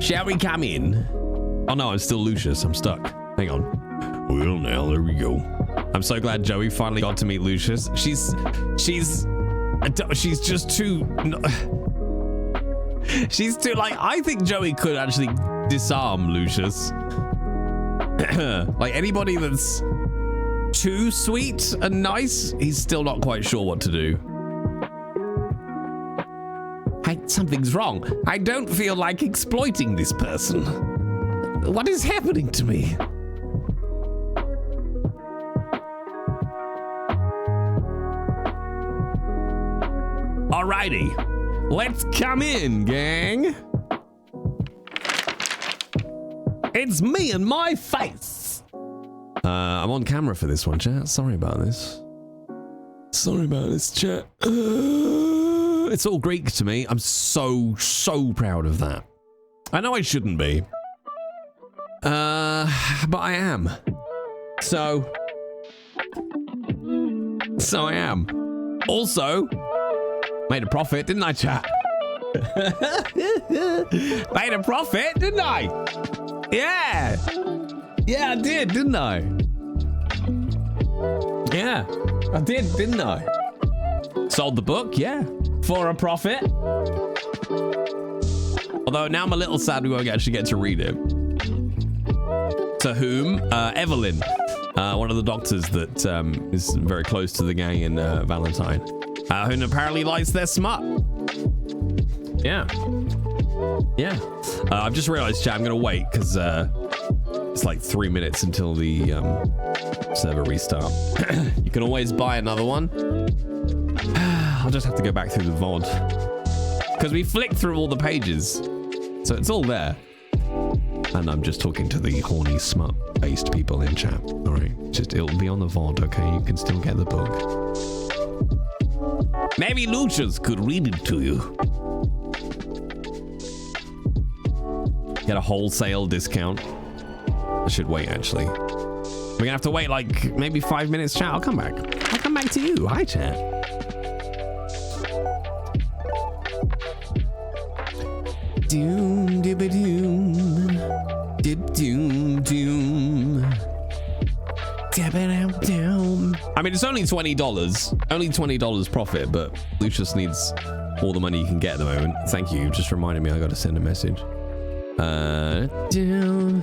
Shall we come in? Oh no, I'm still Lucius. I'm stuck. Hang on. Well, now there we go. I'm so glad Joey finally got to meet Lucius. She's just too. She's too like. I think Joey could actually disarm Lucius. Like anybody that's too sweet and nice, he's still not quite sure what to do. Something's wrong. I don't feel like exploiting this person. What is happening to me? Alrighty, let's come in, gang. It's me and my face. I'm on camera for this one, chat. Sorry about this. Sorry about this, chat. It's all Greek to me. I'm so proud of that. I know I shouldn't be. But I am. So I am. Also, made a profit, didn't I, chat? Made a profit, didn't I? Yeah. Yeah, I did, didn't I? Yeah, I did, didn't I? Sold the book, yeah. For a profit. Although now I'm a little sad we won't actually get to read it. To whom? Evelyn, one of the doctors that is very close to the gang in Valentine, who apparently likes their smut. Yeah. Yeah. I've just realized, chat, I'm going to wait because it's like 3 minutes until the server restart. You can always buy another one. I'll just have to go back through the VOD because we flicked through all the pages, so it's all there. And I'm just talking to the horny smut-based people in chat. All right, just it'll be on the VOD, okay? You can still get the book. Maybe Lucius could read it to you. Get a wholesale discount. I should wait, actually. We're gonna have to wait like maybe 5 minutes, chat. I'll come back. I'll come back to you. Hi, chat. Doom, dibba doom, dib doom, doom. Down. I mean, it's only $20. Only $20 profit, but Lucius needs all the money you can get at the moment. Thank you. Just reminded me I got to send a message. Down.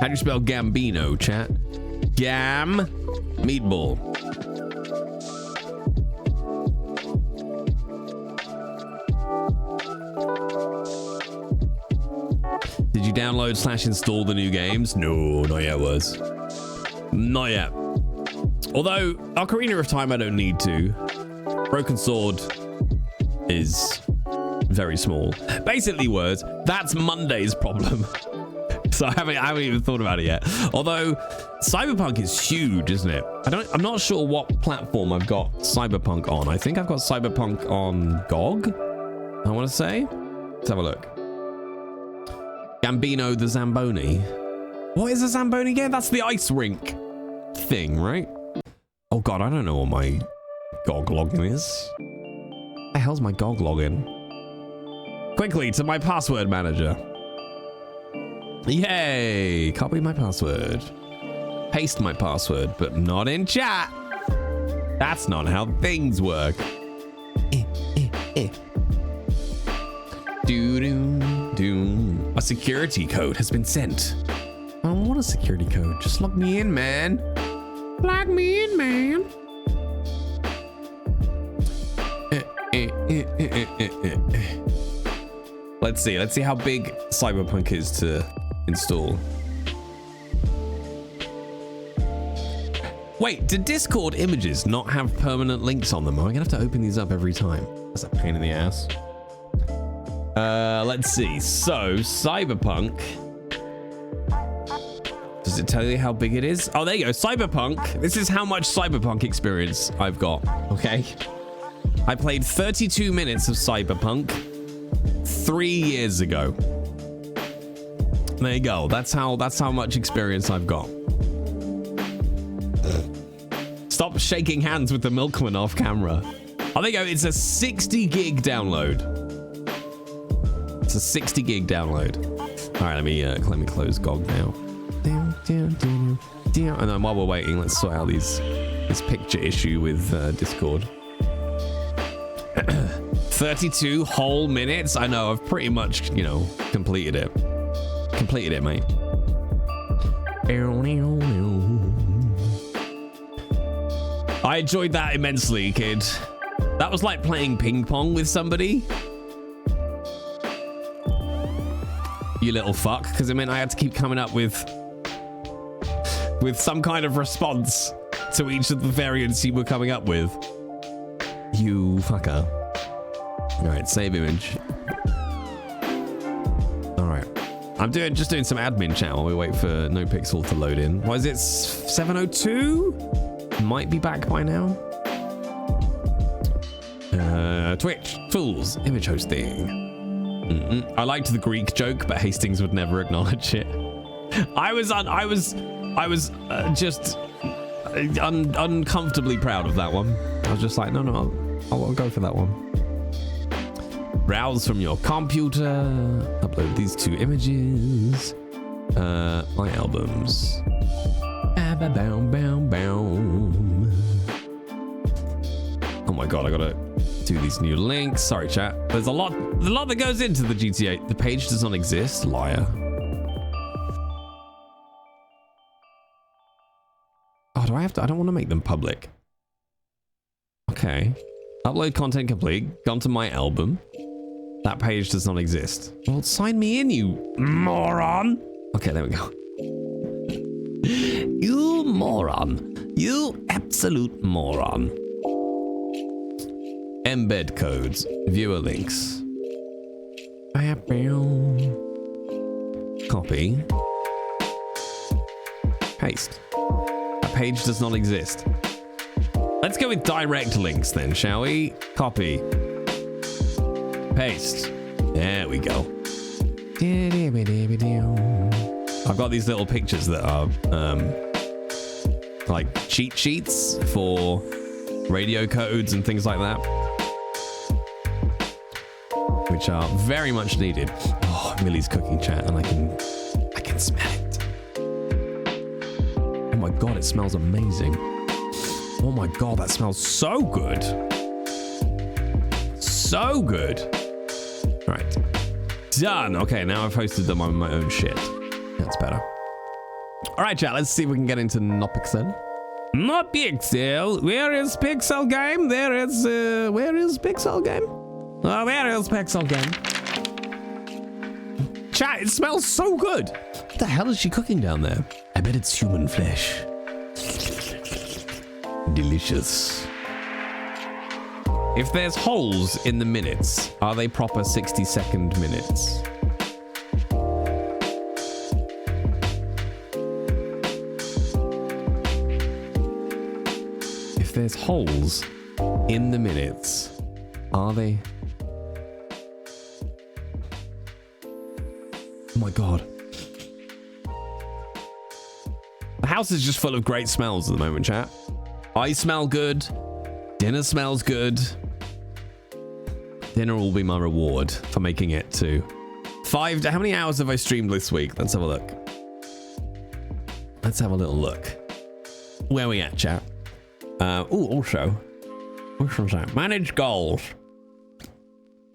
How do you spell Gambino, chat? Gam meatball. Did you download / install the new games? No, not yet, was. Not yet. Although, Ocarina of Time I don't need to. Broken Sword is very small. Basically, words, that's Monday's problem. So I haven't even thought about it yet. Although Cyberpunk is huge, isn't it? I'm not sure what platform I've got Cyberpunk on. I think I've got Cyberpunk on GOG, I want to say. Let's have a look. Gambino the Zamboni. What is a Zamboni game? That's the ice rink thing, right? Oh god, I don't know what my GOG login is. What the hell's my GOG login? Quickly to my password manager. Yay! Copy my password. Paste my password, but not in chat. That's not how things work. Doo-doo-doo. A security code has been sent. I don't want a security code. Just log me in, man. Log me in, man. Let's see how big Cyberpunk is to install. Wait, do Discord images not have permanent links on them? Am I gonna have to open these up every time? That's a pain in the ass. Let's see. So, Cyberpunk. Does it tell you how big it is? Oh, there you go. Cyberpunk. This is how much Cyberpunk experience I've got. Okay. I played 32 minutes of Cyberpunk. 3 years ago. There you go. That's how much experience I've got. Stop shaking hands with the milkman off camera. Oh, there you go. It's a 60 gig download. It's a 60 gig download. All right, let me close GOG now. And then while we're waiting, let's sort out this picture issue with Discord. 32 whole minutes. I know. I've pretty much, completed it. Completed it, mate. I enjoyed that immensely, kid. That was like playing ping pong with somebody. You little fuck. Because it meant I had to keep coming up with some kind of response to each of the variants you were coming up with. You fucker. All right, save image. All right. I'm just doing some admin chat while we wait for NoPixel to load in. What is it? 7:02? Might be back by now. Twitch, fools, image hosting. I liked the Greek joke, but Hastings would never acknowledge it. I was just uncomfortably proud of that one. I was just like, no, I'll go for that one. Browse from your computer. Upload these 2 images. My albums. Oh my god, I gotta do these new links. Sorry, chat. There's a lot that goes into the GTA. The page does not exist. Liar. Oh, do I have to? I don't want to make them public. Okay. Upload content complete. Gone to my album. That page does not exist. Well, sign me in, you moron. Okay, there we go. You moron. You absolute moron. Embed codes. Viewer links. Copy. Paste. That page does not exist. Let's go with direct links then, shall we? Copy. Paste. There we go. I've got these little pictures that are like cheat sheets for radio codes and things like that, which are very much needed. Oh, Millie's cooking, chat, and I can smell it. Oh my god, it smells amazing. Oh my god, that smells so good. So good. All right. Done. Okay, now I've hosted them on my own shit. That's better. All right, chat, let's see if we can get into NoPixel. NoPixel? Where is Pixel Game? Where is Pixel Game? Oh, where is Pixel Game? Chat, it smells so good. What the hell is she cooking down there? I bet it's human flesh. Delicious. If there's holes in the minutes, are they proper 60-second minutes? If there's holes in the minutes, are they? Oh my god. The house is just full of great smells at the moment, chat. I smell good. Dinner smells good. Dinner will be my reward for making it to 5. How many hours have I streamed this week? Let's have a look. Let's have a little look. Where are we at, chat? Also, which one's that? Manage goals.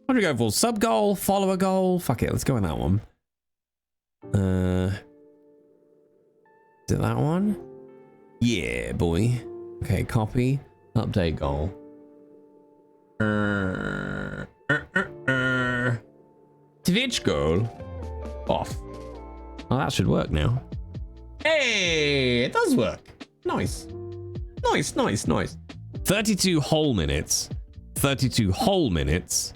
What do we go for? Sub goal, follower goal. Fuck it, let's go with that one. Is it that one? Yeah, boy. Okay, copy. Update goal. Twitch goal. Off. Oh, that should work now. Hey, it does work. Nice. Nice, nice, nice. 32 whole minutes. 32 whole minutes.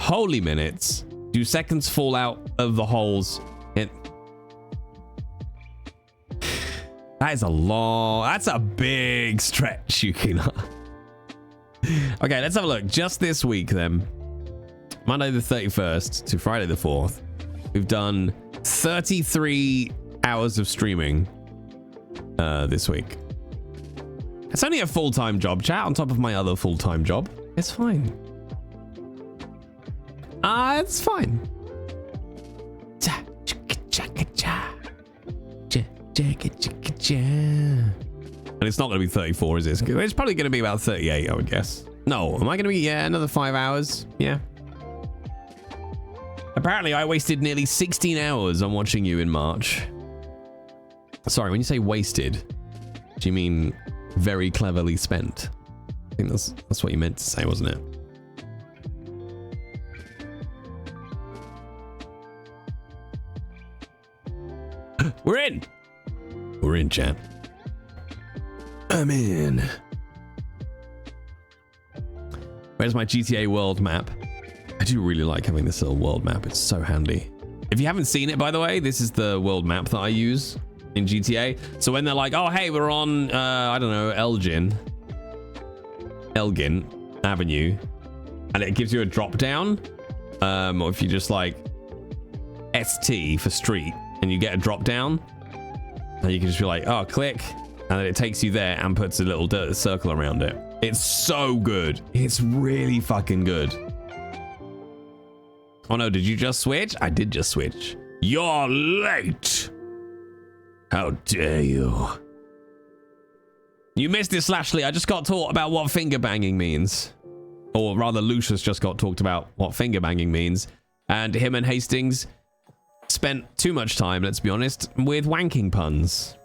Holy minutes. Do seconds fall out of the holes? That is a long... That's a big stretch, Yukina. Okay, let's have a look. Just this week, then. Monday the 31st to Friday the 4th, we've done 33 hours of streaming this week. It's only a full-time job, chat, on top of my other full-time job. It's fine. It's fine. And it's not going to be 34, is it? It's probably going to be about 38, I would guess. No, am I going to be, yeah, another 5 hours? Yeah. Apparently, I wasted nearly 16 hours on watching you in March. Sorry, when you say wasted, do you mean very cleverly spent? I think that's what you meant to say, wasn't it? We're in! We're in, chat. I'm in. Where's my GTA world map? I do really like having this little world map. It's so handy. If you haven't seen it, by the way, this is the world map that I use in GTA. So when they're like, oh, hey, we're on, I don't know, Elgin Avenue, and it gives you a drop down, or if you just like ST for street and you get a drop down, and you can just be like, oh, click, and then it takes you there and puts a little circle around it. It's so good. It's really fucking good. Oh no, did you just switch? I did just switch. You're late. How dare you? You missed it, Slashley. I just got taught about what finger banging means. Or rather, Lucius just got talked about what finger banging means. And him and Hastings spent too much time, let's be honest, with wanking puns.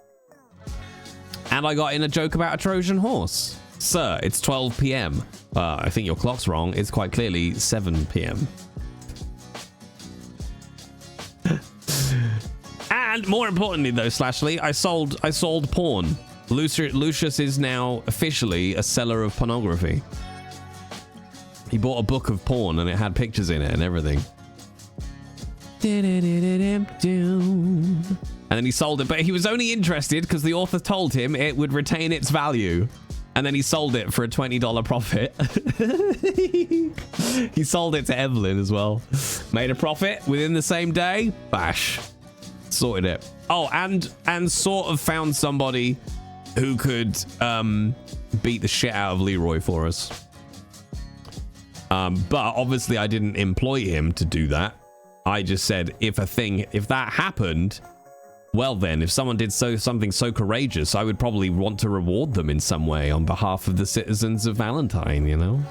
And I got in a joke about a Trojan horse. Sir, it's 12 p.m. I think your clock's wrong. It's quite clearly 7 p.m. And more importantly, though, Slashley, I sold porn. Lucius is now officially a seller of pornography. He bought a book of porn and it had pictures in it and everything. And then he sold it, but he was only interested because the author told him it would retain its value. And then he sold it for a $20 profit. He sold it to Evelyn as well. Made a profit within the same day. Bash. Sorted it. Oh, and sort of found somebody who could beat the shit out of Leroy for us. But obviously I didn't employ him to do that. I just said, if that happened, well then, if someone did something so courageous, I would probably want to reward them in some way on behalf of the citizens of Valentine, you know?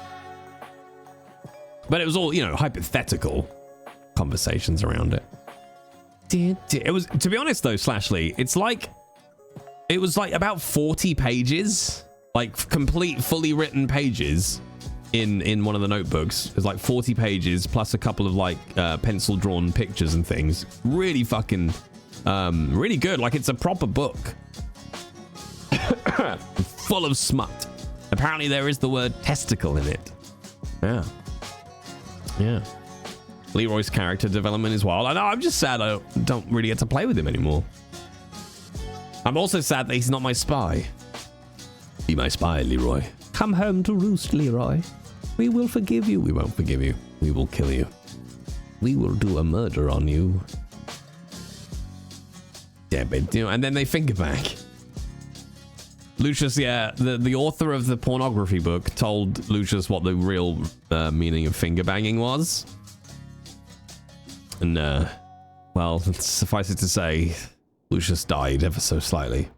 But it was all, you know, hypothetical conversations around it. It was, to be honest though, Slashley, it was like about 40 pages, like complete, fully written pages in one of the notebooks. It was like 40 pages plus a couple of like pencil drawn pictures and things. Really fucking, really good. Like it's a proper book. Full of smut. Apparently there is the word testicle in it. Yeah. Yeah. Leroy's character development is wild. I know, I'm just sad I don't really get to play with him anymore. I'm also sad that he's not my spy. Be my spy, Leroy. Come home to roost, Leroy. We will forgive you. We won't forgive you. We will kill you. We will do a murder on you. Yeah, but, you know, and then they finger back. Lucius, yeah, the author of the pornography book told Lucius what the real meaning of finger banging was. And, well, suffice it to say, Lucius died ever so slightly.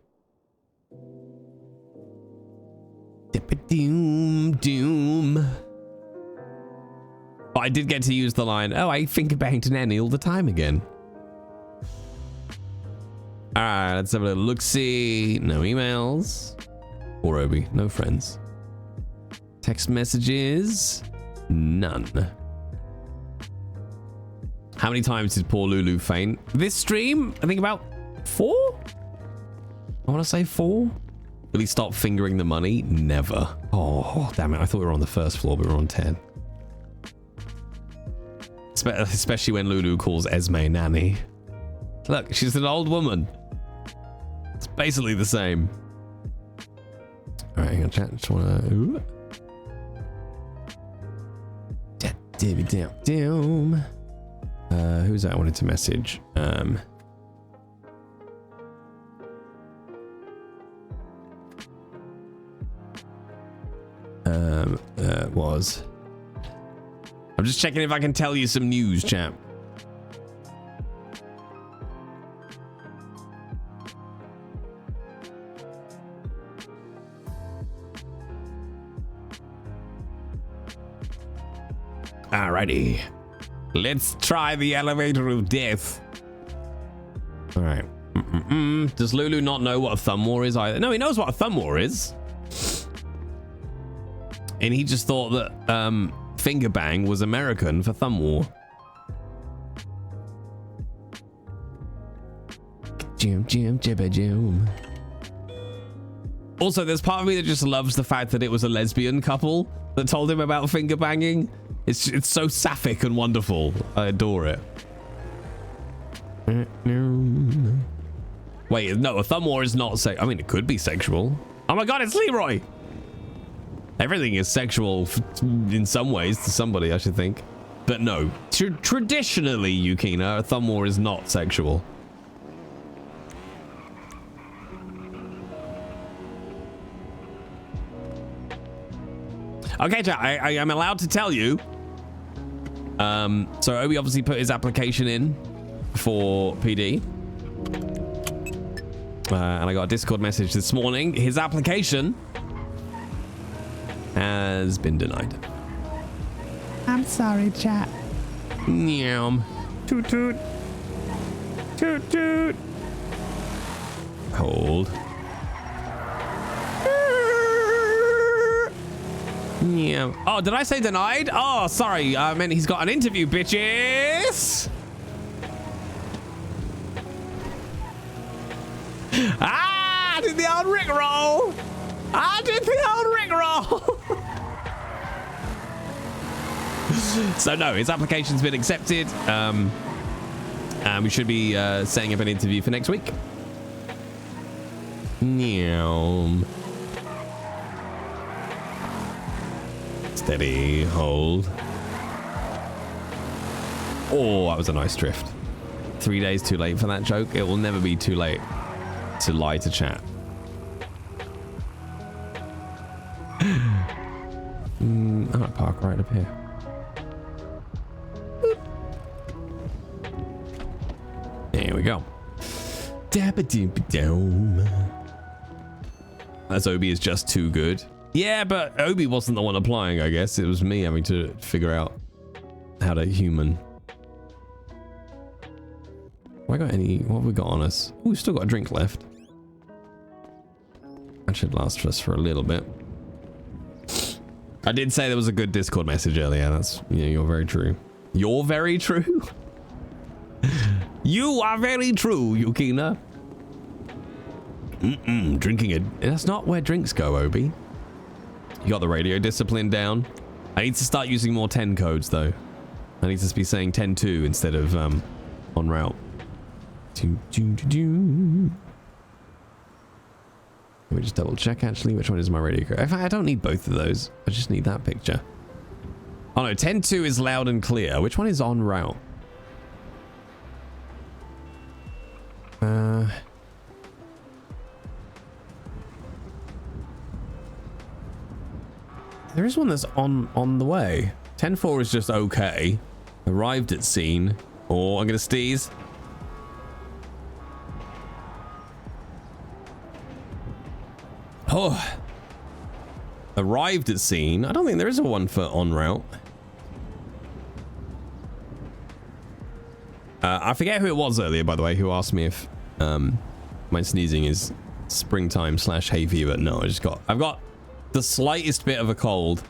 Doom, doom. But I did get to use the line, oh, I finger banged Nanny all the time again. Alright, let's have a little look-see. No emails. Or Obi, no friends. Text messages. None. How many times did poor Lulu faint? This stream, I think about 4? I want to say 4. Will he stop fingering the money? Never. Oh, damn it. I thought we were on the first floor, but we were on 10. Especially when Lulu calls Esme Nanny. Look, she's an old woman. It's basically the same. All right, hang on, chat. Just wanna... Who's that I wanted to message? Was. I'm just checking if I can tell you some news, champ. Alrighty. Let's try the elevator of death. All right. Does Lulu not know what a thumb war is either? No, he knows what a thumb war is. And he just thought that finger bang was American for thumb war. Also, there's part of me that just loves the fact that it was a lesbian couple that told him about finger banging. It's so sapphic and wonderful. I adore it. Wait, no, a thumb war is not I mean, it could be sexual. Oh my god, it's Leroy! Everything is sexual in some ways to somebody, I should think. But no, traditionally, Yukina, a thumb war is not sexual. Okay, chat, I am allowed to tell you. So Obi obviously put his application in for PD. And I got a Discord message this morning. His application has been denied. I'm sorry, chat. Nyam. Toot toot. Toot toot. Hold. Yeah. Oh, did I say denied? Oh, sorry. I meant he's got an interview, bitches. Ah, I did the old Rickroll. I did the old Rickroll. So no, his application's been accepted. And we should be setting up an interview for next week. Nyam. Steady, hold. Oh, that was a nice drift. 3 days too late for that joke. It will never be too late to lie to chat. I might park right up here. Boop. There we go. As Obi is just too good. Yeah, but Obi wasn't the one applying, I guess. It was me having to figure out how to human. Have I got any... What have we got on us? Oh, we've still got a drink left. That should last us for a little bit. I did say there was a good Discord message earlier. That's... Yeah, you're very true. You're very true? You are very true, Yukina. Drinking it. That's not where drinks go, Obi. You got the radio discipline down. I need to start using more 10 codes though. I need to be saying 10-2 instead of en route. Let me just double check actually. Which one is my radio code? In fact, I don't need both of those. I just need that picture. Oh no, 10-2 is loud and clear. Which one is en route? There is one that's on the way. 10-4 is just okay. Arrived at scene. Oh, I'm gonna sneeze. Oh. Arrived at scene. I don't think there is a one for en route. I forget who it was earlier, by the way, who asked me if my sneezing is springtime / hay fever. No, I've got the slightest bit of a cold.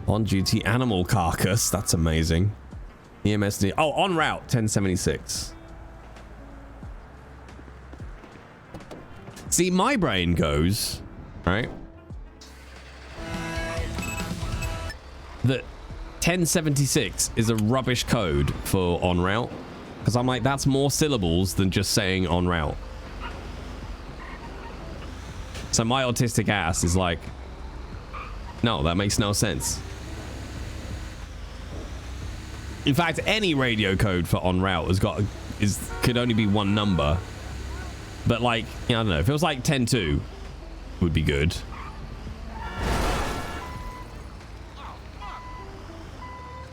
On duty animal carcass. That's amazing. EMS. Oh, en route 1076. See, my brain goes, right, that 1076 is a rubbish code for en route. Because I'm like, that's more syllables than just saying en route. So my autistic ass is like, No, that makes no sense. In fact, any radio code for en route could only be one number. But like, I don't know, if it was like 10-2 would be good.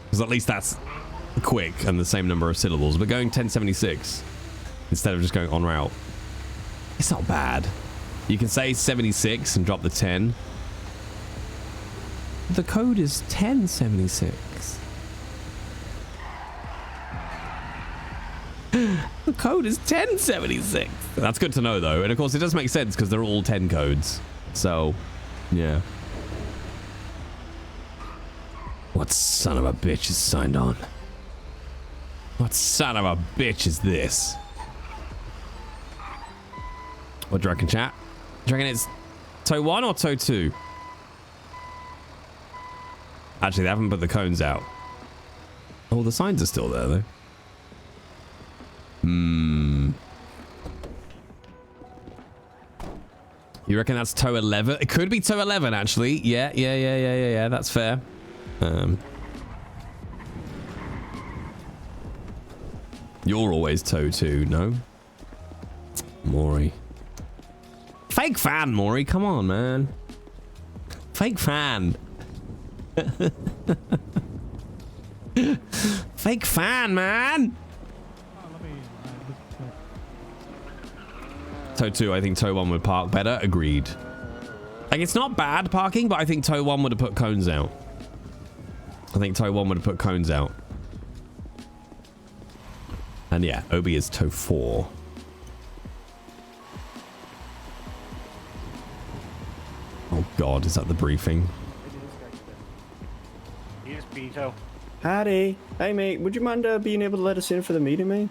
Because at least that's quick and the same number of syllables. But going 1076 instead of just going en route, it's not bad. You can say 76 and drop the 10. The code is 1076. The code is 1076. That's good to know, though. And of course, it does make sense because they're all 10 codes. So, yeah. What son of a bitch is signed on? What son of a bitch is this? What do you reckon, chat? Do you reckon it's toe 1 or toe 2? Actually, they haven't put the cones out. Oh, the signs are still there, though. You reckon that's toe 11? It could be toe 11, actually. Yeah. That's fair. You're always toe 2, no? Maury. Fake fan, Maury. Come on, man. Fake fan. Fake fan, man. Toe 2, I think toe 1 would park better. Agreed. Like, it's not bad parking, but I think toe 1 would have put cones out. And yeah, Obi is toe 4. Oh God, is that the briefing? Yes, Beto. Howdy. Hey, mate. Would you mind being able to let us in for the meeting, mate?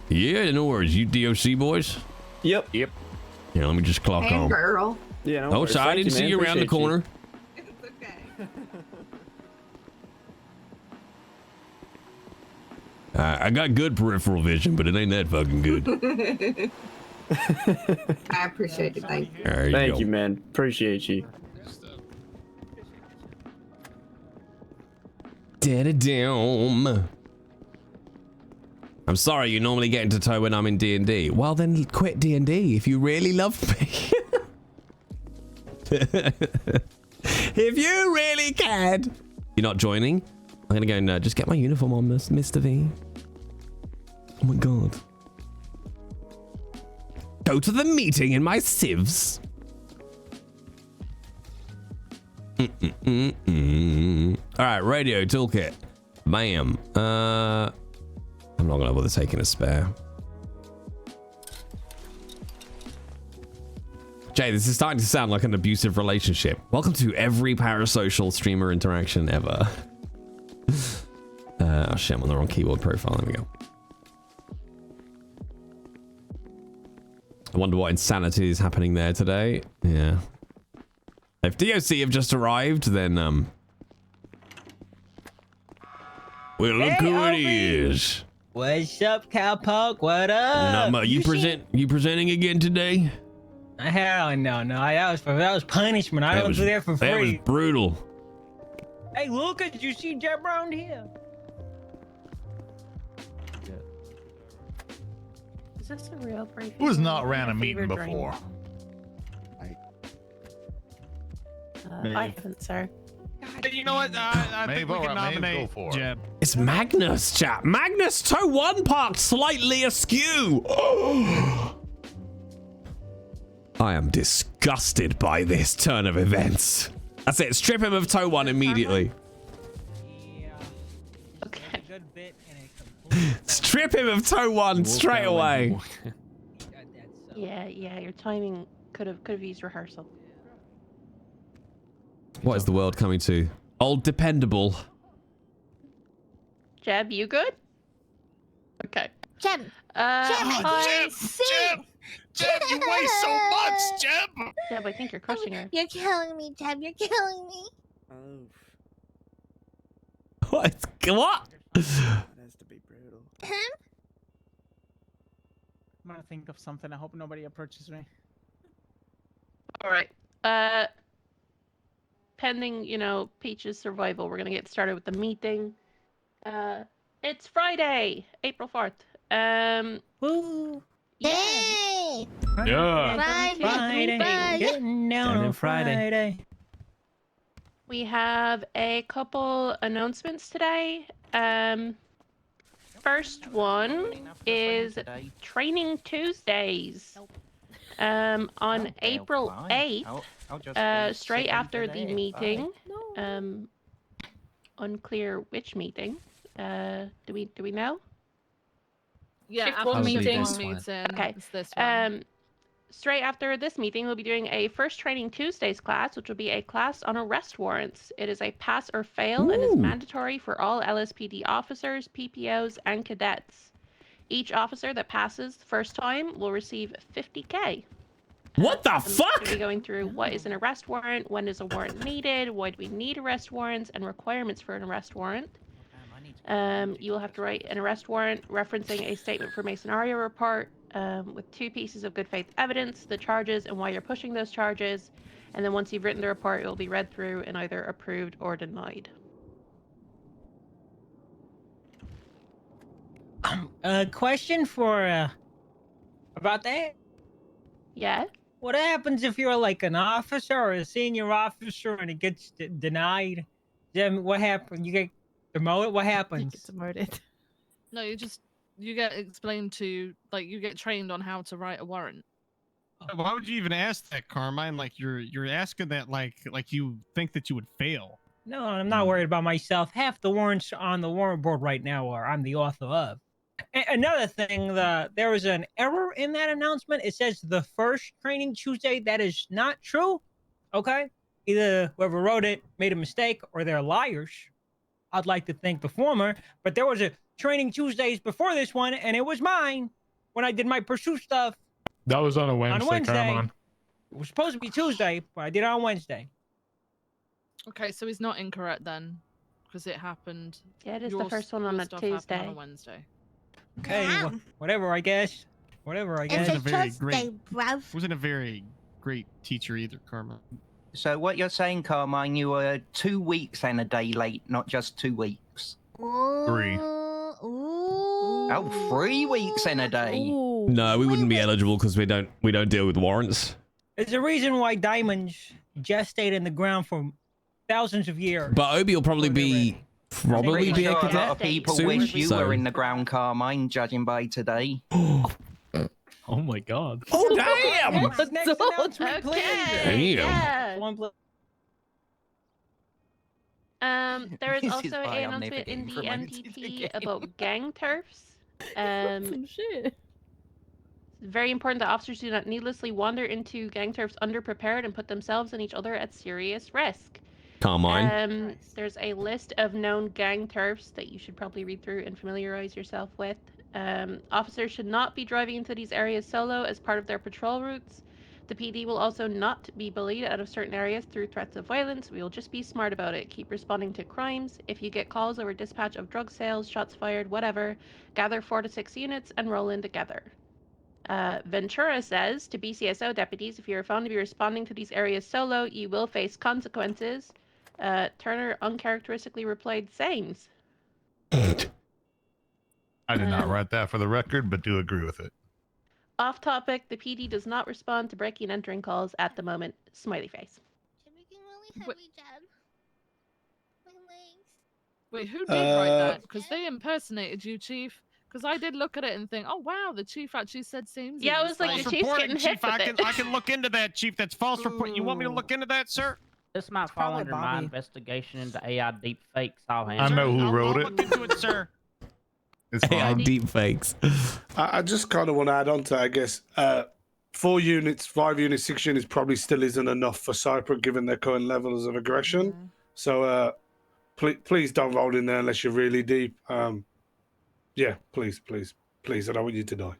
Yeah, no worries. You DOC boys? Yep. Here, let me just clock on. Girl. Yeah, no Oh, worries. sorry, I didn't see you around the corner. It's okay. I got good peripheral vision, but it ain't that fucking good. I appreciate it. Thank you. Thank you, man. Appreciate you. Da-da-dum. I'm sorry, you normally get into toe when I'm in D&D. Well, then quit D&D if you really love me. If you really cared. You're not joining? I'm gonna go and just get my uniform on, Mr. V. Oh my God. Go to the meeting in my civs. All right, radio toolkit. Bam. I'm not gonna bother taking a spare. Jay, this is starting to sound like an abusive relationship. Welcome to every parasocial streamer interaction ever. Oh shit, I'm on the wrong keyboard profile. There we go. I wonder what insanity is happening there today. Yeah. If DOC have just arrived, then well, look who it is. What's up, cowpoke? What up? You presenting again today? Hell no. That was punishment. I don't do that for free. That was brutal. Hey, Lucas, did you see Jeb around here? Is this a real briefing? Who's not ran a meeting before? I haven't, sir. You know what? I think we can nominate Jeb. It's Magnus, chat. Magnus toe 1 parked slightly askew. I am disgusted by this turn of events. That's it. Strip him of toe 1 immediately. Yeah. Okay. Good bit and a complete Strip him of toe 1 straight away. Yeah, your timing could have used rehearsal. What is the world coming to? Old dependable. Jeb, you good? Okay. Jeb. Jeb, you weigh so much, Jeb. Jeb, I think you're crushing her. You're killing me, Jeb. You're killing me. What? What? That has to be brutal. Him? I'm gonna think of something. I hope nobody approaches me. All right. pending, you know, Peach's survival, we're gonna get started with the meeting. It's Friday, April 4th. Woo! Yeah. Yay! Yeah. Friday. Getting down on Friday. We have a couple announcements today. First one is Training Tuesdays. On April 8th, straight after the meeting. Unclear which meeting. Do we know? Yeah, Shift after one meeting. meeting. Okay. It's this one. Straight after this meeting, we'll be doing a First Training Tuesdays class, which will be a class on arrest warrants. It is a pass or fail and is mandatory for all LSPD officers, PPOs, and cadets. Each officer that passes the first time will receive 50K. What the fuck? We'll be going through what is an arrest warrant, when is a warrant needed, why do we need arrest warrants, and requirements for an arrest warrant. You will have to write an arrest warrant referencing a statement from a scenario report with 2 pieces of good faith evidence, the charges and why you're pushing those charges. And then once you've written the report, it will be read through and either approved or denied. Question for about that. Yeah. What happens if you're like an officer or a senior officer and it gets denied? Then what happens? You get demoted? What happens? Get demoted. No, you get explained to, like, you get trained on how to write a warrant. Why would you even ask that, Carmine? Like you're asking that like you think that you would fail. No, I'm not worried about myself. Half the warrants on the warrant board right now are I'm the author of. Another thing, there was an error in that announcement. It says the first Training Tuesday. That is not true. Okay? Either whoever wrote it made a mistake or they're liars. I'd like to thank the former, but there was a Training Tuesdays before this one, and it was mine when I did my pursuit stuff. That was on a Wednesday. On Wednesday. Come on. It was supposed to be Tuesday, but I did it on Wednesday. Okay, so he's not incorrect then, because it happened. Yeah, it is the first one on a Tuesday. On a Wednesday. Okay, Yeah. Whatever, I guess. Whatever, I guess. It's a very Tuesday, great- bruv. Wasn't a very great teacher either, Carmine. So what you're saying, Carmine, you were 2 weeks and a day late, not just 2 weeks. Ooh. 3. Ooh. Oh, 3 weeks and a day. Ooh. No, we wouldn't be eligible because we don't deal with warrants. There's a reason why diamonds gestate in the ground for thousands of years. But Obi will probably be Pretty be a sure a lot cadet of people soon, wish you so- were in the ground, Carmine, judging by today. Oh my God. Oh damn! What's the next announcement, please? Okay. Damn. Yeah. One pl- There is This is also why an I'm never announcement in getting the promoted to the MDT game. about gang turfs. Some shit. It's very important that officers do not needlessly wander into gang turfs underprepared and put themselves and each other at serious risk. Carmine. There's a list of known gang turfs that you should probably read through and familiarize yourself with. Officers should not be driving into these areas solo as part of their patrol routes. The PD will also not be bullied out of certain areas through threats of violence. We will just be smart about it. Keep responding to crimes. If you get calls over dispatch of drug sales, shots fired, whatever, gather 4 to 6 units and roll in together. Ventura says to BCSO deputies, if you are found to be responding to these areas solo, you will face consequences. Turner uncharacteristically replied, sames. I did not write that for the record, but do agree with it. Off topic, the PD does not respond to breaking and entering calls at the moment. Smiley face. You're making really heavy, Jeb. My legs. Wait, who did write that? Because they impersonated you, Chief. Because I did look at it and think, oh wow, the Chief actually said same. Yeah, it was like the Chief's getting hit Chief. with I can look into that, Chief. That's false report. You want me to look into that, sir? This might fall under my investigation into AI deep fakes. I'll I handle know it. who wrote it. Look into it, sir. It's AI fine. deep fakes. I just kind of want to add on to that, I guess. 4 units, 5 units, 6 units probably still isn't enough for Cypher given their current levels of aggression. Mhm. So please don't roll in there unless you're really deep. Yeah, please. I don't want you to die.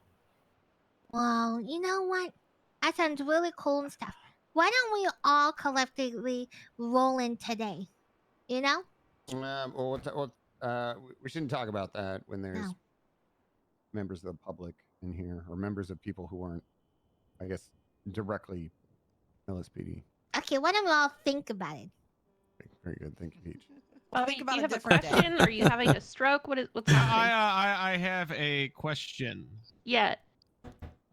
Well, you know what? That sounds really cool and stuff. Why don't we all collectively roll in today? You know? We shouldn't talk about that when there's No. members of the public in here or members of people who aren't, I guess, directly LSPD. Okay, why don't we all think about it? Very good. Thank you, Peach. Bobby, Think about do you a have a different day. question? Are you having a stroke? What's happening? I have a question. Yeah,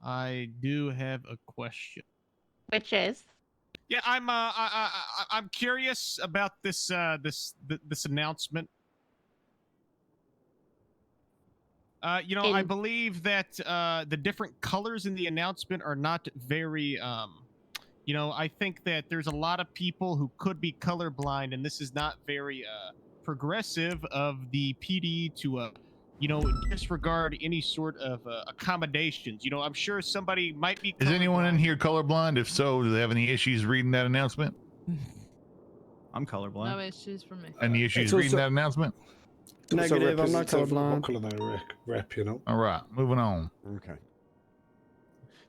I do have a question. which is? Yeah, I'm curious about this this announcement. I believe that the different colors in the announcement are not very I think that there's a lot of people who could be colorblind, and this is not very progressive of the PD to disregard any sort of accommodations. I'm sure somebody might be Is anyone in colorblind. here colorblind? If so, do they have any issues reading that announcement? I'm colorblind. No issues from me. Any issues reading that announcement? Negative, I'm not Representative of colorblind. what color they rep, All right, moving on. Okay.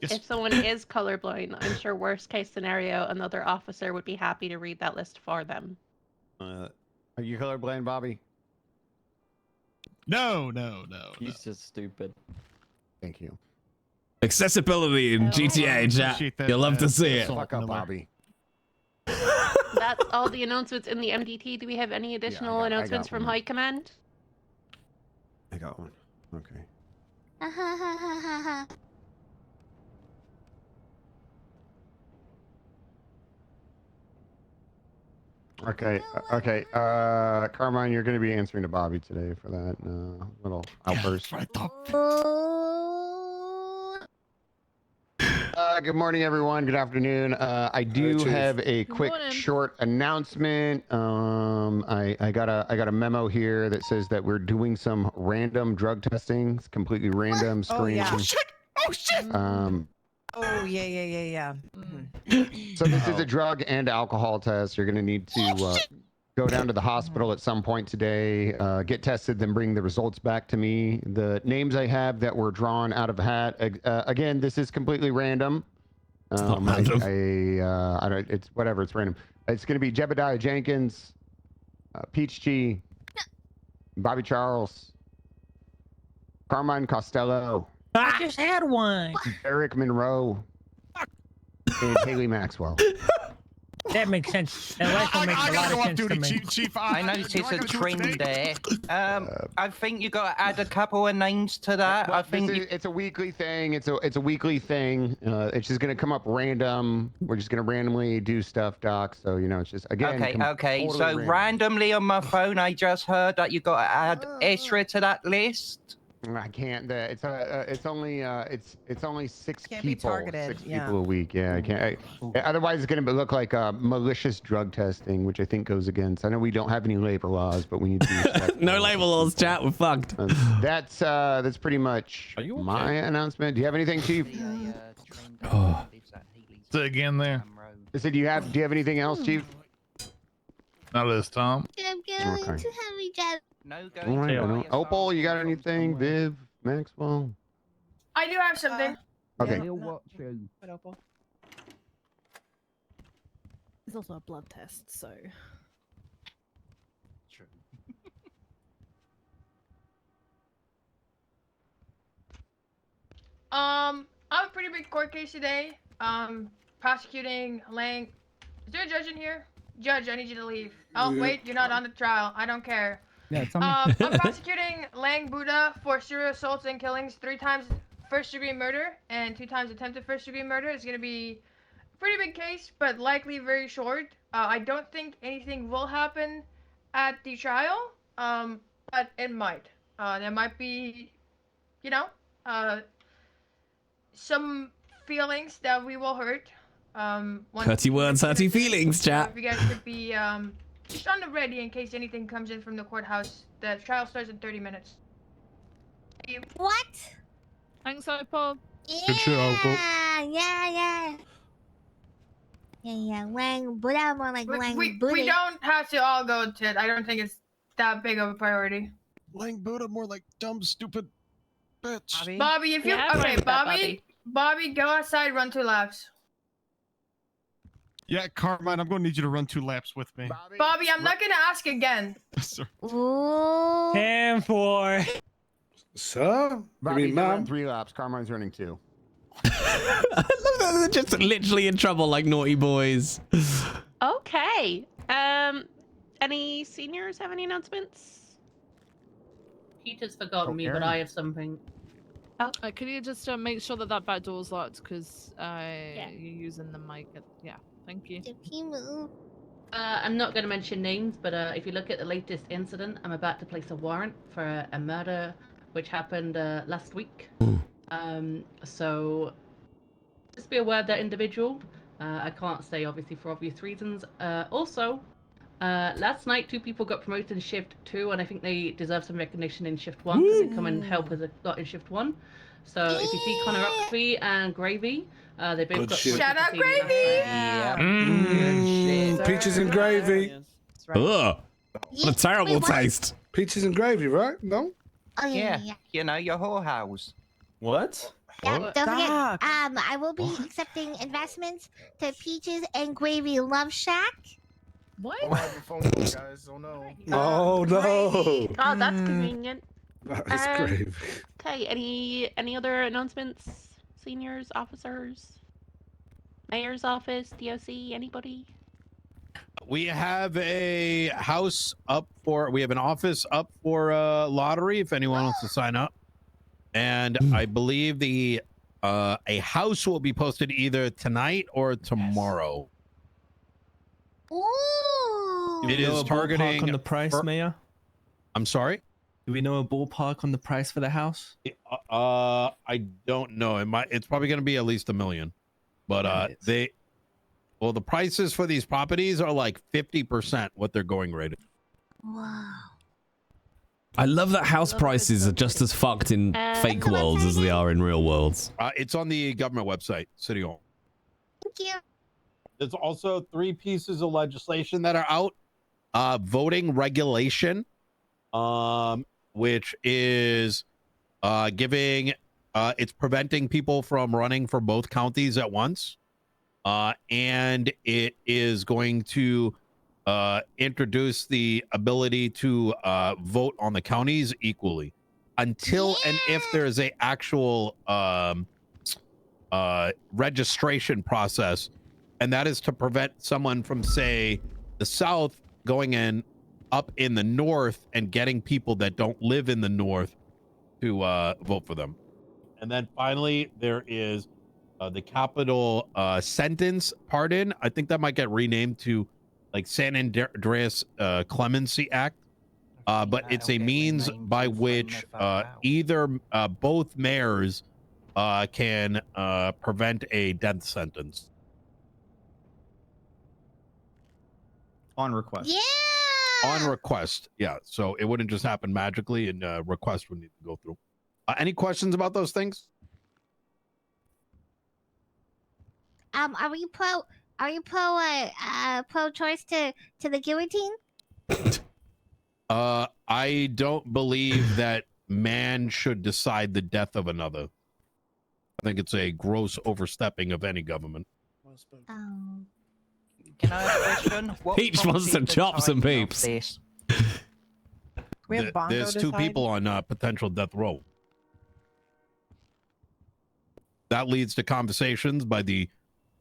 If someone is colorblind, I'm sure worst case scenario, another officer would be happy to read that list for them. Are you colorblind, Bobby? No. He's just stupid. Thank you. Accessibility in GTA, chat. Appreciate that, You'll love to see it. Fuck up, Bobby. That's all the announcements in the MDT. Do we have any additional I announcements got from one. High Command? I got one. Okay. Okay. Okay. Carmine, you're going to be answering to Bobby today for that little outburst. Good morning, everyone. Good afternoon. I do have a quick, short announcement. I got a memo here that says that we're doing some random drug testing. It's completely random. Screening. yeah. Oh shit! Oh yeah. So this is a drug and alcohol test. You're going to need to go down to the hospital at some point today, get tested, then bring the results back to me. The names I have that were drawn out of a hat. Again, this is completely random. It's not random. I don't. It's whatever. It's random. It's going to be Jebediah Jenkins, Peach G, Bobby Charles, Carmine Costello. I just had one. Eric Monroe, and Haley Maxwell. That makes sense. That last one makes a lot of sense to me. Chief, I noticed a trend there. I think you got to add a couple of names to that. Well, I think it's a weekly thing. It's a weekly thing. It's just gonna come up random. We're just gonna randomly do stuff, Doc. So it's just again. Okay. Totally So random. randomly on my phone, I just heard that you got to add Ezra to that list. I can't. It's only 6 Can't be people. targeted, 6 yeah. people a week. Yeah, I can't. Otherwise, it's gonna look like malicious drug testing, which I think goes against. I know we don't have any labor laws, but we need to. Respect No labor laws, chat. We're fucked. That's pretty much my announcement. Do you have anything, Chief? Say again there. I said, do you have anything else, Chief? Not this time. I'm going Okay. to have a job. No All right. Opal, you got anything? Viv, Maxwell. I do have something. Okay. It's also a blood test, so. True. I have a pretty big court case today. Prosecuting Lang. Is there a judge in here? Judge, I need you to leave. Oh, Yeah. wait, you're not on the trial. I don't care. Yeah, it's on me. I'm prosecuting Lang Buddha for serial assaults and killings, 3 times first-degree murder and 2 times attempted first-degree murder. It's gonna be a pretty big case, but likely very short. I don't think anything will happen at the trial, but it might. There might be, some feelings that we will hurt. Hurty words, hurty feelings, chat. If you guys could be just on the ready in case anything comes in from the courthouse. The trial starts in 30 minutes. Thank you. What? Thanks, Opal. Yeah. Lang Buddha, more like Lang We Buddha. don't have to all go to it. I don't think it's that big of a priority. Lang Buddha, more like dumb, stupid bitch. Bobby, if you Yeah, I'm okay, fine with that, Bobby, go outside, run 2 laps. Yeah, Carmine, I'm going to need you to run 2 laps with me. Bobby, I'm not gonna ask again. Sir. Ooh. 10-4. Sir? Bobby's you mean, running ma'am? 3 laps. Carmine's running 2. I love that they're just literally in trouble like naughty boys. Okay. Any seniors have any announcements? Peter's forgotten me, but I have something. Oh. Can you just make sure that back door's locked? Because you're using the mic. Yeah, thank you. I'm not going to mention names, but if you look at the latest incident, I'm about to place a warrant for a murder which happened last week. So just be aware of that individual. I can't say, obviously, for obvious reasons. Also, last night, 2 people got promoted in shift 2, and I think they deserve some recognition in shift 1 because they come and help as a got in shift 1. So if you see Connor Oxby and Gravy, they both Good got shit. Shout out promoted Gravy! Yeah. Peaches and gravy. Ugh. What a terrible taste. Peaches and gravy, right? No? Oh, Yeah, you know, your whorehouse. What? Yeah, don't forget, I will be accepting investments to Peaches and Gravy Love Shack. What? Oh, I have a phone call, guys. Oh no. Oh no. Oh, that's convenient. That's gravy. Okay, any other announcements? Seniors, officers, mayor's office, DOC, anybody? We have a house up for. We have an office up for lottery if anyone wants to sign up, and I believe the a house will be posted either tonight or tomorrow. Ooh. Do we It know is a ballpark targeting on the price, Mayor? I'm sorry. Do we know a ballpark on the price for the house? I don't know. It's probably going to be at least $1 million, but well, the prices for these properties are like 50% what they're going rated. Wow. I love that house prices are just as fucked in fake worlds as they are in real worlds. It's on the government website, City Hall. Thank you. There's also 3 pieces of legislation that are out. Voting regulation, which is giving, it's preventing people from running for both counties at once. And it is going to introduce the ability to vote on the counties equally until and if there's a actual registration process. And that is to prevent someone from, say, the South going in up in the North and getting people that don't live in the North to vote for them. And then finally, there is the capital sentence pardon. I think that might get renamed to like San Andreas Clemency Act. But it's a means by which either both mayors can prevent a death sentence. On request. Yeah. On request, yeah. So it wouldn't just happen magically, and request would need to go through. Any questions about those things? Are we pro choice to the guillotine? I don't believe that man should decide the death of another. I think it's a gross overstepping of any government. Can I have a question? What Peach wants to prompted the chop some timing of peeps. this? We have Bongo There's 2 decide? people on potential death row. That leads to conversations by the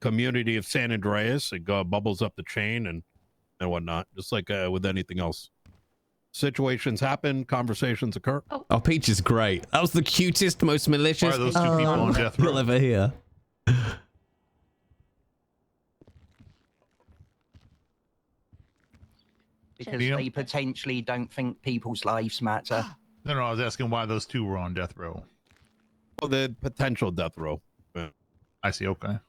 community of San Andreas. It bubbles up the chain and whatnot, just like with anything else. Situations happen, conversations occur. Oh, Peach is great. That was the cutest, most malicious. Why are those 2 people on death row? You'll ever hear. Because they potentially don't think people's lives matter. No, I was asking why those 2 were on death row. Oh, the potential death row. Yeah. I see. Okay.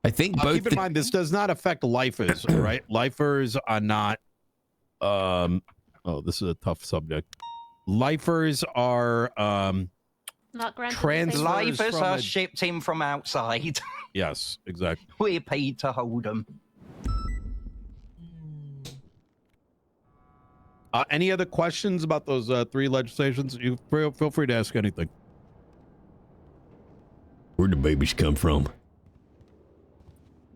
I think both. Keep in mind, this does not affect lifers, right? Lifers are not. Oh, this is a tough subject. Lifers are not granted. Lifers are shipped in from outside. Yes, exactly. We're paid to hold them. Any other questions about those 3 legislations? You feel free to ask anything. Where'd the babies come from?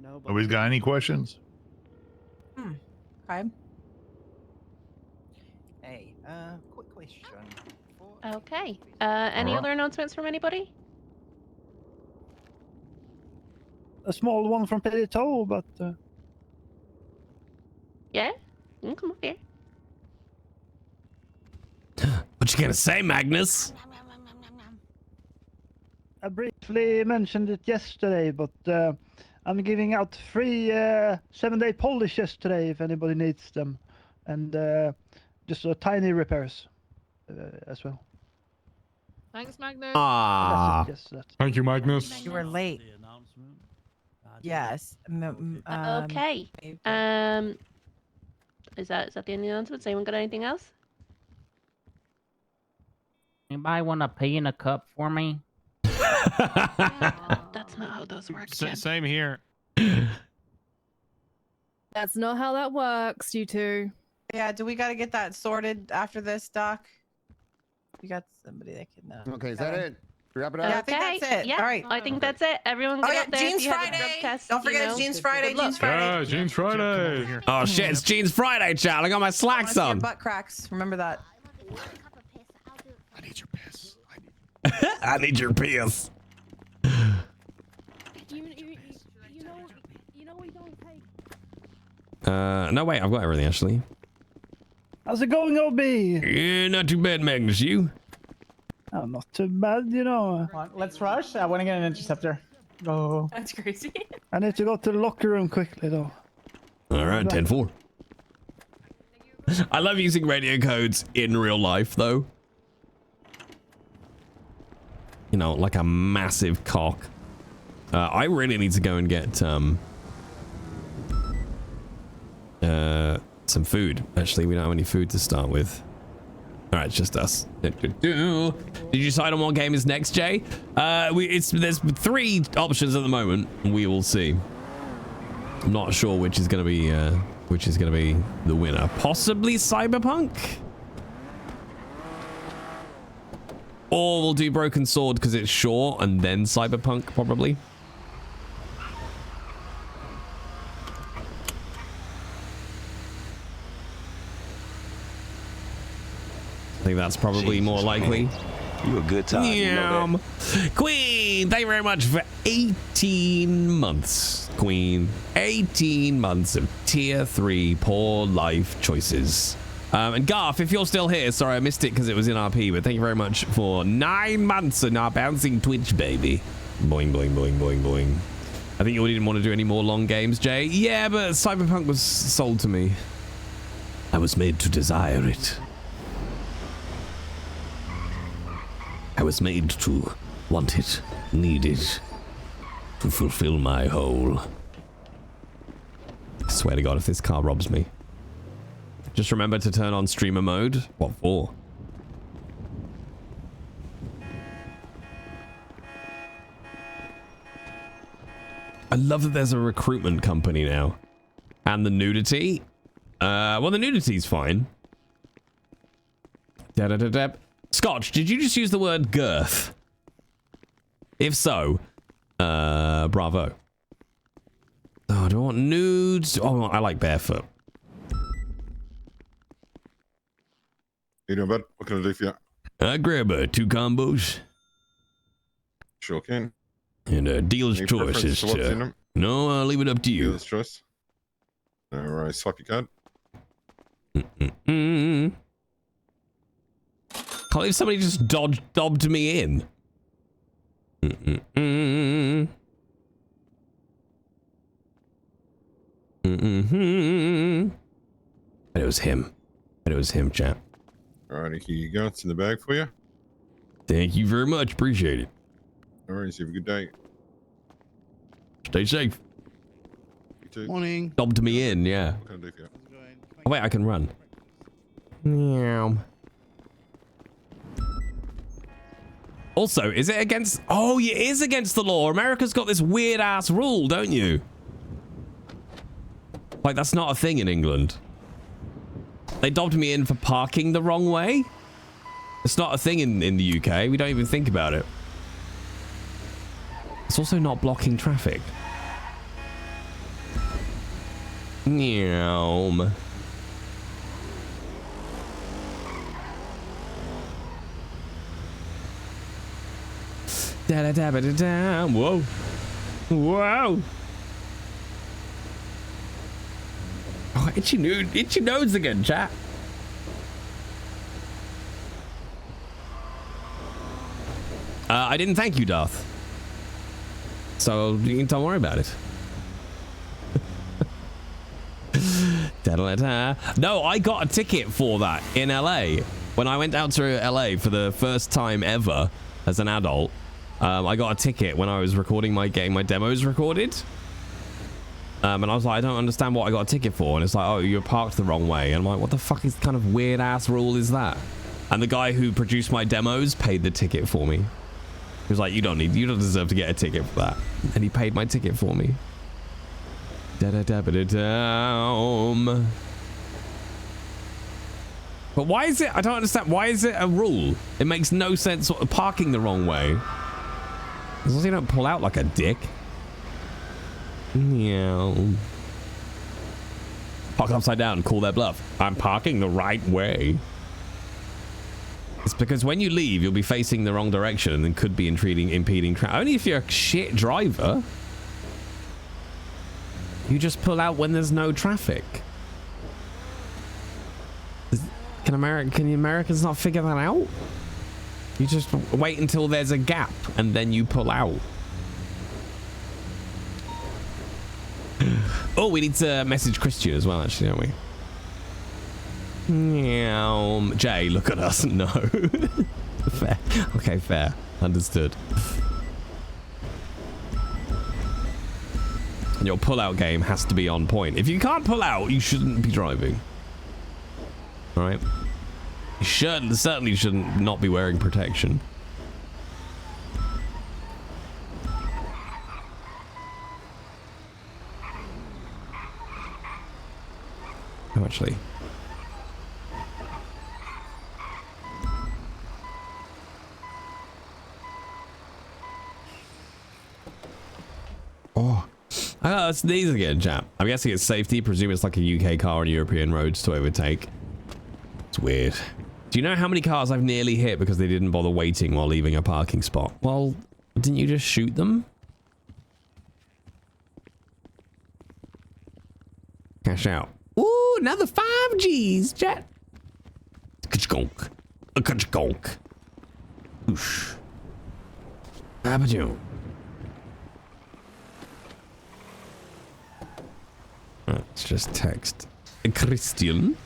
Nobody's got any questions? Okay. Hey, quick question. Okay. Any other announcements from anybody? A small one from Pedito, but... Yeah, You can come up here. What you gonna say, Magnus? I briefly mentioned it yesterday, but I'm giving out free 7-day polishes today if anybody needs them, and just tiny repairs as well. Thanks, Magnus. Ah. Thank you, Magnus. You were late. Yes. Okay. Is that the end of the announcements? Anyone got anything else? Anybody want to pee in a cup for me? That's not how those work. Same here. That's not how that works, you two. Yeah, do we got to get that sorted after this, Doc? We got somebody that can. Okay, is that it? Wrap it up. Yeah, I think that's it. Yeah, All right. I think that's it. Everyone Oh get yeah, up there. Jeans if you have a Friday. drug test, Don't forget you know. it's Jeans Friday. Good luck. Jeans Friday. Yeah, Jeans Friday. Oh shit, it's Jeans Friday, child. I got my slacks Your on. butt cracks. Remember that. I need your piss. I need your piss. You know we don't take. No, wait, I've got everything actually. How's it going, OB? Yeah, not too bad, Magnus. You? Oh, not too bad, you know. Come on, let's rush. I want to get an interceptor. Go. That's crazy. I need to go to the locker room quickly, though. All right, 10-4. I love using radio codes in real life, though. You know, like a massive cock. I really need to go and get some food. Actually, we don't have any food to start with. All right, it's just us. Did you decide on what game is next, Jay? There's 3 options at the moment. We will see. I'm not sure which is gonna be the winner. Possibly Cyberpunk, or we'll do Broken Sword because it's short, and then Cyberpunk probably. I think that's probably Jesus, more likely. Man. You a good time. You know that. Queen, thank you very much for 18 months, Queen. 18 months of tier 3 poor life choices. And Garth, if you're still here, sorry I missed it because it was in RP, but thank you very much for 9 months in our bouncing Twitch, baby. Boing, boing, boing, boing, boing. I think you didn't want to do any more long games, Jay. Yeah, but Cyberpunk was sold to me. I was made to desire it. I was made to want it, need it, to fulfill my hole. I swear to God, if this car robs me. Just remember to turn on streamer mode. What for? I love that there's a recruitment company now. And the nudity. Well, the nudity's fine. Da-da-da-da. Scotch, did you just use the word girth? If so, bravo. Oh, do I want nudes? Oh, I like barefoot. You doing, bud? What can I do for you? Grab 2 combos. Sure can. And dealer's Any choice preference is to what's in to... them? No, I'll leave it up to you. Dealer's choice. All right, swipe your card. Can't believe somebody just dobbed me in. But it was him. But it was him, chap. Alrighty, here you go. It's in the bag for you. Thank you very much. Appreciate it. Alright, have a good day. Stay safe. You too. Morning. Dobbed me in, yeah. What can I do for you? Oh, wait, I can run. Meow. Also, is it against... Oh, it is against the law. America's got this weird-ass rule, don't you? Like, that's not a thing in England. They dobbed me in for parking the wrong way. It's not a thing in the UK. We don't even think about it. It's also not blocking traffic. Meow. Da da da da da. Whoa. Whoa. Oh, itchy nose again, chat. I didn't thank you, Darth. So don't worry about it. No, I got a ticket for that in LA. When I went out to LA for the first time ever as an adult, I got a ticket when I was recording my game. My demo's recorded. And I was like, I don't understand what I got a ticket for. And it's like, oh, you're parked the wrong way. And I'm like, what the fuck is kind of weird ass rule is that? And the guy who produced my demos paid the ticket for me. He was like, you don't deserve to get a ticket for that. And he paid my ticket for me. Da-da-da-ba-da-dum. But why is it? I don't understand. Why is it a rule? It makes no sense parking the wrong way. As long as you don't pull out like a dick. Yeah. Park upside down and call their bluff. I'm parking the right way. It's because when you leave, you'll be facing the wrong direction and could be impeding traffic. Only if you're a shit driver. You just pull out when there's no traffic. Can Americans not figure that out? You just wait until there's a gap and then you pull out. Oh, we need to message Christian as well, actually, don't we? Meow. Jay, look at us. No. Fair. Okay, fair. Understood. Your pull-out game has to be on point. If you can't pull out, you shouldn't be driving. All right? You certainly shouldn't not be wearing protection. Oh, actually. Oh. I gotta sneeze again, chap. I'm guessing it's safety. Presume it's like a UK car on European roads to overtake. It's weird. Do you know how many cars I've nearly hit because they didn't bother waiting while leaving a parking spot? Well, didn't you just shoot them? Cash out. Ooh, another 5Gs, chat. Ka-chgonk. Ka-chgonk. Oosh. Abadoo. Let's just text Christian.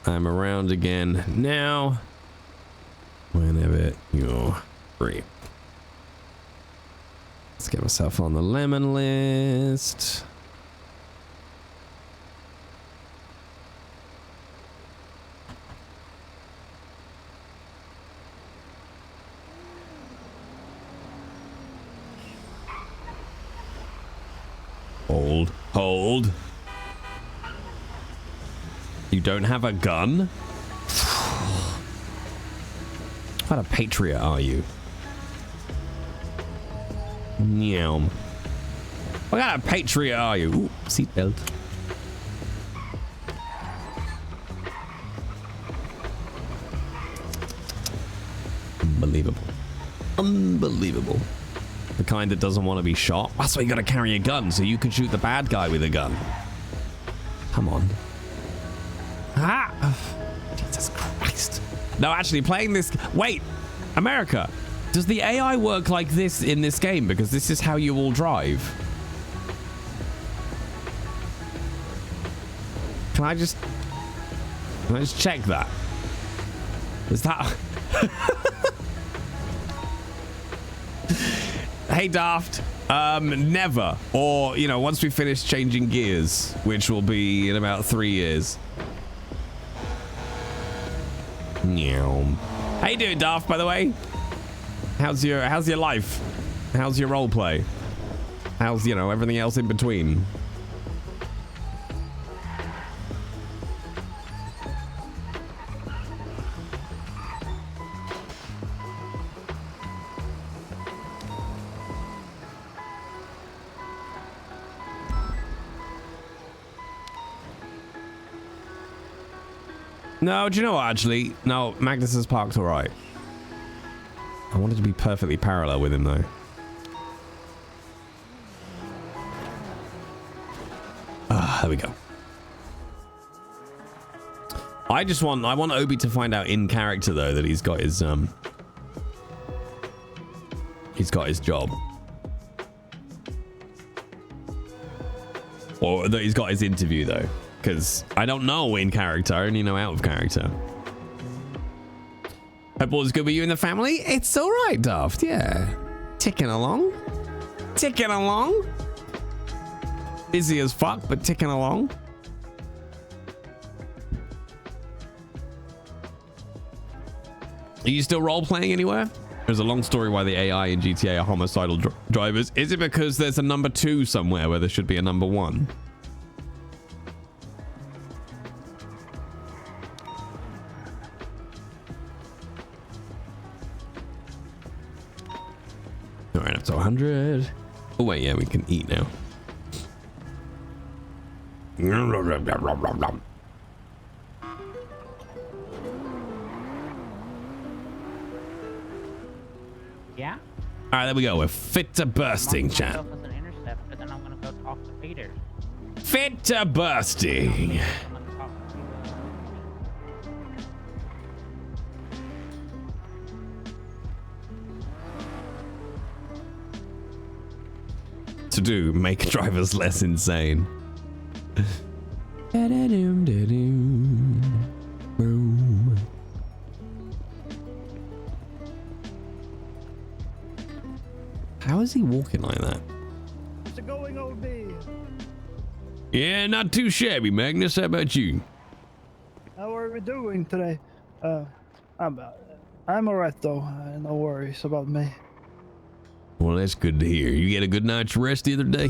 I'm around again now. Whenever you're free. Let's get myself on the lemon list. Hold. You don't have a gun? What a patriot are you? Meow. What kind of patriot are you? Ooh, seatbelt. Unbelievable. Unbelievable. The kind that doesn't want to be shot. That's why you gotta carry a gun, so you can shoot the bad guy with a gun. Come on. Ah! Jesus Christ. No, actually, playing this... Wait! America! Does the AI work like this in this game? Because this is how you all drive. Can I just check that? Is that... Hey, Daft. Never. Or, you know, once we finish changing gears, which will be in about 3 years. Meow. How you doing, Daft, by the way? How's your life? How's your role play? How's, you know, everything else in between? No, do you know what, actually? No, Magnus has parked all right. I wanted to be perfectly parallel with him, though. There we go. I want Obi to find out in character though that he's got his job. Or that he's got his interview though. Because I don't know in character, I only know out of character. Hope all's good with you and the family. It's alright, Daft, yeah. Ticking along. Ticking along. Busy as fuck, but ticking along. Are you still role-playing anywhere? There's a long story why the AI in GTA are homicidal drivers. Is it because there's a number 2 somewhere where there should be a number 1? All right, up to 100. Oh wait, yeah, we can eat now. Yeah? All right, there we go. We're fit to bursting, chat. Myself as an intercept, but then I'm gonna go talk to Peter. Fit to bursting. To do, make drivers less insane. How is he walking like that? How's it going, Obi? Yeah, not too shabby, Magnus. How about you? How are we doing today? I'm alright though. No worries about me. Well, that's good to hear. You get a good night's rest the other day?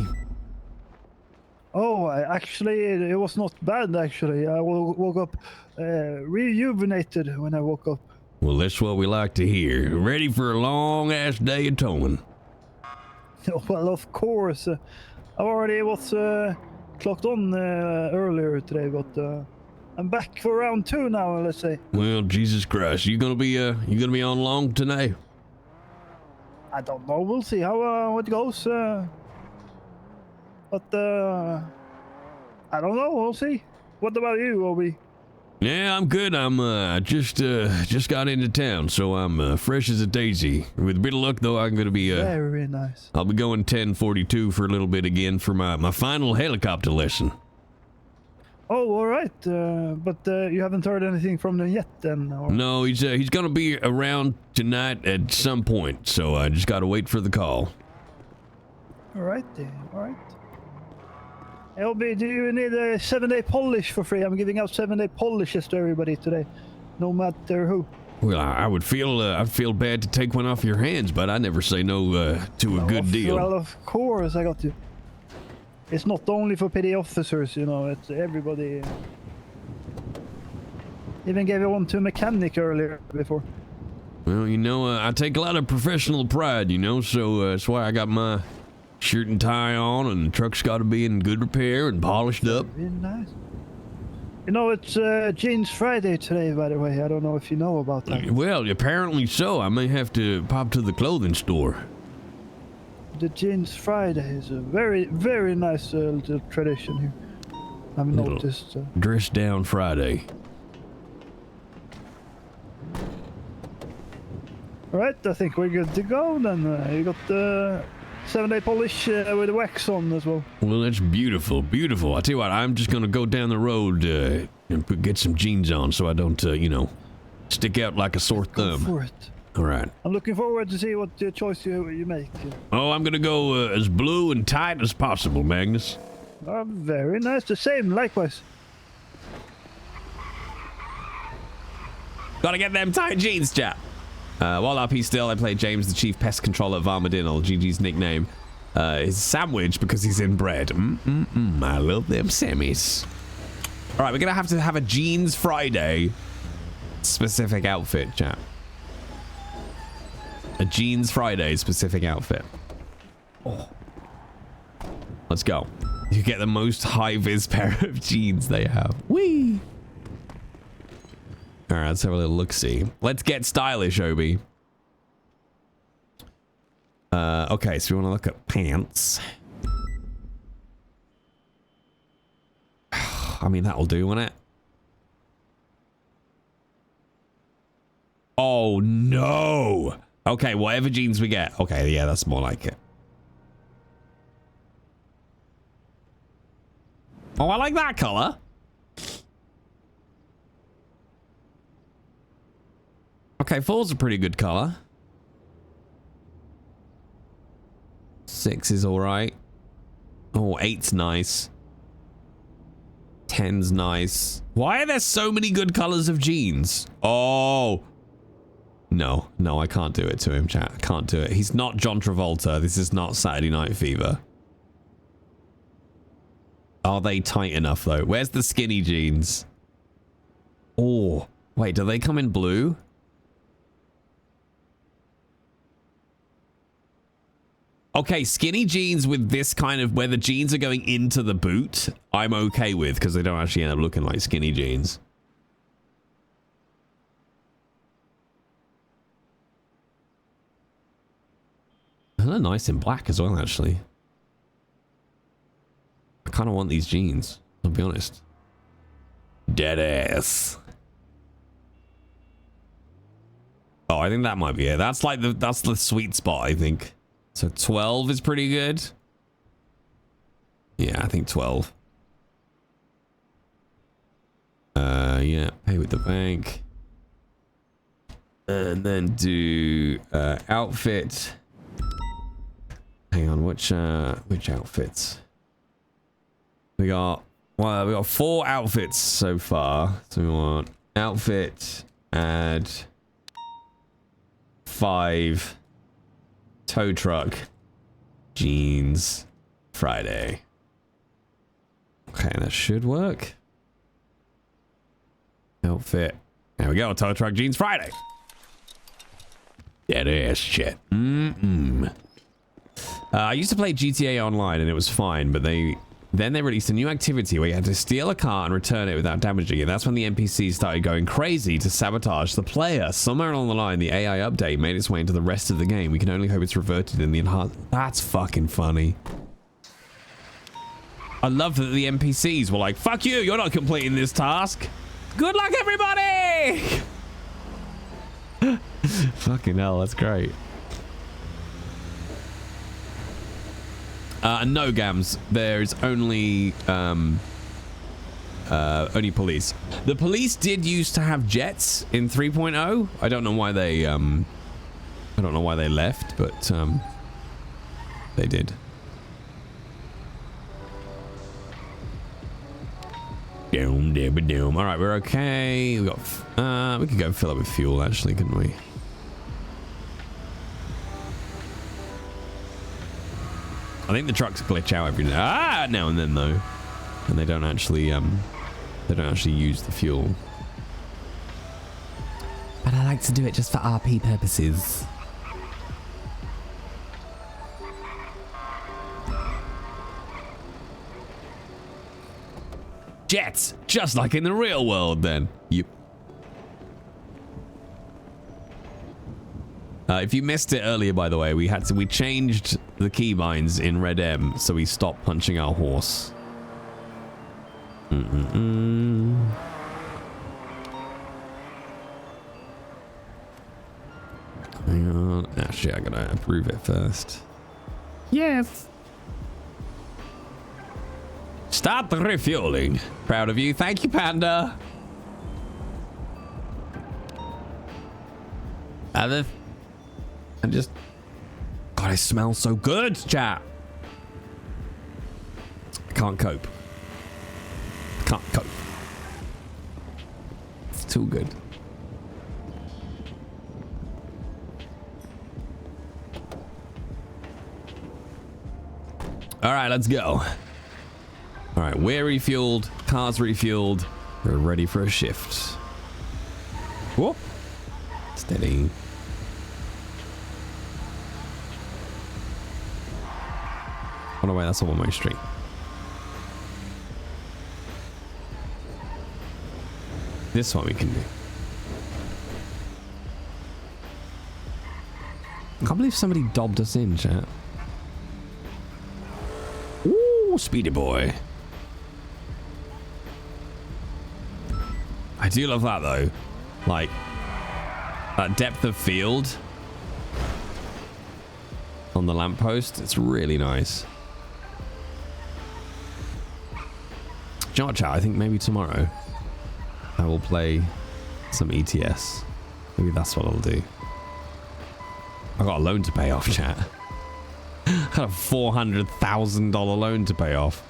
Oh, actually, it was not bad, actually. I woke up rejuvenated when I woke up. Well, that's what we like to hear. Ready for a long-ass day of towing. Well, of course. I already was clocked on earlier today, but I'm back for round 2 now, let's say. Well, Jesus Christ. You gonna be on long tonight? I don't know. We'll see how it goes. But I don't know. We'll see. What about you, Obi? Yeah, I'm good. I'm just got into town, so I'm fresh as a daisy. With a bit of luck, though, I'm gonna be very nice. I'll be going 1042 for a little bit again for my final helicopter lesson. Oh, all right. But you haven't heard anything from them yet, then? Or... No, he's gonna be around tonight at some point, so I just gotta wait for the call. All right, all right. LB, do you need a 7-day polish for free? I'm giving out 7-day polishes to everybody today, no matter who. Well, I'd feel bad to take one off your hands, but I never say no to a good deal. Well, of course, I got to. It's not only for PD officers, you know, it's everybody. Even gave one to a mechanic earlier before. Well, you know, I take a lot of professional pride, you know, so that's why I got my shirt and tie on, and the truck's got to be in good repair and polished up. Very nice. You know, it's Jeans Friday today, by the way. I don't know if you know about that. Well, apparently so. I may have to pop to the clothing store. The Jeans Friday is a very, very nice little tradition here. I've noticed. Dress down Friday. Alright, I think we're good to go then. You got the 7-day polish with the wax on as well. Well, that's beautiful, beautiful. I tell you what, I'm just gonna go down the road and get some jeans on so I don't, you know, stick out like a sore thumb. Go for it. All right. I'm looking forward to see what choice you make. Oh, I'm gonna go as blue and tight as possible, Magnus. Very nice. The same, likewise. Gotta get them tight jeans, chap. While up, he's still, I play James, the chief pest controller of Armadillo, GG's nickname. His sandwich because he's inbred. I love them Sammies. All right, we're gonna have to have a Jeans Friday specific outfit, chap. A Jeans Friday specific outfit. Oh. Let's go. You get the most high-vis pair of jeans they have. Whee! All right, let's have a little look-see. Let's get stylish, Obi. Okay, so we want to look at pants. I mean, that'll do, won't it? Oh, no. Okay, whatever jeans we get. Okay, yeah, that's more like it. Oh, I like that color. Okay, 4's a pretty good color. 6 is all right. Oh, 8's nice. 10's nice. Why are there so many good colors of jeans? Oh. No, I can't do it to him, chat. I can't do it. He's not John Travolta. This is not Saturday Night Fever. Are they tight enough, though? Where's the skinny jeans? Oh, wait, do they come in blue? Okay, skinny jeans with this kind of, where the jeans are going into the boot, I'm okay with, because they don't actually end up looking like skinny jeans. And they're nice in black as well, actually. I kind of want these jeans, I'll be honest. Dead ass. Oh, I think that might be it. That's like that's the sweet spot, I think. So 12 is pretty good. Yeah, I think 12. Yeah, pay with the bank. And then do outfit. Hang on, which outfits? We got 4 outfits so far. So we want outfit, add 5, tow truck, jeans, Friday. Okay, that should work. Outfit. There we go. Tow truck, jeans, Friday. Dead ass shit. I used to play GTA Online and it was fine, but then they released a new activity where you had to steal a car and return it without damaging it. That's when the NPCs started going crazy to sabotage the player. Somewhere along the line, the AI update made its way into the rest of the game. We can only hope it's reverted in the enhanced. That's fucking funny. I love that the NPCs were like, fuck you, you're not completing this task. Good luck, everybody! Fucking hell, that's great. No gams. There's only police. The police did used to have jets in 3.0. I don't know why they left, but they did. All right, we're okay. We got we could go fill up with fuel actually, couldn't we? I think the trucks glitch out every now and then though, and they don't actually use the fuel. But I like to do it just for RP purposes. Jets, just like in the real world then. Yep. If you missed it earlier, by the way, we changed the keybinds in Red M, so we stopped punching our horse. Hang on. Actually, I gotta approve it first. Yes. Start the refueling. Proud of you. Thank you, Panda. And just... God, I smell so good, chat. I can't cope. Can't cope. It's too good. All right, let's go. All right, we're refueled. Car's refueled. We're ready for a shift. Whoop. Steady. Oh no, wait, that's a one-way street. This one we can do. I can't believe somebody dobbed us in, chat. Ooh, speedy boy. I do love that though. Like that depth of field on the lamppost. It's really nice. Chat, I think maybe tomorrow I will play some ETS. Maybe that's what I'll do. I got a loan to pay off, chat. I got a $400,000 loan to pay off.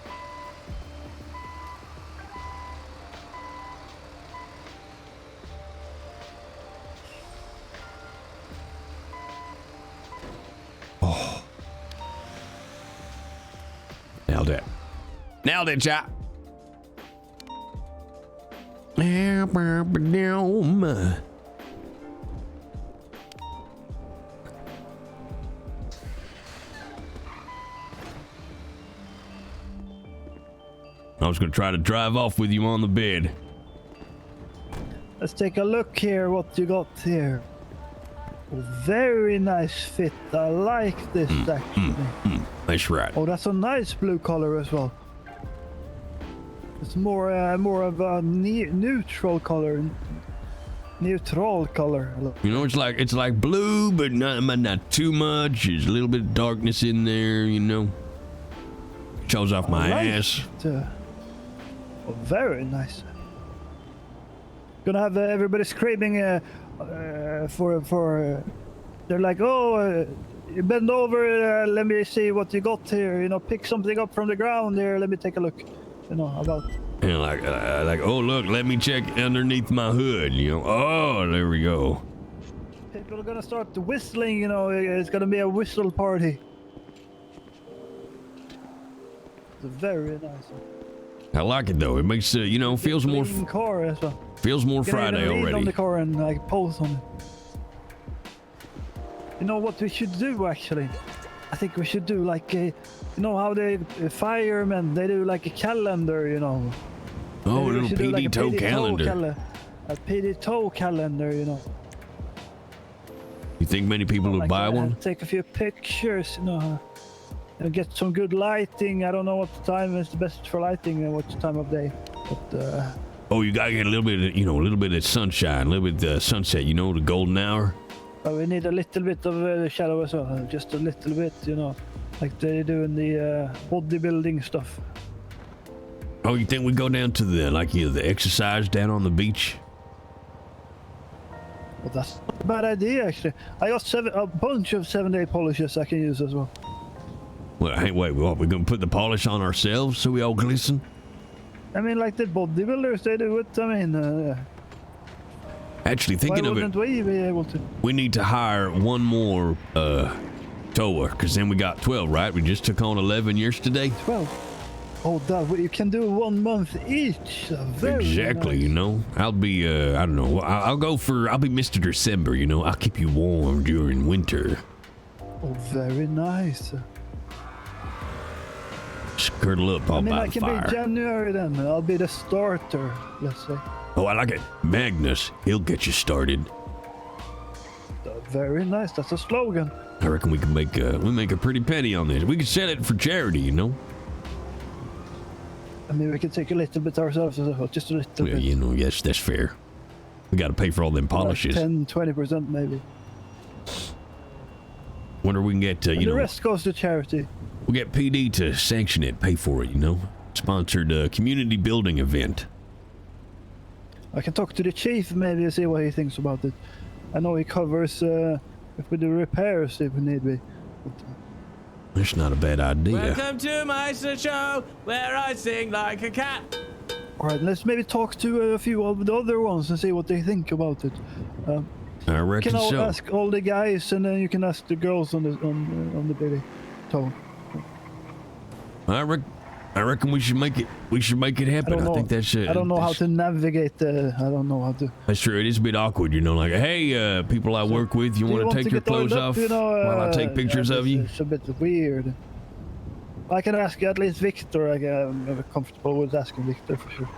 Oh. Nailed it. Nailed it, chat. I was going to try to drive off with you on the bed. Let's take a look here what you got here. Oh, very nice fit. I like this actually. That's right. Oh, that's a nice blue color as well. It's more of a neutral color. Neutral color. You know, it's like blue, but not too much. There's a little bit of darkness in there, you know. Shows off my ass. Oh, very nice. Gonna have everybody screaming for they're like, oh, you bend over, let me see what you got here. You know, pick something up from the ground here. Let me take a look. You know about. And like, oh look, let me check underneath my hood. You know, oh, there we go. People are gonna start whistling. You know, it's gonna be a whistle party. It's very nice. I like it though. It makes you know, feels more car as well. Feels more Friday already. On the car and like pose on it. You know what we should do actually? I think we should do like a, you know how they firemen, they do like a calendar, you know. Oh, a little PD toe calendar. A PD toe calendar, you know. You think many people would buy one? Take a few pictures, you know. And get some good lighting. I don't know what time is the best for lighting and what time of day, but. Oh, you gotta get a little bit, of, you know, a little bit of sunshine, a little bit of sunset. You know, the golden hour. We need a little bit of shadow as well, just a little bit, you know, like they do in the bodybuilding stuff. Oh, you think we go down to the the exercise down on the beach? Well, that's not a bad idea actually. I got a bunch of 7-day polishes I can use as well. Well, hey, wait, what? We're gonna put the polish on ourselves so we all glisten? I mean, like the bodybuilders, they do it. I mean, actually, thinking why of wouldn't we be able to? We need to hire one more tower, because then we got 12, right? We just took on 11 yesterday. 12. Oh, that you can do 1 month each. Exactly, nice. You know. I'll be, I don't know. I'll be Mr. December, you know. I'll keep you warm during winter. Oh, very nice. Just curdle up all by the fire. I can be January then. I'll be the starter, let's say. Oh, I like it. Magnus, he'll get you started. Very nice. That's a slogan. I reckon we can make a pretty penny on this. We could sell it for charity, you know. I mean, we can take a little bit ourselves as well, just a little bit. You know, yes, that's fair. We got to pay for all them polishes. Like 10-20% maybe. Wonder we can get the rest goes to charity. We'll get PD to sanction it, pay for it, you know. Sponsored community building event. I can talk to the chief maybe and see what he thinks about it. I know he covers if we do repairs if we need be. That's not a bad idea. Welcome to my show where I sing like a cat. Alright, let's maybe talk to a few of the other ones and see what they think about it. I reckon so. You can so. ask all the guys and then you can ask the girls on the baby tone. I reckon we should make it. We should make it happen. I think that's it. I don't know how to navigate. I don't know how to. That's true. It is a bit awkward, you know. Like, hey, people I work with, you want to take your clothes off while I take pictures of you? It's a bit weird. I can ask at least Victor. I'm comfortable with asking Victor for sure.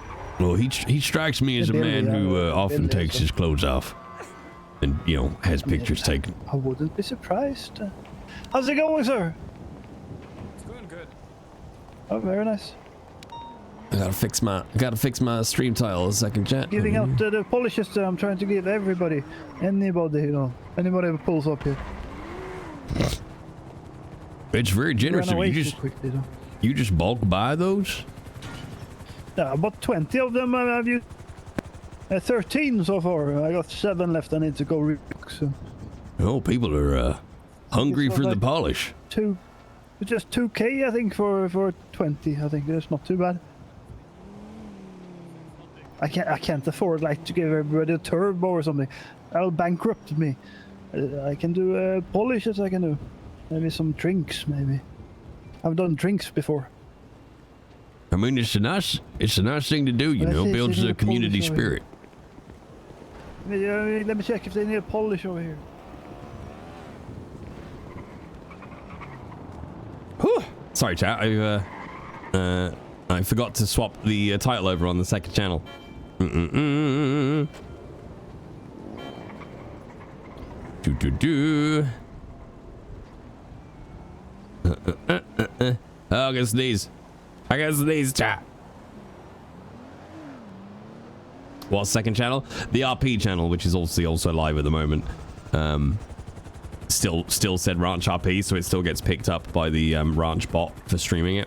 Well, he strikes me as a man who often takes his clothes off, and you know has pictures taken. I wouldn't be surprised. How's it going, sir? It's going good. Oh, very nice. I gotta fix my stream title a second, chat. Giving out the polishes that I'm trying to give everybody, anybody, you know, anybody who pulls up here. It's very generous of you. You just bulk buy those? Yeah, about 20 of them I've used. 13 so far. I got 7 left. I need to go relook. So. Oh, people are hungry for the polish. Just 2K, I think, for 20. I think that's not too bad. I can't afford like to give everybody a turbo or something. That'll bankrupt me. I can do polishes. I can do maybe some drinks. Maybe I've done drinks before. I mean, it's a nice thing to do. You know, builds the community spirit. Let me check if they need a polish over here. Whew. Sorry, chat. I forgot to swap the title over on the second channel. Oh, I guess these. Chat. What second channel? The RP channel, which is also live at the moment. Still said Ranch RP, so it still gets picked up by the Ranch bot for streaming it.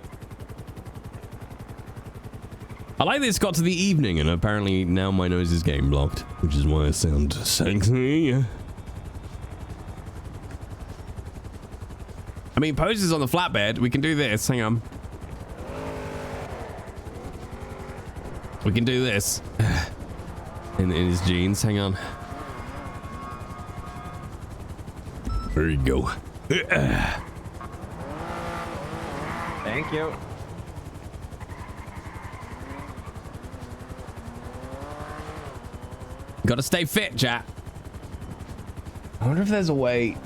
I like this got to the evening, and apparently now my nose is getting blocked, which is why I sound sexy. I mean, poses on the flatbed. We can do this. Hang on. We can do this. In his jeans. Hang on. There you go. Thank you. Gotta stay fit, chat. I wonder if there's a way.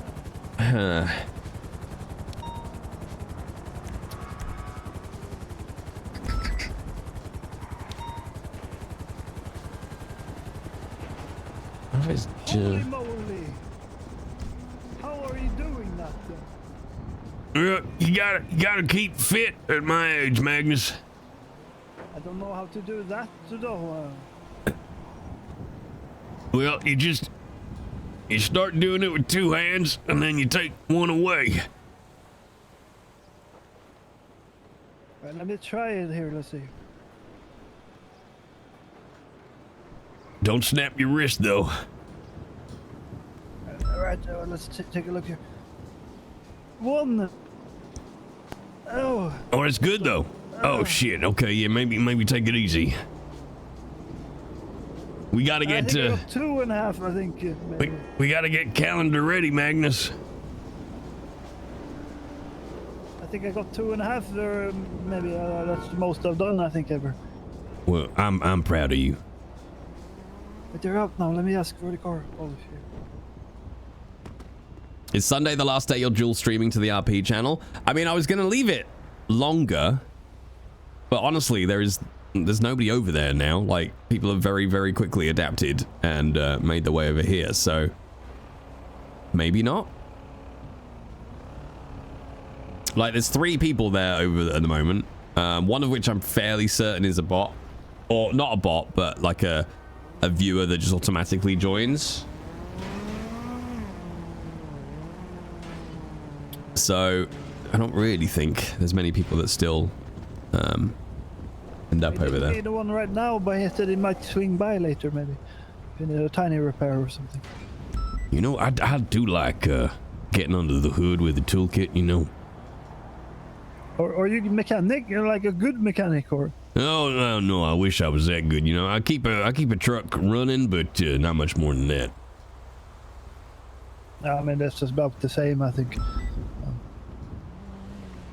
Holy moly! How are you doing that? You gotta keep fit at my age, Magnus. I don't know how to do that though. Well, you start doing it with 2 hands, and then you take one away. Well, let me try it here. Let's see. Don't snap your wrist, though. All right, let's take a look here. 1. Oh. Oh, that's good though. Oh shit. Okay, yeah, maybe take it easy. We gotta get I got 2.5. I think. We gotta get calendar ready, Magnus. I think I got 2.5. Or maybe that's the most I've done. I think ever. Well, I'm proud of you. But you're up now. Let me ask for the car. Oh shit. Is Sunday the last day you're dual streaming to the RP channel? I mean, I was gonna leave it longer, but honestly, there's nobody over there now. Like, people have very, very quickly adapted and made their way over here, so maybe not. Like, there's 3 people there over at the moment, one of which I'm fairly certain is a bot, or not a bot, but like a viewer that just automatically joins. So I don't really think there's many people that still end up over there. I need one right now, but he said he might swing by later, maybe. If you need a tiny repair or something. You know, I do like getting under the hood with the toolkit, you know. Or you mechanic? You're like a good mechanic, or? Oh no! I wish I was that good. You know, I keep a truck running, but not much more than that. I mean, that's just about the same, I think.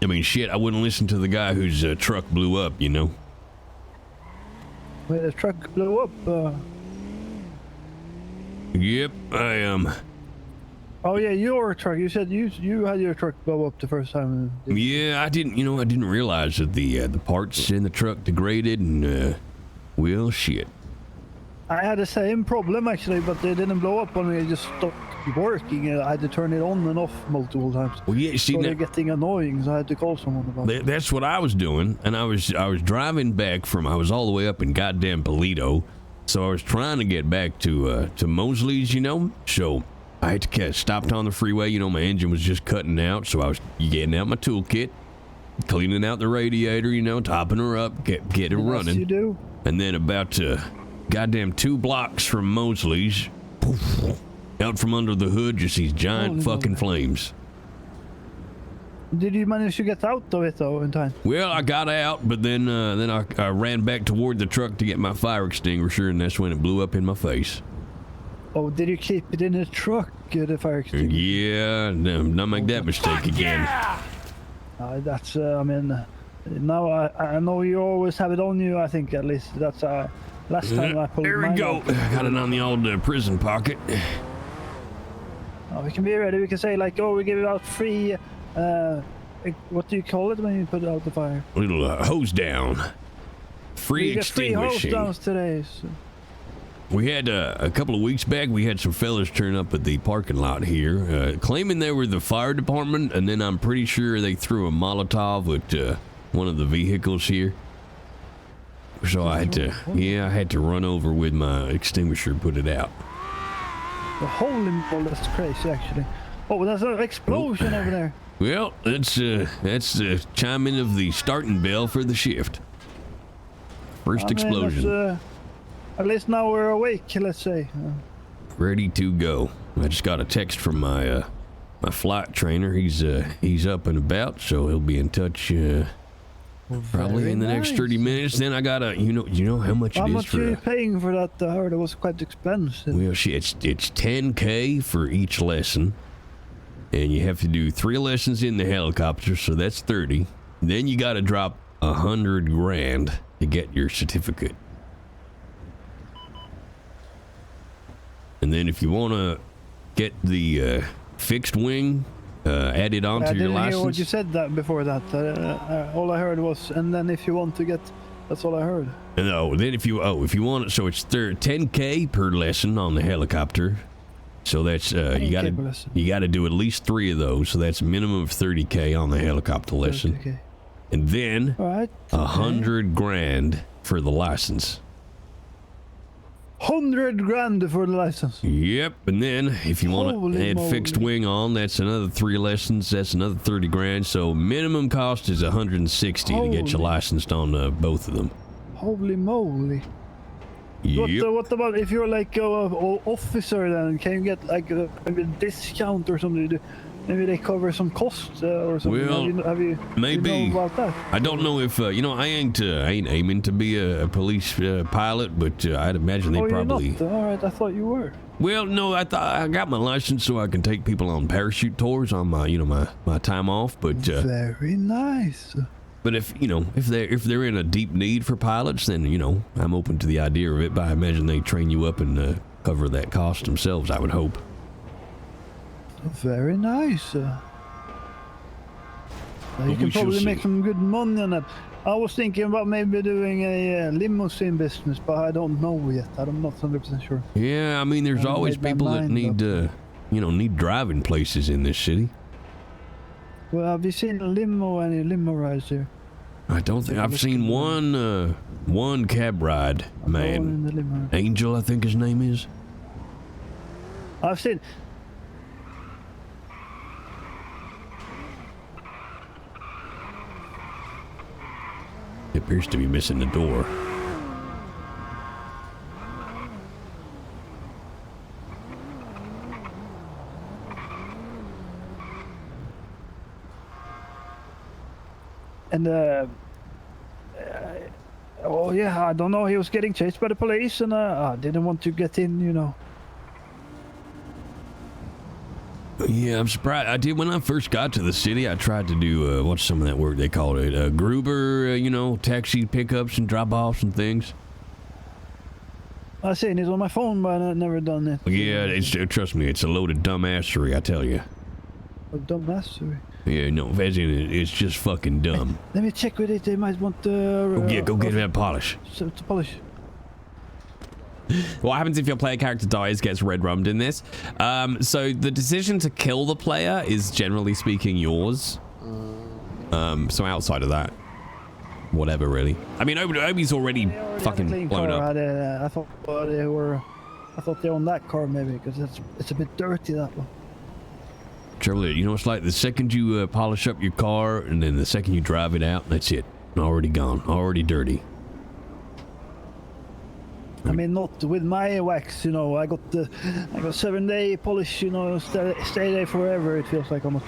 I mean, shit, I wouldn't listen to the guy whose truck blew up, you know. Wait, the truck blew up? Yep, I am. Oh yeah, your truck. You said you had your truck blow up the first time. Yeah, I didn't realize that the parts in the truck degraded and well, shit. I had the same problem actually, but they didn't blow up on me. They just stopped working. I had to turn it on and off multiple times. Well, yeah, see, so they're getting annoying, so I had to call someone about it. That's what I was doing, and I was driving back from. I was all the way up in goddamn Polito, so I was trying to get back to Mosley's, you know. So I had to stopped on the freeway. You know, my engine was just cutting out, so I was getting out my toolkit, cleaning out the radiator, you know, topping her up, get it running. You do. And then about goddamn 2 blocks from Mosley's, poof, out from under the hood, just these giant fucking flames. Did you manage to get out of it though in time? Well, I got out, but then I ran back toward the truck to get my fire extinguisher, and that's when it blew up in my face. Oh, did you keep it in the truck, the fire extinguisher? Yeah, no, not make that mistake again. That's, I mean, now I know you always have it on you, I think, at least. That's, last time I pulled There we mine go. out. Got it on the old prison pocket. We can be ready. We can say, like, oh, we give you out free, what do you call it when you put out the fire? Little hose down. Free you extinguishing. Free hose downs today. So. We had a couple of weeks back, we had some fellas turn up at the parking lot here, claiming they were the fire department, and then I'm pretty sure they threw a Molotov at one of the vehicles here. So I had to run over with my extinguisher, put it out. The holy moly, that's crazy, actually. Oh, there's an explosion over there. Well, that's the chiming of the starting bell for the shift. First explosion. At least now we're awake, let's say. Ready to go. I just got a text from my my flight trainer. He's up and about, so he'll be in touch probably in the next 30 minutes. Then I gotta, you know how much how it is much for. are you paying for that? I heard it was quite expensive. Well, it's $10K for each lesson, and you have to do 3 lessons in the helicopter, so that's 30. Then you gotta drop $100,000 to get your certificate. And then if you want to get the fixed wing added onto your license. I didn't hear what you said that before that. All I heard was, and then if you want to get, that's all I heard. No, then if you want it, so it's $10K per lesson on the helicopter. So that's you gotta do at least 3 of those. So that's a minimum of $30K on the helicopter lesson. $30K. And then $100,000 for the license. $100,000 for the license. Yep, and then if you want to add fixed wing on, that's another 3 lessons. That's another $30,000. So minimum cost is $160 to get you licensed on both of them. Holy moly! Yep. What about if you're like an officer? Then can you get like a discount or something? Maybe they cover some costs or something. Well, have you maybe. You know about that? I don't know if I ain't aiming to be a police pilot, but I'd imagine they probably. You're not? All right, I thought you were. Well, no, I got my license so I can take people on parachute tours on my my time off, but very nice. But if they're in a deep need for pilots, then I'm open to the idea of it. But I imagine they train you up and cover that cost themselves. I would hope. Very nice. You can probably make some good money on that. I was thinking about maybe doing a limousine business, but I don't know yet. I'm not 100% sure. Yeah, I mean, there's always people that need need driving places in this city. Well, have you seen any limo rides here? I don't think I've seen one cab ride, man. Angel, I think his name is. I've seen. He appears to be missing the door. And oh yeah, I don't know. He was getting chased by the police, and I didn't want to get in, Yeah, I'm surprised. I did when I first got to the city. I tried to do what's some of that work they call it, Gruber, taxi pickups and drop-offs and things. I seen it on my phone, but I've never done it. Yeah, trust me, it's a load of dumbassery, I tell you. A dumbassery. Yeah, no, as in it's just fucking dumb. Let me check with it. They might want go get that polish. To polish. What happens if your player character dies, gets red rummed in this? So the decision to kill the player is generally speaking yours. So outside of that, whatever really. I mean, Obi's already fucking blown up. I thought they owned that car maybe because it's a bit dirty, that one. Trouble is, you know, it's like the second you polish up your car and then the second you drive it out, that's it. Already gone, already dirty. I mean, not with my wax, you know. I got 7-day polish, you know, stay there forever. It feels like almost.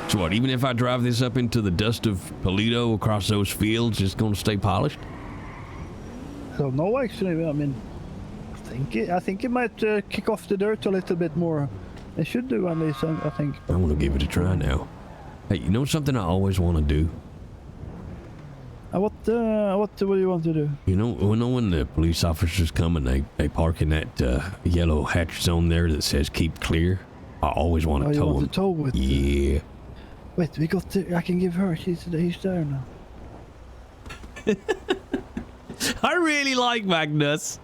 So what? Even if I drive this up into the dust of Polito across those fields, it's gonna stay polished? I don't know actually. I mean, I think it might kick off the dirt a little bit more. It should do at least. I think. I want to give it a try now. Hey, you know something I always want to do? What do you want to do? You know when the police officers come and they park in that yellow hatch zone there that says keep clear? I always want to tow them. To tow with? Yeah. Wait, we got I can give her. He's there now. I really like Magnus.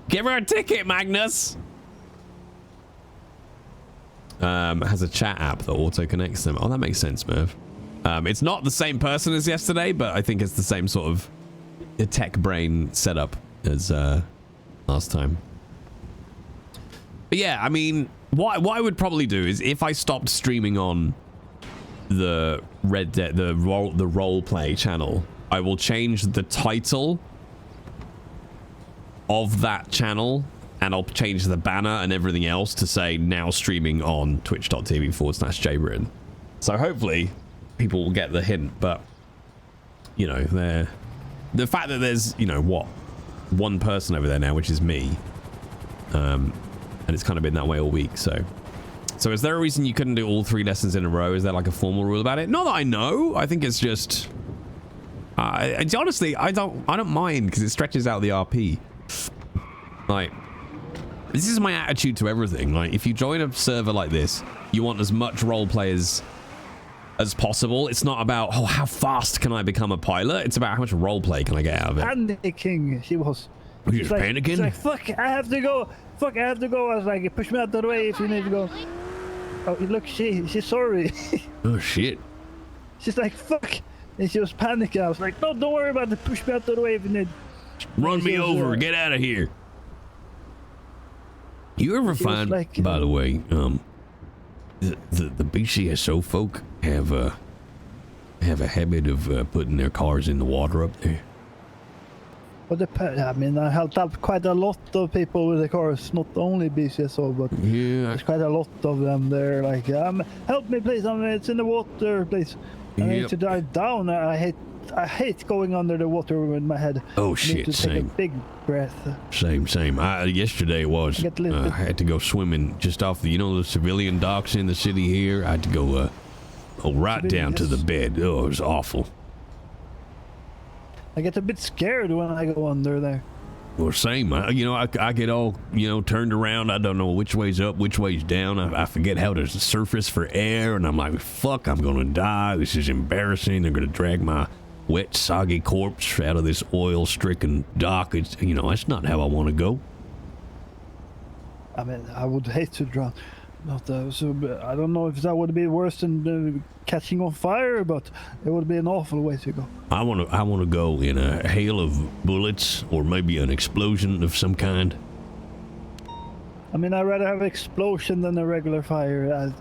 Give her a ticket, Magnus. Has a chat app that auto connects them. Oh, that makes sense, Merv. It's not the same person as yesterday, but I think it's the same sort of tech brain setup as last time. But yeah, I mean, what I would probably do is if I stopped streaming on the Roleplay channel, I will change the title of that channel and I'll change the banner and everything else to say now streaming on twitch.tv/JBritain. So hopefully people will get the hint, but you know, the fact that there's, you know, what, one person over there now, which is me, and it's kind of been that way all week. So is there a reason you couldn't do all 3 lessons in a row? Is there like a formal rule about it? Not that I know. I think it's just honestly, I don't mind because it stretches out the RP. Like, this is my attitude to everything. Like, if you join a server like this, you want as much role players as possible. It's not about, oh, how fast can I become a pilot? It's about how much role play can I get out of it. Panicking, she was. Were you just panicking? She's like, fuck, I have to go. Fuck, I have to go. I was like, push me out of the way if you need to go. Oh, look, she's sorry. Oh, shit. She's like, fuck. And she was panicking. I was like, no, don't worry about it. Push me out of the way if you need. Run me over. Get out of here. You ever find, like, by the way, the BCSO folk have a habit of putting their cars in the water up there? Well, I mean, I helped out quite a lot of people with the cars, not only BCSO, but yeah, there's quite a lot of them there. Like, help me, please! It's in the water, please. I need to dive down. I hate going under the water with my head. Oh shit! I need to take a big breath. Same. Yesterday was I had to go swimming just off the, you know, the civilian docks in the city here. I had to go right down to the bed. Oh, it was awful. I get a bit scared when I go under there. Well, same. I get all, you know, turned around. I don't know which way's up, which way's down. I forget how to surface for air, and I'm like, fuck, I'm gonna die. This is embarrassing. They're gonna drag my wet, soggy corpse out of this oil-stricken dock. It's, you know, that's not how I want to go. I mean, I would hate to drown. But, I don't know if that would be worse than catching on fire, but it would be an awful way to go. I want to go in a hail of bullets or maybe an explosion of some kind. I mean, I'd rather have an explosion than a regular fire.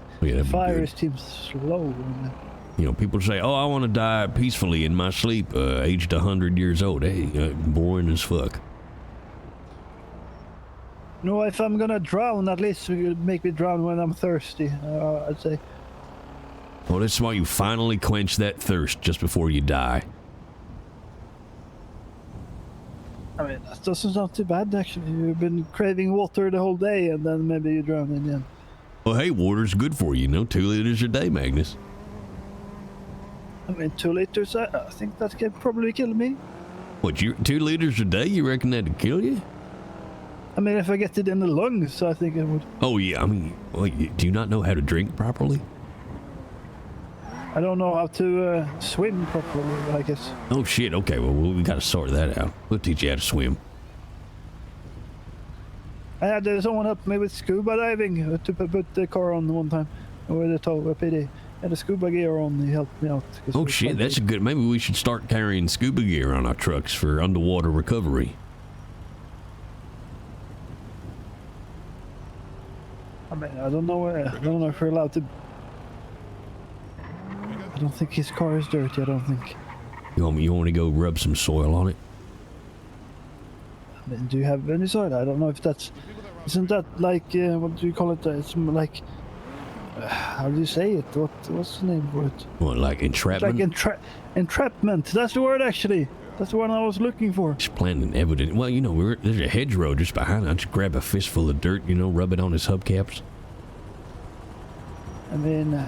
Fire seems slow. You know, people say, oh, I want to die peacefully in my sleep, aged 100 years old. Hey, boring as fuck. No, if I'm gonna drown, at least make me drown when I'm thirsty, I'd say. Well, that's why you finally quench that thirst just before you die. I mean, that doesn't sound too bad, actually. You've been craving water the whole day, and then maybe you drown in the end. Well, hey, water's good for you, you know, 2 liters a day, Magnus. I mean, 2 liters, I think that can probably kill me. What, 2 liters a day? You reckon that'd kill you? I mean, if I get it in the lungs, I think it would. Oh, yeah, I mean, do you not know how to drink properly? I don't know how to swim properly, I guess. Oh shit. Okay. Well, we gotta sort that out. We'll teach you how to swim. I had someone help me with scuba diving to put the car on one time with the tow PD. Had a scuba gear on. He helped me out. Oh shit. That's a good. Maybe we should start carrying scuba gear on our trucks for underwater recovery. I mean, I don't know if we're allowed to. I don't think his car is dirty. I don't think. You want to go rub some soil on it? I mean, do you have any soil? I don't know if that's. Isn't that like what do you call it? It's like. How do you say it? What's the name for it? What, like entrapment? It's like entrapment. That's the word actually. That's the one I was looking for. Just planting evidence. Well, you know, there's a hedgerow just behind. I just grab a fistful of dirt, you know, rub it on his hubcaps. I mean,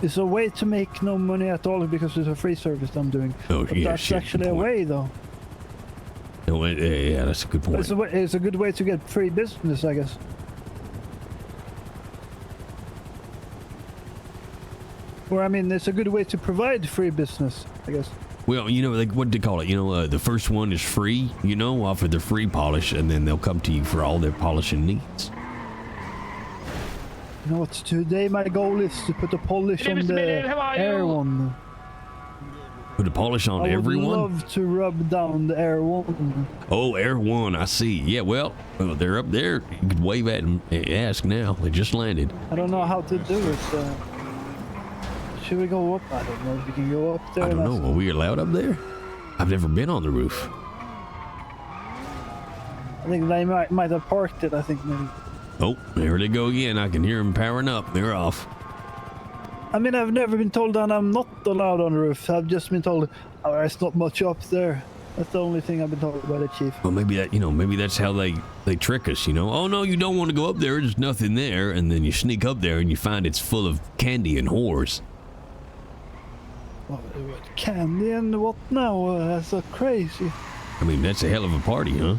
it's a way to make no money at all because it's a free service I'm doing. Oh, but yeah, that's shit, actually a way, though. No, yeah, that's a good point. It's a good way to get free business, I guess. Or, I mean, it's a good way to provide free business, I guess. Well, you know, like, what do they call it? You know, the first one is free, you know, offer the free polish, and then they'll come to you for all their polishing needs. You know what? Today my goal is to put a polish on the air one. Put a polish on everyone? I would love to rub down the air one. Oh, air one, I see. Yeah, well, they're up there. You could wave at them and ask now. They just landed. I don't know how to do it. Should we go up? I don't know if we can go up there. I don't know. Are we allowed up there? I've never been on the roof. I think they might have parked it, I think, maybe. Oh, there they go again. I can hear them powering up. They're off. I mean, I've never been told that I'm not allowed on the roof. I've just been told, oh, there's not much up there. That's the only thing I've been told by the chief. Well, maybe that, you know, maybe that's how they trick us, you know. Oh, no, you don't want to go up there. There's nothing there. And then you sneak up there and you find it's full of candy and whores. What candy and what now? That's so crazy. I mean, that's a hell of a party, huh?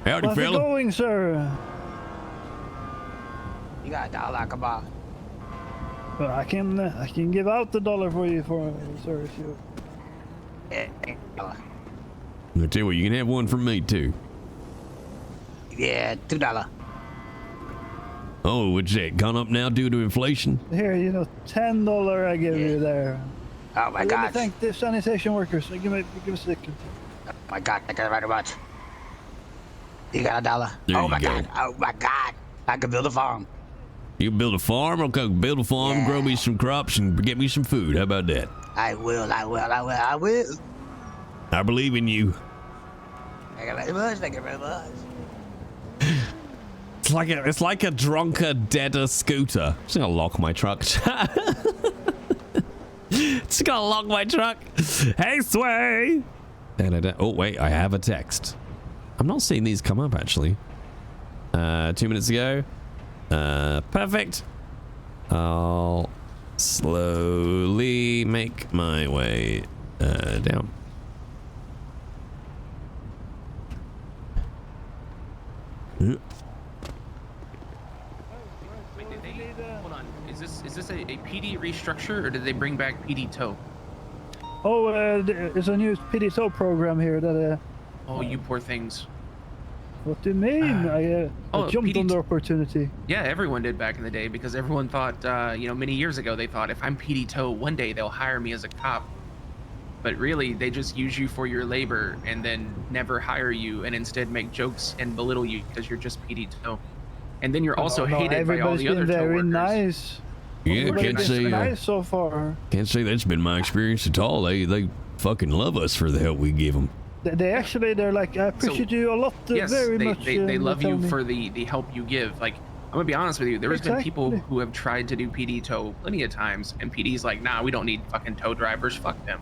Howdy, How's fella. it going, sir? You got $1, come on. Well, I can give out the $1 for you, sir, if you. I'll tell you what, you can have one from me too. Yeah, $2. Oh, what's that? Gone up now due to inflation? Here, you know, $10 I give you there. Oh my Let God! me thank the sanitation workers. Give me a second. Oh my God! Thank you very much. You got $1. There oh you my go. God! Oh my God! I can build a farm. You build a farm? Okay, build a farm, grow me some crops, and get me some food. How about that? I will. I believe in you. Thank you very much. Thank you very much. It's like a drunker, deader scooter. Just gonna lock my truck. Just gonna lock my truck. Hey, Sway. Oh wait, I have a text. I'm not seeing these come up actually. 2 minutes ago. Perfect. I'll slowly make my way down. Hold on. Is this a PD restructure, or did they bring back PD tow? Oh, there's a new PD tow program here that. Oh, you poor things. What do you mean? I jumped on the opportunity. Yeah, everyone did back in the day, because everyone thought, many years ago, they thought if I'm PD tow, one day they'll hire me as a cop. But really, they just use you for your labor and then never hire you, and instead make jokes and belittle you because you're just PD tow. And then you're also hated by all the other tow workers. Everybody's been very nice. Yeah, can't say nice so far. Can't say that's been my experience at all. They fucking love us for the help we give them. They're like, I appreciate you a lot, Yes, very much. They love you me. for the help you give. Like, I'm gonna be honest with you, there's been people who have tried to do PD tow plenty of times, and PD's like, nah, we don't need fucking tow drivers, fuck them.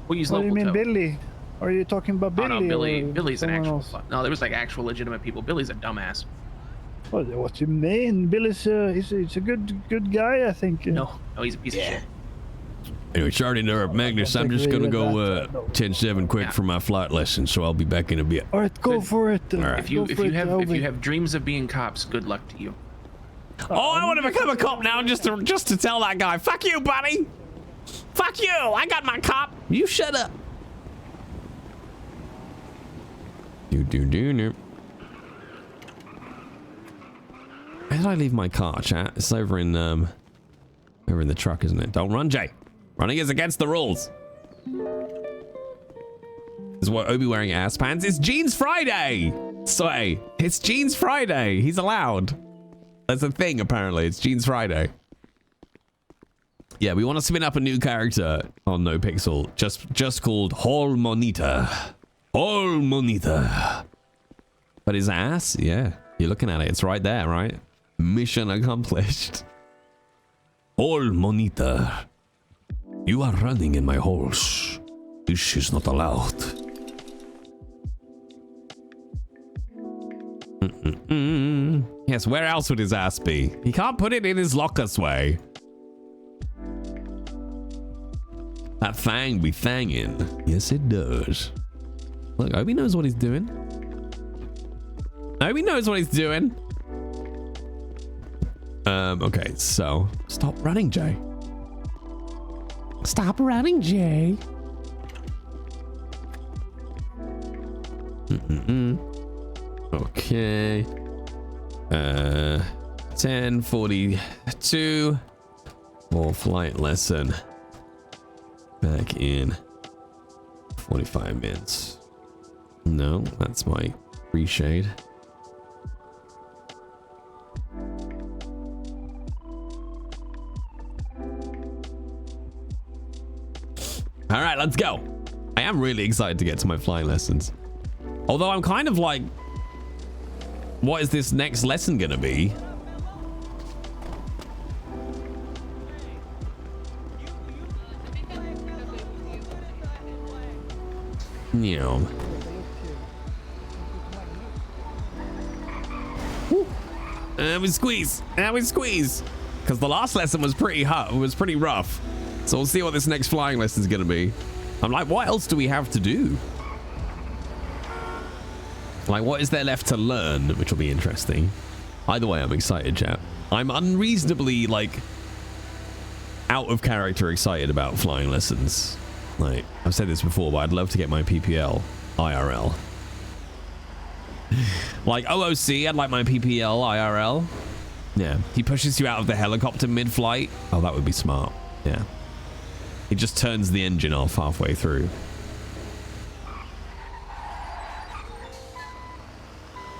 We'll use What do local you mean, tow. Billy? Are you talking about Billy? Oh no, or Billy's an someone actual. else? No, there was like actual legitimate people. Billy's a dumbass. What do you mean? Billy's he's a good guy, I think. No, he's a piece of shit. Anyway, sorry to interrupt, Magnus. I'm just gonna go 10-7 quick for my flight lesson, so I'll be back in a bit. All right, go for it. All right. If you have dreams of being cops, good luck to you. Oh, I want to become a cop now just to tell that guy, fuck you, buddy. Fuck you. I got my cop. You shut up. Do. Where did I leave my car, chat? It's over in the truck, isn't it? Don't run, Jay. Running is against the rules. Is what Obi wearing ass pants? It's Jeans Friday. Sorry, it's Jeans Friday. He's allowed. That's a thing, apparently. It's Jeans Friday. Yeah, we want to spin up a new character on NoPixel, just called Hall Monita. Hall Monita. But his ass, yeah, you're looking at it. It's right there, right? Mission accomplished. Hall Monita. You are running in my halls. This is not allowed. Yes, where else would his ass be? He can't put it in his locker sway. That fang be fanging. Yes, it does. Look, Obi knows what he's doing. Obi knows what he's doing. Okay, so stop running, Jay. Stop running, Jay. Okay. 10:42 for flight lesson. Back in 45 minutes. No, that's my reshade. All right, let's go. I am really excited to get to my flying lessons. Although I'm kind of like, what is this next lesson gonna be? Yeah. And we squeeze. And we squeeze. Because the last lesson was pretty hot. It was pretty rough. So we'll see what this next flying lesson is going to be. I'm like, what else do we have to do? Like, what is there left to learn? Which will be interesting. Either way, I'm excited, chat. I'm unreasonably, like, out of character excited about flying lessons. Like, I've said this before, but I'd love to get my PPL IRL. Like OOC, I'd like my PPL IRL. Yeah, he pushes you out of the helicopter mid-flight. Oh, that would be smart. Yeah. He just turns the engine off halfway through.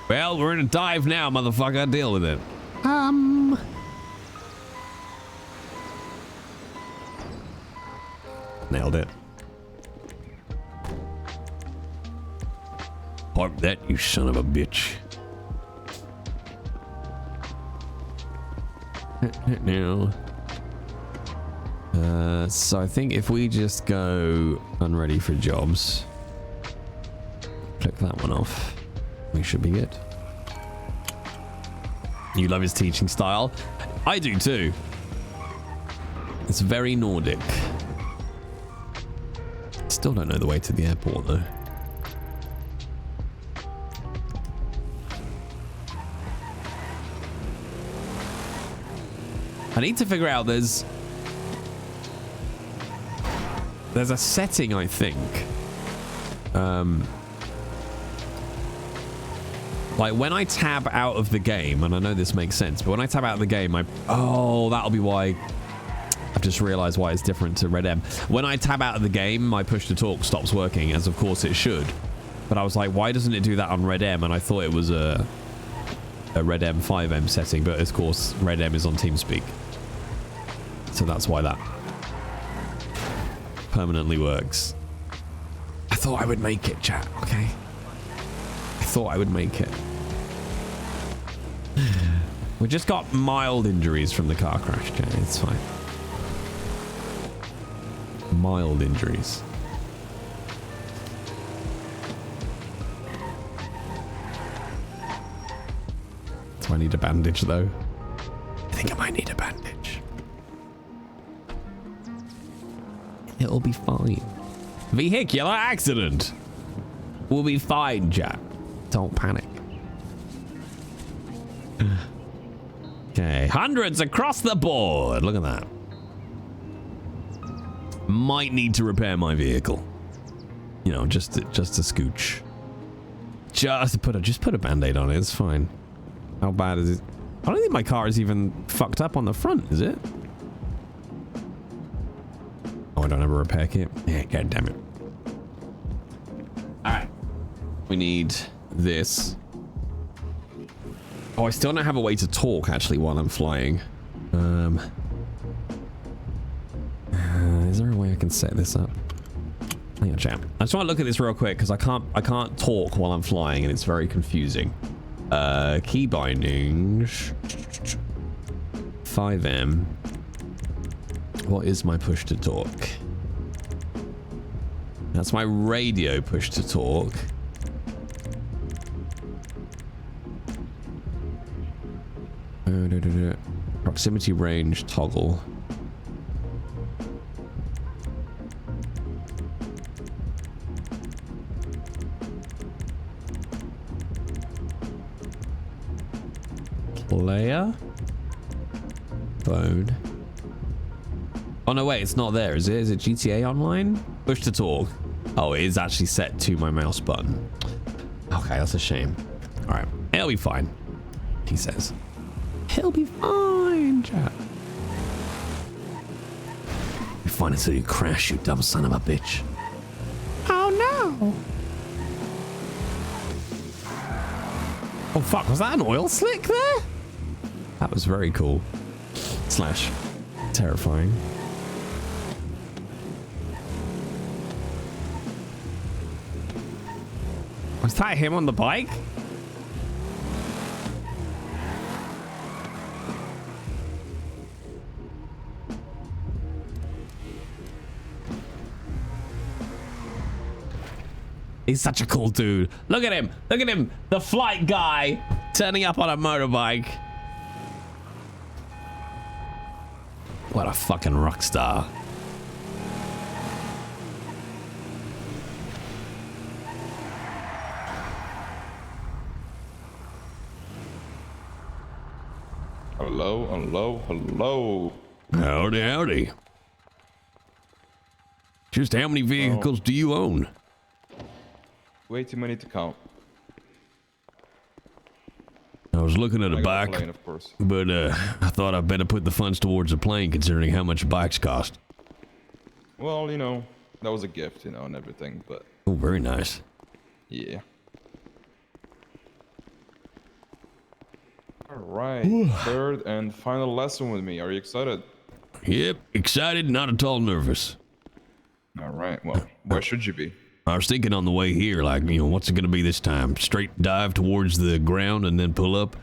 Well, we're in a dive now, motherfucker. Deal with it. Nailed it. Park that, you son of a bitch. Now. So I think if we just go unready for jobs, click that one off, we should be good. You love his teaching style? I do too. It's very Nordic. Still don't know the way to the airport though. I need to figure out there's a setting, I think. Like when I tab out of the game, and I know this makes sense, but when I tab out of the game, oh, that'll be why. I've just realized why it's different to Red M. When I tab out of the game, my push to talk stops working, as of course it should. But I was like, why doesn't it do that on Red M? And I thought it was a Red M 5M setting, but of course Red M is on TeamSpeak. So that's why that permanently works. I thought I would make it, chat, okay? I thought I would make it. We just got mild injuries from the car crash, chat. It's fine. Mild injuries. Do I need a bandage though? I think I might need a bandage. It'll be fine. Vehicular accident. We'll be fine, Jack. Don't panic. Okay. Okay, hundreds across the board. Look at that. Might need to repair my vehicle. You know, just a scooch. Just put a band-aid on it. It's fine. How bad is it? I don't think my car is even fucked up on the front, is it? Oh, I don't have a repair kit. Yeah, god damn it. All right. We need this. Oh, I still don't have a way to talk actually while I'm flying. Is there a way I can set this up? Hang on, champ. I just want to look at this real quick because I can't talk while I'm flying and it's very confusing. Key bindings. 5M. What is my push to talk? That's my radio push to talk. Proximity range toggle. Player. Phone. Oh no, wait, it's not there, is it? Is it GTA Online? Push to talk. Oh, it is actually set to my mouse button. Okay, that's a shame. All right, it'll be fine, he says. He'll be fine, chat. Be fine until you crash, you dumb son of a bitch. Oh no. Oh fuck, was that an oil slick there? That was very cool. Slash terrifying. Was that him on the bike? He's such a cool dude. Look at him. Look at him. The flight guy turning up on a motorbike. What a fucking rock star. Hello, hello, hello. Howdy, howdy. Just how many vehicles do you own? Way too many to count. I was looking at a bike, plane, of course. but I thought I'd better put the funds towards a plane considering how much bikes cost. Well, you know, that was a gift, you know, and everything, but... Oh, very nice. Yeah. Alright, third and final lesson with me. Are you excited? Yep, excited, not at all nervous. Alright, well, why should you be? I was thinking on the way here, like, you know, what's it going to be this time? Straight dive towards the ground and then pull up?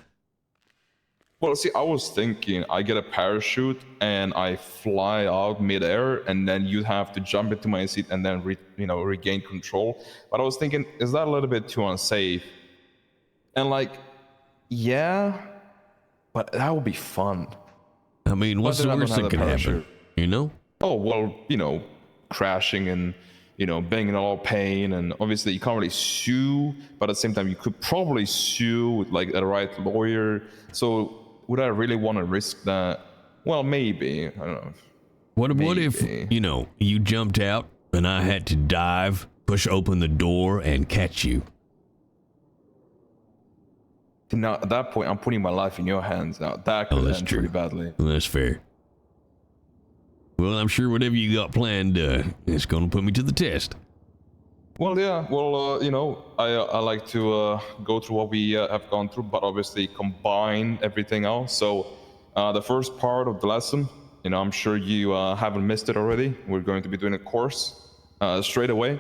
Well, see, I was thinking I get a parachute and I fly out midair and then you'd have to jump into my seat and then, regain control. But I was thinking, is that a little bit too unsafe? And like, yeah, but that would be fun. I mean, what's the worst that could happen? You know? Oh, well, crashing and, being in all pain, and obviously you can't really sue, but at the same time you could probably sue with like the right lawyer. So would I really want to risk that? Well, maybe. I don't know. What if, you jumped out and I had to dive, push open the door and catch you? Now, at that point, I'm putting my life in your hands now. That could end pretty badly. Well, that's fair. Well, I'm sure whatever you got planned is going to put me to the test. Well, yeah. Well, I like to go through what we have gone through, but obviously combine everything else. So the first part of the lesson, I'm sure you haven't missed it already. We're going to be doing a course straight away.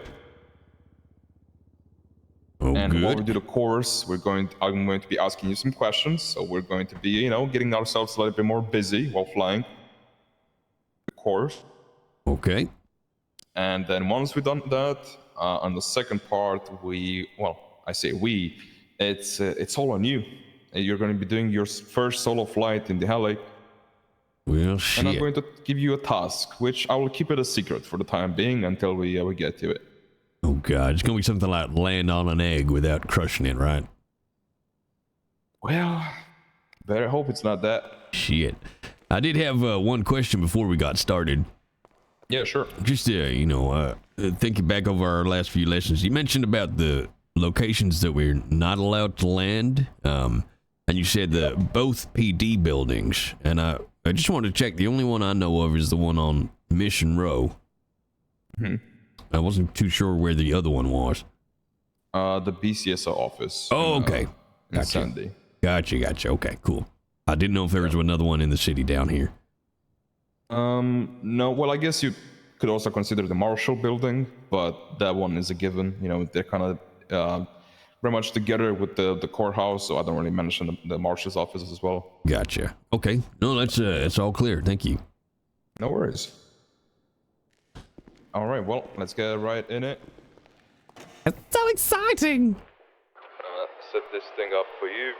Oh, and good. while we do the course, I'm going to be asking you some questions. So we're going to be, getting ourselves a little bit more busy while flying the course. Okay. And then once we've done that, on the second part, it's all on you. You're going to be doing your first solo flight in the heli. Well, shit. And I'm going to give you a task, which I will keep it a secret for the time being until we get to it. Oh god, it's gonna be something like land on an egg without crushing it, right? Well, Better hope it's not that. Shit. I did have one question before we got started. Yeah, sure. Just, thinking back over our last few lessons, you mentioned about the locations that we're not allowed to land. And you said that both PD buildings. And I just wanted to check. The only one I know of is the one on Mission Row. I wasn't too sure where the other one was. The BCSO office. Oh, okay. In Sandy. Gotcha. Okay, cool. I didn't know if there was another one in the city down here. No. Well, I guess you could also consider the Marshall building, but that one is a given. You know, they're kind of very much together with the courthouse, so I don't really mention the Marshall's offices as well. Gotcha. Okay. No, that's all clear. Thank you. No worries. All right. Well, let's get right in it. It's so exciting. Set this thing up for you.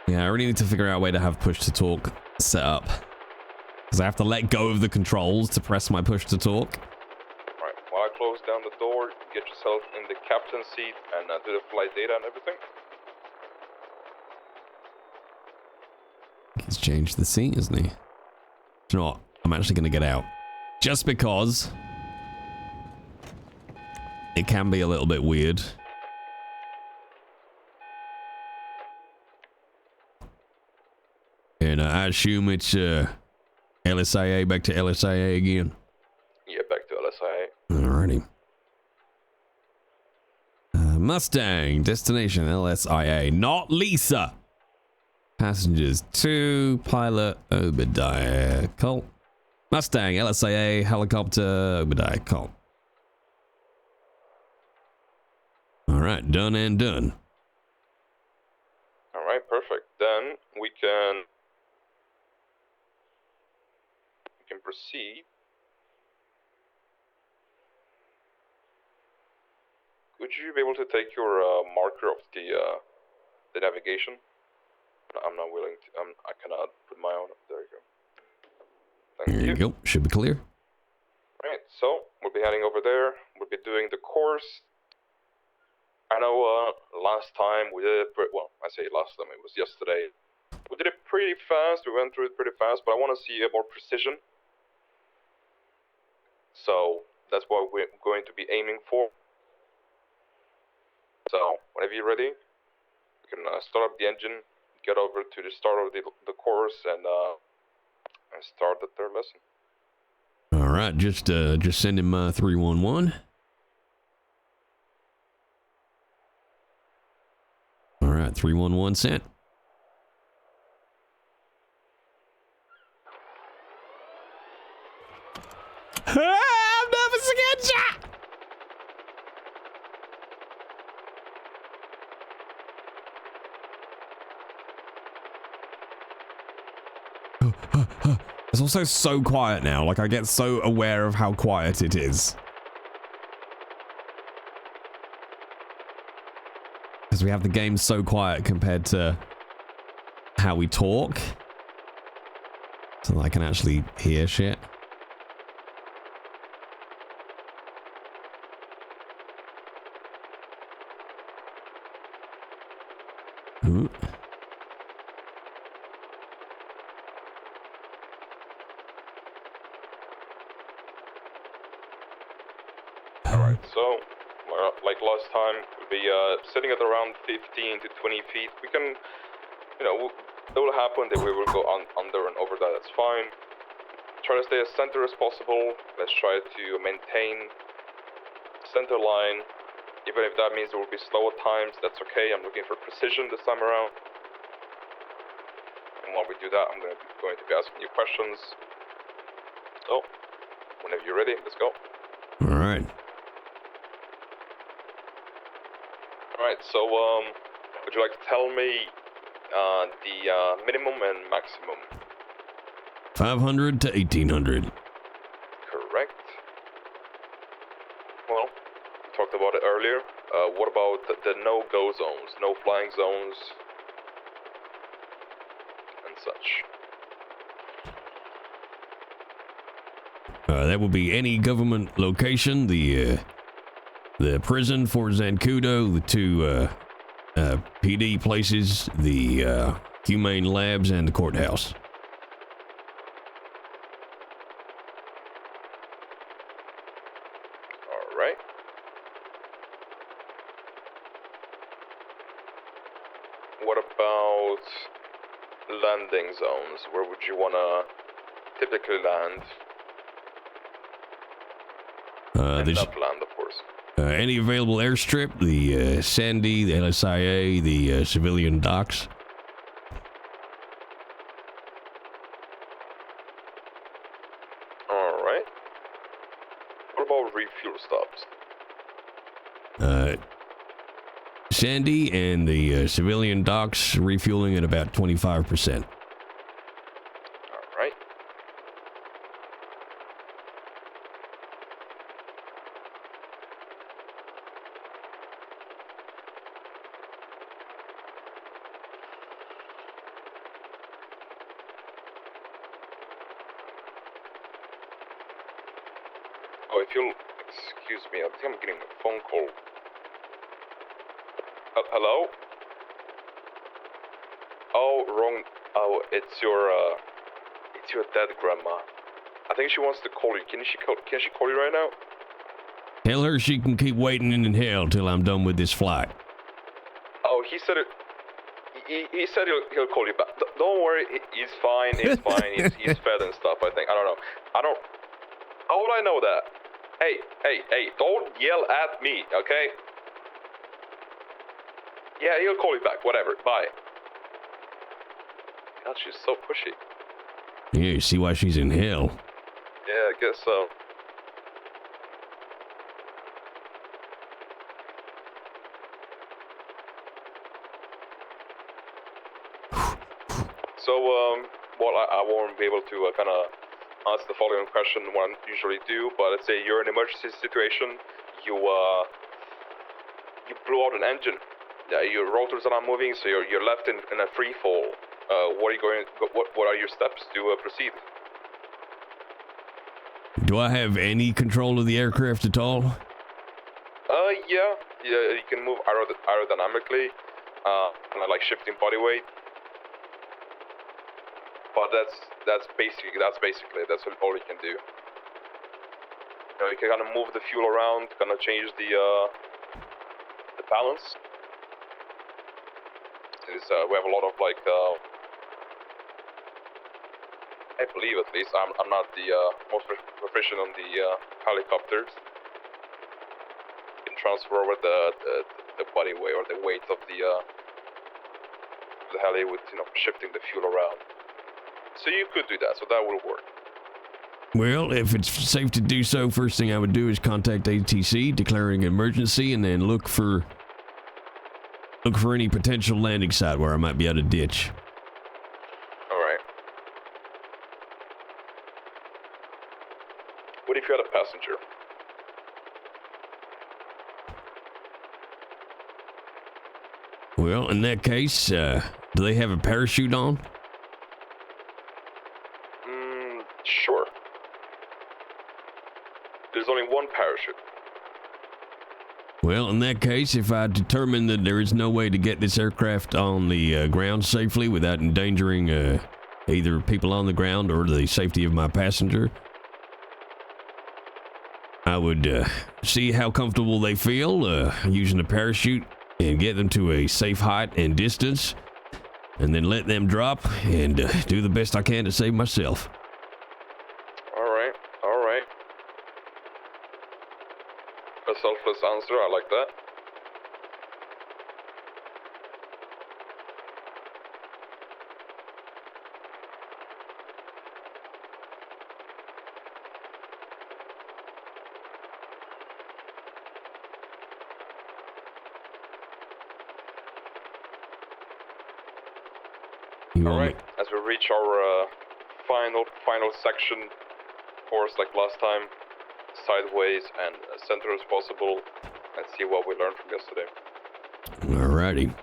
Yeah, I really need to figure out a way to have push to talk set up. Because I have to let go of the controls to press my push to talk. Right, while I close down the door, get yourself in the captain's seat and do the flight data and everything. He's changed the seat, isn't he? You know what? I'm actually going to get out. Just because it can be a little bit weird. And I assume it's LSIA back to LSIA again. Yeah, back to LSIA. Alrighty. Mustang, destination LSIA, not Lisa. Passengers 2, pilot Obidiah, Colt. Mustang, LSIA, helicopter Obidiah, Colt. Alright, done and done. Alright, perfect. Then we can proceed. Would you be able to take your marker of the navigation? I'm not willing to. I cannot put my own. There you go. There you go. Should be clear. Right. So we'll be heading over there. We'll be doing the course. I know. Last time we did it. Well, I say last time. It was yesterday. We did it pretty fast. We went through it pretty fast, but I want to see more precision. So that's what we're going to be aiming for. So whenever you're ready, you can start up the engine, get over to the start of the course, and start the third lesson. All right, just send him 311. All right, 311 sent. I'm nervous again, Jack! It's also so quiet now. Like, I get so aware of how quiet it is. Because we have the game so quiet compared to how we talk. So that I can actually hear shit. Ooh. Alright, so like last time, we'll be sitting at around 15 to 20 feet. We can, it will happen that we will go under and over that, that's fine. Try to stay as center as possible. Let's try to maintain center line. Even if that means there will be slower times, that's okay. I'm looking for precision this time around. And while we do that, I'm going to be asking you questions. So, whenever you're ready, let's go. All right. Alright, so would you like to tell me the minimum and maximum? 500 to 1800. Correct. Well, we talked about it earlier. What about the no-go zones, no flying zones, and such? That would be any government location, the the prison, Fort Zancudo, the two PD places, the humane labs, and the courthouse. All right. What about landing zones? Where would you want to typically land? There's Upland, of course. any available airstrip, the Sandy, the LSIA, the civilian docks. All right. What about refuel stops? Sandy and the civilian docks refueling at about 25%. All right. Oh, if you'll excuse me, I think I'm getting a phone call. Hello? Oh, wrong. Oh, it's your dead grandma. I think she wants to call you. Can she call you right now? Tell her she can keep waiting in hell till I'm done with this flight. Oh, he said it. He said he'll call you back. Don't worry, he's fine. He's fine. He's fed and stuff. I think. I don't know. How would I know that? Hey! Don't yell at me, okay? Yeah, he'll call you back. Whatever. Bye. God, she's so pushy. Yeah, you see why she's in hell. Yeah, I guess so. So, well, I won't be able to kind of answer the following question what I usually do, but let's say you're in an emergency situation, you blew out an engine. Your rotors are not moving, so you're left in a free fall. What are your steps to proceed? Do I have any control of the aircraft at all? Yeah, you can move aerodynamically, like shifting body weight. But that's basically all you can do. You know, you can kind of move the fuel around, kind of change the balance. We have a lot of like, I believe at least I'm not the most proficient on the helicopters. You can transfer over the body weight or the weight of the heli with shifting the fuel around. So you could do that, so that will work. Well, if it's safe to do so, first thing I would do is contact ATC, declaring an emergency, and then look for any potential landing site where I might be able to ditch. All right. What if you had a passenger? Well, in that case, do they have a parachute on? Sure. There's only one parachute. Well, in that case, if I determine that there is no way to get this aircraft on the ground safely without endangering either people on the ground or the safety of my passenger, I would see how comfortable they feel using a parachute and get them to a safe height and distance, and then let them drop and do the best I can to save myself. All right. A selfless answer, I like that. All right, as we reach our final section, of course, like last time, sideways and as center as possible. Let's see what we learned from yesterday. Alrighty.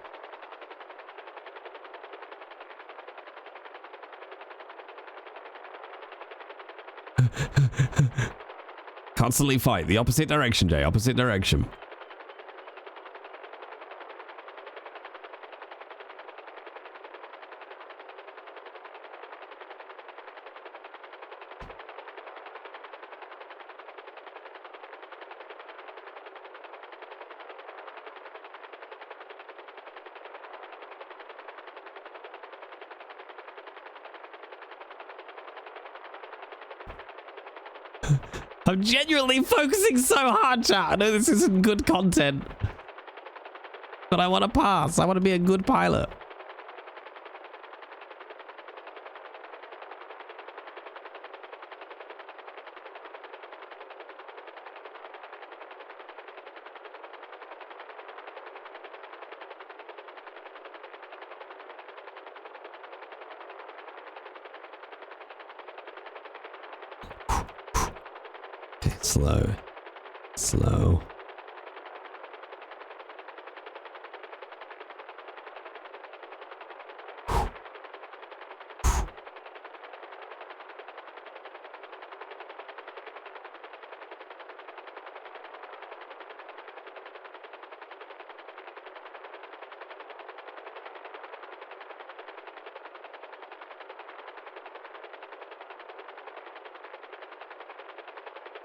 Constantly fight. The opposite direction, Jay. Opposite direction. I'm genuinely focusing so hard, chat. I know this isn't good content, but I want to pass. I want to be a good pilot. Slow. Slow.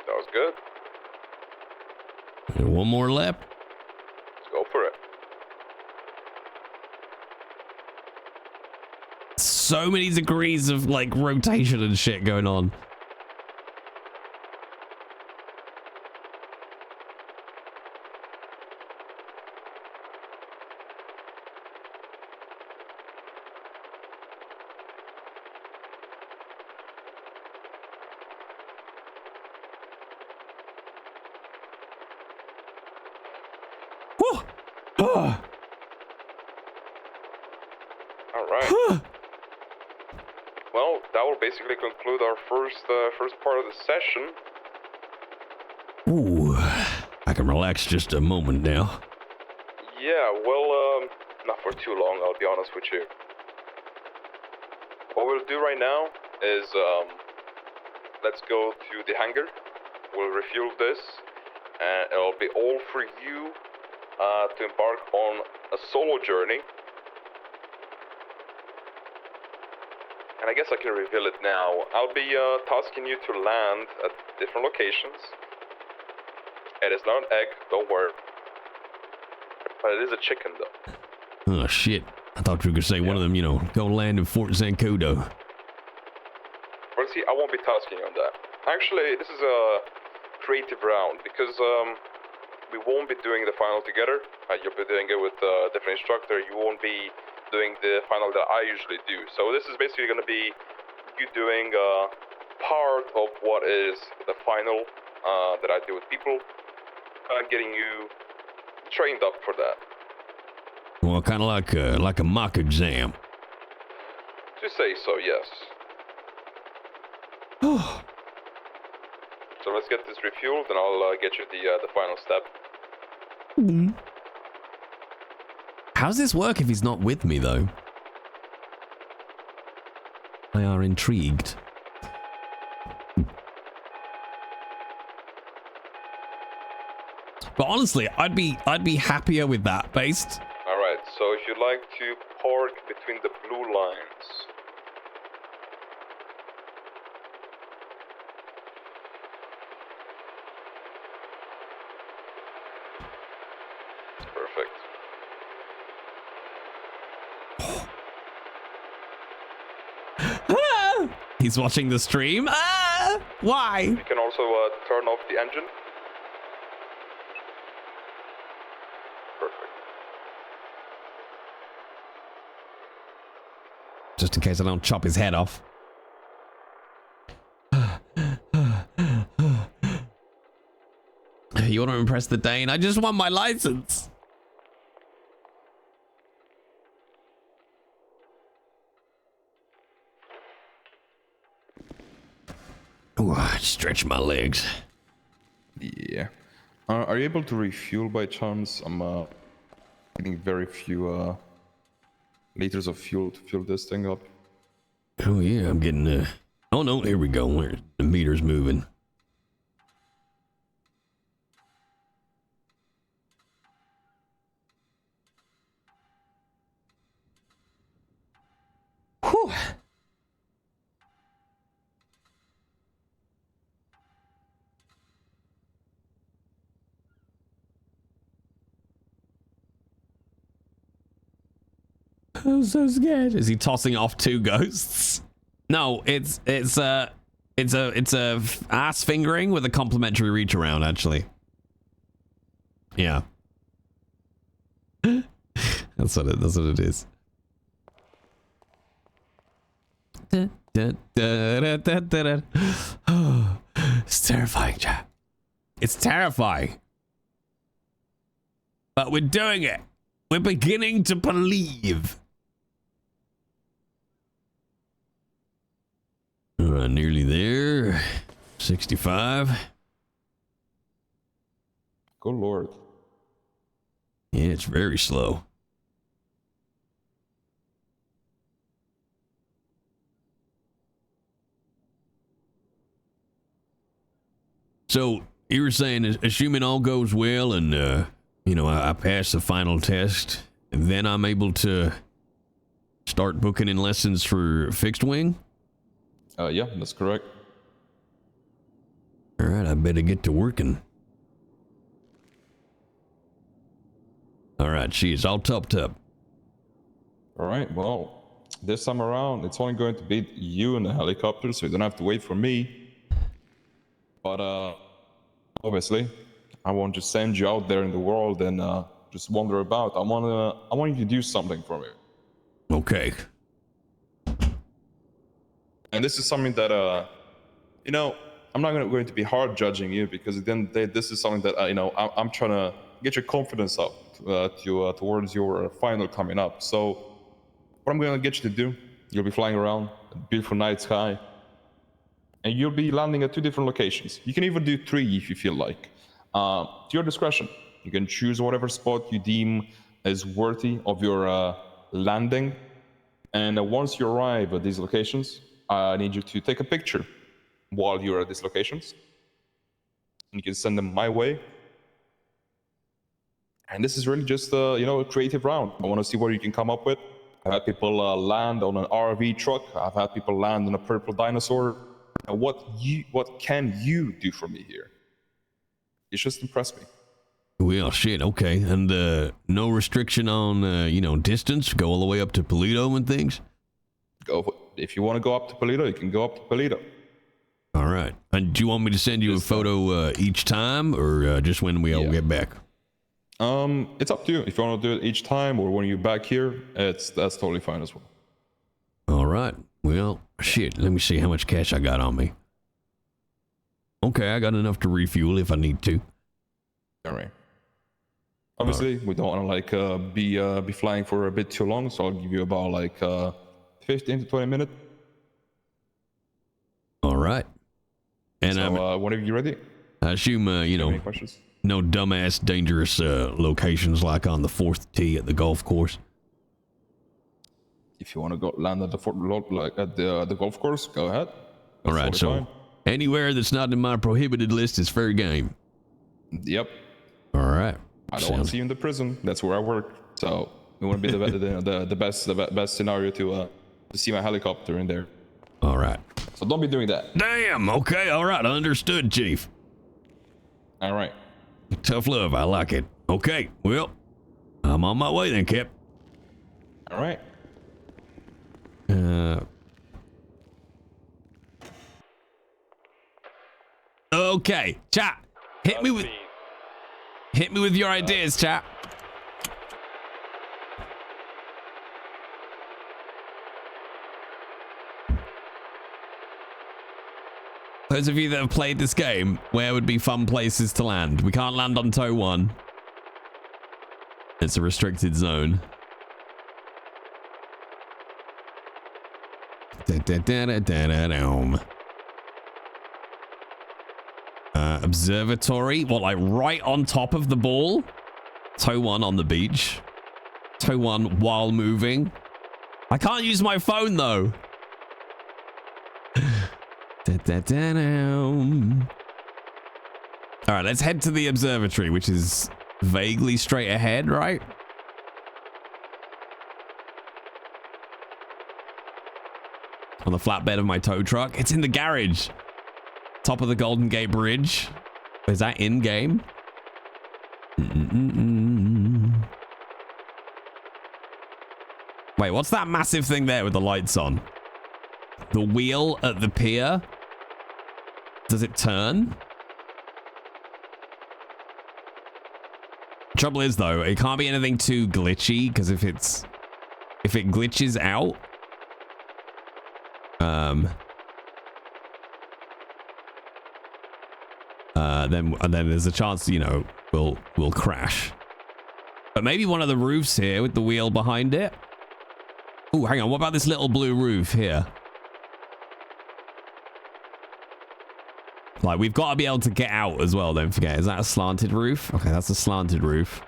That was good. One more lap. Let's go for it. So many degrees of like rotation and shit going on. All right. Well, that will basically conclude our first part of the session. Ooh, I can relax just a moment now. Yeah, well, not for too long, I'll be honest with you. What we'll do right now is, let's go to the hangar. We'll refuel this, and it'll be all for you to embark on a solo journey. And I guess I can reveal it now. I'll be tasking you to land at different locations. It is not an egg, don't worry. But it is a chicken, though. Oh, shit. I thought you were going to say one of them, you know, go land in Fort Zancudo. Well, see, I won't be tasking you on that. Actually, this is a creative round because we won't be doing the final together. You'll be doing it with a different instructor. You won't be doing the final that I usually do. So this is basically going to be you doing part of what is the final that I do with people, getting you trained up for that. Well, kind of like a mock exam. To say so, yes. So let's get this refueled, and I'll get you the final step. How's this work if he's not with me, though? I are intrigued. But honestly, I'd be happier with that based. All right. So if you'd like to park between the blue lines. Perfect. He's watching the stream. Why? You can also turn off the engine. Perfect. Just in case I don't chop his head off. You want to impress the Dane? I just want my license. Ooh, stretch my legs. Yeah. Are you able to refuel by chance? I'm getting very few liters of fuel to fill this thing up. Oh yeah, I'm getting oh no, here we go. Where the meter's moving. Whew. I'm so scared. Is he tossing off two ghosts? No, it's It's a ass fingering with a complimentary reach around, actually. Yeah. That's what it is. It's terrifying, chat. It's terrifying. But we're doing it. We're beginning to believe. Nearly there. 65. Good lord. Yeah, it's very slow. So you were saying, assuming all goes well and you know, I pass the final test, then I'm able to start booking in lessons for fixed wing? Yeah, that's correct. All right, I better get to working. All right, she's all topped up. All right, well, this time around, it's only going to be you in the helicopter, so you don't have to wait for me. But obviously, I won't just send you out there in the world and just wander about. I want you to do something for me. Okay. And this is something that you know, I'm not going to be hard judging you, because at the end of the day, this is something that you know, I'm trying to get your confidence up towards your final coming up. So what I'm going to get you to do, you'll be flying around a beautiful night sky, and you'll be landing at 2 different locations. You can even do 3 if you feel like. To your discretion. You can choose whatever spot you deem is worthy of your landing. And once you arrive at these locations, I need you to take a picture while you're at these locations. And you can send them my way. And this is really just you know, a creative round. I want to see what you can come up with. I've had people land on an RV truck. I've had people land on a purple dinosaur. Now, what can you do for me here? You just impress me. Well, shit, okay. And no restriction on, you know, distance? Go all the way up to Polito and things? Go. If you want to go up to Polito, you can go up to Polito. All right. And do you want me to send you a photo each time, or just when we all get back? It's up to you. If you want to do it each time or when you're back here, that's totally fine as well. All right. Well, shit, let me see how much cash I got on me. Okay, I got enough to refuel if I need to. All right. Obviously, we don't want to like be flying for a bit too long, so I'll give you about like 15 to 20 minutes. All right. And so, whenever you're ready. I assume you know, no dumbass dangerous locations like on the 4th tee at the golf course. If you want to go land at the golf course, go ahead. All right, so fine. Anywhere that's not in my prohibited list is fair game. Yep. All right. I don't want to see you in the prison. That's where I work. So it wouldn't be the best scenario to see my helicopter in there. All right. So don't be doing that. Damn. Okay. All right. Understood, Chief. All right. Tough love. I like it. Okay. Well, I'm on my way then, Cap. All right. Okay, chat. Hit me with your ideas, chat. Those of you that have played this game, where would be fun places to land? We can't land on Toe 1. It's a restricted zone. Observatory. What, like right on top of the ball? Toe 1 on the beach. Toe 1 while moving. I can't use my phone though. All right, let's head to the observatory, which is vaguely straight ahead, right? On the flatbed of my tow truck. It's in the garage. Top of the Golden Gate Bridge. Is that in game? Wait, what's that massive thing there with the lights on? The wheel at the pier? Does it turn? Trouble is though, it can't be anything too glitchy because if it glitches out, then there's a chance, you know, we'll crash. But maybe one of the roofs here with the wheel behind it. Oh, hang on. What about this little blue roof here? Like, we've got to be able to get out as well, don't forget. Is that a slanted roof? Okay, that's a slanted roof.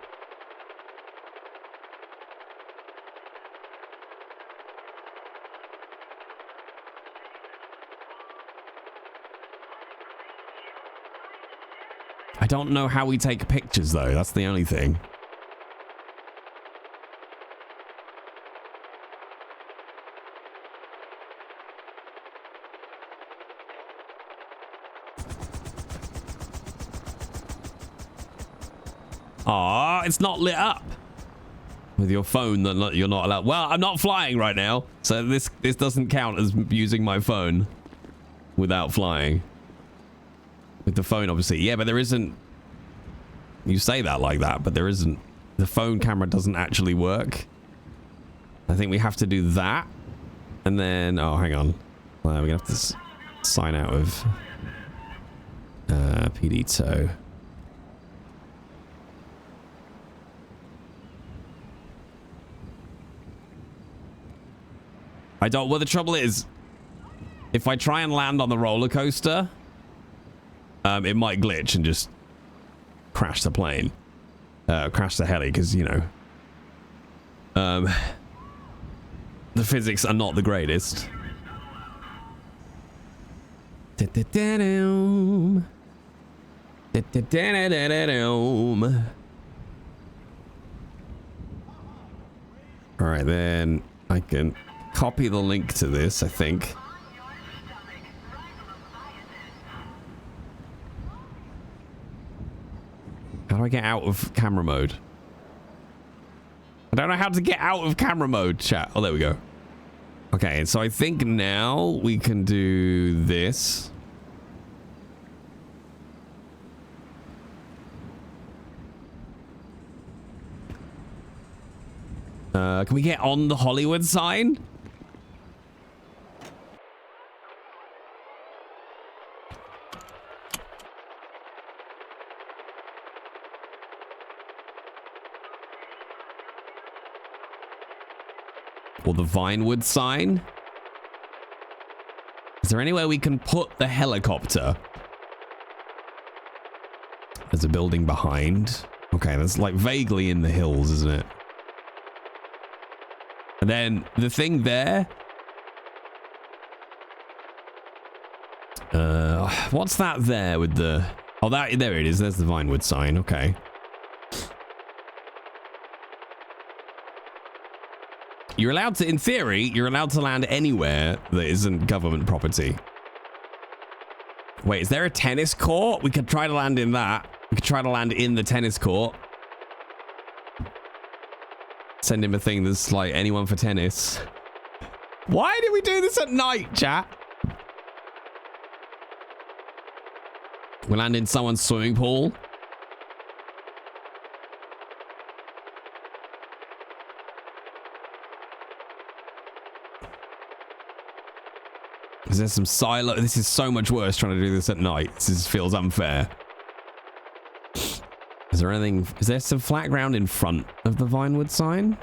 I don't know how we take pictures, though. That's the only thing. Aw, it's not lit up. With your phone, you're not allowed. Well, I'm not flying right now, so this doesn't count as using my phone without flying. With the phone, obviously. Yeah, but there isn't... You say that like that, but there isn't... The phone camera doesn't actually work. I think we have to do that. And then... Oh, hang on. Well, we're going to have to sign out of... PD tow. I don't... Well, the trouble is... If I try and land on the roller coaster... it might glitch and just crash the plane. Crash the heli, because, you know... the physics are not the greatest. Alright, then I can copy the link to this, I think. How do I get out of camera mode? I don't know how to get out of camera mode, chat. Oh, there we go. Okay, so I think now we can do this. Can we get on the Hollywood sign? Or the Vinewood sign? Is there anywhere we can put the helicopter? There's a building behind. Okay, that's like vaguely in the hills, isn't it? And then the thing there. What's that there with the... Oh, that there it is. There's the Vinewood sign. Okay. You're allowed to, in theory, you're allowed to land anywhere that isn't government property. Wait, is there a tennis court? We could try to land in that. We could try to land in the tennis court. Send him a thing that's like anyone for tennis. Why did we do this at night, chat? We land in someone's swimming pool. Is there some silo? This is so much worse trying to do this at night. This feels unfair. Is there anything? Is there some flat ground in front of the Vinewood sign?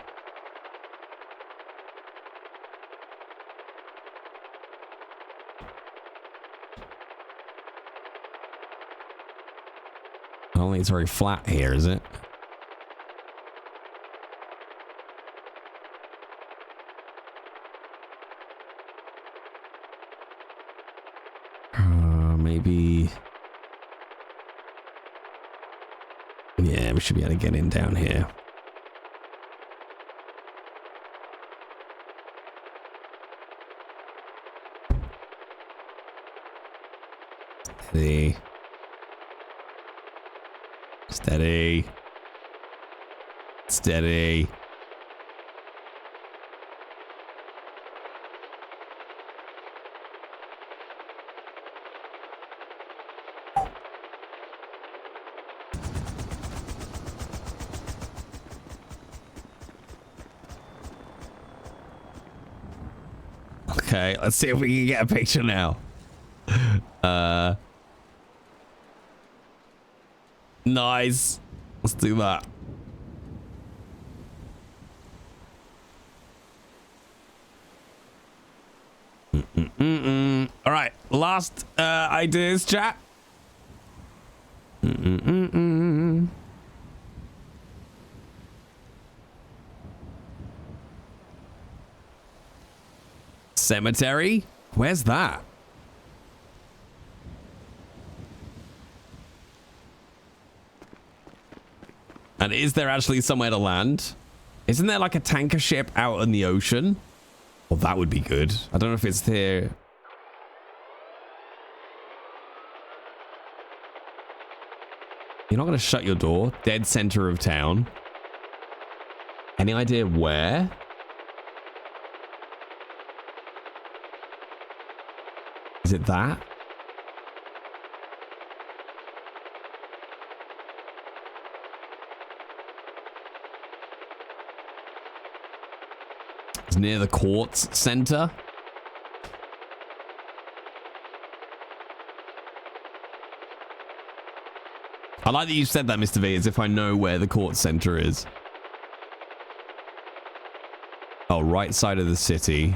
I don't think it's very flat here, is it? Maybe... Yeah, we should be able to get in down here. Steady. Steady. Steady. Okay, let's see if we can get a picture now. Nice. Let's do that. All right, last ideas, chat. Cemetery? Where's that? And is there actually somewhere to land? Isn't there like a tanker ship out in the ocean? Well, that would be good. I don't know if it's there. You're not going to shut your door. Dead center of town. Any idea where? Is it that? It's near the courts center. I like that you said that, Mr. V, as if I know where the court center is. Oh, right side of the city.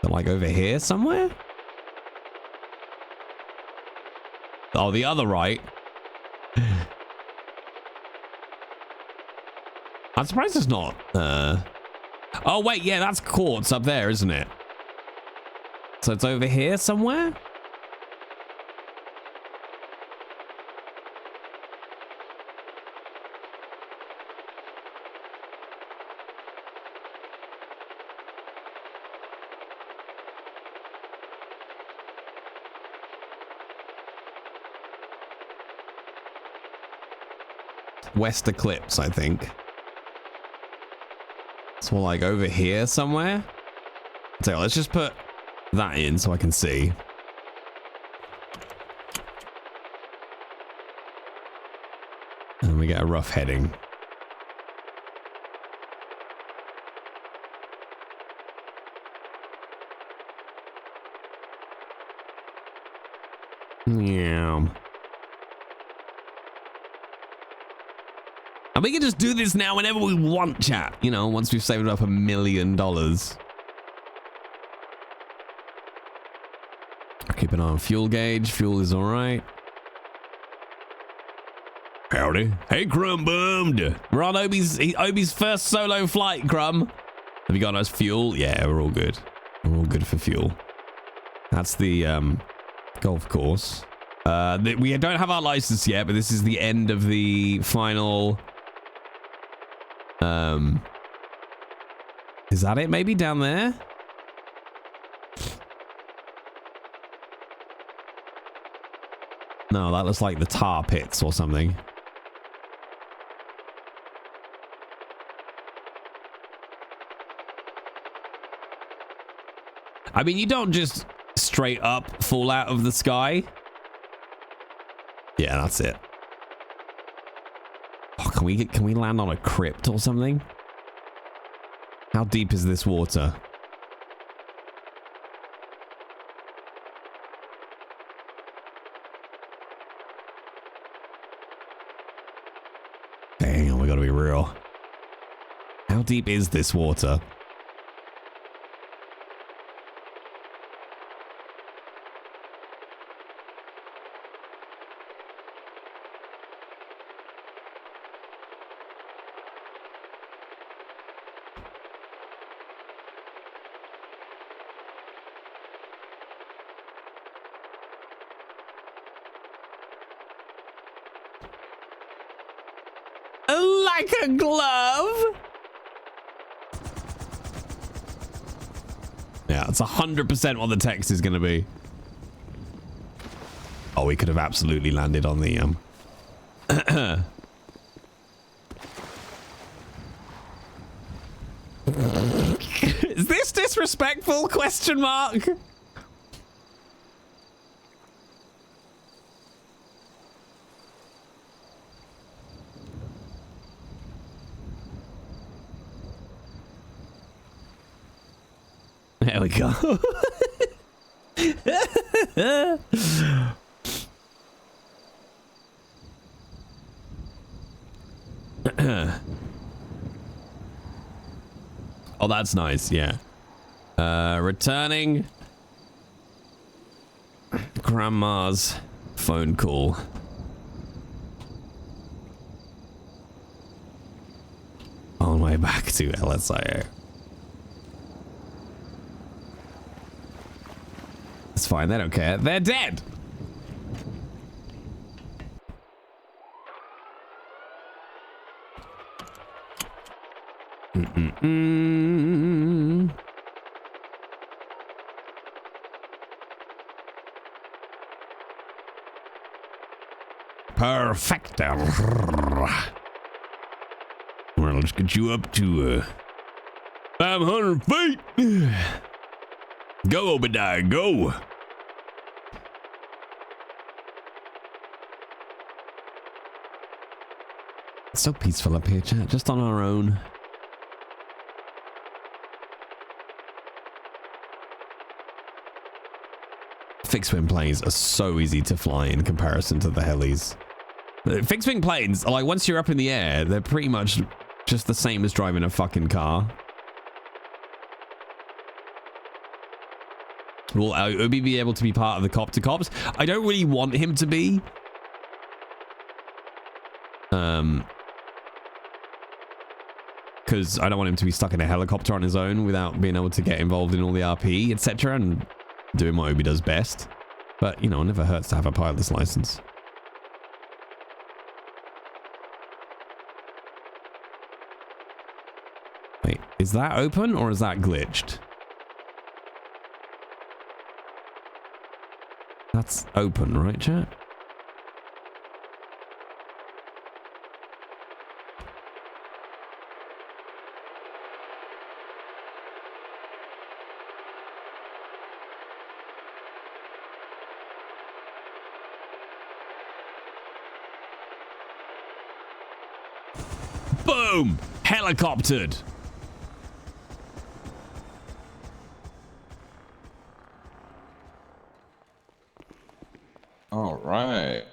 But like over here somewhere? Oh, the other right. I'm surprised it's not. Oh, wait, yeah, that's courts up there, isn't it? So it's over here somewhere? West Eclipse, I think. It's more like over here somewhere. So let's just put that in so I can see. And we get a rough heading. Yeah. And we can just do this now whenever we want, chat. You know, once we've saved up $1 million. Keep an eye on fuel gauge. Fuel is all right. Howdy. Hey, Crumb Bummed. We're on Obi's first solo flight, Crumb. Have you got nice fuel? Yeah, we're all good. We're all good for fuel. That's the golf course. We don't have our license yet, but this is the end of the final... Is that it? Maybe down there? No, that looks like the tar pits or something. I mean, you don't just straight up fall out of the sky. Yeah, that's it. Oh, can we land on a crypt or something? How deep is this water? Hang on, we gotta be real. How deep is this water? Like a glove. Yeah, it's 100% what the text is going to be. Oh, we could have absolutely landed on the Is this disrespectful? Question mark. There we go. Oh, that's nice. Yeah. Returning Grandma's phone call. On my way back to LSIO. It's fine, they don't care. They're dead! Perfecto. Well, let's get you up to 500 feet. Go, Obidiah, go. It's so peaceful up here, chat. Just on our own. Fixed-wing planes are so easy to fly in comparison to the helis. Fixed-wing planes, like, once you're up in the air, they're pretty much just the same as driving a fucking car. Will Obi be able to be part of the cop to cops? I don't really want him to be. Because I don't want him to be stuck in a helicopter on his own without being able to get involved in all the RP, etc. and doing what Obi does best. But, you know, it never hurts to have a pilot's license. Wait, is that open or is that glitched? That's open, right, chat? Boom! Helicoptered! All right.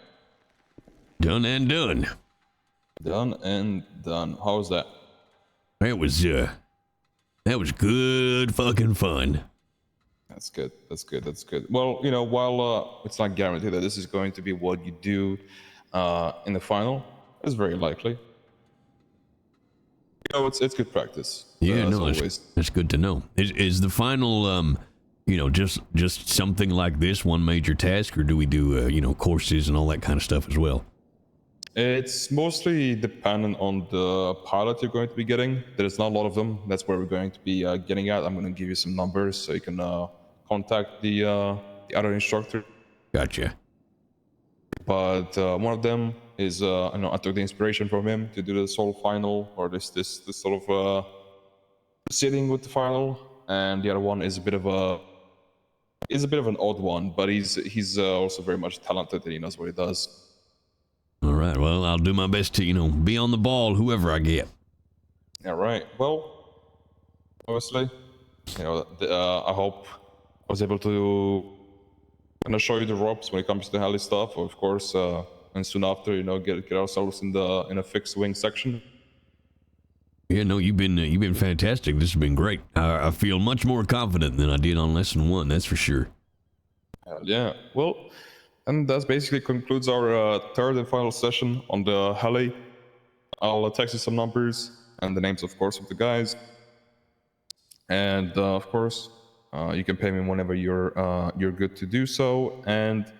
Done and done. Done and done. How's that? That was good fucking fun. That's good. That's good. That's good. Well, you know, while it's not guaranteed that this is going to be what you do in the final, it's very likely. You know, it's good practice. Yeah, no, that's good to know. Is the final, you know, just something like this, one major task, or do we do, you know, courses and all that kind of stuff as well? It's mostly dependent on the pilot you're going to be getting. There's not a lot of them. That's where we're going to be getting at. I'm going to give you some numbers so you can contact the other instructor. Gotcha. But one of them is, you know, I took the inspiration from him to do the solo final, or this sort of proceeding with the final, and the other one is a bit of an odd one, but he's also very much talented and he knows what he does. All right, well, I'll do my best to, you know, be on the ball, whoever I get. All right. Well, obviously, you know, I hope I was able to kind of show you the ropes when it comes to heli stuff, of course, and soon after, you know, get ourselves in a fixed wing section. Yeah, no, you've been fantastic. This has been great. I feel much more confident than I did on lesson 1. That's for sure. Yeah. Well, and that basically concludes our third and final session on the heli. I'll text you some numbers and the names, of course, of the guys. And of course, you can pay me whenever you're good to do so. And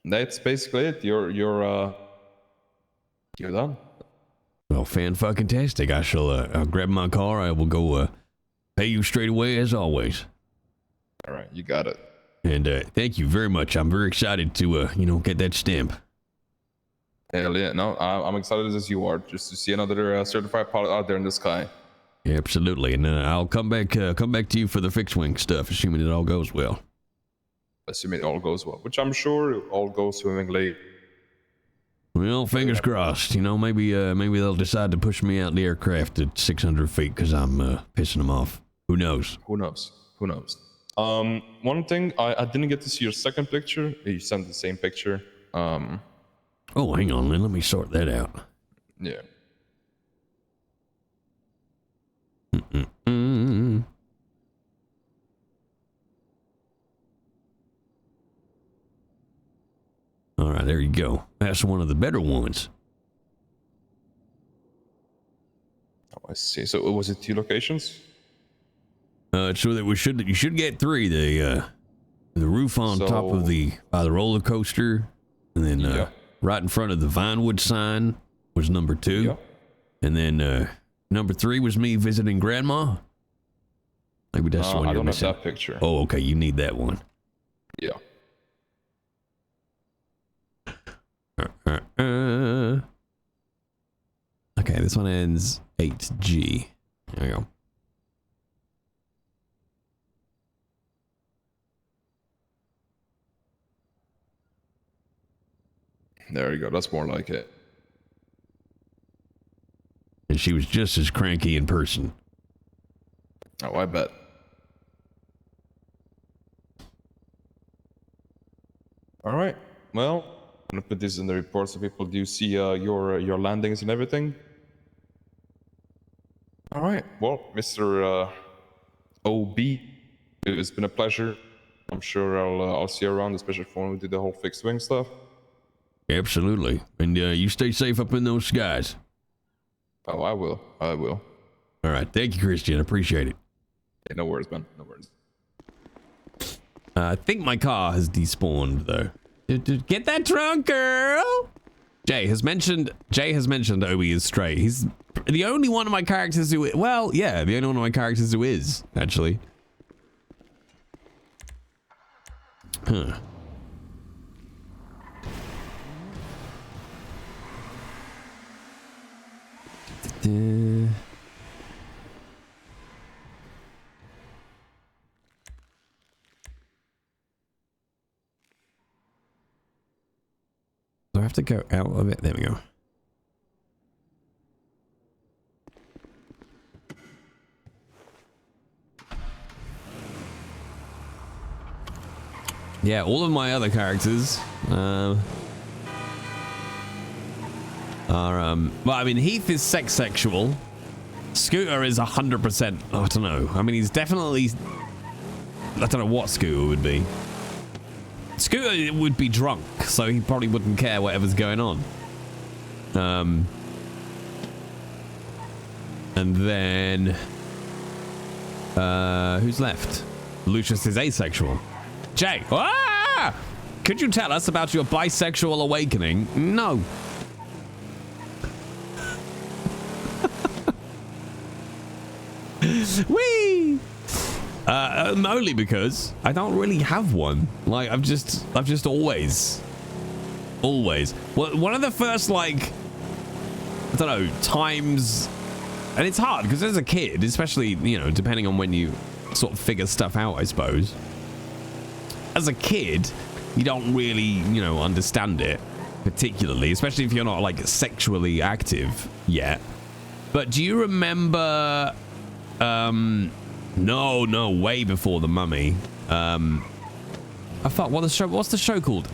that's basically it. You're done. Well, fan-fucking-tastic. I shall I'll grab my car. I will go pay you straight away, as always. All right, you got it. And thank you very much. I'm very excited to, you know, get that stamp. Hell yeah. No, I'm excited as you are, just to see another certified pilot out there in the sky. Yeah, absolutely. And I'll come back to you for the fixed-wing stuff, assuming it all goes well. Assuming it all goes well, which I'm sure it all goes swimmingly. Well, fingers crossed. You know, maybe they'll decide to push me out the aircraft at 600 feet because I'm pissing them off. Who knows? Who knows? Who knows? One thing, I didn't get to see your second picture. You sent the same picture. Oh, hang on, let me sort that out. Yeah. All right, there you go. That's one of the better ones. Oh, I see. So was it 2 locations? So that you should get 3. The roof on top of the roller coaster, and then right in front of the Vinewood sign was number 2, and then number 3 was me visiting Grandma. Maybe that's the one you're missing. I don't have that picture. Oh, okay, you need that one. Yeah. Okay, this one ends 8G. There we go. There you go. That's more like it. And she was just as cranky in person. Oh, I bet. All right. Well, I'm gonna put this in the report so people do see your landings and everything. All right. Well, Mr. OB, it's been a pleasure. I'm sure I'll see you around, especially when we do the whole fixed wing stuff. Absolutely. And you stay safe up in those skies. Oh, I will. I will. All right. Thank you, Christian. Appreciate it. Yeah, no worries, man. No worries. I think my car has despawned, though. Get that trunk, girl! Jay has mentioned Obi is straight. He's the only one of my characters who... Well, yeah, the only one of my characters who is, actually. Huh. Do I have to go out of it? There we go. Yeah, all of my other characters are well, I mean, Heath is sexual. Scooter is 100%. Oh, I don't know. I mean, he's definitely... I don't know what Scooter would be. Scooter would be drunk, so he probably wouldn't care whatever's going on. And then... who's left? Lucius is asexual. Jay! Ah! Could you tell us about your bisexual awakening? No. Whee! Only because I don't really have one. Like, I've just always. Well, one of the first, like, I don't know, times, and it's hard because as a kid, especially, you know, depending on when you sort of figure stuff out, I suppose. As a kid, you don't really, you know, understand it particularly, especially if you're not like sexually active yet. But do you remember? No, way before The Mummy. I thought, what's the show called?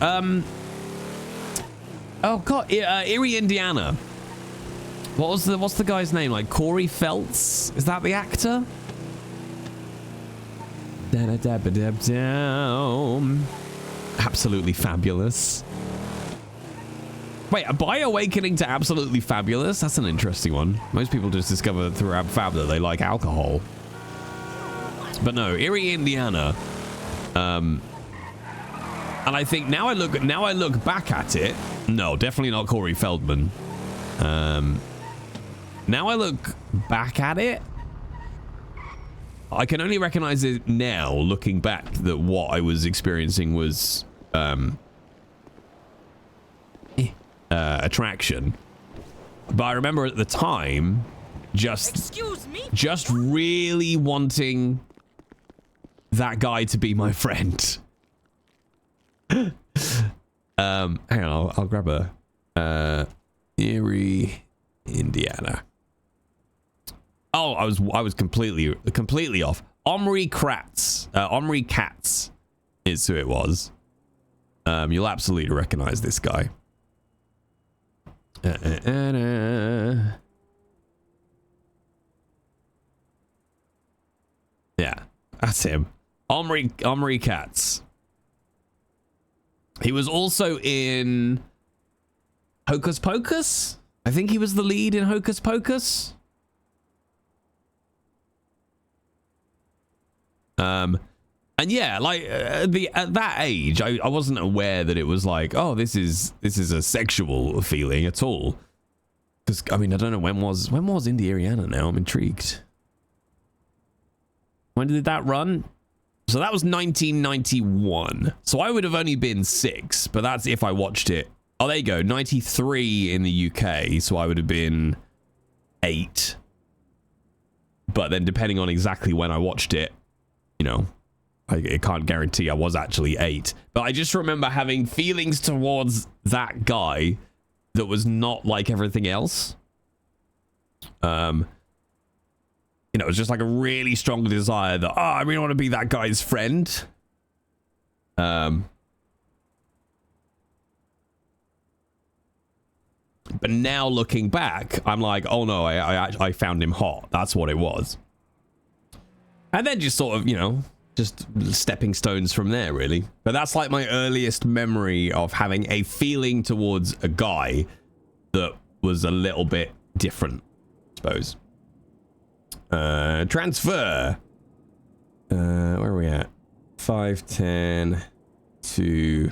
Oh god, Erie, Indiana. What's the guy's name? Like Corey Feltz? Is that the actor? Absolutely fabulous. Wait, a bi awakening to absolutely fabulous? That's an interesting one. Most people just discover through Ab Fab that they like alcohol. But no, Erie, Indiana. And I think now I look back at it. No, definitely not Corey Feldman. Now I look back at it. I can only recognize it now, looking back, that what I was experiencing was attraction. But I remember at the time just really wanting that guy to be my friend. Hang on, I'll grab a Erie, Indiana. Oh, I was completely off. Omri Katz is who it was. You'll absolutely recognize this guy. Yeah, that's him. Omri Katz. He was also in Hocus Pocus. I think he was the lead in Hocus Pocus. And yeah, like at that age, I wasn't aware that it was like, oh, this is a sexual feeling at all. Because I mean, I don't know when was Indie Ariana now. I'm intrigued. When did that run? So that was 1991. So I would have only been 6, but that's if I watched it. Oh, there you go. 93 in the UK, so I would have been 8. But then depending on exactly when I watched it, you know, I can't guarantee I was actually 8. But I just remember having feelings towards that guy that was not like everything else. You know, it was just like a really strong desire that, oh, I really want to be that guy's friend. But now looking back, I'm like, oh no, I found him hot. That's what it was. And then just sort of, you know, just stepping stones from there, really. But that's like my earliest memory of having a feeling towards a guy that was a little bit different, I suppose. Transfer. Where are we at? 510 to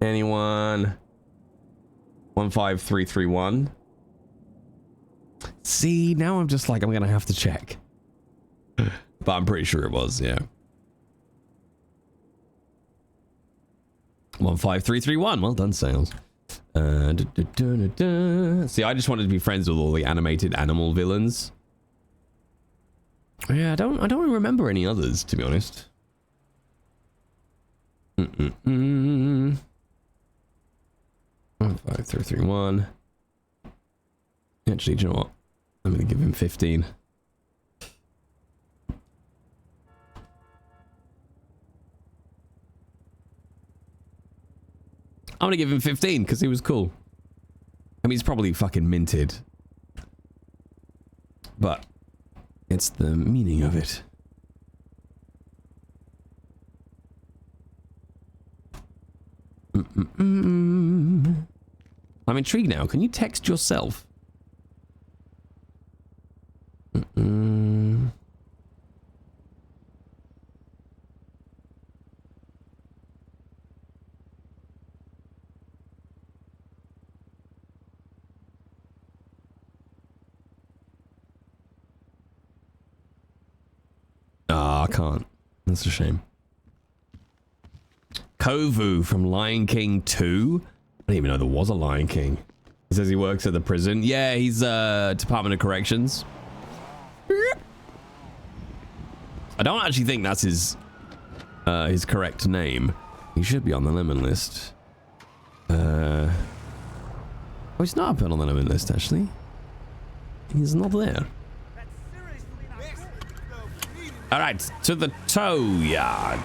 anyone. 15331. See, now I'm just like, I'm gonna have to check. But I'm pretty sure it was, yeah. 15331. Well done, Sales. See, I just wanted to be friends with all the animated animal villains. Yeah, I don't really remember any others, to be honest. 15331. Actually, do you know what? I'm gonna give him 15. I'm gonna give him 15 because he was cool. I mean, he's probably fucking minted, but it's the meaning of it. I'm intrigued now. Can you text yourself? I can't. That's a shame. Kovu from Lion King 2. I didn't even know there was a Lion King. He says he works at the prison. Yeah, he's Department of Corrections. I don't actually think that's his correct name. He should be on the lemon list. Oh, he's not up on the lemon list, actually. He's not there. All right, to the tow yard.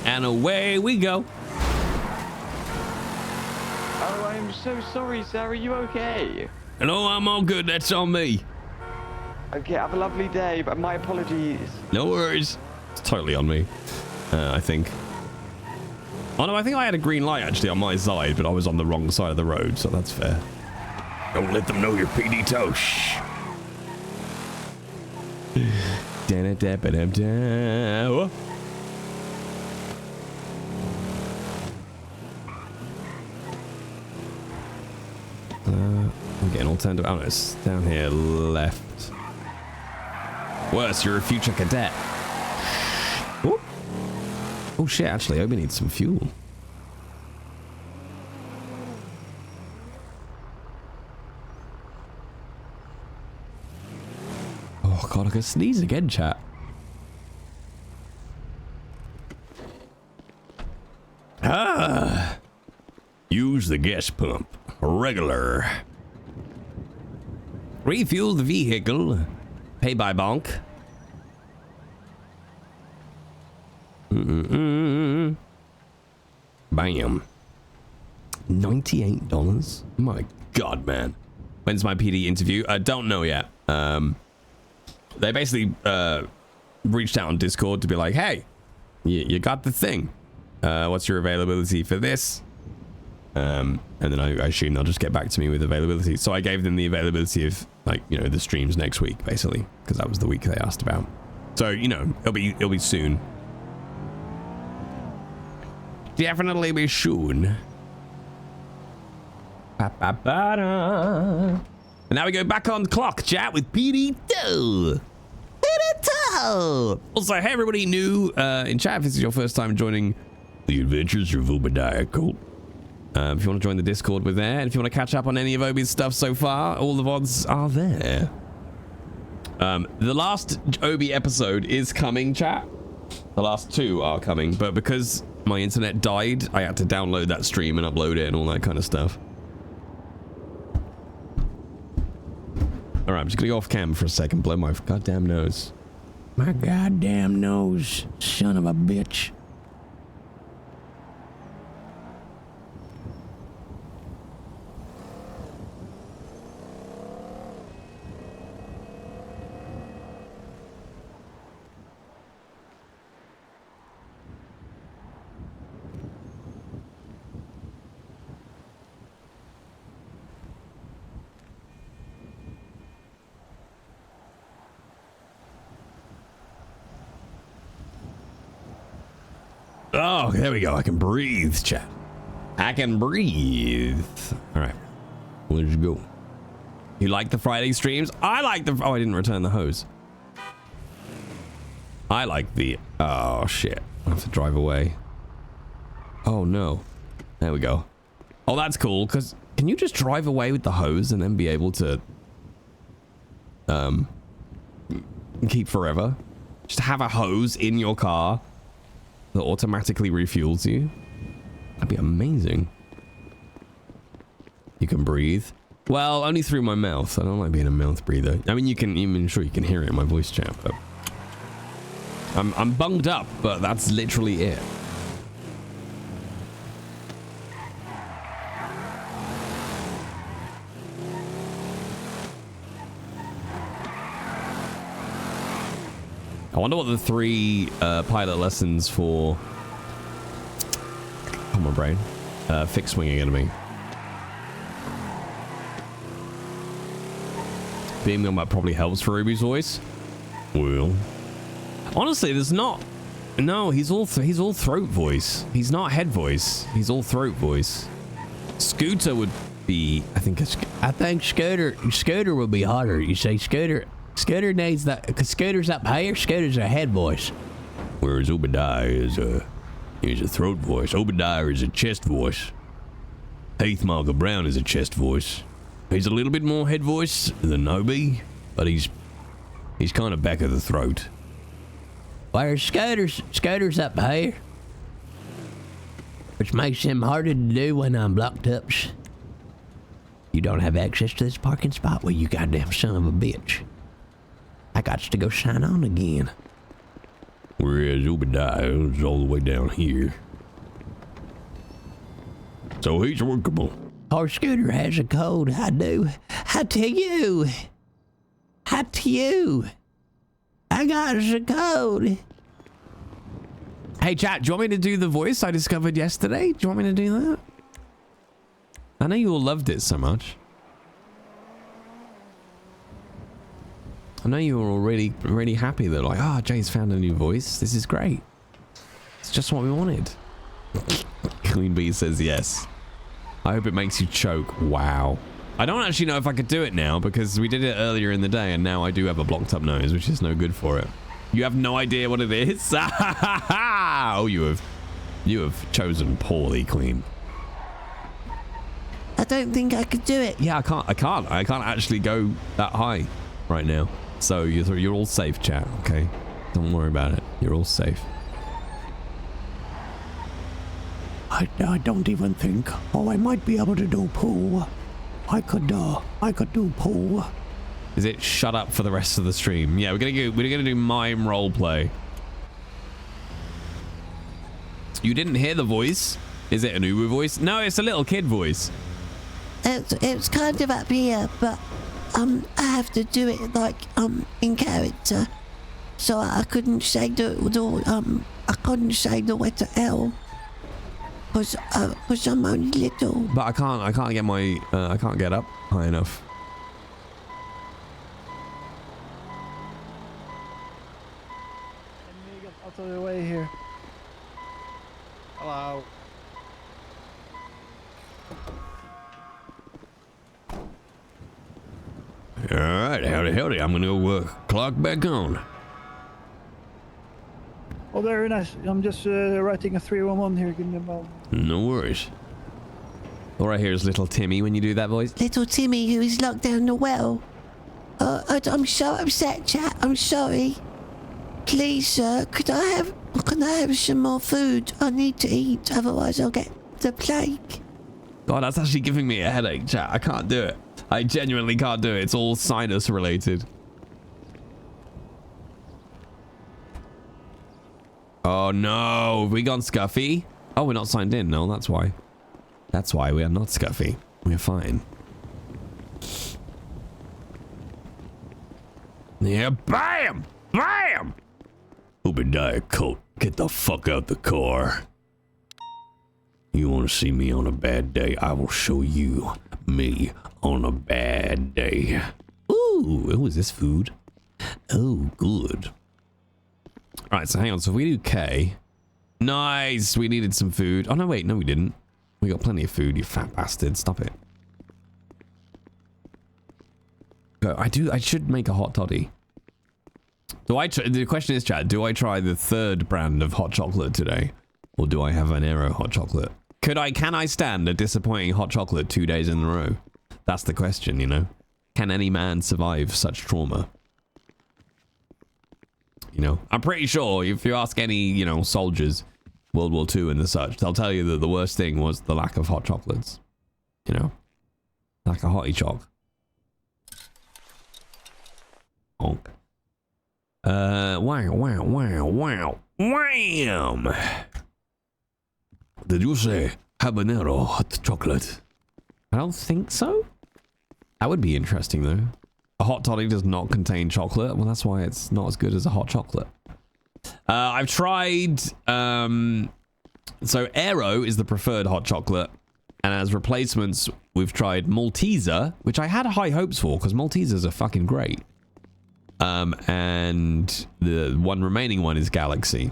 And away we go. Oh, I'm so sorry, sir. Are you okay? No, I'm all good. That's on me. Okay, have a lovely day, but my apologies. No worries. It's totally on me, I think. Oh no, I think I had a green light actually on my side, but I was on the wrong side of the road, so that's fair. Don't let them know you're PD tow. Shh. I'm getting all turned around. Oh, it's down here left. Worse, you're a future cadet. Ooh. Oh shit, actually, Obi needs some fuel. Oh god, I could sneeze again, chat. Ah! Use the gas pump. Regular. Refuel the vehicle. Pay by bonk. Bam. $98. My God, man. When's my PD interview? I don't know yet. They basically reached out on Discord to be like, hey, you got the thing. What's your availability for this? And then I assume they'll just get back to me with availability. So I gave them the availability of, like, you know, the streams next week, basically, because that was the week they asked about. So, you know, it'll be soon. Definitely be soon. And now we go back on the clock, chat, with PD2. PD2. Also, hey, everybody new in chat, if this is your first time joining the adventures of Obidiah, Colt. If you want to join the Discord, we're there. And if you want to catch up on any of Obi's stuff so far, all the VODs are there. The last Obi episode is coming, chat. The last 2 are coming, but because my internet died, I had to download that stream and upload it and all that kind of stuff. All right, I'm just gonna go off cam for a second, blow my goddamn nose. My goddamn nose, son of a bitch. Oh, there we go. I can breathe, chat. I can breathe. All right. Let's go. You like the Friday streams? I like the... Oh, I didn't return the hose. I like the... Oh, shit. I have to drive away. Oh, no. There we go. Oh, that's cool, because can you just drive away with the hose and then be able to... keep forever? Just have a hose in your car that automatically refuels you. That'd be amazing. You can breathe. Well, only through my mouth. I don't like being a mouth breather. I mean, you can even sure you can hear it in my voice chat, but I'm bunged up, but that's literally it. I wonder what the 3 pilot lessons for... Oh, my brain. Fixed wing are going to be. Being on that probably helps for Ruby's voice. Well, honestly, there's not... No, he's all throat voice. He's not head voice. He's all throat voice. Scooter would be... I think Scooter would be harder. You say Scooter... Scooter needs that, because Scooter's up higher. Scooter's a head voice, whereas Obidiah is a throat voice. Obidiah is a chest voice. Heath Margaret Brown is a chest voice. He's a little bit more head voice than Obi, but he's kind of back of the throat. Whereas Scooter's up higher, which makes him harder to do when I'm blocked up. You don't have access to this parking spot? Well, you goddamn son of a bitch. I got to go sign on again. Whereas Obidiah is all the way down here. So he's workable. Our Scooter has a code. I do. I tell you. I got a code. Hey, chat, do you want me to do the voice I discovered yesterday? Do you want me to do that? I know you all loved it so much. I know you were already really happy that, like, oh, Jay's found a new voice. This is great. It's just what we wanted. Queen Bee says yes. I hope it makes you choke. Wow. I don't actually know if I could do it now because we did it earlier in the day and now I do have a blocked up nose, which is no good for it. You have no idea what it is? Oh, you have chosen poorly, Queen. I don't think I could do it. Yeah, I can't actually go that high right now. So you're all safe, chat, okay? Don't worry about it. You're all safe. I don't even think. Oh, I might be able to do pool. I could do pool. Is it shut up for the rest of the stream? Yeah, we're gonna do mime roleplay. You didn't hear the voice? Is it an Uber voice? No, it's a little kid voice. It's kind of up here, but I have to do it like in character. So I couldn't say the letter L. Cause I'm only little. But I can't get my I can't get up high enough. Let me get out of the way here. Hello. All right, howdy. I'm gonna go clock back on. Oh, very nice. I'm just writing a 311 here. Give me a moment. No worries. All right, here's little Timmy when you do that voice. Little Timmy who is locked down the well. I'm so upset, chat. I'm sorry. Please, sir, can I have some more food? I need to eat, otherwise I'll get the plague. God, that's actually giving me a headache, chat. I can't do it. I genuinely can't do it. It's all sinus related. Oh no, have we gone Scuffy? Oh, we're not signed in. No, that's why. That's why we are not Scuffy. We're fine. Yeah, bam! Bam! Obidiah, Colt, get the fuck out the car. You want to see me on a bad day? I will show you me on a bad day. Ooh, is this food? Oh, good. All right, so hang on. So if we do K, nice. We needed some food. Oh no, wait, no, we didn't. We got plenty of food. You fat bastard. Stop it. Go. I should make a hot toddy. The question is, chat, do I try the third brand of hot chocolate today, or do I have an Aero hot chocolate? Can I stand a disappointing hot chocolate 2 days in a row? That's the question, you know. Can any man survive such trauma? You know, I'm pretty sure if you ask any, you know, soldiers, World War II and the such, they'll tell you that the worst thing was the lack of hot chocolates. You know, like a hottie choc. Honk. Wow. Wham! Did you say habanero hot chocolate? I don't think so. That would be interesting though. A hot toddy does not contain chocolate. Well, that's why it's not as good as a hot chocolate. I've tried... so Aero is the preferred hot chocolate. And as replacements, we've tried Malteser, which I had high hopes for because Maltesers are fucking great. And the one remaining one is Galaxy.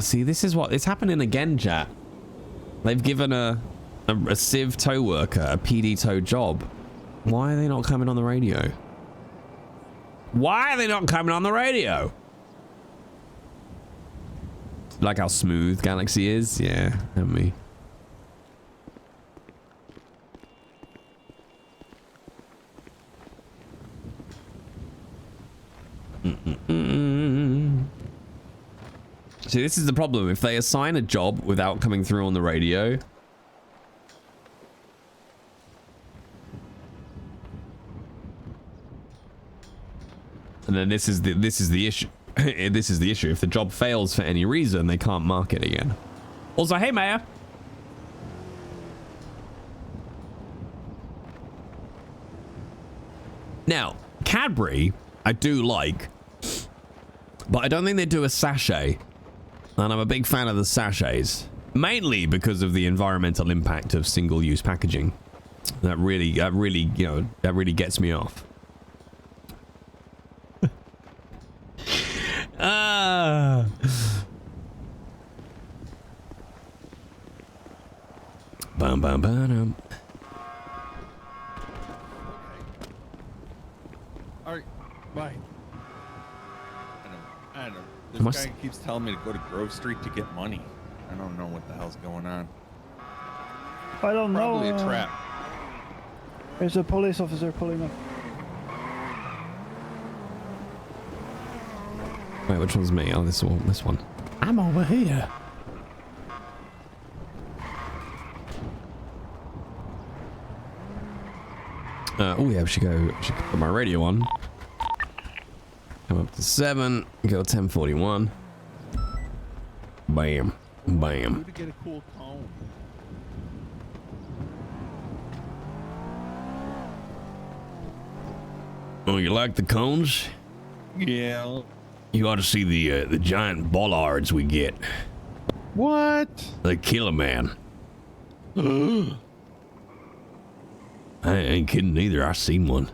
See, this is what it's happening again, chat. They've given a Civ tow worker a PD tow job. Why are they not coming on the radio? Why are they not coming on the radio? Like how smooth Galaxy is? Yeah, and me. See, this is the problem. If they assign a job without coming through on the radio, and then this is the issue. This is the issue. If the job fails for any reason, they can't mark it again. Also, hey, Mayor. Now, Cadbury, I do like, but I don't think they do a sachet. And I'm a big fan of the sachets, mainly because of the environmental impact of single-use packaging. That really, you know, that really gets me off. Bum bum bum. All right, bye. I don't know. This guy keeps telling me to go to Grove Street to get money. I don't know what the hell's going on. I don't know. Probably a trap. There's a police officer pulling up. Wait, which one's me? Oh, this one. This one. I'm over here. Oh yeah, we should put my radio on. Come up to 7, go 1041. Bam. Bam. To get a cool cone. Oh, you like the cones? Yeah. You ought to see the giant bollards we get. What? They kill a man. I ain't kidding either. I seen one.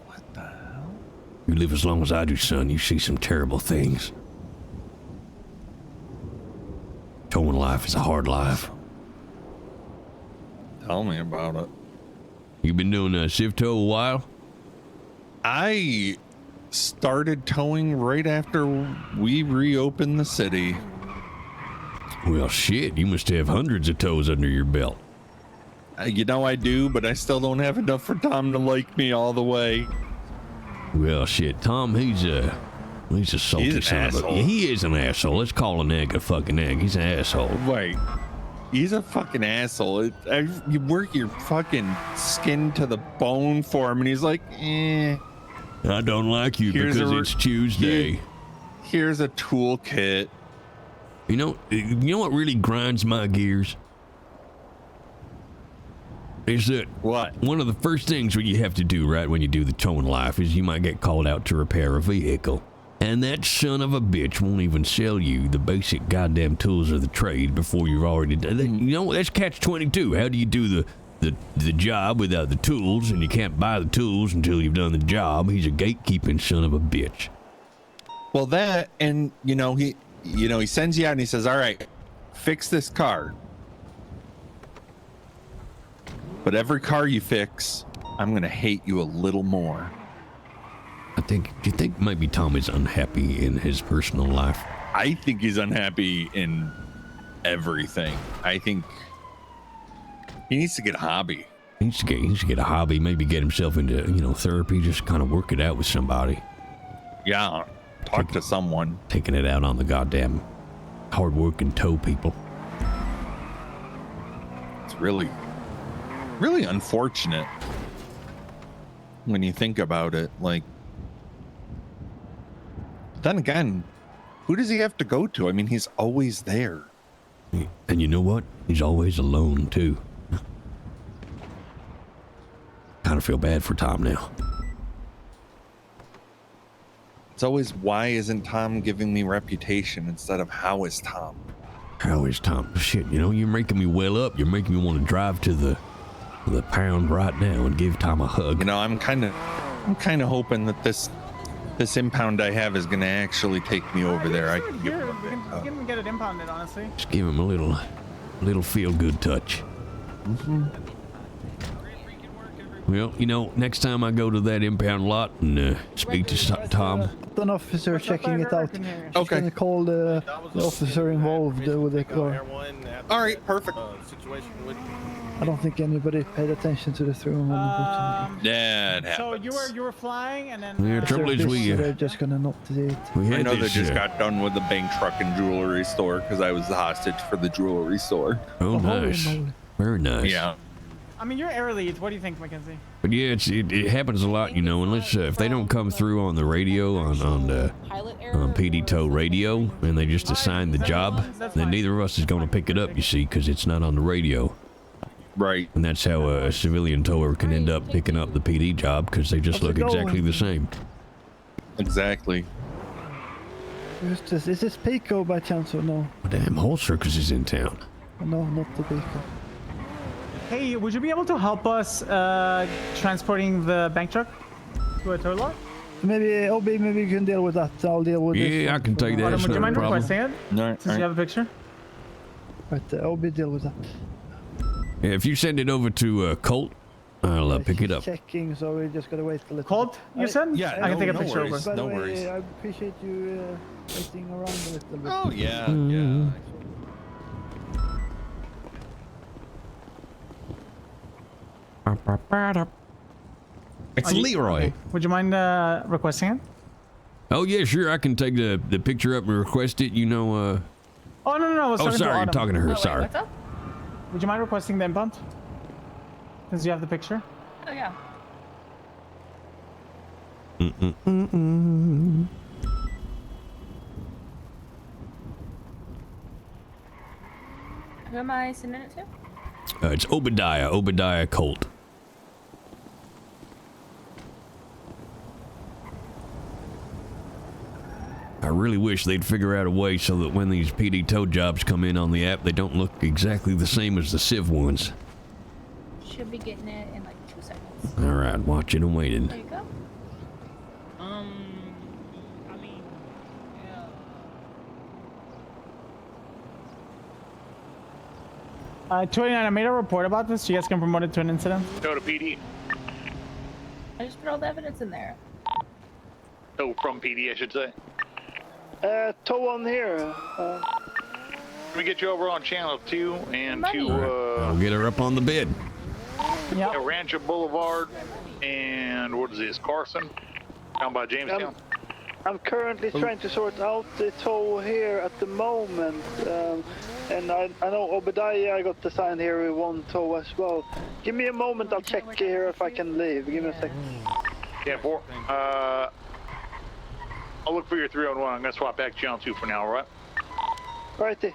What the hell? You live as long as I do, son. You see some terrible things. Towing life is a hard life. Tell me about it. You been doing shift tow a while? I started towing right after we reopened the city. Well, shit. You must have hundreds of tows under your belt. You know I do, but I still don't have enough for Tom to like me all the way. Well, shit, Tom, he's a salty He's an son of a... asshole. Yeah, he is an asshole. Let's call an egg a fucking egg. He's an asshole. Right. He's a fucking asshole. You work your fucking skin to the bone for him, and he's like, eh. I don't like you because it's Tuesday. Here's a toolkit. You know what really grinds my gears? Is that what? One of the first things when you have to do right when you do the towing life is you might get called out to repair a vehicle. And that son of a bitch won't even sell you the basic goddamn tools of the trade before you've already done it. You know, that's catch-22. How do you do the job without the tools, and you can't buy the tools until you've done the job? He's a gatekeeping son of a bitch. Well, that, and he sends you out and he says, all right, fix this car. But every car you fix, I'm going to hate you a little more. Do you think maybe Tom is unhappy in his personal life? I think he's unhappy in everything. I think he needs to get a hobby. He needs to get a hobby, maybe get himself into, therapy, just kind of work it out with somebody. Yeah, talk to someone. Taking it out on the goddamn hard-working tow people. It's really unfortunate when you think about it. Like, then again, who does he have to go to? I mean, he's always there. And you know what? He's always alone, too. Kind of feel bad for Tom now. It's always, why isn't Tom giving me reputation instead of how is Tom? How is Tom? Shit, you're making me well up. You're making me want to drive to the pound right now and give Tom a hug. I'm kind of hoping that this impound I have is going to actually take me over there. I can give him a big hug. We can get it impounded, honestly. Just give him a little feel-good touch. Mm-hmm. Well, next time I go to that impound lot and speak to Tom. An officer checking it out. She's gonna call the officer involved with the car. All right, perfect. I don't think anybody paid attention to the through. Yeah, it So happens. you were flying and then. Yeah, trouble is they're just gonna not see it. I know they just got done with the bank, truck, and jewelry store because I was the hostage for the jewelry store. Oh, nice. Very nice. Yeah. I mean, you're air leads. What do you think, Mackenzie? But yeah, it happens a lot, unless if they don't come through on the radio, on PD Tow radio, and they just assign the job, then neither of us is going to pick it up, you see, because it's not on the radio. Right. And that's how a civilian tower can end up picking up the PD job, because they just look exactly the same. Exactly. Is this Pico by chance or no? Damn, whole circus is in town. No, not the Pico. Hey, would you be able to help us transporting the bank truck to a tow lot? Maybe Obi, maybe you can deal with that. I'll deal with this. Yeah, I can take that. Would you mind requesting it? No, Since you have a picture. Right, Obi, deal with that. Yeah, if you send it over to Colt, I'll pick it up. Checking, so we just gotta wait a little. Colt, you said? Yeah, I can take a picture worries, over. no worries. I appreciate you waiting around a little bit. Oh yeah, yeah. It's Leroy. Okay. Would you mind requesting it? Oh yeah, sure. I can take the picture up and request it. You know. Oh no. I was Oh talking sorry, to you're Autumn. talking to her. Sorry. What's up? Would you mind requesting the impound? Since you have the picture. Oh yeah. Who am I sending it to? It's Obidiah Colt. I really wish they'd figure out a way so that when these PD tow jobs come in on the app, they don't look exactly the same as the Civ ones. Should be getting it in like 2 seconds. All right, watching and waiting. There you go. I mean, yeah. 29, I made a report about this. You guys can promote it to an incident. Go to PD. I just put all the evidence in there. Oh, from PD, I should say. Tow on here. Let me get you over on channel 2 and I'll get her up on the bid. Rancho Boulevard and what is this, Carson? Down by Jamestown. I'm currently trying to sort out the tow here at the moment. And I know Obidiah, I got the sign here with one tow as well. Give me a moment, I'll check here if I can leave. Give me a second. Yeah, I'll look for your 301. I'm gonna swap back to channel 2 for now, alright? Righty.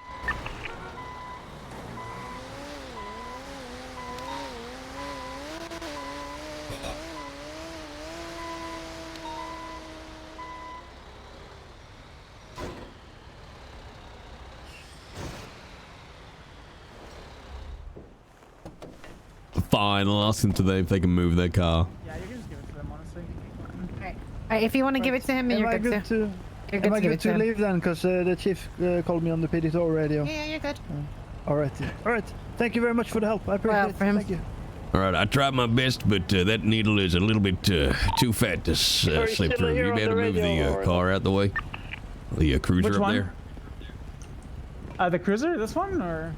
Fine, I'll ask them today if they can move their car. Yeah, you can just give it to them, honestly. Alright, if you want to give it to him, you're good to. You're good Am I to give good it to to him. leave then? Because the chief called me on the PD tow radio. Yeah, you're good. Alright. Alright. Thank you very much for the help. I appreciate it. Thank you. All right, I tried my best, but that needle is a little bit too fat to slip through. You better move the car out the way. The cruiser Which up one? there. The cruiser? This one or?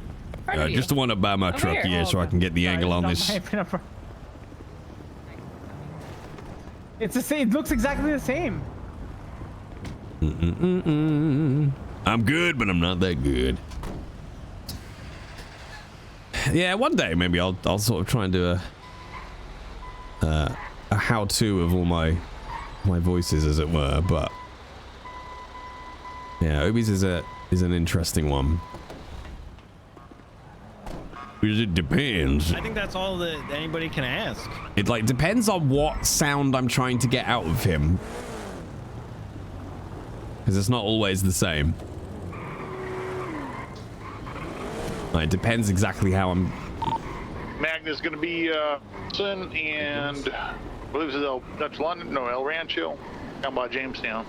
Just the one up by my truck, here. yeah, so I can get the angle on this. It's the same. It looks exactly the same. I'm good, but I'm not that good. Yeah, one day maybe I'll sort of try and do a how-to of all my voices, as it were. But yeah, Obi's is an interesting one. Because it depends. I think that's all that anybody can ask. It like depends on what sound I'm trying to get out of him. Because it's not always the same. Like, it depends exactly how I'm... Magna's gonna be Sun and I believe it's that's London, no, El Rancho, down by Jamestown.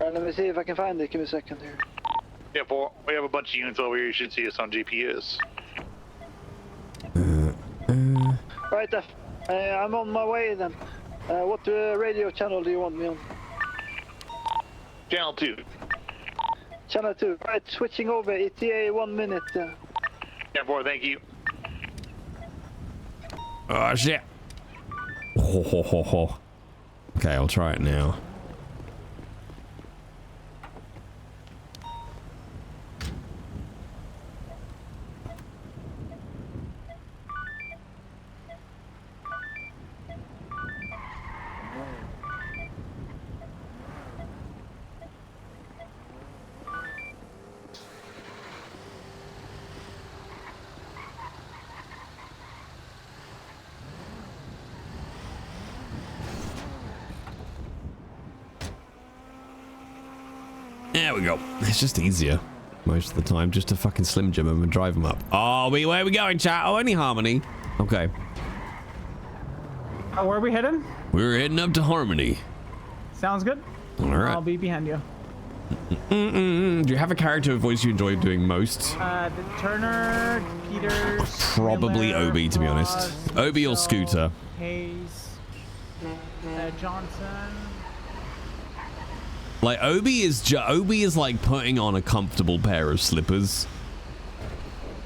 Alright, let me see if I can find it. Give me a second here. Yeah, we have a bunch of units over here. You should see us on GPS. Right, I'm on my way then. What radio channel do you want me on? Channel 2. Channel 2. Right, switching over. ETA 1 minute. Yeah, boy, thank you. Oh, shit. Ho, ho, ho, ho. Okay, I'll try it now. There we go. It's just easier most of the time just to fucking Slim Jim them and drive them up. Oh, where are we going, chat? Oh, any Harmony. Okay. Where are we heading? We're heading up to Harmony. Sounds good. All right. I'll be behind you. Do you have a character voice you enjoy doing most? The Turner, Peters. Probably Miller, Obi, to be honest. Ross, Obi or Russell, Scooter. Hayes, Johnson. Like Obi is like putting on a comfortable pair of slippers.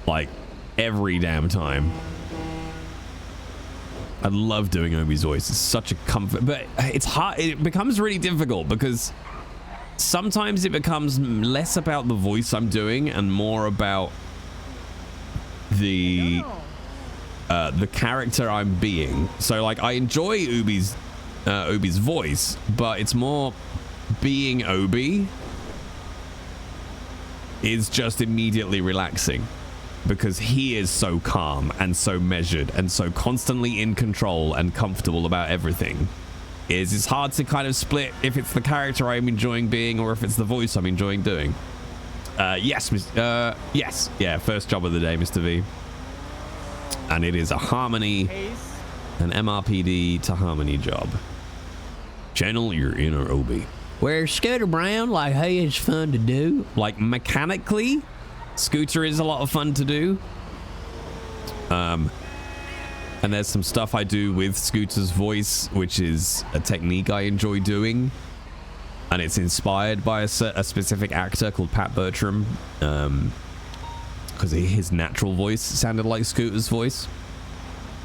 like every damn time. I love doing Obi's voice. It's such a comfort, but it's hard. It becomes really difficult because sometimes it becomes less about the voice I'm doing and more about the character I'm being. So like I enjoy Obi's voice, but it's more being Obi is just immediately relaxing because he is so calm and so measured and so constantly in control and comfortable about everything. It's hard to kind of split if it's the character I'm enjoying being or if it's the voice I'm enjoying doing. Yes, yes. Yeah, first job of the day, Mr. V. And it is a Harmony, an MRPD to Harmony job. Channel your inner Obi. Where Scooter Brown, like, hey, it's fun to do. Like, mechanically, Scooter is a lot of fun to do. And there's some stuff I do with Scooter's voice, which is a technique I enjoy doing. And it's inspired by a specific actor called Pat Bertram. Because his natural voice sounded like Scooter's voice.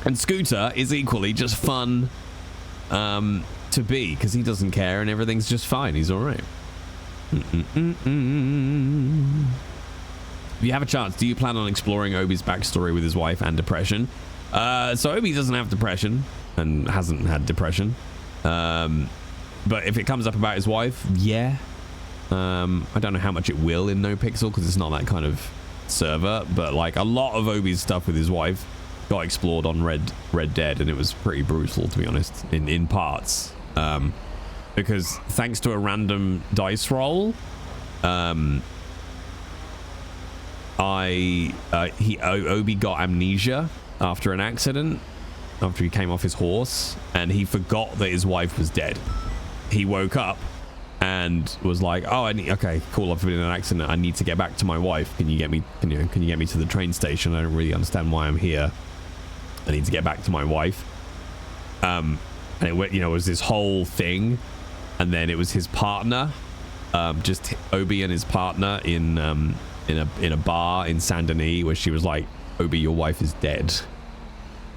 And Scooter is equally just fun to be, because he doesn't care and everything's just fine. He's all right. If you have a chance, do you plan on exploring Obi's backstory with his wife and depression? So Obi doesn't have depression and hasn't had depression. But if it comes up about his wife, yeah. I don't know how much it will in NoPixel because it's not that kind of server, but like a lot of Obi's stuff with his wife got explored on Red Dead, and it was pretty brutal, to be honest, in parts. Because thanks to a random dice roll, Obi got amnesia after an accident, after he came off his horse, and he forgot that his wife was dead. He woke up and was like, "Oh, okay, cool. I've been in an accident. I need to get back to my wife. Can you get me? Can you get me to the train station? I don't really understand why I'm here. I need to get back to my wife." And it went, it was this whole thing, and then it was his partner, just Obi and his partner in a bar in Saint Denis, where she was like, "Obi, your wife is dead,"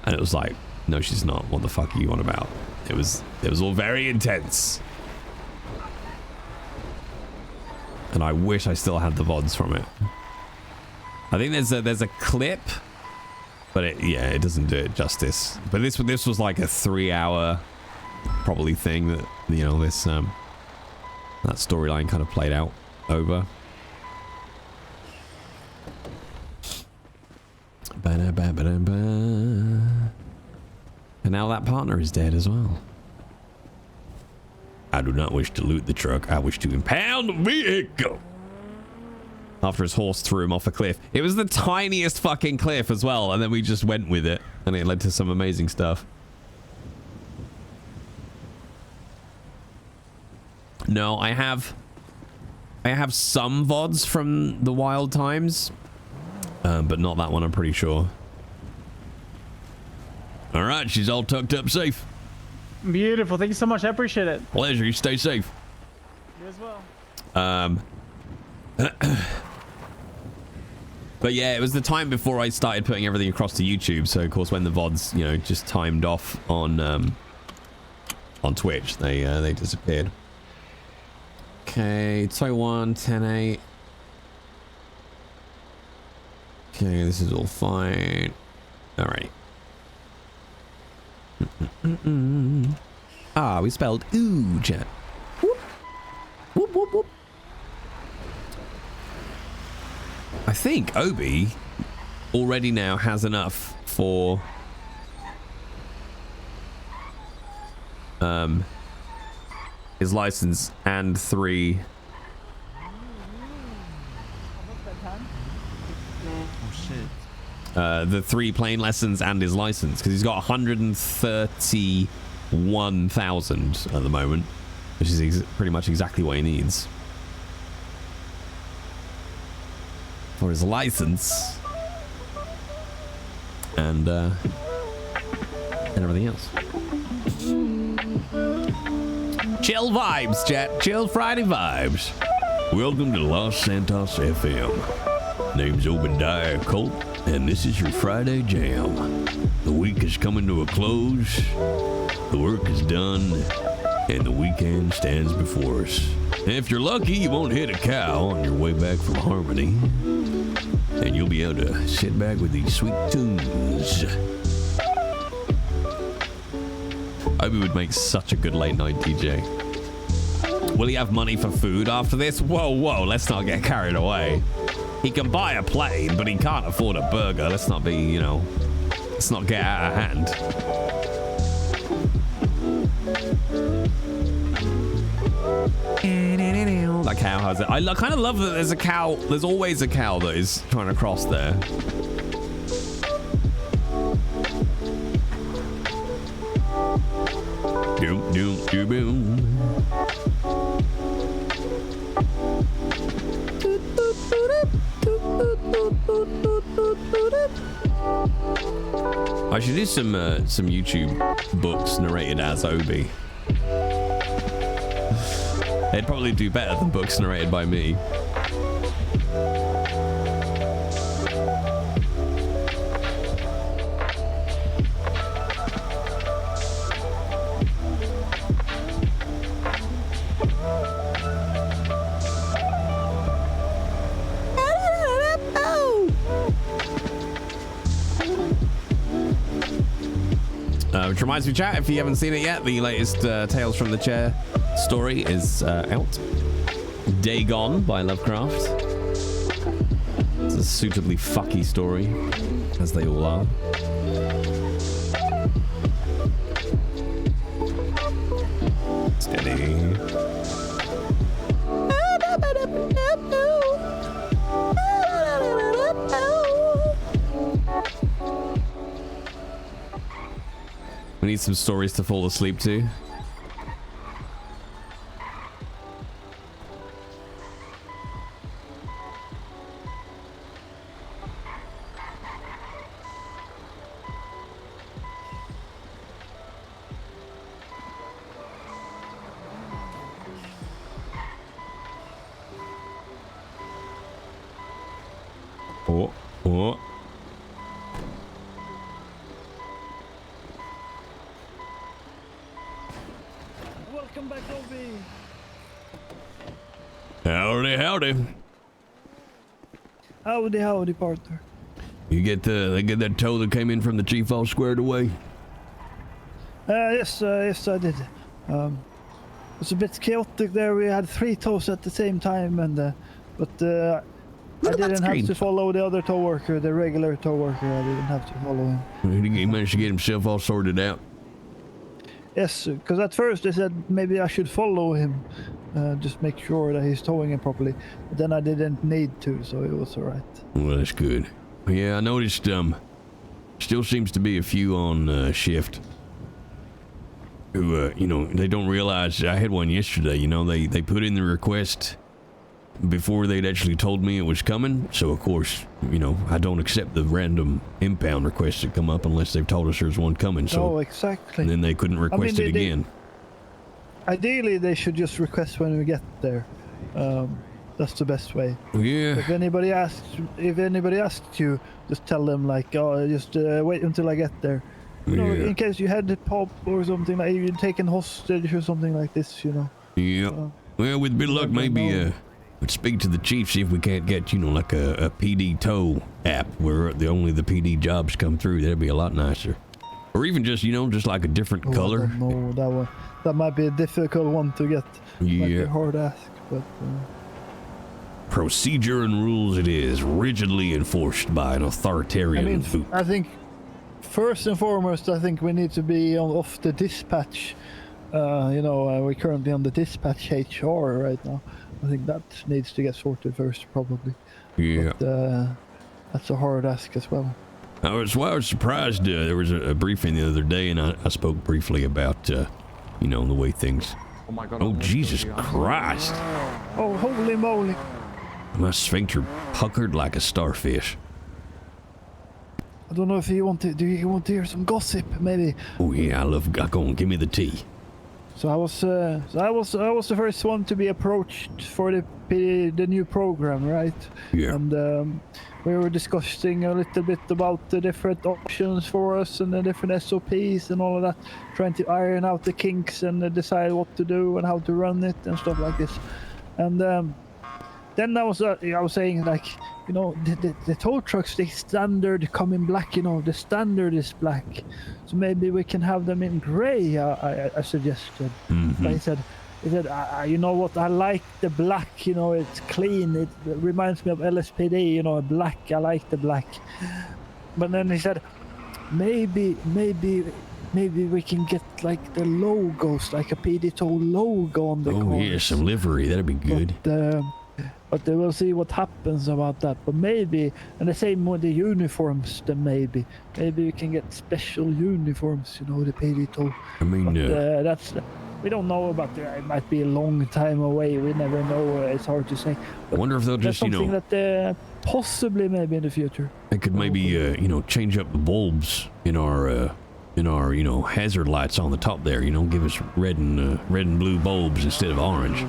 and it was like, "No, she's not. What the fuck are you on about?" It was all very intense. And I wish I still had the VODs from it. I think there's a clip, but it doesn't do it justice. But this was like a 3-hour probably thing that this that storyline kind of played out over. And now that partner is dead as well. I do not wish to loot the truck. I wish to impound the vehicle. After his horse threw him off a cliff. It was the tiniest fucking cliff as well, and then we just went with it, and it led to some amazing stuff. No, I have some VODs from the Wild Times, but not that one, I'm pretty sure. All right, she's all tucked up safe. Beautiful. Thank you so much. I appreciate it. Pleasure. You stay safe. You as well. But yeah, it was the time before I started putting everything across to YouTube. So of course, when the VODs, just timed off on Twitch, they disappeared. Okay, Taiwan 10-8. Okay, this is all fine. Alrighty. Ah, we spelled ooh, chat. Whoop. Whoop, whoop, whoop. I think Obi already now has enough for his license and 3. The 3 plane lessons and his license, because he's got 131,000 at the moment, which is pretty much exactly what he needs for his license and everything else. Chill vibes, chat. Chill Friday vibes. Welcome to Los Santos FM. Name's Obidiah, Colt, and this is your Friday Jam. The week is coming to a close, the work is done, and the weekend stands before us. And if you're lucky, you won't hit a cow on your way back from Harmony, and you'll be able to sit back with these sweet tunes. Obi would make such a good late night DJ. Will he have money for food after this? Whoa, let's not get carried away. He can buy a plane, but he can't afford a burger. Let's not be, let's not get out of hand. That cow has it. I kind of love that there's a cow. There's always a cow that is trying to cross there. Doom, doom, doom, boom. I should do some YouTube books narrated as Obi. They'd probably do better than books narrated by me. Which reminds me, chat, if you haven't seen it yet, the latest Tales from the Chair story is out. Day Gone by Lovecraft. It's a suitably fucky story, as they all are. Steady. We need some stories to fall asleep to. Oh. Welcome back, Obi. Howdy. Howdy, partner. You get they get that tow that came in from the chief all squared away? Yes, I did. It was a bit chaotic there. We had 3 tows at the same time, but I didn't have to follow the other tow worker, the regular tow worker. I didn't have to follow him. He managed to get himself all sorted out. Yes, because at first they said maybe I should follow him, just make sure that he's towing it properly. But then I didn't need to, so it was alright. Well, that's good. Yeah, I noticed, still seems to be a few on shift who, they don't realize. I had one yesterday, they put in the request before they'd actually told me it was coming. So, of course, I don't accept the random impound requests that come up unless they've told us there's one coming. So, exactly. And then they couldn't request it again. Ideally, they should just request when we get there. That's the best way. Yeah. If anybody asks you, just tell them just wait until I get there. In case you had the pop or something, like you're taken hostage or something like this, Yeah. Well, with a bit of luck, maybe let's speak to the chief, see if we can't get, like a PD tow app where only the PD jobs come through. That'd be a lot nicer. Or even just, just like a different color. No, that might be a difficult one to get. Yeah. Might be a hard ask, but. Procedure and rules it is, rigidly enforced by an authoritarian boot. I think, first and foremost, we need to be off the dispatch. We're currently on the dispatch HR right now. I think that needs to get sorted first, probably. Yeah. But, that's a hard ask as well. I was surprised. There was a briefing the other day, and I spoke briefly about, the way things. Oh my God! Oh Jesus Christ! Oh holy moly! My sphincter puckered like a starfish. I don't know if do you want to hear some gossip, maybe? Oh yeah, go on, give me the tea. So I was the first one to be approached for the new program, right? Yeah. And we were discussing a little bit about the different options for us and the different SOPs and all of that, trying to iron out the kinks and decide what to do and how to run it and stuff like this. And then I was saying, like, you know, the tow trucks, they standard come in black, you know, the standard is black. So maybe we can have them in gray, I suggested. But he said, you know what, I like the black, you know, it's clean. It reminds me of LSPD, you know, black, I like the black. But then he said, maybe we can get like the logos, like a PD tow logo on the cars. Oh yeah, some livery, that'd be good. But they will see what happens about that. But maybe, and the same with the uniforms, then maybe we can get special uniforms, you know, the PD tow. I mean, that's, we don't know about that. It might be a long time away. We never know. It's hard to say. But I wonder if they'll just, you know, something that possibly maybe in the future. They could maybe, you know, change up the bulbs in our, you know, hazard lights on the top there. You know, give us red and blue bulbs instead of orange.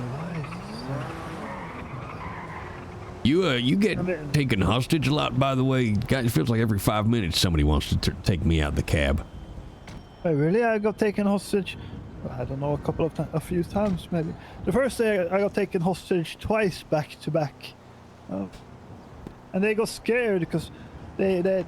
You get taken hostage a lot, by the way. Guys, it feels like every 5 minutes somebody wants to take me out of the cab. Oh, really? I got taken hostage. I don't know, a few times maybe. The first day I got taken hostage twice back to back, and they got scared because they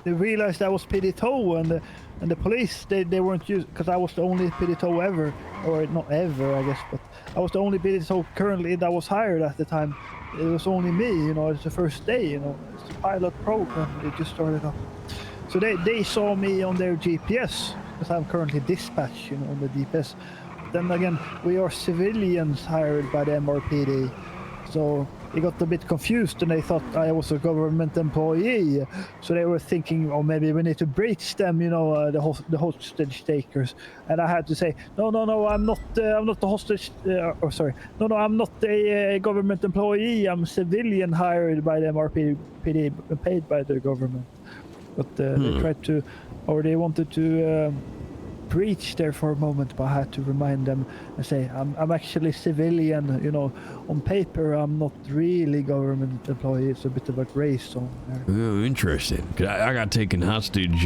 realized I was PD tow, and the police they weren't used, because I was the only PD tow ever, or not ever I guess, but I was the only PD tow currently that was hired at the time. It was only me, you know. It's the first day, you know. It's the pilot program. It just started up, so they saw me on their GPS. Because I'm currently dispatched, you know, on the DPS. Then again, we are civilians hired by the MRPD, so they got a bit confused and they thought I was a government employee. So they were thinking, oh, maybe we need to breach them, you know, the hostage takers. And I had to say, no, I'm not the hostage. No, I'm not a government employee. I'm a civilian hired by the MRPD, paid by the government. But they tried to. Or they wanted to breach there for a moment, but I had to remind them and say, I'm actually civilian, you know, on paper I'm not really government employee. It's a bit of a gray zone there. Oh, interesting. I got taken hostage,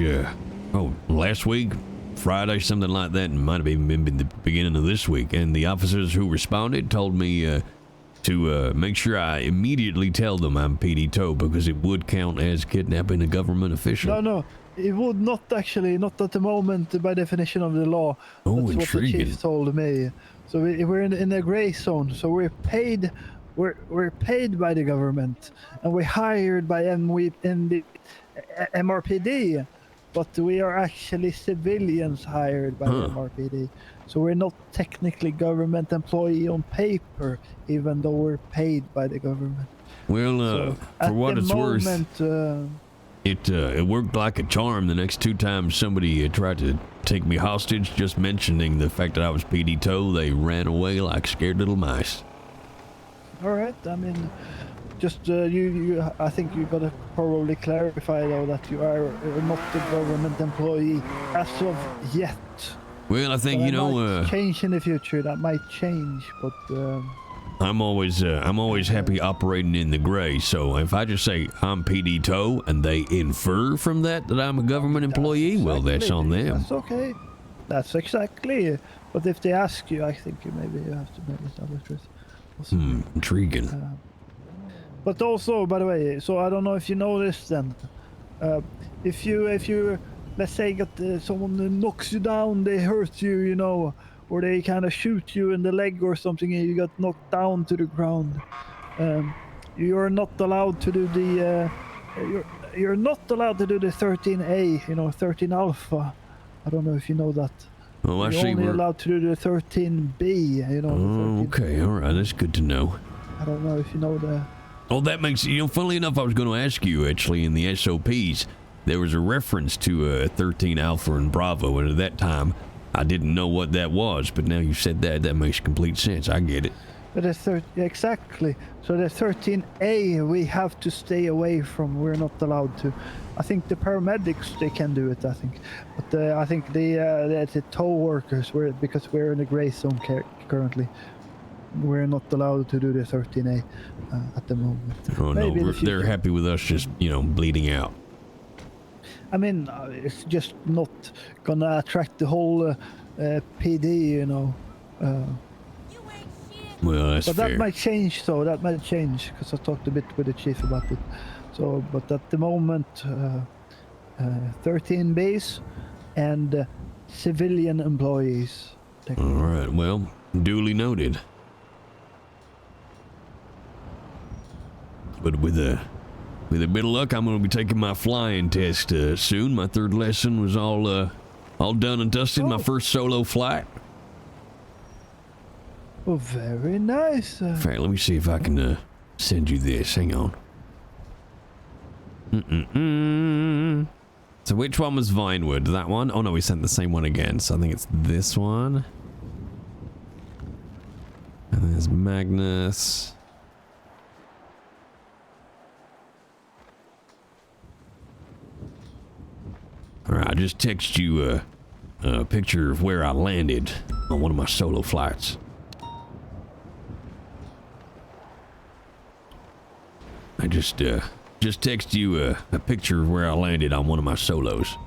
last week, Friday, something like that, and might have even been the beginning of this week, and the officers who responded told me to make sure I immediately tell them I'm PD tow, because it would count as kidnapping a government official. No. It would not actually, not at the moment by definition of the law. Oh, that's intriguing. What the chief told me. So we're in a gray zone. So we're paid by the government, and we're hired by MRPD, but we are actually civilians hired by the MRPD. So we're not technically government employee on paper, even though we're paid by the government. Well, for what it's worth. It worked like a charm. The next 2 times somebody tried to take me hostage, just mentioning the fact that I was PD tow, they ran away like scared little mice. All right. I mean, just I think you gotta probably clarify though that you are not a government employee as of yet. Well, I think, you know, might change in the future. That might change, but. I'm always happy operating in the gray. So if I just say I'm PD tow and they infer from that I'm a government employee, well, that's on them. That's okay. That's exactly. But if they ask you, I think you have to maybe tell the truth. Intriguing. But also, by the way, so I don't know if you know this then. If you let's say someone knocks you down, they hurt you, you know, or they kind of shoot you in the leg or something and you got knocked down to the ground, you're not allowed to do the you're not allowed to do the 13A, you know, 13 Alpha. I don't know if you know that. Oh, I see. You're only allowed to do the 13B, you know. Oh, okay, all right, that's good to know. I don't know if you know that. Oh, that makes, you know, funnily enough, I was going to ask you, actually, in the SOPs, there was a reference to 13 Alpha and Bravo, and at that time, I didn't know what that was, but now you said that makes complete sense. I get it. Exactly. So the 13A we have to stay away from. We're not allowed to. I think the paramedics they can do it. I think, but I think the tow workers because we're in a gray zone currently. We're not allowed to do the 13A at the moment. Oh no, they're happy with us just bleeding out. I mean, it's just not gonna attract the whole PD, Well, that's but fair. that might change, though. That might change because I talked a bit with the chief about it. So, but at the moment, 13 base and civilian employees. All right. Well, duly noted. But with a bit of luck, I'm going to be taking my flying test soon. My third lesson was all done and dusted. My first solo flight. Oh, very nice. In fact, let me see if I can send you this. Hang on. So which one was Vinewood? That one? Oh no, we sent the same one again. So I think it's this one. And there's Magnus. Alright, I just text you a picture of where I landed on one of my solo flights. I just text you a picture of where I landed on one of my solos.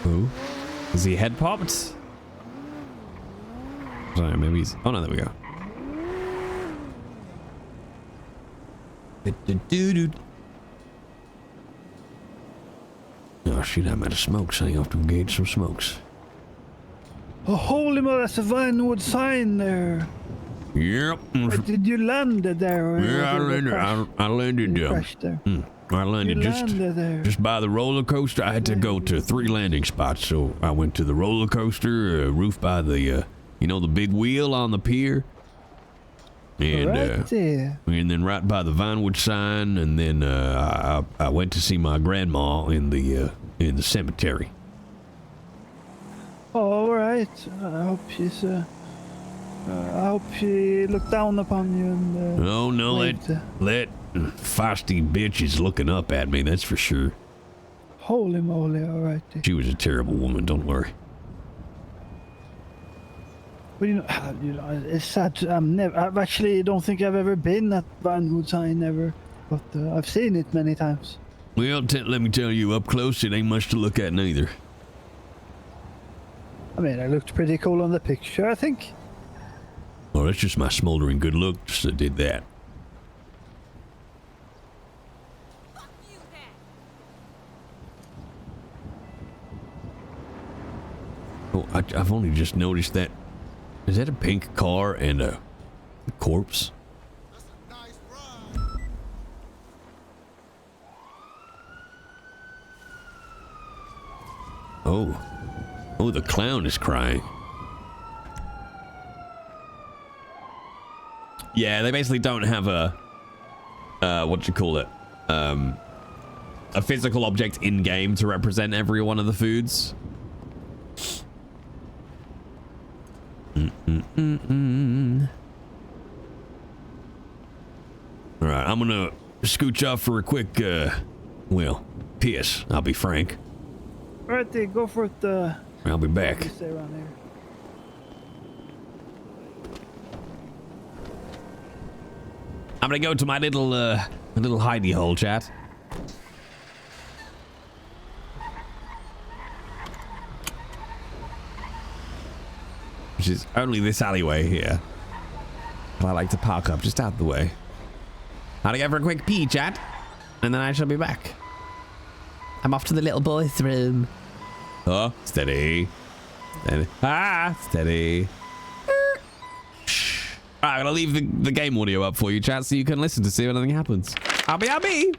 Who? Is he head popped? Sorry, maybe he's... Oh no, there we go. Oh shit, I'm out of smoke, so I have to engage some smokes. Oh, holy mother, that's a Vinewood sign there. Yep. Did you land there? Yeah, I landed. I landed there. I landed just by the roller coaster. I had to go to 3 landing spots, so I went to the roller coaster, roof by the, the big wheel on the pier, and and then right by the Vinewood sign, and then I went to see my grandma in the cemetery. All right. I hope she's. I hope she looked down upon you and. Oh no, let feisty bitch is looking up at me. That's for sure. Holy moly! All right. She was a terrible woman. Don't worry. Well, it's sad. I actually don't think I've ever been at Vinewood sign ever, but I've seen it many times. Well, let me tell you, up close, it ain't much to look at neither. I mean, it looked pretty cool on the picture, I think. Oh, that's just my smoldering good looks that did that. Oh, I've only just noticed that. Is that a pink car and a corpse? Oh, the clown is crying. Yeah, they basically don't have a, a physical object in-game to represent every one of the foods. Alright, I'm gonna scooch off for a quick, piss, I'll be frank. Alright, go for it, I'll be back. Stay around here. I'm gonna go to my little hidey hole, chat. Which is only this alleyway here. But I like to park up just out the way. I'll go for a quick pee, chat. And then I shall be back. I'm off to the little boy's room. Oh, steady. Steady. Ah, steady. Alright, I'm gonna leave the game audio up for you, chat, so you can listen to see if anything happens. I'll be.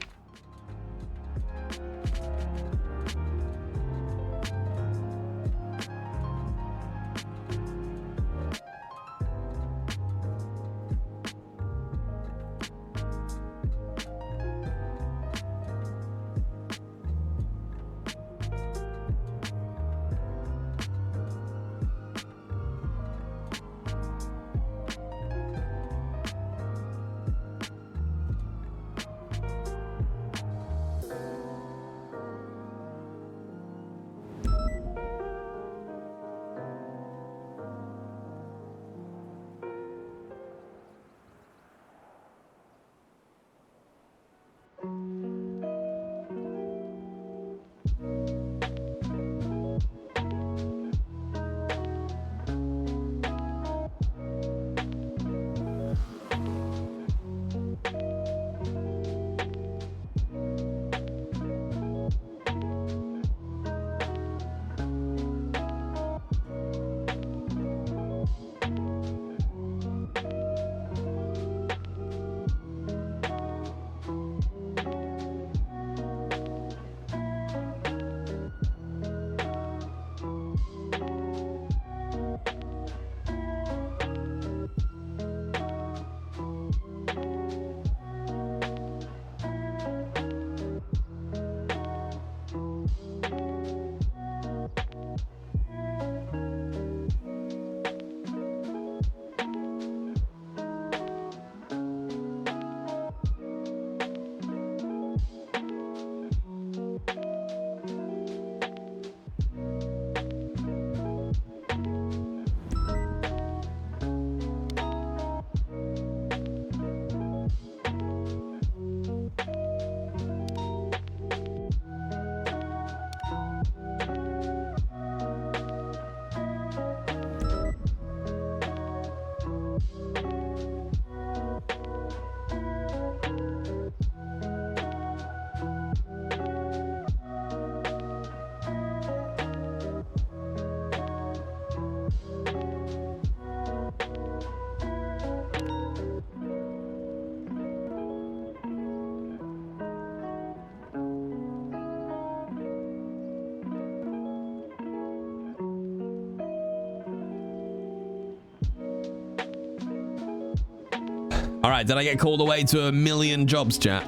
All right, did I get called away to 1,000,000 jobs, chat,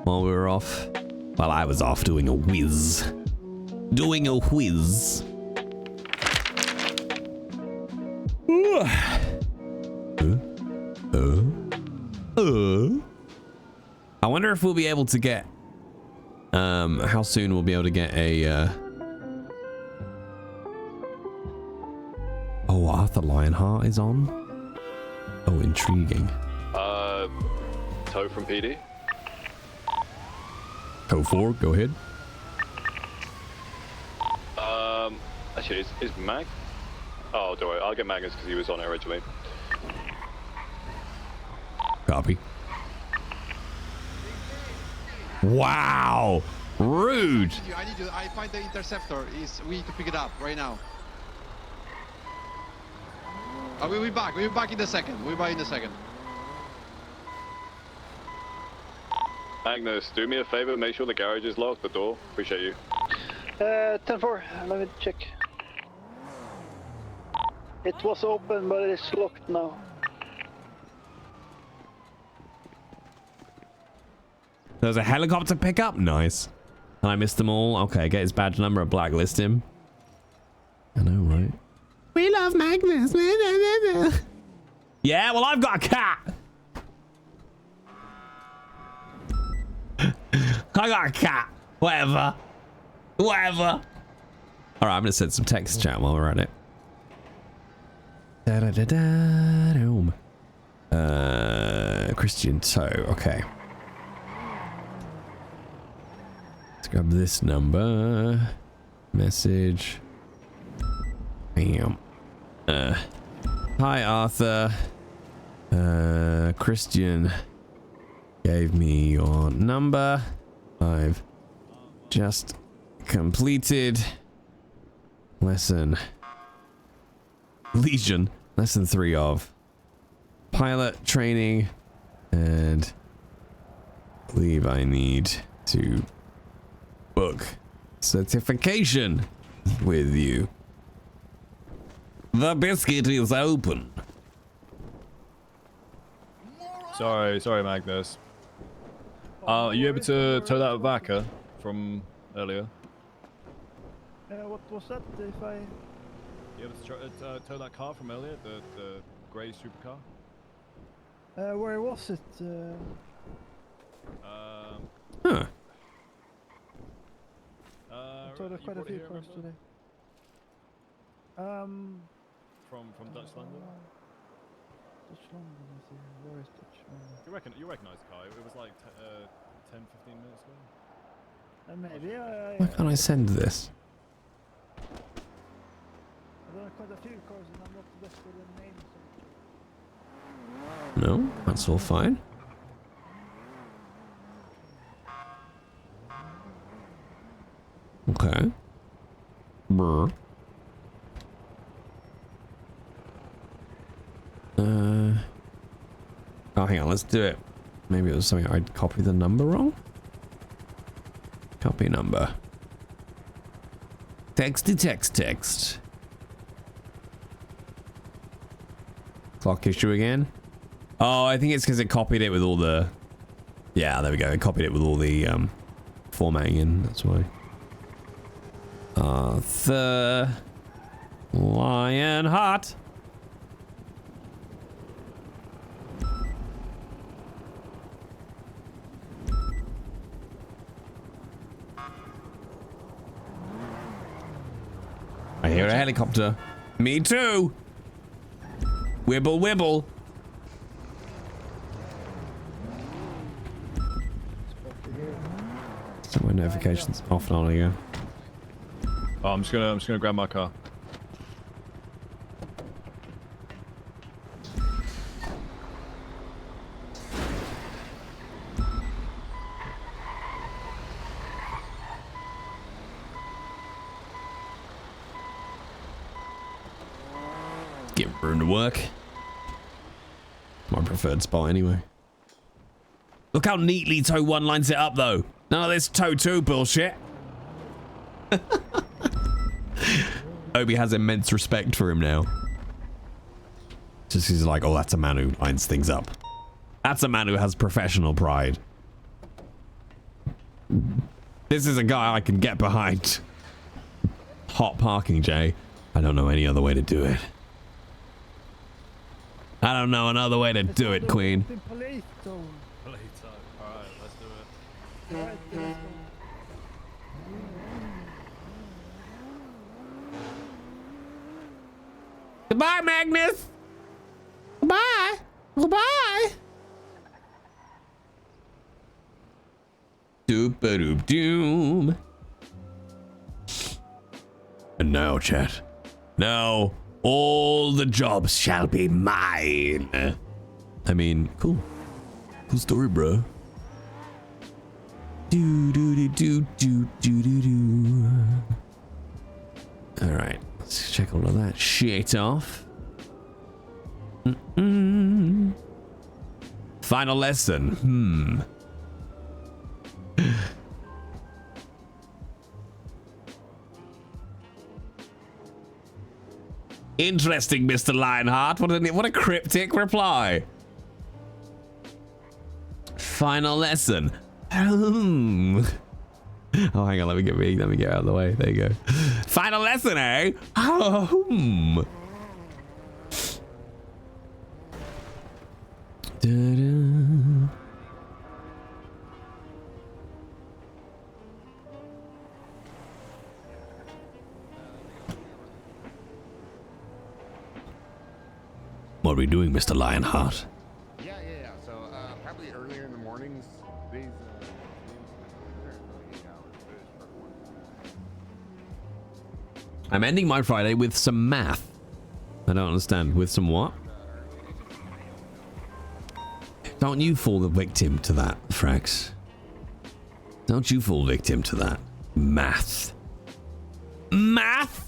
while we were off? Well, I was off doing a whiz. Doing a whiz. I wonder if we'll be able to get, how soon we'll be able to get a, oh, Arthur Lionheart is on? Oh, intriguing. Tow from PD. Tow 4, go ahead. Actually, is Mag? Oh, don't worry, I'll get Magnus because he was on it originally. Copy. Wow, rude. I need you. I find the interceptor. We need to pick it up right now. We'll be back. We'll be back in a second. We'll be back in a second. Magnus, do me a favor, make sure the garage is locked, the door. Appreciate you. 10-4, let me check. It was open, but it's locked now. There's a helicopter pickup? Nice. And I missed them all? Okay, get his badge number and blacklist him. I know, right? We love Magnus. Yeah, well, I've got a cat. I got a cat. Whatever. Whatever. All right, I'm going to send some text chat while we're at it. Christian Toe. Okay. Let's grab this number. Message. Bam. Hi, Arthur. Christian gave me your number. I've just completed lesson 3 of pilot training, and believe I need to book certification with you. The biscuit is open. Sorry, Magnus. Are you able to tow that Vaca from earlier? What was that? If I... You able to tow that car from earlier, the grey supercar? Where was it? Huh. I towed quite a few cars today. From Dutch London? Dutch London, I see. Where is Dutch London? You recognize the car? It was like 10-15 minutes ago. Maybe. Why can't I send this? I've done quite a few cars and I'm not the best with the names. No, that's all fine. Okay. Brr. Oh, hang on, let's do it. Maybe it was something I'd copy the number wrong. Copy number. Text. Clock issue again. Oh, I think it's because it copied it with all the... Yeah, there we go. It copied it with all the formatting in. That's why. Arthur Lionheart. I hear a helicopter. Me too. Wibble, wibble. So my notifications off and on again. Oh, I'm just gonna grab my car. Get room to work. My preferred spot anyway. Look how neatly Toe 1 lines it up though. None of this Toe 2 bullshit. Obi has immense respect for him now. Just he's like, oh, that's a man who lines things up. That's a man who has professional pride. This is a guy I can get behind. Hot parking, Jay. I don't know any other way to do it. I don't know another way to do it, Queen. Police zone. Alright, let's do it. Goodbye, Magnus. Goodbye. Goodbye. Doop-a-doop doom. And now, chat. Now, all the jobs shall be mine. I mean, cool. Cool story, bro. Do-do-do-do-do-do-do-do. All right, let's check all of that shit off. Final lesson. Interesting, Mr. Lionheart. What a cryptic reply. Final lesson. Oh, hang on. Let me get out of the way. There you go. Final lesson, eh? Da-da. What are we doing, Mr. Lionheart? Yeah. So probably earlier in the mornings. These. I'm ending my Friday with some math. I don't understand. With some what? Don't you fall the victim to that, Frax. Don't you fall victim to that. Math. Math?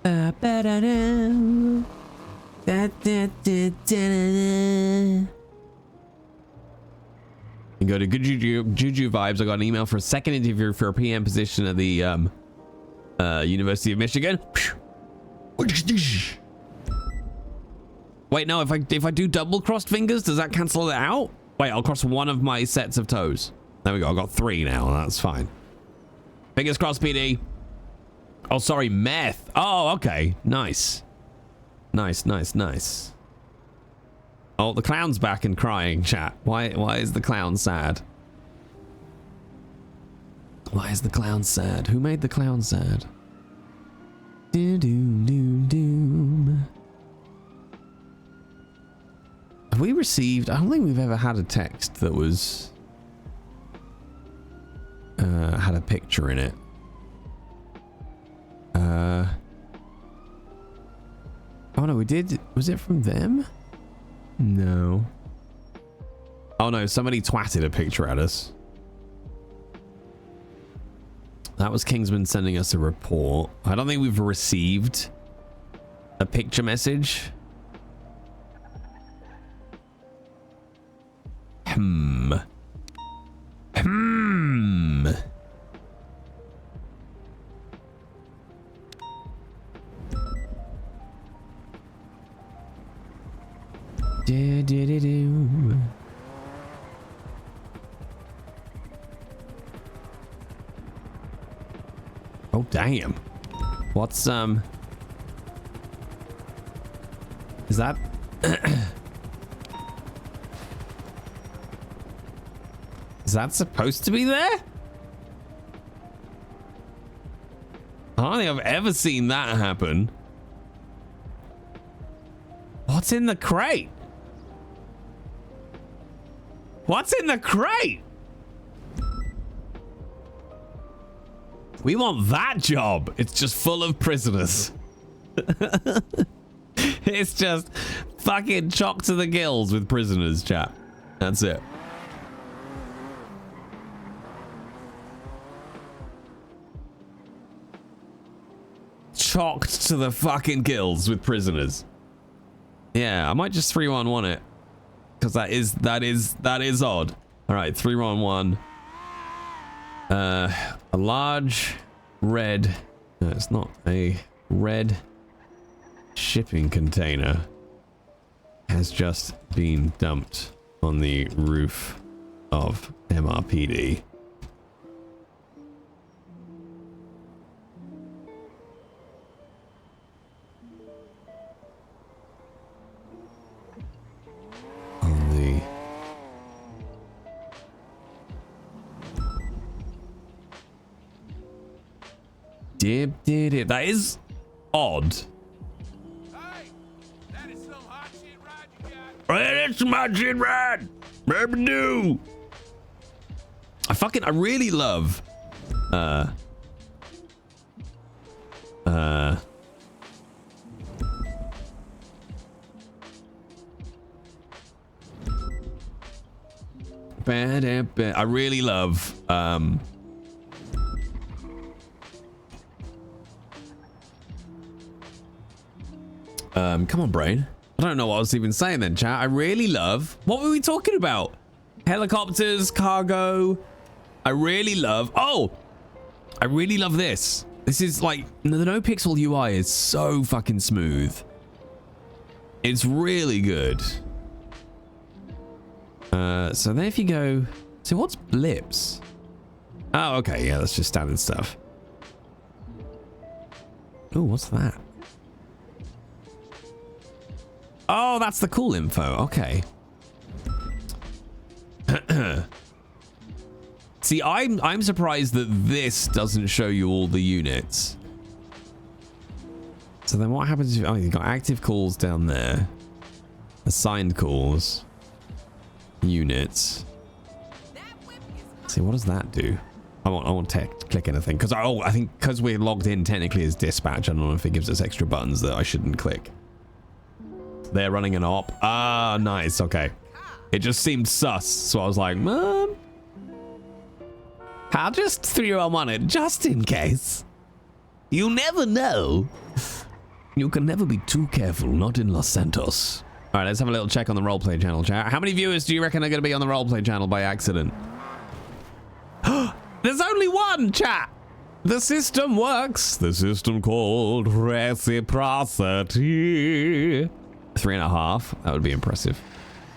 You go to Good Juju Vibes. I got an email for a second interview for a PM position at the University of Michigan. Wait, no, if I do double crossed fingers, does that cancel it out? Wait, I'll cross one of my sets of toes. There we go. I got 3 now. That's fine. Fingers crossed, PD. Oh, sorry, meth. Oh, okay. Nice. Nice. Oh, the clown's back and crying, chat. Why is the clown sad? Why is the clown sad? Who made the clown sad? Doom. Have we received... I don't think we've ever had a text that was... had a picture in it. Oh no, we did. Was it from them? No. Oh no, somebody twatted a picture at us. That was Kingsman sending us a report. I don't think we've received a picture message. Oh damn. What's is that is that supposed to be there? I don't think I've ever seen that happen. What's in the crate? What's in the crate? We want that job. It's just full of prisoners. It's just fucking chock to the gills with prisoners, chat. That's it. Chocked to the fucking gills with prisoners. Yeah, I might just 3-1-1 it. Because that is odd. Alright, 3-1-1. A large red... No, it's not a red shipping container has just been dumped on the roof of MRPD. On the dip. That is odd. Hey, that's some hot shit ride. Baby do. I really love I really love come on, brain. I don't know what I was even saying then, chat. I really love... What were we talking about? Helicopters, cargo. I really love... Oh! I really love this. This is like... The NoPixel UI is so fucking smooth. It's really good. So then if you go... So what's blips? Oh, okay. Yeah, that's just standard stuff. Oh, what's that? Oh, that's the cool info. Okay. See, I'm surprised that this doesn't show you all the units. So then what happens if... Oh, you've got active calls down there. Assigned calls. Units. See, what does that do? I want to click anything. Because I think because we're logged in technically as dispatch, I don't know if it gives us extra buttons that I shouldn't click. They're running an op. Ah, nice. Okay. It just seemed sus. So I was like, Mom, I just threw you on it just in case. You never know. You can never be too careful, not in Los Santos. All right, let's have a little check on the Roleplay channel, chat. How many viewers do you reckon are going to be on the Roleplay channel by accident? There's only one, chat. The system works. The system called reciprocity. 3.5. That would be impressive.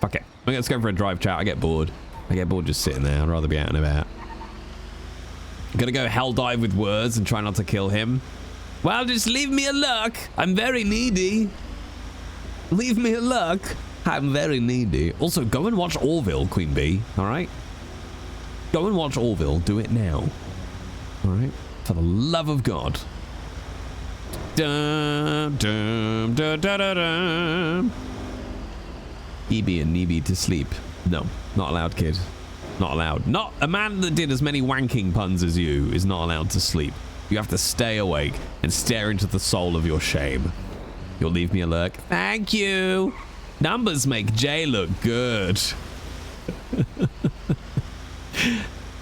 Fuck it. Let's go for a drive, chat. I get bored. I get bored just sitting there. I'd rather be out and about. I'm gonna go hell dive with words and try not to kill him. Well, just leave me a look. I'm very needy. Leave me a look. I'm very needy. Also, go and watch Orville, Queen Bee. All right? Go and watch Orville. Do it now. All right? For the love of God. Dum, dum, dum, dum, dum, dum. EB and Neeby to sleep. No, not allowed, kid. Not allowed. Not a man that did as many wanking puns as you is not allowed to sleep. You have to stay awake and stare into the soul of your shame. You'll leave me a lurk. Thank you. Numbers make Jay look good.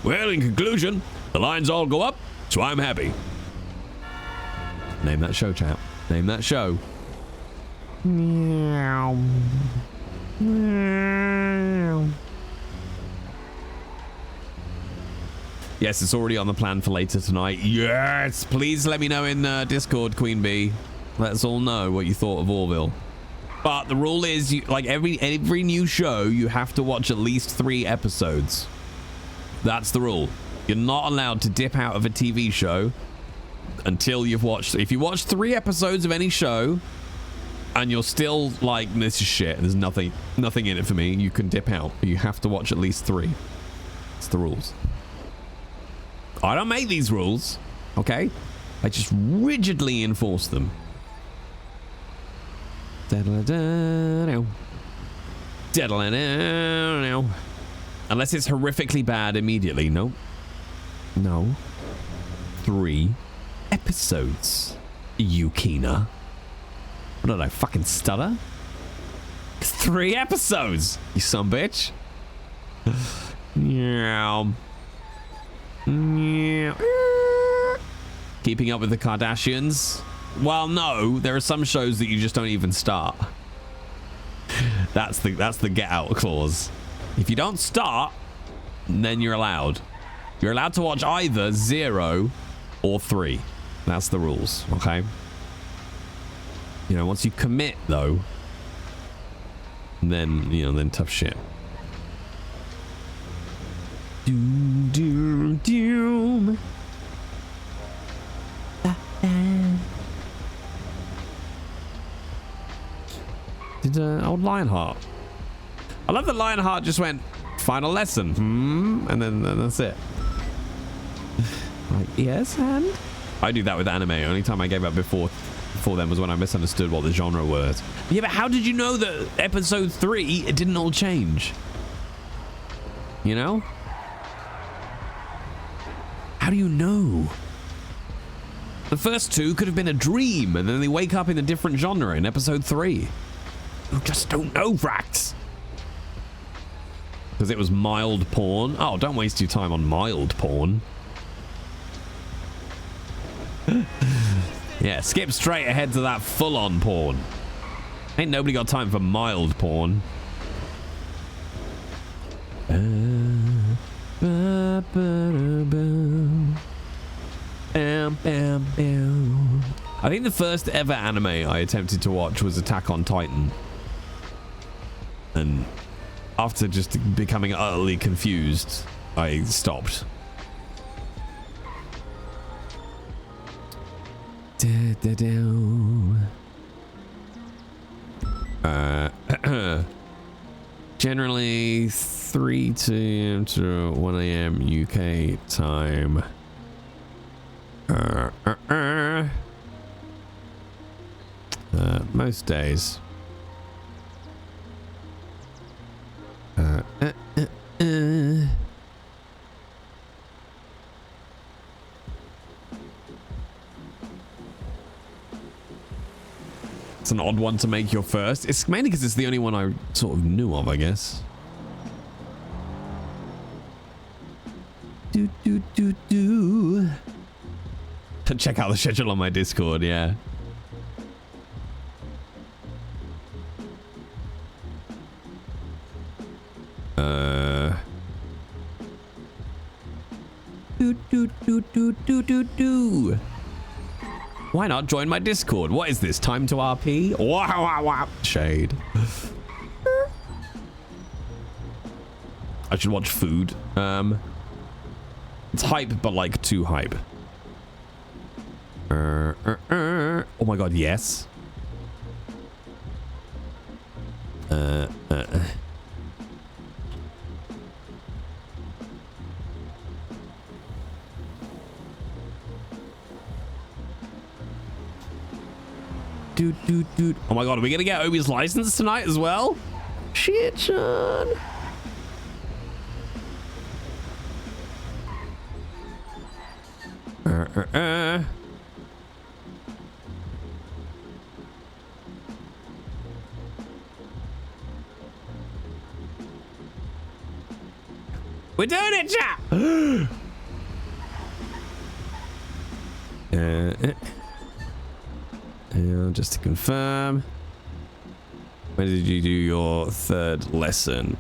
Well, in conclusion, the lines all go up, so I'm happy. Name that show, chat. Name that show. Meow. Meow. Yes, it's already on the plan for later tonight. Yes! Please let me know in Discord, Queen Bee. Let us all know what you thought of Orville. But the rule is, like every new show, you have to watch at least 3 episodes. That's the rule. You're not allowed to dip out of a TV show until you've watched... If you watch 3 episodes of any show and you're still like, this is shit, there's nothing in it for me, you can dip out. You have to watch at least 3. It's the rules. I don't make these rules, okay? I just rigidly enforce them. Unless it's horrifically bad immediately. Nope. No. 3 episodes, Yukina. What did I fucking stutter? 3 episodes, you son bitch. Meow. Meow. Keeping Up with the Kardashians. Well, no, there are some shows that you just don't even start. That's the get out clause. If you don't start, then you're allowed. You're allowed to watch either 0 or 3. That's the rules, okay? You know, once you commit though, then, you know, then tough shit. Doom, doom, doom. Did old Lionheart? I love that Lionheart just went final lesson, and then that's it. Like, yes, and I do that with anime. Only time I gave up before then was when I misunderstood what the genre was. Yeah, but how did you know that episode 3 it didn't all change? You know? How do you know? The first 2 could have been a dream, and then they wake up in a different genre in episode 3. You just don't know, Rax. Because it was mild porn. Oh, don't waste your time on mild porn. Yeah, skip straight ahead to that full-on porn. Ain't nobody got time for mild porn. I think the first ever anime I attempted to watch was Attack on Titan. And after just becoming utterly confused, I stopped. Generally 3 p.m. to 1 a.m. UK time. Most days. It's an odd one to make your first. It's mainly because it's the only one I sort of knew of, I guess. Check out the schedule on my Discord, yeah. Why not join my Discord? What is this? Time to RP? Wow, wow, wow. Shade. I should watch Food. It's hype, but like too hype. Oh my god, yes. Dude. Oh my god, are we gonna get Obi's license tonight as well? Shit, Sean. We're doing it, chat! Just to confirm, when did you do your 3rd lesson?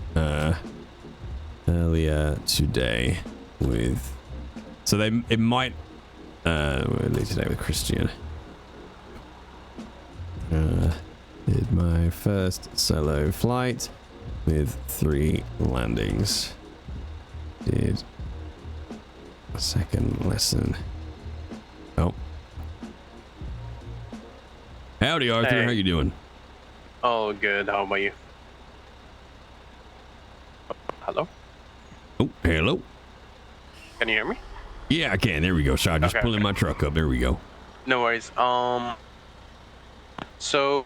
Earlier today with... So it might... earlier today with Christian. Did my first solo flight with 3 landings. Did a 2nd lesson. Oh. Howdy, Arthur. Hey. How you doing? Oh, good. How about you? Hello? Oh, hello. Can you hear me? Yeah, I can. There we go. Sorry, just pulling my truck up. There we go. No worries. So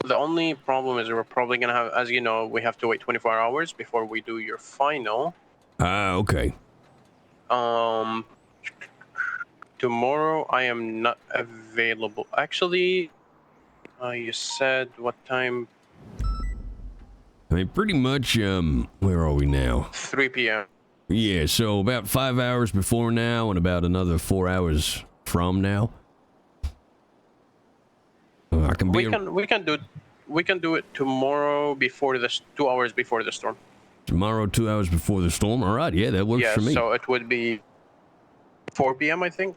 the only problem is we're probably gonna have, as you know, we have to wait 24 hours before we do your final. Okay. Tomorrow I am not available. Actually, you said what time? I mean, pretty much, where are we now? 3 p.m. Yeah, so about 5 hours before now and about another 4 hours from now. I can be... We can do it tomorrow before the 2 hours before the storm. Tomorrow, 2 hours before the storm? Alright, yeah, that works for me. So it would be 4 p.m. I think.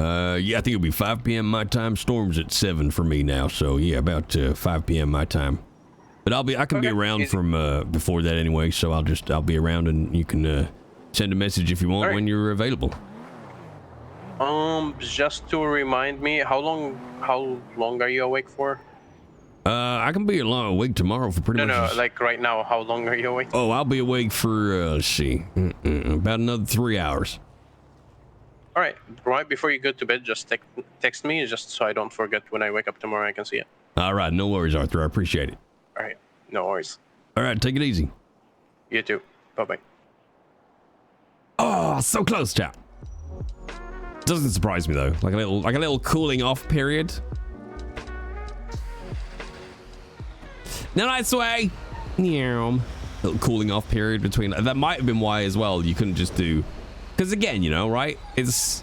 Yeah, I think it'll be 5 p.m. my time. Storm's at 7 for me now, so yeah, about 5 p.m. my time. But I can be around from before that anyway, so I'll be around, and you can send a message if you want when you're available. Just to remind me, how long are you awake for? I can be awake tomorrow for pretty much. No, like right now, how long are you awake? Oh, I'll be awake for let's see, about another 3 hours. All right, right before you go to bed, just text me, just so I don't forget when I wake up tomorrow. I can see it. All right, no worries, Arthur. I appreciate it. All right, no worries. All right, take it easy. You too. Bye bye. Oh, so close, chat. Doesn't surprise me though. Like a little cooling off period. No nice way. Little cooling off period between. That might have been why as well. You couldn't just do, because again, you know, right? It's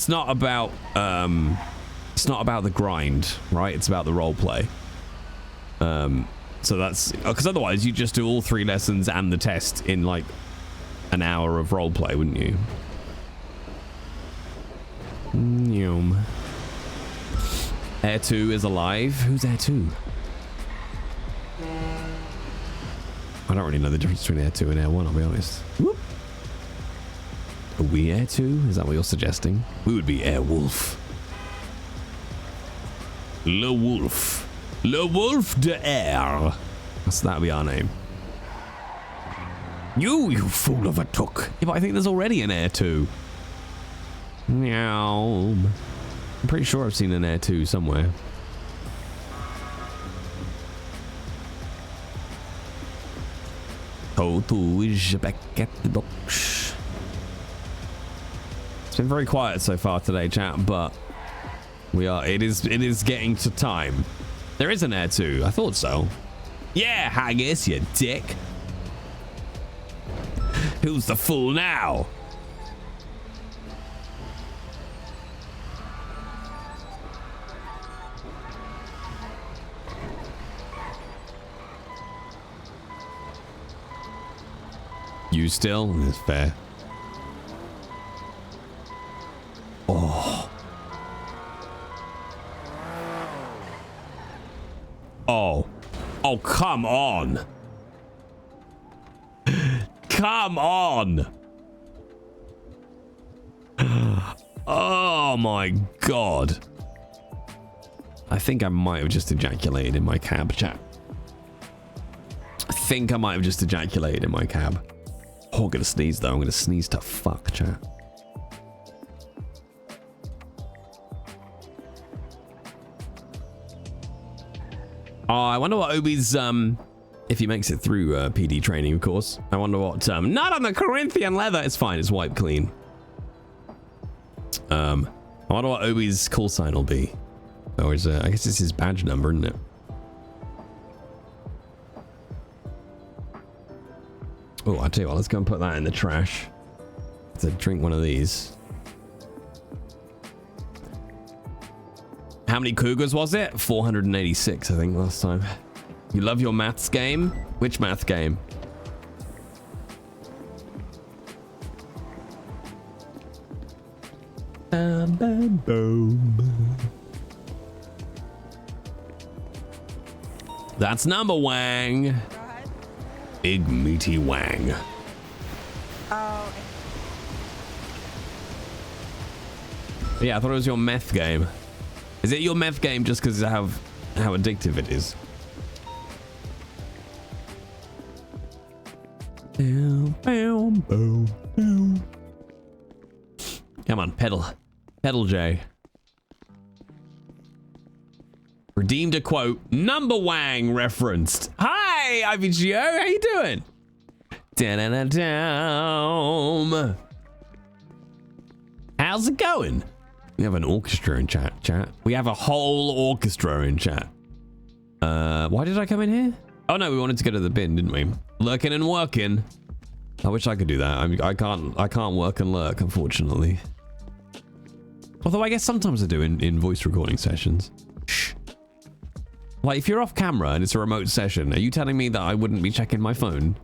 not about the grind, right? It's about the role play. So that's because otherwise you just do all 3 lessons and the test in like an hour of role play, wouldn't you? Air 2 is alive. Who's Air 2? I don't really know the difference between Air 2 and Air 1, I'll be honest. Whoop. Are we Air 2? Is that what you're suggesting? We would be Air Wolf. Le Wolf. Le Wolf de Air. That'll be our name. You fool of a took. Yeah, but I think there's already an Air 2. Meow. I'm pretty sure I've seen an Air 2 somewhere. Colt is back at the box. It's been very quiet so far today, chat, but it is getting to time. There is an Air 2. I thought so. Yeah, Haggis, you dick. Who's the fool now? You still? It's fair. Oh. Oh. Oh, come on. Come on. Oh my God. I think I might have just ejaculated in my cab, chat. I think I might have just ejaculated in my cab. Oh, I'm gonna sneeze though. I'm gonna sneeze to fuck, chat. Oh, I wonder what Obi's, if he makes it through PD training, of course. I wonder what, not on the Corinthian leather. It's fine, it's wiped clean. I wonder what Obi's call sign will be. Or is, I guess it's his badge number, isn't it? Oh, I'll tell you what, let's go and put that in the trash. Let's drink one of these. How many cougars was it? 486, I think, last time. You love your maths game? Which math game? Bam, bam, boom. That's number Wang. Big meaty Wang. Oh. Yeah, I thought it was your meth game. Is it your meth game just because of how addictive it is? Come on, pedal. Pedal, Jay. Redeemed a quote. Number Wang referenced. Hi, IVGO. How you doing? Da-da-da-dum. How's it going? We have an orchestra in chat. We have a whole orchestra in chat. Why did I come in here? Oh no, we wanted to go to the bin, didn't we? Lurking and working. I wish I could do that. I can't work and lurk, unfortunately. Although I guess sometimes I do in voice recording sessions. Shh. Like if you're off camera and it's a remote session, are you telling me that I wouldn't be checking my phone?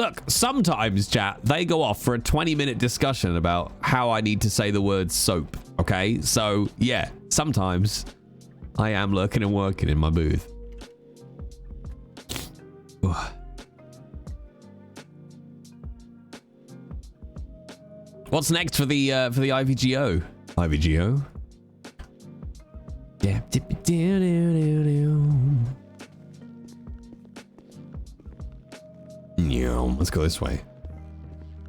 Look, sometimes, chat, they go off for a 20-minute discussion about how I need to say the word soap. Okay, so yeah, sometimes I am lurking and working in my booth. What's next for the IVGO? IVGO? Yeah. Let's go this way.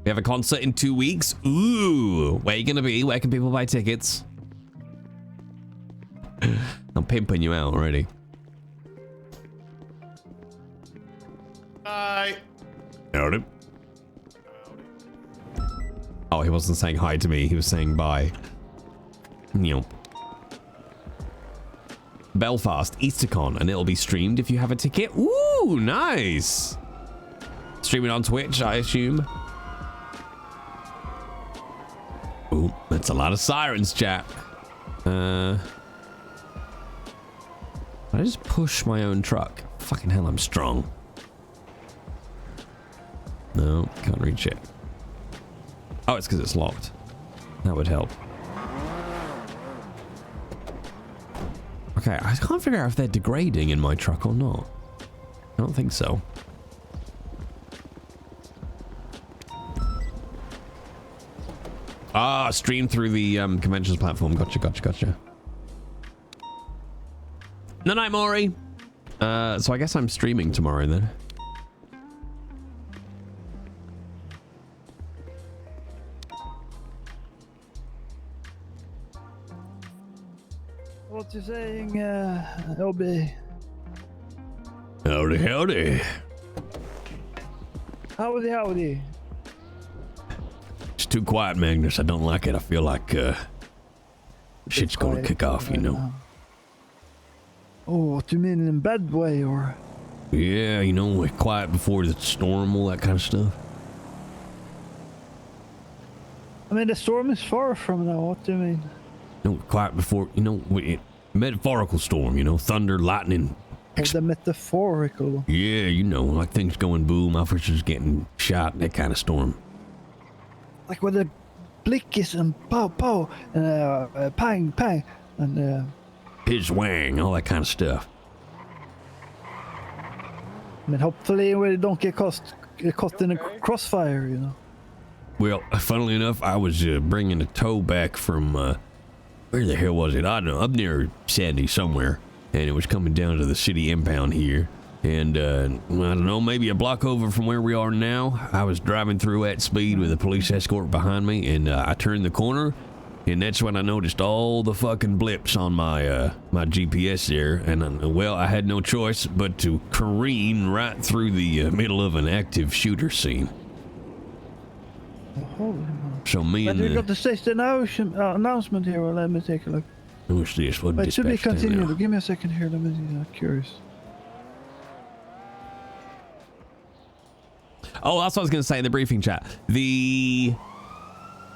We have a concert in 2 weeks. Ooh, where are you gonna be? Where can people buy tickets? I'm pimping you out already. Hi. Howdy. Oh, he wasn't saying hi to me. He was saying bye. Belfast, EasterCon, and it'll be streamed if you have a ticket. Ooh, nice. Streaming on Twitch, I assume. Ooh, that's a lot of sirens, chat. I just push my own truck. Fucking hell, I'm strong. No, can't reach it. Oh, it's because it's locked. That would help. Okay, I can't figure out if they're degrading in my truck or not. I don't think so. Ah, stream through the conventions platform. Gotcha. No, night, Maury. So I guess I'm streaming tomorrow then. What you saying, Obi? Howdy. Howdy. It's too quiet, Magnus. I don't like it. I feel like shit's gonna kick off, you know. Oh, what do you mean, in a bad way, or? Yeah, you know, like quiet before the storm, all that kind of stuff. I mean, the storm is far from now. What do you mean? No, quiet before, you know, metaphorical storm, you know, thunder, lightning. Oh, the metaphorical. Yeah, you know, like things going boom, officers getting shot, that kind of storm. Like with the blickis and pow, and pang, and Piz wang, all that kind of stuff. I mean, hopefully we don't get caught in a crossfire, you know. Well, funnily enough, I was bringing a tow back from, where the hell was it? I don't know, up near Sandy somewhere. And it was coming down to the city impound here. And, I don't know, maybe a block over from where we are now. I was driving through at speed with a police escort behind me, and I turned the corner, and that's when I noticed all the fucking blips on my my GPS there. And, well, I had no choice but to careen right through the middle of an active shooter scene. So me and we got the station announcement here. Well, let me take a look. What's this? What But should be dispatch time continued. now? Give me a second here. Let me see. Curious. Oh, that's what I was going to say in the briefing chat. The,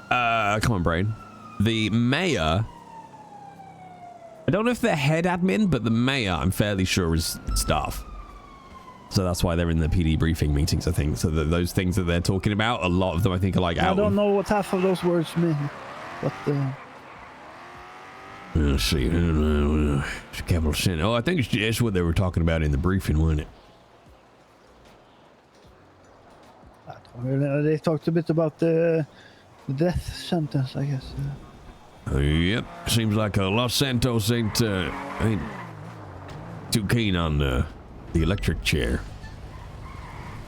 come on, brain. The mayor, I don't know if they're head admin, but the mayor, I'm fairly sure, is staff. So that's why they're in the PD briefing meetings, I think. So those things that they're talking about, a lot of them, I think, are like out. I don't know what half of those words mean, but let's see. Capital Sin. Oh, I think it's what they were talking about in the briefing, wasn't it? they talked a bit about the death sentence, I guess. Yep. Seems like Los Santos ain't too keen on the electric chair.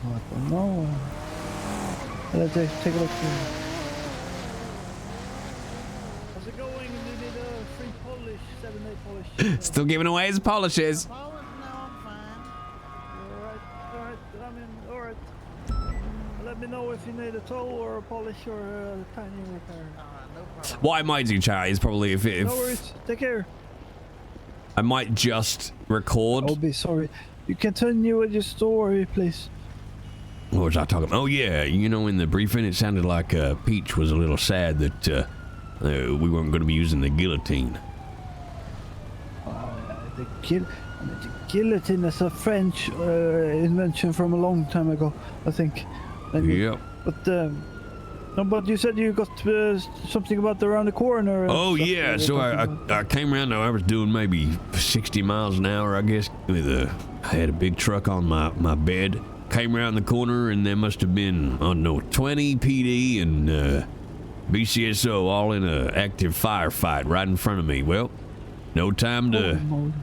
I don't know. Let's take a look here. How's it going? You need a free polish, 7-day polish. Still giving away his polishes. Alright. Let me know if you need a tow or a polish or a tiny repair. No problem. What I might do, chat, is probably if no worries. Take care. I might just record. I'll be sorry. You continue with your story, please. What was I talking about? Oh, yeah. You know, in the briefing, it sounded like Peach was a little sad that we weren't going to be using the guillotine. The guillotine is a French invention from a long time ago, I think. Yep. But no, but you said you got something about around the corner. and Oh stuff yeah, that so we're I talking about. I came around. I was doing maybe 60 miles an hour, I guess. I had a big truck on my bed. Came around the corner, and there must have been, I don't know, 20 PD and BCSO all in a active firefight right in front of me. Well, no time to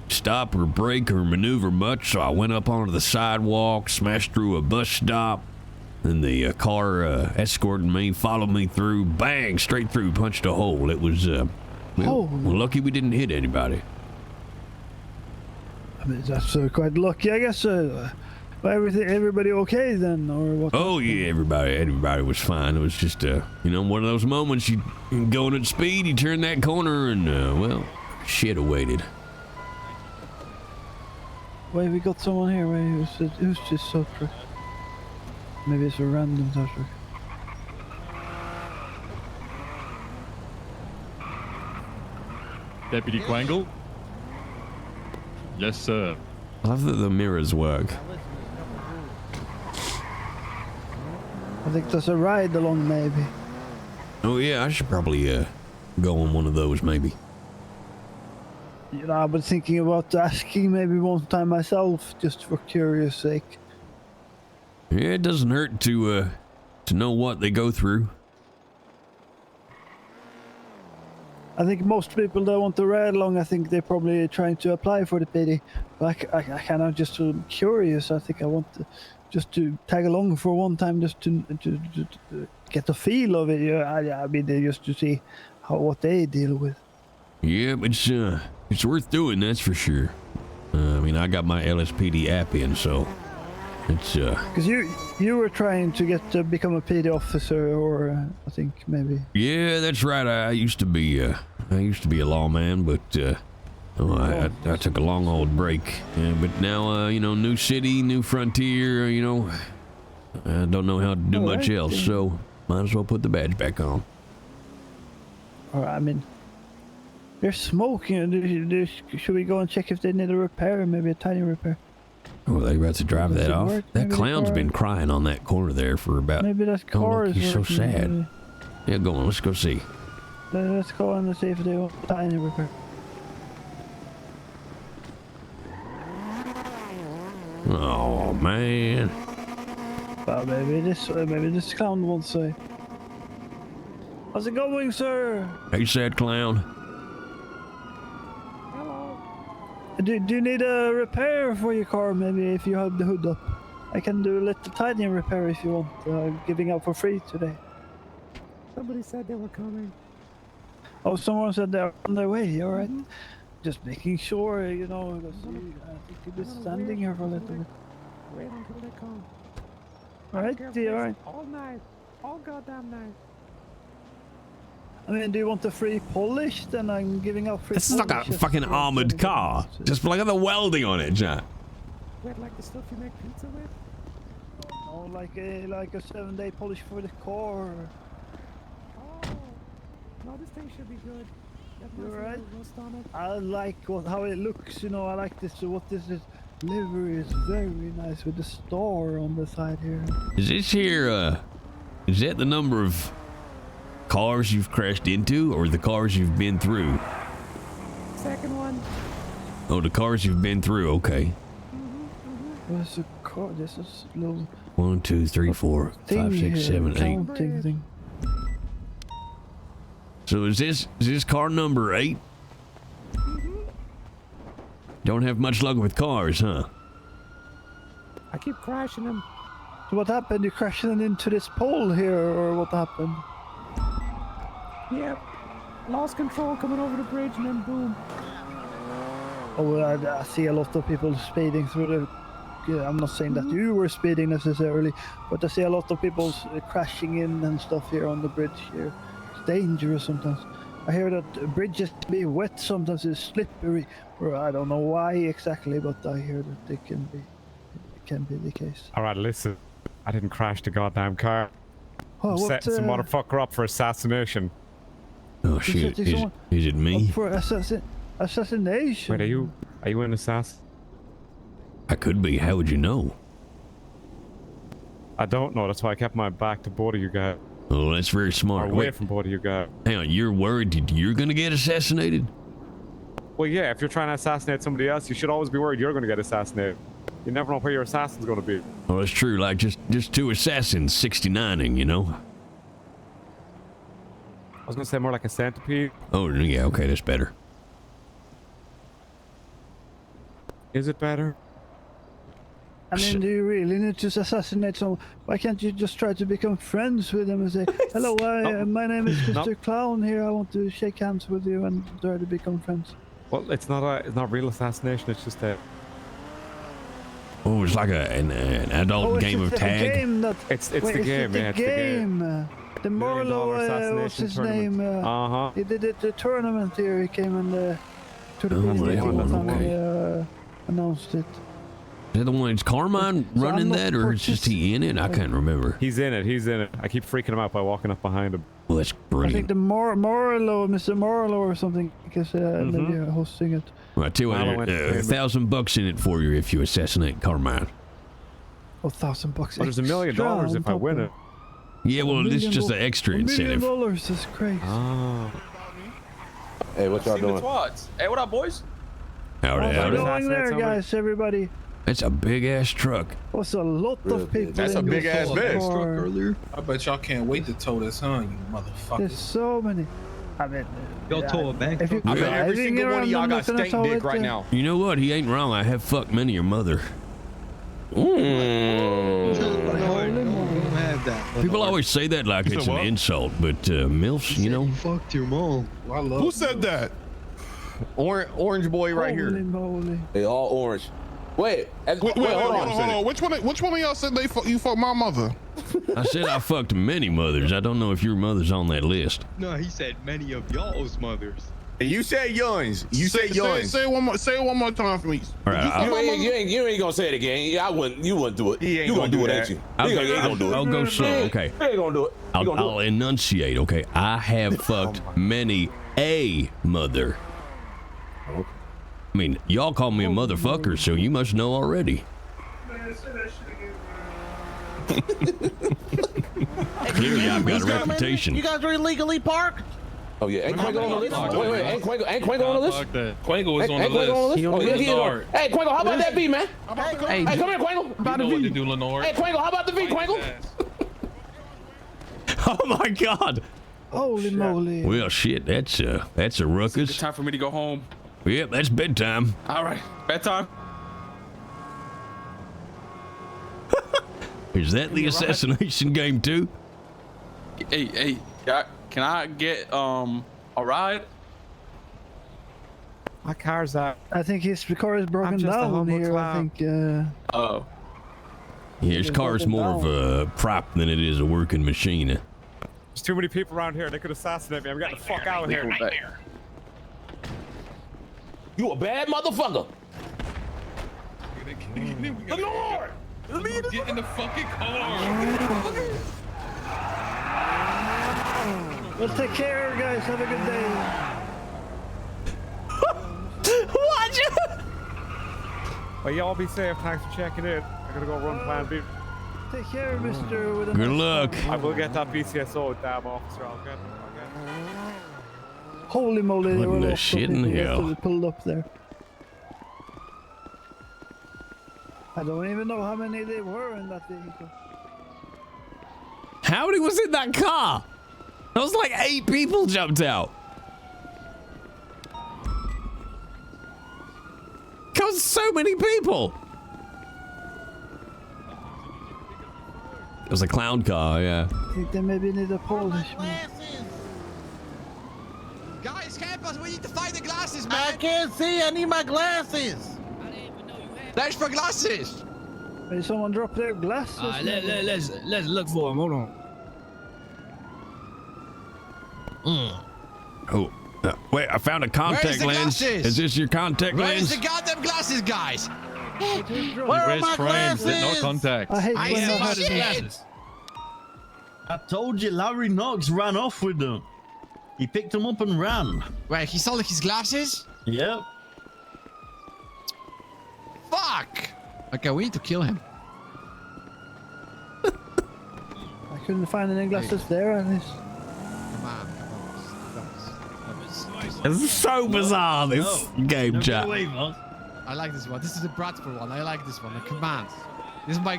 stop or brake or maneuver much, so I went up onto the sidewalk, smashed through a bus stop. Then the car escorting me, followed me through, bang, straight through, punched a hole. It was, well, lucky we didn't hit anybody. I mean, that's quite lucky, I guess. Everybody okay then, or what? Oh yeah, everybody was fine. It was just, one of those moments you going at speed, you turn that corner, and well, shit awaited. Wait, we got someone here. Wait, who's just so truck? Maybe it's a random tow truck. Deputy Quangle? Yes, sir. I love that the mirrors work. I think there's a ride along, maybe. Oh yeah, I should probably go on one of those, maybe. You know, I've been thinking about asking maybe one time myself, just for curious sake. Yeah, it doesn't hurt to know what they go through. I think most people that want to ride along, I think they're probably trying to apply for the PD. But I kind of just curious. I think I want to just to tag along for one time, just to get the feel of it. Yeah, I mean, just to see what they deal with. Yeah, it's worth doing, that's for sure. I mean, I got my LSPD app in, so it's Because you were trying to become a PD officer, or I think maybe. Yeah, that's right. I used to be a lawman, but I took a long old break. But now, new city, new frontier. I don't know how to do much else, so might as well put the badge back on. Or I mean, they're smoking. Should we go and check if they need a repair? Maybe a tiny repair. Oh, they about to drive that off? Work? That Maybe clown's been crying on that corner there for about... Maybe that car is he's so working, sad. maybe. Yeah, go on, let's go see. Let's go and see if they want a tiny repair. Oh, man. Well, maybe this clown won't say. How's it going, sir? Hey, sad clown. Do you need a repair for your car? Maybe if you have the hood up, I can do a little tiny repair if you want. Giving out for free today. Somebody said they were coming. Oh, someone said they're on their way. All right. Just making sure, because I think you've been standing here for a little bit. Wait until they come. All right, all right. All night. All goddamn night. I mean, do you want the free polish? Then I'm giving out free This is like a fucking armored car. Just look at the welding on it, Jack. Wait, like the stuff you make pizza with? Oh, like a 7-day polish for the car. Oh, no, this thing should be good. You're right. I like how it looks. I like this. What this is. Livery is very nice with the star on the side here. Is this here, is that the number of cars you've crashed into, or the cars you've been through? Second one. Oh, the cars you've been through, okay. What's a car? This is a little 1, 2, 3, 4, 5, 6, 7, 8. counting thing. So is this car number 8? Don't have much luck with cars, huh? I keep crashing them. So what happened? You crashing into this pole here, or what happened? Yep. Lost control coming over the bridge and then boom. Oh, I see a lot of people speeding through the... Yeah, I'm not saying that you were speeding necessarily, but I see a lot of people crashing in and stuff here on the bridge here. It's dangerous sometimes. I hear that bridges be wet sometimes, it's slippery, or I don't know why exactly, but I hear that it can be the case. Alright, listen. I didn't crash the goddamn car. Oh, I'm setting some motherfucker up for assassination. Oh shit, is it me? For assassination? Wait, are you an assassin? I could be, how would you know? I don't know. That's why I kept my back to both of you guys. Oh, that's very smart. Away from both of you guys. Hang on, you're worried you're gonna get assassinated? Well, yeah, if you're trying to assassinate somebody else, you should always be worried you're going to get assassinated. You never know where your assassin's going to be. Well, that's true. Like just two assassins 69ing, you know? I was going to say more like a centipede. Oh, yeah, okay, that's better. Is it better? I mean, do you really need to assassinate someone? Why can't you just try to become friends with them and say, hello, my name is Mr. Clown here. I want to shake hands with you and try to become friends. Well, it's not real assassination. It's just a... Oh, it's like an adult game of tag. It's the game, yeah. It's the game. The Morlo, what's his name? He did it, the tournament here. He came and to the business announced it. Is that the one? Is Carmine running that, or is just he in it? I can't remember. He's in it. I keep freaking him out by walking up behind him. Well, that's I brilliant. think the Morlo, Mr. Morlo or something, because they're hosting it. Well, I tell you what, $1,000 in it for you if you assassinate Carmine. Oh, $1,000. Well, there's $1 million if I win it. Yeah, well, this is just an extra incentive. $1 million is crazy. Oh. Hey, what y'all doing? Hey, what up, boys? Howdy. Going there, guys, everybody. That's a big ass truck. What's a lot of people? That's a big ass bag. I bet y'all can't wait to tow this, huh, you motherfucker. There's so many. I mean, y'all tow a bank. I bet every single one of y'all got stank dick right now. You know what? He ain't wrong. I have fucked many your mother. People always say that like it's an insult, but MILFs, you know. Fucked your mom. Who said that? Orange boy right here. They all orange. Wait, hold on. Which one of y'all said you fucked my mother? I said I fucked many mothers. I don't know if your mother's on that list. No, he said many of y'all's mothers. You said yours. You said yours. Say it one more time for me. All right, you ain't gonna say it again. You wouldn't do it. You gonna do it, ain't you? You ain't gonna do it. I'll go slow, okay. You ain't gonna do it. I'll enunciate, okay. I have fucked many a mother. I mean, y'all call me a motherfucker, so you must know already. Clearly, I've got a reputation. You guys are illegally parked? Oh yeah, ain't Quango on the list? Wait, ain't Quango on the list? Quango is on the list. Oh yeah, he on. Hey Quango, how about that V, man? Hey, come here, Quango. About the V. Do, Lenore. Hey Quango, how about the V, Quango? Oh my God! Holy moly! Well, shit, that's a ruckus. It's time for me to go home. Yep, that's bedtime. All right, bedtime. Is that the assassination game too? Hey, can I get a ride? My car's out. I think his car is broken down here. I think. Oh. Yeah, his car's more of a prop than it is a working machine. There's too many people around here. They could assassinate me. I'm getting the fuck out of here. You a bad motherfucker. Lenore! Get in the fucking car. Well, take care, guys. Have a good day. What? Well, y'all be safe. Thanks for checking in. I gotta go run Plan B. Take care, Mister. With a Good luck. I will get that BCSO, damn officer. I'll get it. Holy moly! What There were in the lots of shit in people hell? that pulled up there. I don't even know how many there were in that vehicle. How many was in that car? That was like 8 people jumped out. Cause so many people. It was a clown car, yeah. I think they maybe need a Polish man. Guys, help us! We need to find the glasses, man. I can't see. I need my glasses. I didn't even know you had. Thanks for glasses. Did someone drop their glasses? Let's look for them. Hold on. Oh, wait! I found a contact lens. Is this your contact lens? Where's the goddamn glasses, guys? Where are my glasses? No contact. I hate I when that see happens. shit. I told you, Larry Knox ran off with them. He picked them up and ran. Wait, he stole his glasses? Yep. Fuck! Okay, we need to kill him. couldn't find any glasses there at least. This is so bizarre, this game chat. I like this one. This is a Bradford one. I like this one. Come on. This is my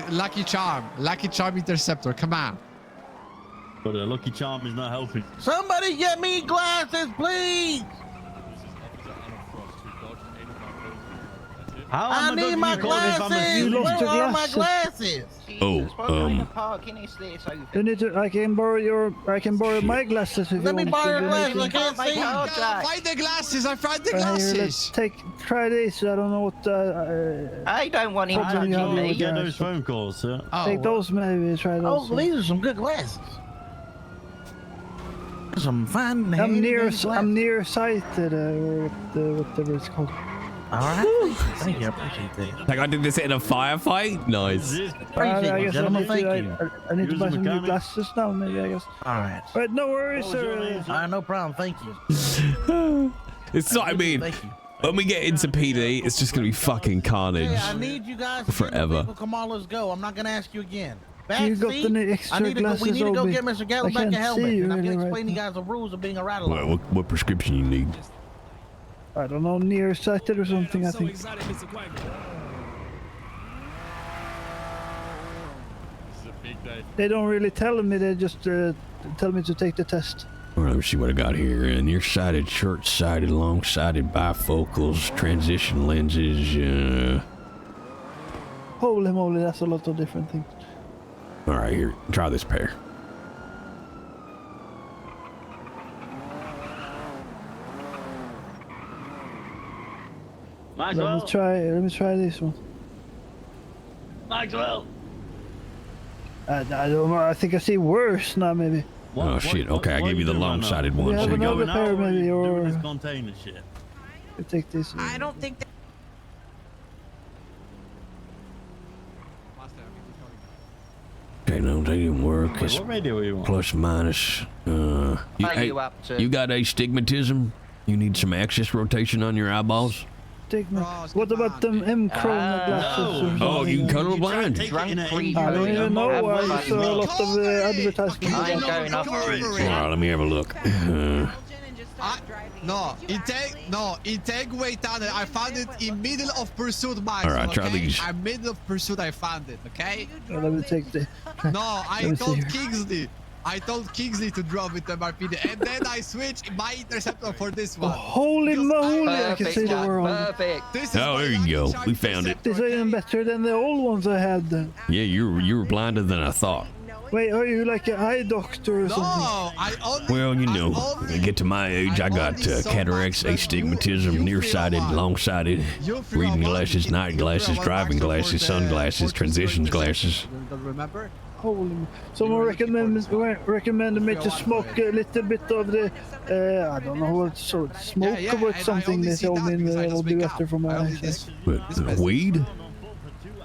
lucky charm. Lucky charm interceptor. Come on. But a lucky charm is not helping. Somebody get me glasses, please. How I need my glasses. Where are my glasses? Oh, You need to. I can borrow my glasses if Let you me want. borrow your glasses. I Anything. can't see. Find the glasses. I found the Here, glasses. let's try this. I don't know what. I don't want him problem you have to with get that. those phone calls, sir. Take those maybe. Try those. Oh, these are some good glasses. Some fine. I'm nearsighted, or whatever it's called. All right. Thank you. I appreciate that. Like I did this in a firefight? Nice. I guess I need to buy some new glasses now, maybe, I guess. All right. Right, no worries, sir. No problem. Thank you. It's what I mean. When we get into PD, it's just gonna be fucking carnage. Hey, I need you guys to forever. Come on, let's go. I'm not gonna ask you again. You got the extra glasses, we need to go Obi. get Mr. I Gallo back can't a helmet. see you And I'm really gonna right explain you now. guys the rules of being a rattler. What prescription you need? I don't know, nearsighted or something, I think. They don't really tell me, they just tell me to take the test. All right, let me see what I got here. Nearsighted, short-sighted, long-sighted, bifocals, transition lenses. Holy moly, that's a lot of different things. All right, here, try this pair. Let me try this one. Maxwell. I don't know, I think I see worse now, maybe. Oh shit, okay, I gave you the long-sighted one. You have So you got another pair, maybe, or... This container shit. You take this. I don't think that. Okay, no, they didn't work. It's What radio are you on? plus minus. You got astigmatism? You need some axis rotation on your eyeballs? What about them M-Chrome glasses? Oh, you colorblind? I don't even know. I saw a lot of advertisements. All right, let me have a look. In Tegway Tunnel, I found it in middle of pursuit, Max. All right, try okay? these. I'm middle of pursuit, I found it, okay? Let me take the... No, I told Kingsley. I told Kingsley to drop it to MRPD, and then I switched my interceptor for this one. Holy moly, I can see the world. Oh, there you go. We found it. This is even better than the old ones I had then. Yeah, you were blinder than I thought. Wait, are you like an eye doctor or something? Well, you know, when I get to my age, I got cataracts, astigmatism, nearsighted, long-sighted, reading glasses, night glasses, driving glasses, sunglasses, transitions glasses. Remember? Holy, someone recommended me to smoke a little bit of the, I don't know what, so smoke with something. They told me that will be better for my eyes. Weed?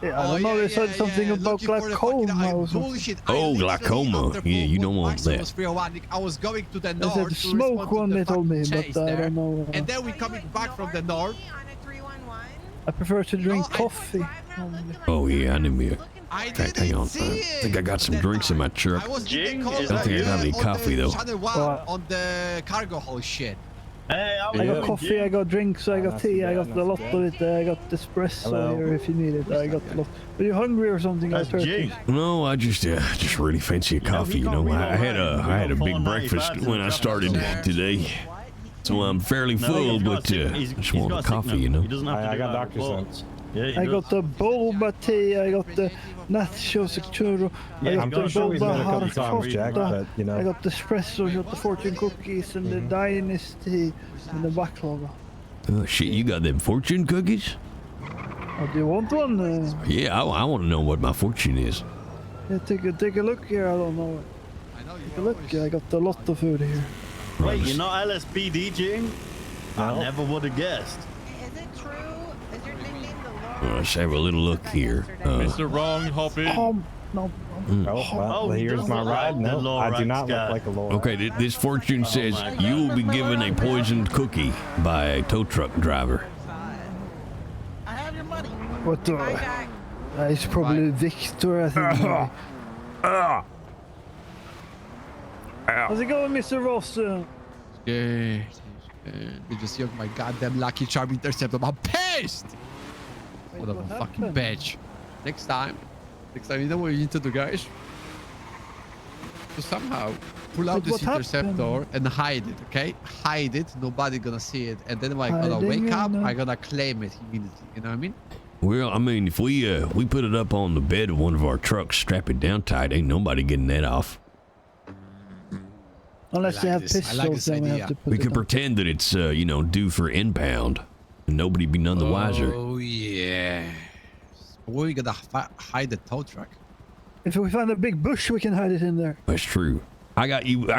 Yeah, I don't know, they said something about glaucoma or something. Oh, glaucoma. Yeah, you don't want that. I was going to the They north said smoke one, they told me, but I don't know. And then we coming back from the north. I prefer to drink coffee. Oh, yeah, I need me a... Hang on. I think I got some drinks in my truck. I don't think I got any coffee, though. On the cargo hold shit. Hey, I got coffee, I got drinks, I got tea, I got a lot of it. I got espresso here if you need it. I got a lot. Are you hungry or something? No, I just really fancy a coffee. You know, I had a big breakfast when I started today, so I'm fairly full. But just want a coffee, you know. I got doctor's notes. I got the boba tea, I got the nachos churro, I got the boba hard cotta, I got the espresso, I got the fortune cookies, and the dynasty, and the baklava. Oh shit, you got them fortune cookies? Oh, do you want one? Yeah, I want to know what my fortune is. Yeah, take a look here, I don't know. Take a look, I got a lot of food here. Wait, you're not LSPD, Jing? I never would have guessed. Let's have a little look here. Mr. Wrong, hop in. No. Well, here's my ride. No, I do not look like a lord. Okay, this fortune says you will be given a poisoned cookie by a tow truck driver. I have your money. What the? It's probably Victor, I think. How's it going, Mr. Ross? Good. They just yoke my goddamn Lucky Charm intercept. I'm pissed! What a fucking bitch. Next time, you know what you need to do, guys? To somehow pull out this interceptor and hide it, okay? Hide it, nobody gonna see it. And then when I'm gonna wake up, I'm gonna claim it immediately. You know what I mean? Well, I mean, if we put it up on the bed of one of our trucks, strap it down tight, ain't nobody getting that off. Unless they have pistols, then we have to put We it could on. pretend that it's, you know, due for inbound, and nobody be none the wiser. Oh, yeah. Where are you gonna hide the tow truck? If we find a big bush, we can hide it in there. That's true. I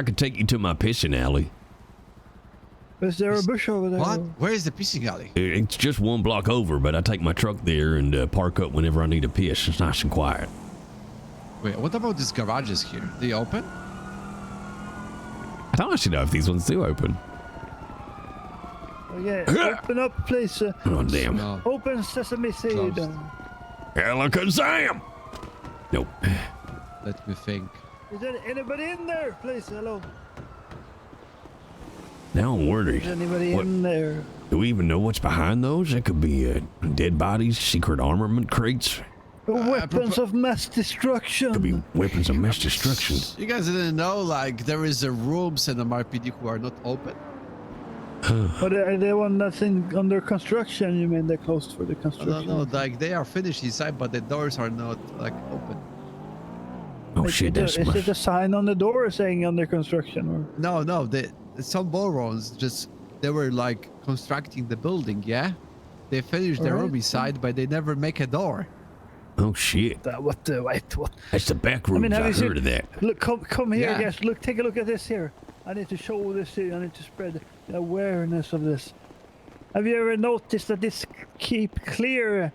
could take you to my pissing alley. Is there a bush over there? What? Where is the pissing alley? It's just one block over, but I take my truck there and park up whenever I need a piss. It's nice and quiet. Wait, what about these garages here? They open? I don't actually know if these ones do open. Oh, yeah, open up, please. Oh, damn. No. Open sesame seed. Alakazam! Nope. Let me think. Is there anybody in there, please? Hello. Now I'm worried. Is anybody What- in there? Do we even know what's behind those? That could be dead bodies, secret armament crates. Weapons of mass destruction. Could be weapons of mass destruction. You guys didn't know, like, there is rooms in MRPD who are not open? But the one that's under construction, you mean they're closed for the construction? No, like, they are finished inside, but the doors are not, like, open. Oh, shit, that's... Is it a sign on the door saying under construction? Or? No, some ballrooms just, they were, like, constructing the building, yeah? They finished the room inside, but they never make a door. Oh, shit. What? That's the back rooms. I heard of that. Look, come here, Yeah. guys. Look, take a look at this here. I need to show this here. I need to spread the awareness of this. Have you ever noticed that this keep clear?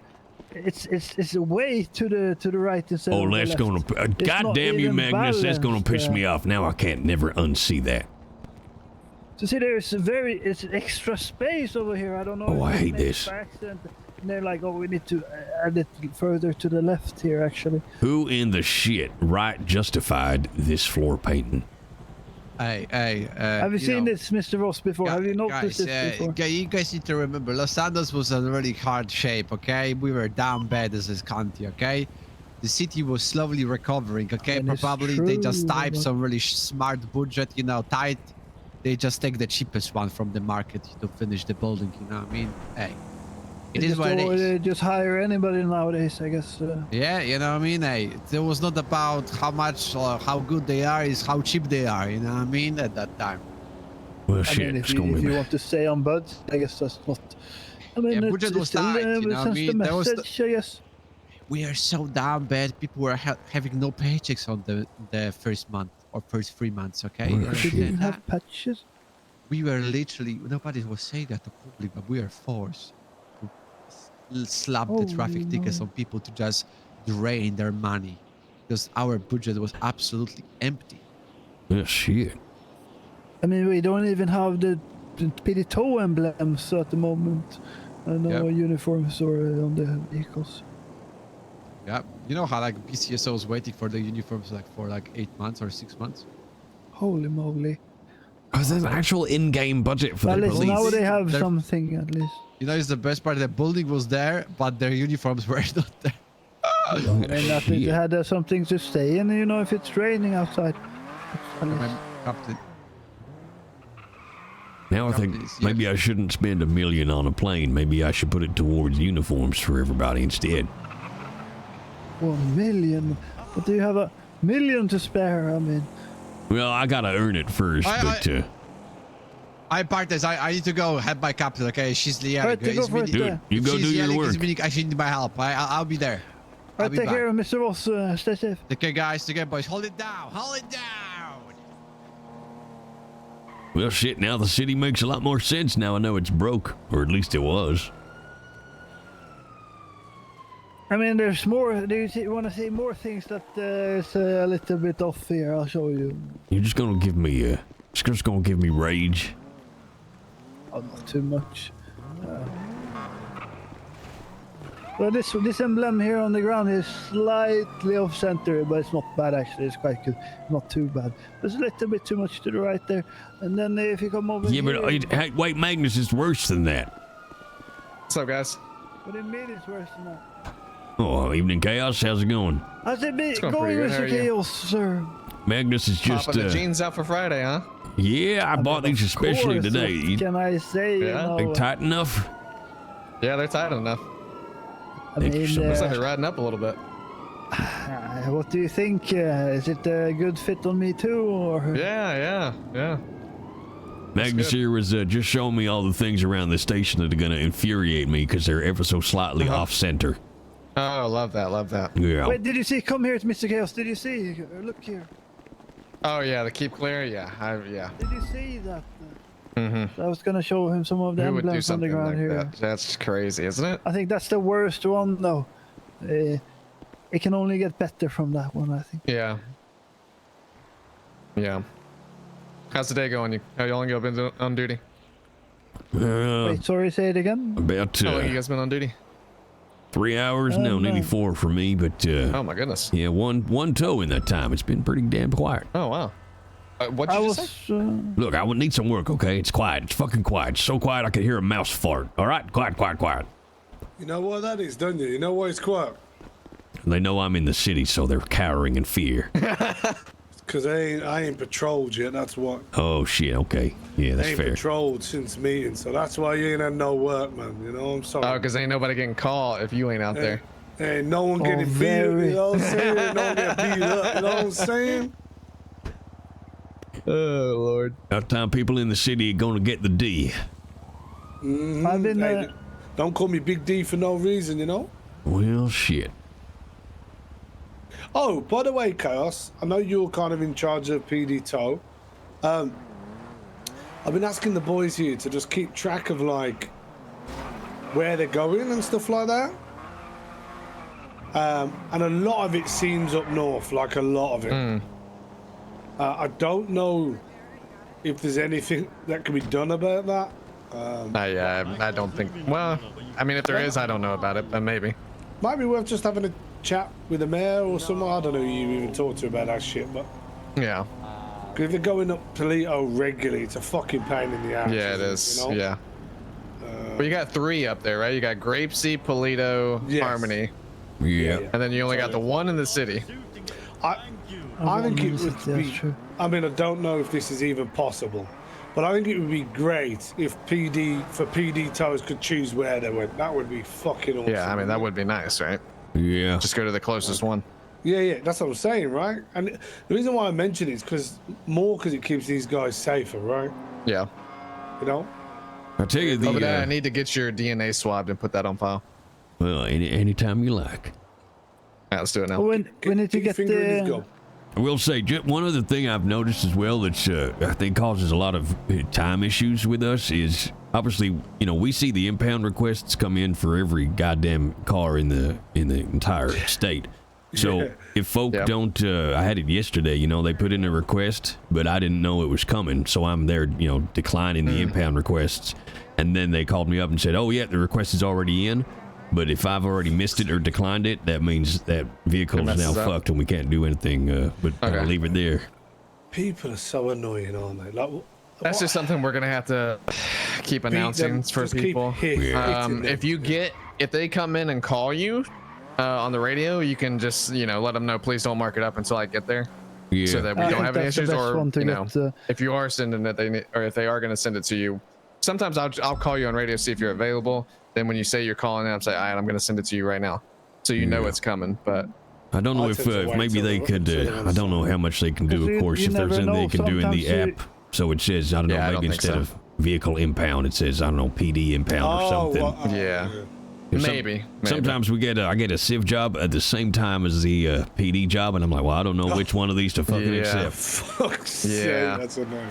It's way to the right instead of the Oh, that's left. gonna... It's God not damn you, even Magnus. That's gonna balanced, piss me off. Now I can't never unsee that. So see, it's extra space over here. I don't know. Oh, I if hate it's this. by accident. And they're like, oh, we need to add it further to the left here, actually. Who in the shit justified this floor painting? Hey, Have you seen this, Mr. Ross, before? Have you noticed guys, this before? you guys need to remember, Los Santos was in really hard shape, okay? We were down bad as this county, okay? The city was slowly recovering, okay? And it's Probably they just true, typed but- some really smart budget, you know, tight. They just take the cheapest one from the market to finish the building, you know what I mean? Hey, it is what it is. They just hire anybody nowadays, I guess. Yeah, you know what I mean? Hey, it was not about how much or how good they are, it's how cheap they are, you know what I mean? At that time. Well, I shit, mean, it's if gonna you be... want to stay on buds, I guess that's not. I mean, Yeah, budget was still, tight, you know what I sends the mean? There was the- message, I guess. We are so down bad. People were having no paychecks on the first month or first 3 months. Okay, Oh, You We shit. understand didn't that? have patches. We were literally nobody was saying that to public, but we are forced to slap the traffic Holy tickets moly. on people to just drain their money because our budget was absolutely empty. Yeah, shit. I mean, we don't even have the PD tow emblems at the moment. No uniforms or on the vehicles. Yeah, you know how like BCSO was waiting for the uniforms for 8 months or 6 months. Holy moly. Because there's an actual in-game budget for At the least police. now they have They're- something, at least. You know, it's the best part. The building was there, but their uniforms were not there. I mean, at least they Shit. had something to stay in, you know, if it's raining outside. At least. Captain. Now I think maybe I shouldn't spend $1 million on a plane. Maybe I should put it towards uniforms for everybody instead. 1 million. But do you have $1 million to spare? I mean, Well, I gotta earn it first, but I partners. I need to go help my captain. Okay, she's the Alright, you go for it, dude, you go do your work. I should need my help. I'll be there. I'll right, be take back. care, Mr. Ross. Stay safe. Take care, guys. Take care, boys. Hold it down. Hold it down. Well, shit, now the city makes a lot more sense now I know it's broke. Or at least it was. I mean, there's more. Do you want to see more things that is a little bit off here? I'll show you. You're just gonna give me, just gonna give me rage. Oh, not too much. Well, this emblem here on the ground is slightly off center, but it's not bad actually. It's quite good, not too bad. There's a little bit too much to the right there, and then if you come over Yeah, here, but wait, Magnus is worse than that. What's up, guys? What do you mean it's worse than that? Oh, evening chaos. How's it going? How's it been going going, pretty good. Mr. Chaos, sir? Magnus is just Popping the jeans out for Friday, huh? Yeah, I bought these especially Of course, today. what can I say? Yeah. You know, They tight enough? Yeah, they're tight enough. I mean, Looks like they're riding up a little bit. what do you think? Is it a good fit on me too, or? Yeah. Magnus here was just showing me all the things around the station that are going to infuriate me because they're ever so slightly off center. Oh, love that. Yeah. Wait, did you see? Come here, Mr. Chaos. Did you see? Look here. Oh yeah, the keep clear. Yeah, yeah. Did you see that? Mm-hmm. I was gonna show him some of the Who would do emblems on the something ground like here. that? That's crazy, isn't it? I think that's the worst one though. It can only get better from that one, I think. Yeah. How's the day going? How long you been on duty? Wait, sorry, say it again. About How long you guys been on duty? 3 hours? No, nearly 4 for me, but oh my goodness. Yeah, one toe in that time. It's been pretty damn quiet. Oh wow. What did you just say? Look, I would need some work, okay? It's quiet. It's fucking quiet. It's so quiet I could hear a mouse fart. All right? Quiet. You know what that is, don't you? You know why it's quiet? They know I'm in the city, so they're cowering in fear. Because I ain't patrolled yet, that's what. Oh, shit, okay. Yeah, that's I ain't fair. patrolled since meeting, so that's why you ain't had no work, man. You know, I'm sorry. Oh, because ain't nobody getting caught if you ain't out there. Ain't no one getting beat, you know what I'm saying? No one getting beat up, you know what I'm saying? Oh, Lord. That time people in the city are going to get the D. Mm-hmm. I've been, Hey, don't call me Big D for no reason, you know? Well, shit. Oh, by the way, Chaos, I know you're kind of in charge of PD Tow. I've been asking the boys here to just keep track of, like, where they're going and stuff like that. And a lot of it seems up north, like a lot of it. I don't know if there's anything that can be done about that. I don't think. Well, I mean, if there is, I don't know about it, but maybe. Might be worth just having a chat with the mayor or someone. I don't know who you even talk to about that shit, but yeah. Because if they're going up Toledo regularly, it's a fucking pain in the ass. Yeah, it is. You know? Yeah. But you got 3 up there, right? You got Grapeseed, Polito, Harmony. Yeah. And then you only got the one in the city. I think it would be. I mean, I don't know if this is even possible, but I think it would be great if PD Towers could choose where they went. That would be fucking awesome. Yeah, I mean, that would be nice, right? Yeah. Just go to the closest one. Yeah, that's what I'm saying, right? And the reason why I mention it is because it keeps these guys safer, right? Yeah. You know? I tell you, I need to get your DNA swabbed and put that on file. Well, anytime you like. Yeah, let's do it now. When did you get the? I will say, one other thing I've noticed as well that's I think causes a lot of time issues with us is obviously, you know, we see the impound requests come in for every goddamn car in the entire state. So if folk don't, I had it yesterday, you know, they put in a request, but I didn't know it was coming. So I'm there, you know, declining the impound requests. And then they called me up and said, oh yeah, the request is already in. But if I've already missed it or declined it, that means that vehicle is now fucked and we can't do anything but leave it there. People are so annoying, aren't they? Like, That's just something we're gonna have to keep announcing for people. If they come in and call you on the radio, you can just, you know, let them know, please don't mark it up until I get there. Yeah. So that we don't have any issues, or you know, get, if you are sending it, or if they are going to send it to you, sometimes I'll call you on radio, see if you're available. Then when you say you're calling in, I'm saying, all right, I'm going to send it to you right now, so you know it's coming. But I don't know if maybe they could. I don't know how much they can do. Of course, if there's anything they can do in the app, so it says, I don't know, maybe instead of vehicle impound, it says, I don't know, PD impound or something. Yeah. Maybe. Sometimes I get a civ job at the same time as the PD job, and I'm like, well, I don't know which one of these to fucking accept. Fuck's sake, that's annoying.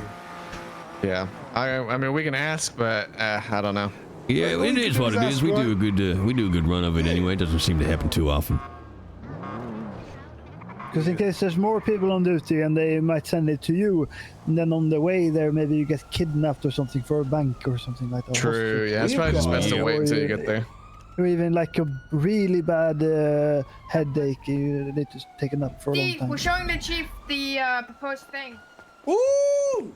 Yeah, I mean, we can ask, but I don't know. Yeah, it is what it is. We do a good run of it anyway. It doesn't seem to happen too often. Because in case there's more people on duty and they might send it to you, and then on the way there, maybe you get kidnapped or something for a bank or something like that. True, yeah, it's probably just best to wait until you get there. or even like a really bad headache, you need to take a nap for a long Steve, time. we're showing the chief the proposed thing. Woo! All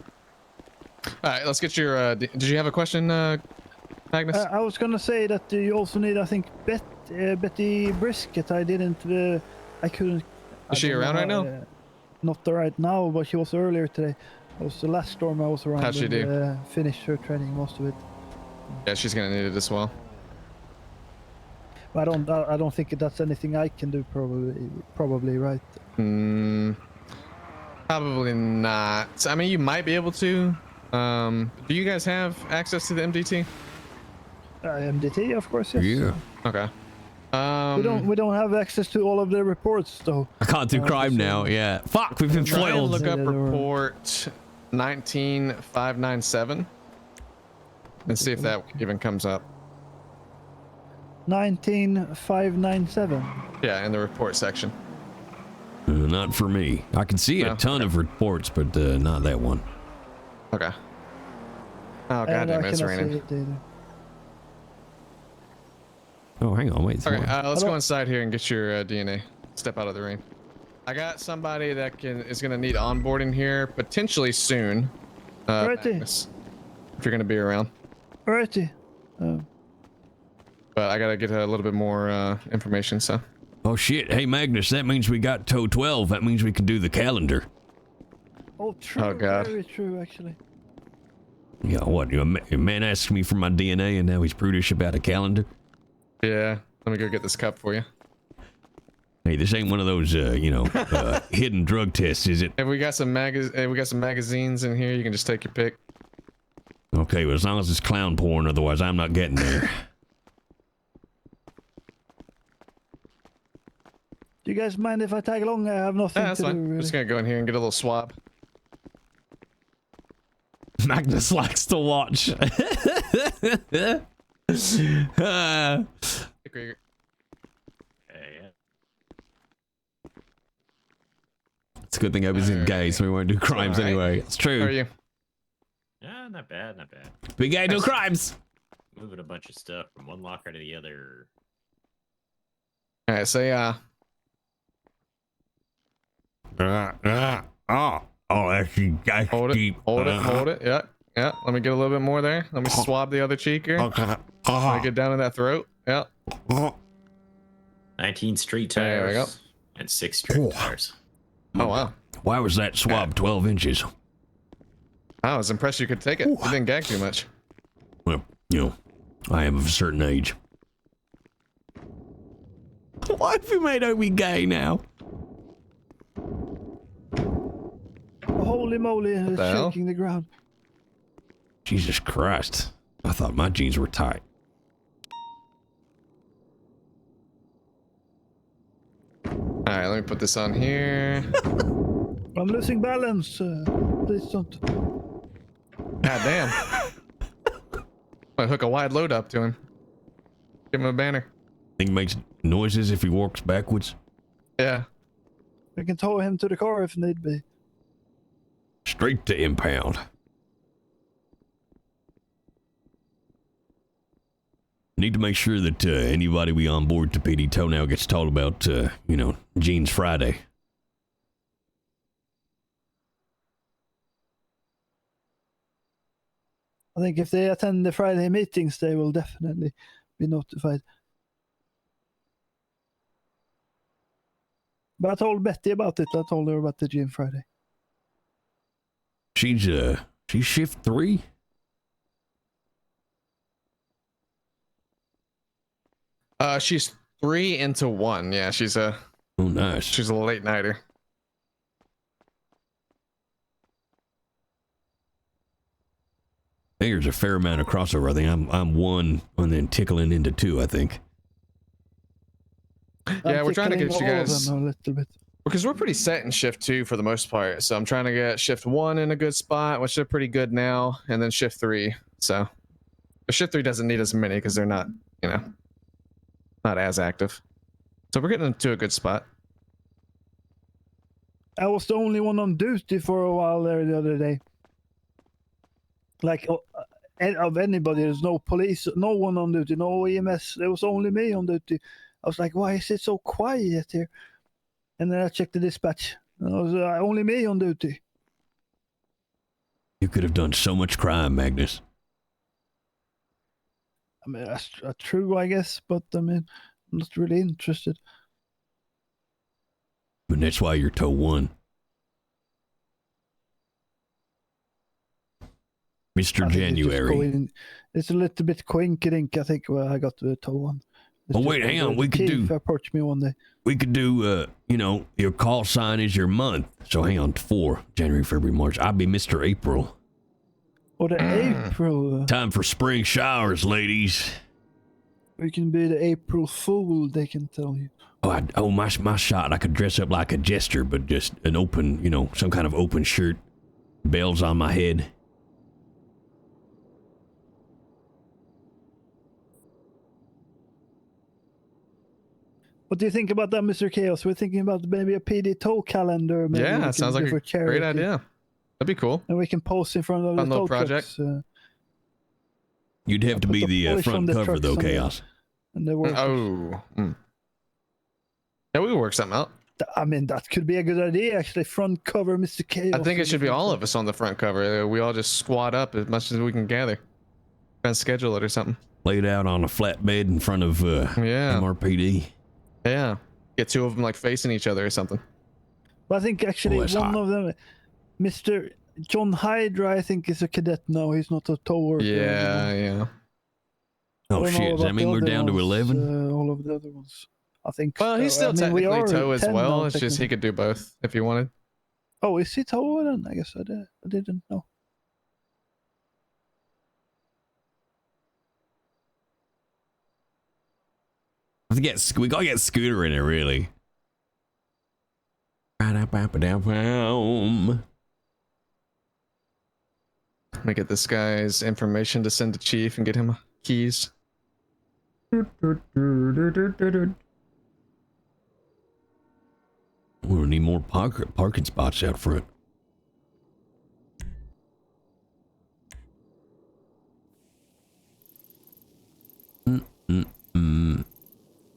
right, let's get your. Did you have a question, Magnus? I was gonna say that you also need, I think, Betty Brisket. I didn't. I couldn't. Is she around right now? Not right now, but she was earlier today. It was the last storm I was around. How'd she do? Finished her training, most of it. Yeah, she's gonna need it as well. But I don't think that's anything I can do. Probably right. Probably not. I mean, you might be able to. Do you guys have access to the MDT? MDT, of course, yes. Yeah. Okay. We don't have access to all of the reports though. I can't do crime now. Yeah. Fuck, we've been Try and foiled. look up report 19597 and see if that even comes up. 19597. Yeah, in the report section. Not for me. I can see a ton of reports, but not that one. Okay. Oh goddamn, it's raining. Oh, hang on, wait. Okay, let's go inside here and get your DNA. Step out of the rain. I got somebody that is gonna need onboarding here potentially soon. Magnus, if you're gonna be around. Alrighty. But I gotta get a little bit more information. So. Oh shit! Hey Magnus, that means we got tow 12. That means we can do the calendar. Oh, true. Oh god. Very true, actually. Yeah, what? A man asked me for my DNA, and now he's prudish about a calendar. Yeah, let me go get this cup for you. Hey, this ain't one of those, hidden drug tests, is it? Have we got some magazines in here? You can just take your pick. Okay, well, as long as it's clown porn, otherwise I'm not getting there. Do you guys mind if I tag along? I have nothing that's to fine. do. Really. I'm just gonna go in here and get a little swab. Magnus likes to watch. It's a good thing I was in gay, so we won't do crimes anyway. It's true. How are you? Yeah, not bad, not bad. Big gay, no crimes. Moving a bunch of stuff from one locker to the other. All right, say that's hold it. Yeah. Let me get a little bit more there. Let me swab the other cheek here. Okay. Let me get down in that throat. Yeah. 19 street tires. There we go. And 6 street tires. Oh wow. Why was that swab 12 inches? I was impressed you could take it. You didn't gag too much. Well, I am of a certain age. Why have we made Obi gay now? Holy moly, it's shaking the ground. Jesus Christ. I thought my jeans were tight. Alright, let me put this on here. I'm losing balance. Please don't. God damn. I hook a wide load up to him. Give him a banner. Think he makes noises if he walks backwards? Yeah. We can tow him to the car if need be. Straight to impound. Need to make sure that anybody we on board to PD Tow now gets told about, Jeans Friday. I think if they attend the Friday meetings, they will definitely be notified. But I told Betty about it. I told her about the Gym Friday. She's shift 3? She's 3 into 1. Yeah, she's a. Oh, nice. She's a late nighter. I think there's a fair amount of crossover. I think I'm 1 and then tickling into 2, I think. Yeah, we're trying to get you guys. A little bit. Because we're pretty set in shift 2 for the most part. So I'm trying to get shift 1 in a good spot, which they're pretty good now, and then shift 3. So shift 3 doesn't need as many because they're not, not as active. So we're getting into a good spot. I was the only one on duty for a while there the other day. Like of anybody. There's no police, no one on duty, no EMS. There was only me on duty. I was like, why is it so quiet here? And then I checked the dispatch. And it was only me on duty. You could have done so much crime, Magnus. I mean, that's true, I guess, but I mean, I'm not really interested. But that's why you're tow one. Mr. January. It's a little bit quinky-dink, I think, where I got to tow one. Oh, wait, hang on. We could do... approached me one day. We could do, you know, your call sign is your month. So hang on, 4, January, February, March. I'll be Mr. April. Or the April. Time for spring showers, ladies. We can be the April Fool, they can tell you. Oh, my shot. I could dress up like a jester, but just an open, you know, some kind of open shirt. Bells on my head. What do you think about that, Mr. Chaos? We're thinking about maybe a PD tow calendar. Maybe yeah, sounds like a great idea. That'd be cool. And we can post in front of the tow project. You'd have to be the front cover, though, Chaos. And the oh. Yeah, we work something out. I mean, that could be a good idea, actually. Front cover, Mr. Chaos. I think it should be all of us on the front cover. We all just squat up as much as we can gather. Try and schedule it or something. Lay it out on a flatbed in front of MRPD. Yeah. Get 2 of them like facing each other or something. But I think actually one of them, Mr. John Hydra, I think is a cadet now. He's not a tow worker. Yeah. Oh shit, does that mean we're down to 11? All of the other ones. I think. Well, he's still technically tow as well. It's just he could do both if he wanted. Oh, is he tow then? I guess I didn't know. We gotta get Scooter in it, really. Let me get this guy's information to send to Chief and get him keys. We'll need more parking spots out front.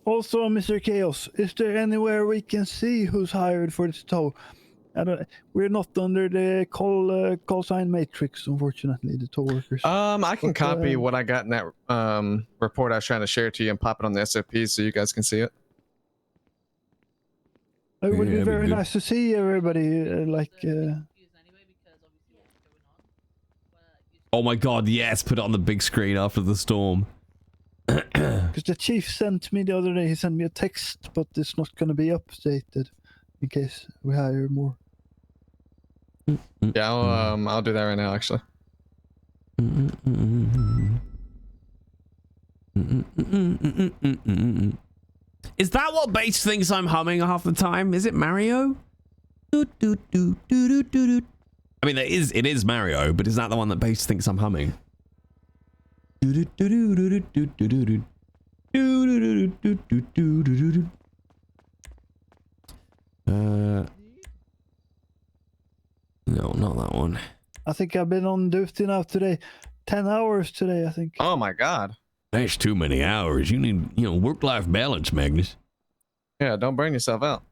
Also, Mr. Chaos, is there anywhere we can see who's hired for this tow? We're not under the call sign matrix, unfortunately, the tow workers. I can copy what I got in that report I was trying to share to you and pop it on the SOP so you guys can see it. It would be very nice to see everybody, Oh my god, yes, put it on the big screen after the storm. Because the chief sent me the other day, he sent me a text, but it's not going to be updated in case we hire more. Yeah, I'll do that right now, actually. Is that what Bates thinks I'm humming half the time? Is it Mario? I mean, it is Mario, but is that the one that Bates thinks I'm humming? No, not that one. I think I've been on duty now today. 10 hours today, I think. Oh my god. That's too many hours. You need, work-life balance, Magnus. Yeah, don't burn yourself out.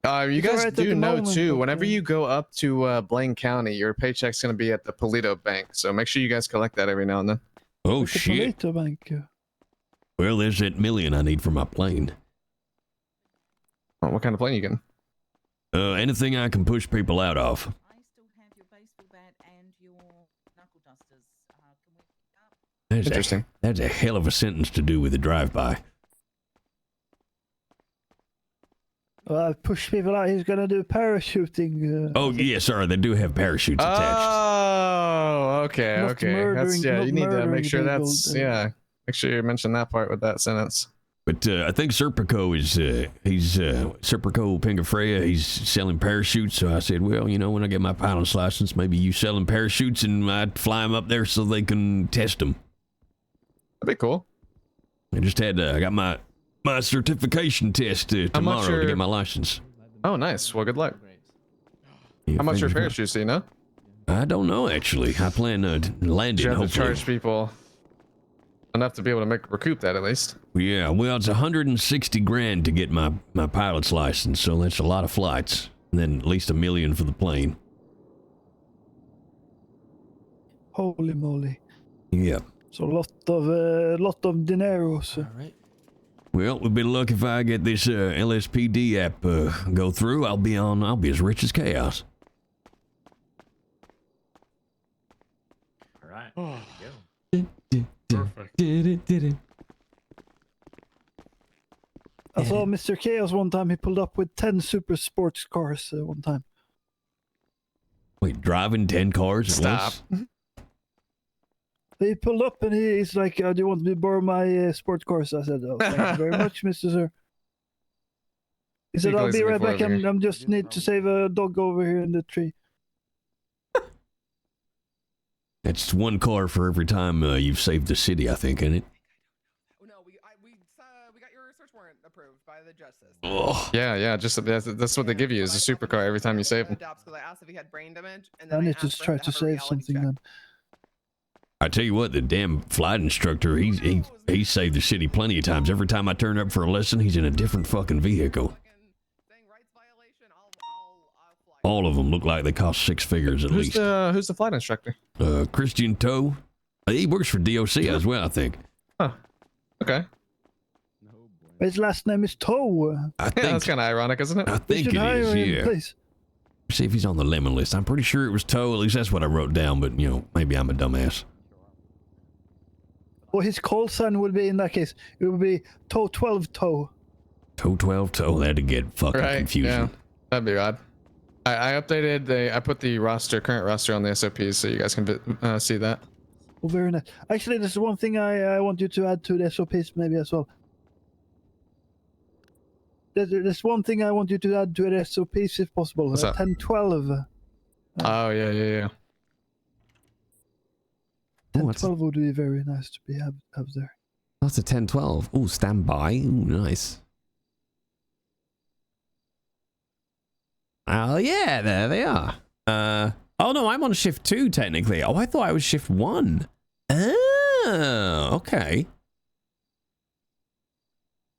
You guys do know too, whenever you go up to Blaine County, your paycheck's going to be at the Polito Bank. So make sure you guys collect that every now and then. Oh, shit. Polito Bank. Well, there's that million I need for my plane. Oh, what kind of plane are you getting? Anything I can push people out of. That's interesting. That's a hell of a sentence to do with a drive-by. Well, push people out. He's gonna do parachuting. Oh yes, sir. They do have parachutes attached. Oh, okay, Murdering, you need to make sure people, make sure you mention that part with that sentence. But I think Serpico is Serpico Pingafreya. He's selling parachutes. So I said, well, when I get my pilot's license, maybe you selling parachutes, and I'd fly them up there so they can test them. That'd be cool. I just had I got my certification test tomorrow to get my license. Oh, nice. Well, good luck. Yeah, How much are parachutes, do you know? I don't know, actually. I plan to land it, You have to hopefully. charge people enough to be able to recoup that at least. Yeah, well, it's 160 grand to get my pilot's license, so that's a lot of flights. And then at least $1 million for the plane. Holy moly. Yep. So a lot of dinero. So. All right. Well, with a bit of luck, if I get this LSPD app go through, I'll be as rich as chaos. All right. Oh. Perfect. Did it. I saw Mr. Chaos one time. He pulled up with 10 super sports cars one time. Wait, driving 10 cars at Stop. once? He pulled up and he's like, do you want me to borrow my sports cars? I said, oh, thank you very much, Mr. Sir. He said, I'll be right back. I'm just need to save a dog over here in the tree. That's one car for every time you've saved the city, I think, isn't it? No, we got your search warrant approved by the justice. Oh. Yeah. Just that's what they give you is a supercar every time you save them. Because I asked if he had brain damage, and I then need to try to save something then. I tell you what, the damn flight instructor, he saved the city plenty of times. Every time I turn up for a lesson, he's in a different fucking vehicle. All of them look like they cost 6 figures at least. Who's the flight instructor? Christian Toe. He works for DOC as well, I think. Huh. Okay. His last name is Toe. I think that's kind of ironic, isn't it? I think it is, yeah. Please. See if he's on the lemon list. I'm pretty sure it was Toe. At least that's what I wrote down, but, you know, maybe I'm a dumbass. Well, his call sign would be, in that case, it would be Toe 12 Toe. Toe 12 Toe. That'd get fucking confusing. Yeah, that'd be odd. I updated I put the current roster on the SOPs so you guys can see that. Oh, very nice. Actually, there's one thing I want you to add to the SOPs maybe as well. There's one thing I want you to add to the SOPs if possible. What's that? 10-12. Oh, yeah. 10-12 would be very nice to have there. That's a 10-12. Oh, standby. Ooh, nice. Oh, yeah, there they are. Oh, no, I'm on shift 2, technically. Oh, I thought I was shift 1. Oh, okay.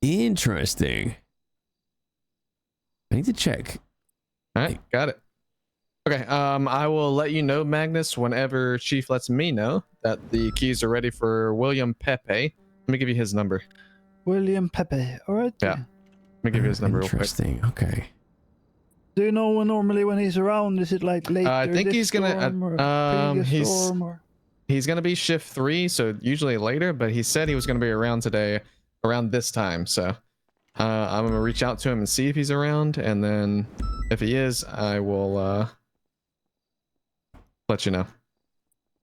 Interesting. I need to check. All right, got it. Okay, I will let you know, Magnus, whenever Chief lets me know that the keys are ready for William Pepe. Let me give you his number. William Pepe, all right? Yeah. Let me give you his number real quick. Interesting, okay. Do you know normally when he's around? Is it like later? I think he's gonna. He's gonna be shift 3, so usually later. But he said he was gonna be around today, around this time. So I'm gonna reach out to him and see if he's around, and then if he is, I will let you know.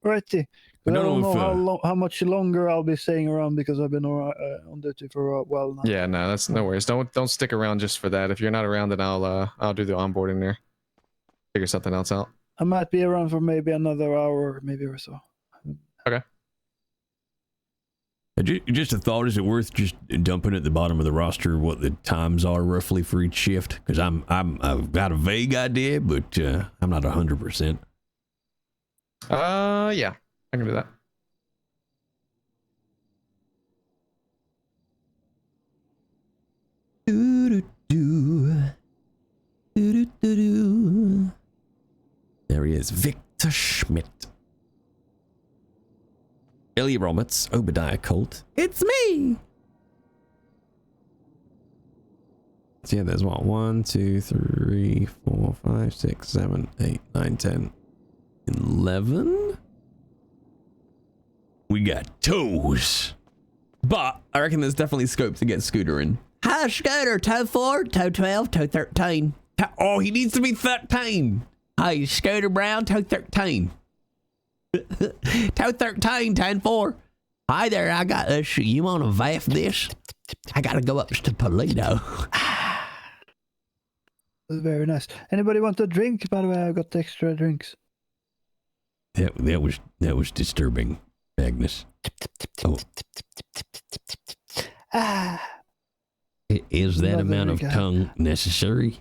Righty. I don't know how much longer I'll be staying around because I've been on duty for a while now. Yeah, no, that's no worries. Don't stick around just for that. If you're not around, then I'll do the onboarding there. Figure something else out. I might be around for maybe another hour, maybe or so. Okay. Just a thought: is it worth just dumping at the bottom of the roster what the times are roughly for each shift? Because I've got a vague idea, but I'm not 100%. Yeah. I can do that. There he is, Victor Schmidt. Elliot Roberts, Obidiah Colt. It's me! So yeah, there's what? 1, 2, 3, 4, 5, 6, 7, 8, 9, 10, 11? We got toes. But I reckon there's definitely scope to get Scooter in. Hi, Scooter. Toe 4, toe 12, toe 13. Oh, he needs to be 13. Hey, Scooter Brown, toe 13. Toe 13, 10-4. Hi there, I got this. You want to vaff this? I got to go up to Toledo. Very nice. Anybody want a drink? By the way, I got extra drinks. That was disturbing, Agnes. Oh. Is that amount of tongue necessary?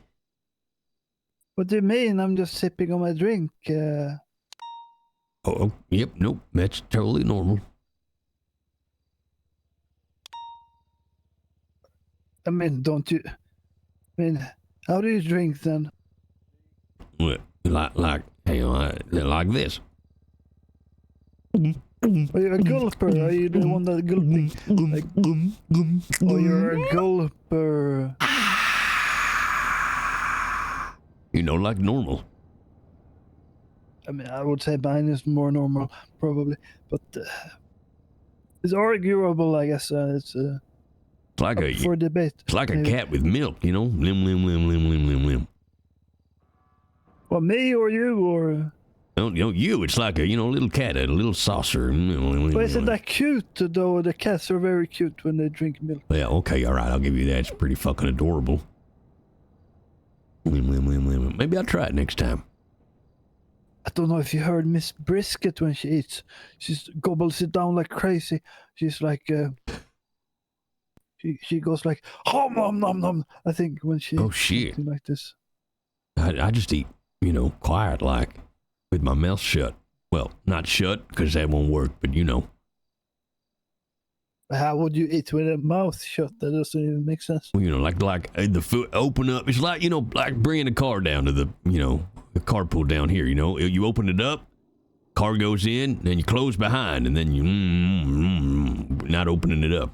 What do you mean? I'm just sipping on my drink. Oh, yep, nope, that's totally normal. I mean, don't you? I mean, how do you drink then? What, like, hey, like this. Are you a gulper? Are you the one that gulping? Like, oh, you're a gulper. You know, like normal. I mean, I would say mine is more normal, probably, but it's arguable, I guess. It's like up for debate. It's like maybe. a cat with milk, you know? Lim, lim, lim, lim, lim, lim, lim. Well, me or you or? No, you. It's like a, little cat, a little saucer. But isn't that cute, though? The cats are very cute when they drink milk. Yeah, okay, all right, I'll give you that. It's pretty fucking adorable. Lim, lim, lim, lim. Maybe I'll try it next time. I don't know if you heard Miss Brisket when she eats. She gobbles it down like crazy. She's like, she goes like, hom nom nom nom. I think when she oh shit, something like this. I just eat, quiet like, with my mouth shut. Well, not shut because that won't work, but How would you eat with a mouth shut? That doesn't even make sense. Well, like the foot open up. It's like like bringing a car down to the the carpool down here. You open it up, car goes in, then you close behind, and then you not opening it up.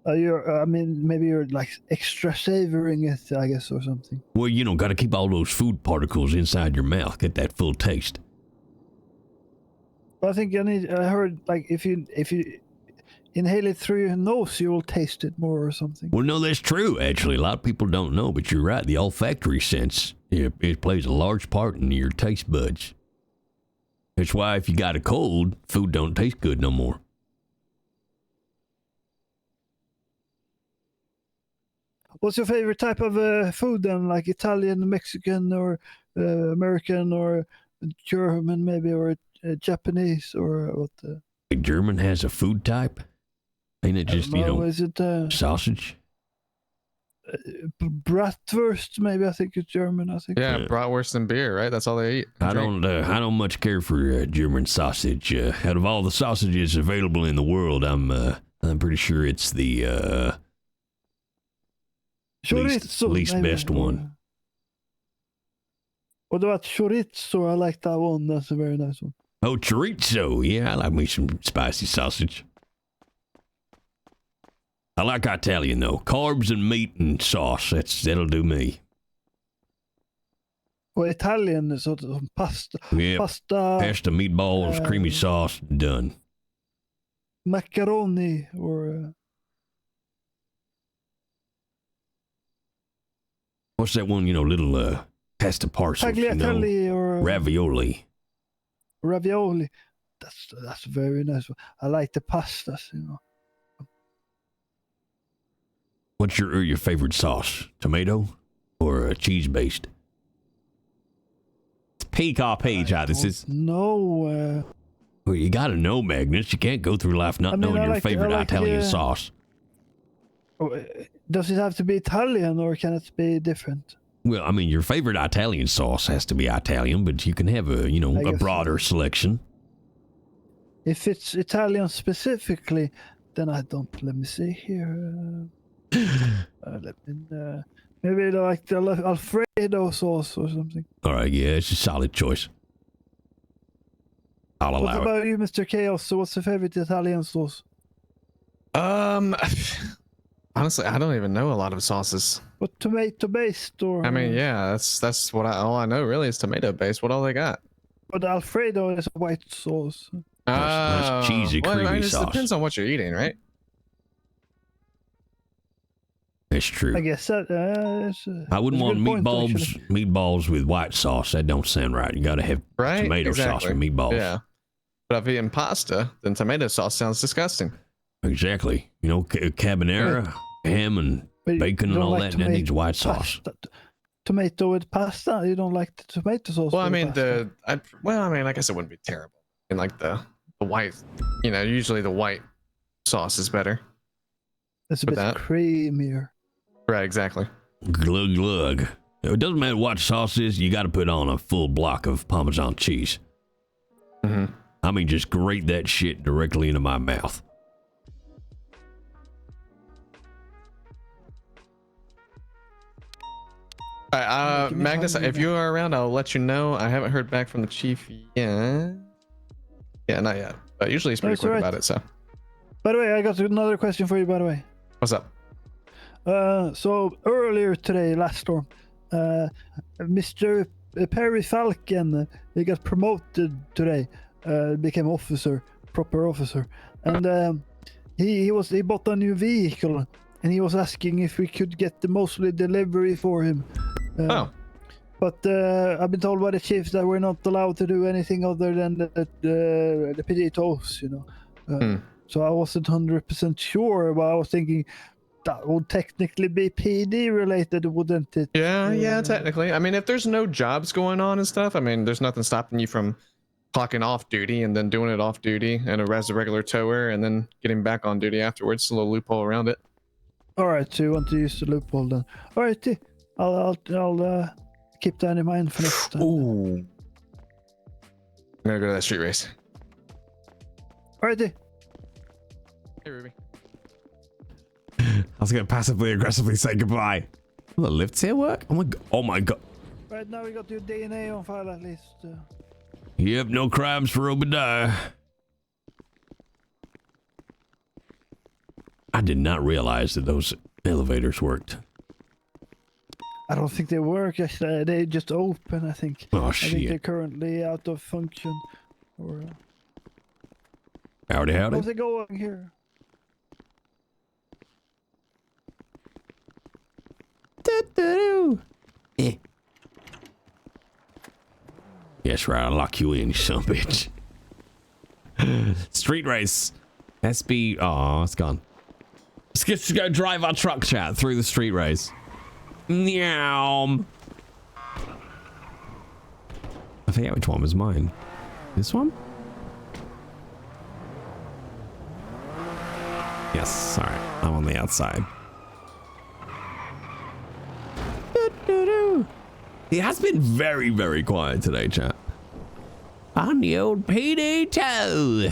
I mean, maybe you're like extra savoring it, I guess, or something. Well, got to keep all those food particles inside your mouth, get that full taste. I think I heard like if you inhale it through your nose, you will taste it more or something. Well, no, that's true. Actually, a lot of people don't know, but you're right. The olfactory sense, it plays a large part in your taste buds. That's why if you got a cold, food don't taste good no more. What's your favorite type of food then? Like Italian, Mexican, or American, or German, maybe, or Japanese, or what? German has a food type? Ain't it just, is it sausage? Bratwurst, maybe. I think it's German. I think. Yeah, bratwurst and beer, right? That's all they eat. I don't much care for German sausage. Out of all the sausages available in the world, I'm pretty sure it's the least maybe, best one. What about chorizo? I like that one. That's a very nice one. Oh, chorizo. Yeah, I like me some spicy sausage. I like Italian, though. Carbs and meat and sauce. That'll do me. Well, Italian is sort of pasta. Yep. Pasta, meatballs, creamy sauce, done. Macaroni or... What's that one, little pasta parcels, tagliatelle or... ravioli. Ravioli. That's a very nice one. I like the pastas, What's your favorite sauce? Tomato or cheese-based? It's PKP, this is. No. Well, you gotta know, Magnus. You can't go through life not knowing your favorite Italian sauce. Does it have to be Italian or can it be different? Well, I mean, your favorite Italian sauce has to be Italian, but you can have a broader selection. If it's Italian specifically, then I don't. Let me see here. Maybe like the Alfredo sauce or something. All right, yeah, it's a solid choice. I'll allow it. What about you, Mr. Chaos? So what's your favorite Italian sauce? Honestly, I don't even know a lot of sauces. What, tomato based or? I mean, yeah, that's what all I know really is tomato based. What all they got? But Alfredo is a white sauce. Nice cheesy, creamy sauce. It depends on what you're eating, right? That's true. I guess that. I wouldn't want meatballs with white sauce. That don't sound right. You got to have tomato sauce with meatballs. Yeah. But if you're eating pasta, then tomato sauce sounds disgusting. Exactly. Carbonara, ham and bacon and all that needs white sauce. Tomato with pasta? You don't like the tomato sauce? Well, I mean, I guess it wouldn't be terrible. And like the white, usually the white sauce is better. It's a bit creamier. Right, exactly. Glug glug. It doesn't matter what sauce is, you got to put on a full block of Parmesan cheese. Mm-hmm. I mean, just grate that shit directly into my mouth. All right, Magnus, if you are around, I'll let you know. I haven't heard back from the chief yet. Yeah, not yet. But usually he's pretty quick about it, so. By the way, I got another question for you, by the way. What's up? So earlier today, last storm, Mr. Perry Falcon, he got promoted today, became officer, proper officer, and he bought a new vehicle, and he was asking if we could get the mostly delivery for him. But I've been told by the chief that we're not allowed to do anything other than the PD tows, you know. So I wasn't 100% sure, but I was thinking that would technically be PD related, wouldn't it? Yeah, technically. I mean, if there's no jobs going on and stuff, I mean, there's nothing stopping you from clocking off duty and then doing it off duty and as a regular tower and then getting back on duty afterwards. It's a little loophole around it. All right, so you want to use the loophole then? All right, I'll keep that in mind for next time. Ooh. I'm gonna go to that street race. All right. Hey, Ruby. I was gonna passively aggressively say goodbye. Will the lifts here work? Oh my god. Right now we got your DNA on file at least. Yep, no crimes for Obidiah. I did not realize that those elevators worked. I don't think they work. They just open, I think. Oh, shit. I think they're currently out of function. Or, howdy. How's it going here? Eh. Yes, right. I'll lock you in, you son of a bitch. Street race. SB. Oh, it's gone. Let's get to go drive our truck, chat, through the street race. Meow. I forget which one was mine. This one? Yes, alright. I'm on the outside. It has been very, very quiet today, chat. On the old PD toe.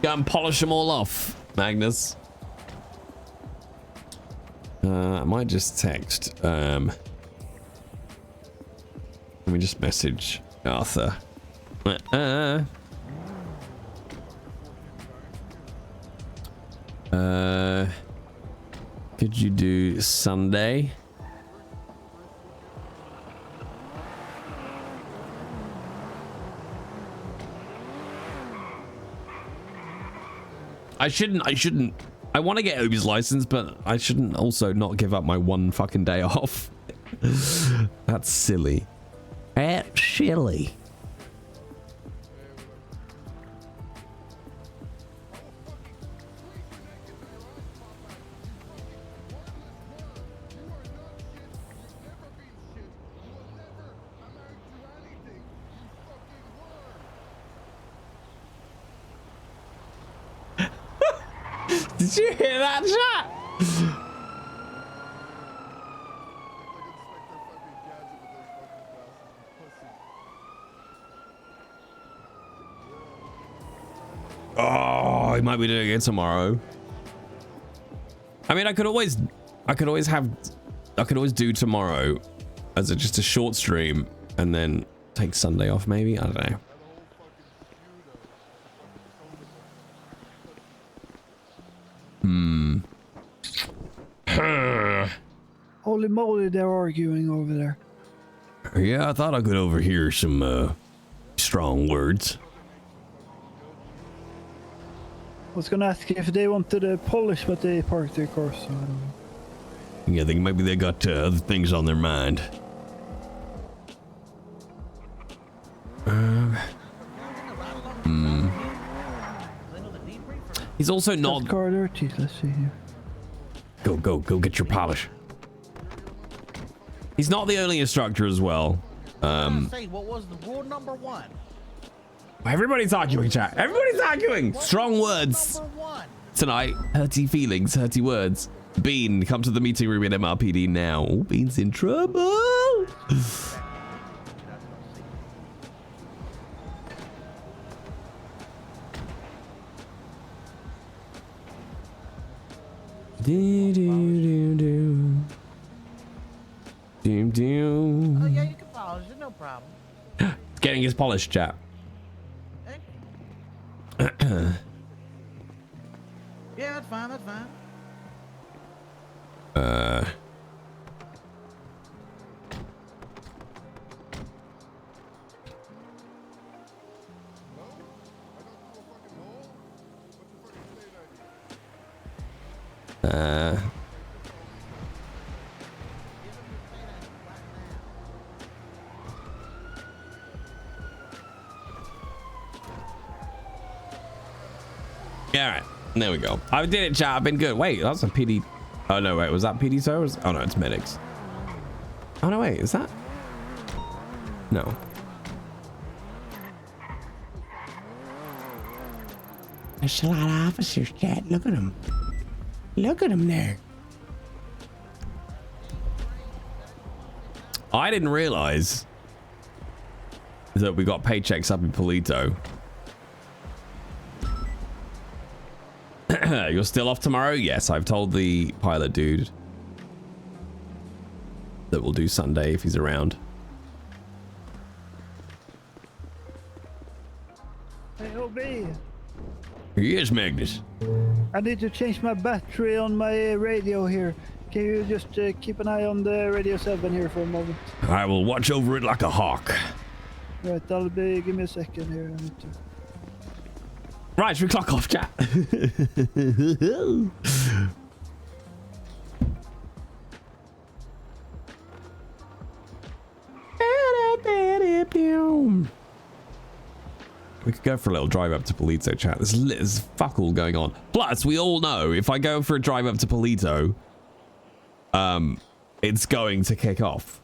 Go and polish them all off, Magnus. I might just text. Let me just message Arthur. Could you do Sunday? I shouldn't. I want to get Obi's license, but I shouldn't also not give up my one fucking day off. That's silly. That's silly. Did you hear that, chat? Oh, he might be doing it tomorrow. I mean, I could always do tomorrow as just a short stream and then take Sunday off, maybe. I don't know. Holy moly, they're arguing over there. Yeah, I thought I could overhear some strong words. I was gonna ask if they wanted to polish, but they parked their car, so I don't know. Yeah, I think maybe they got other things on their mind. He's also not. Car dirty. Let's see here. Go get your polish. He's not the only instructor as well. Say, what was the rule number 1? Everybody's arguing, chat. Everybody's arguing. Strong words tonight. Hurty feelings, hurty words. Bean, come to the meeting room in MRPD now. Oh, Bean's in trouble. Do, do, do, do. Do, do. Oh yeah, you can polish it, no problem. Getting his polish, chap. Yeah, that's fine, that's fine. Yeah, all right. There we go. I did it, chat. I've been good. Wait, that's a PD. Oh, no, wait. Was that PD servers? Oh, no, it's medics. Oh, no, wait. Is that? No. There's a lot of officers, chat. Look at them. Look at them there. I didn't realize that we got paychecks up in Polito. You're still off tomorrow? Yes, I've told the pilot dude that we'll do Sunday if he's around. Hey, OB. Yes, Magnus. I need to change my battery on my radio here. Can you just keep an eye on the radio 7 here for a moment? I will watch over it like a hawk. Right, I'll be. Give me a second here. I need to. Right, should we clock off, chat? We could go for a little drive up to Polito, chat. There's fuck all going on. Plus, we all know if I go for a drive up to Polito, it's going to kick off.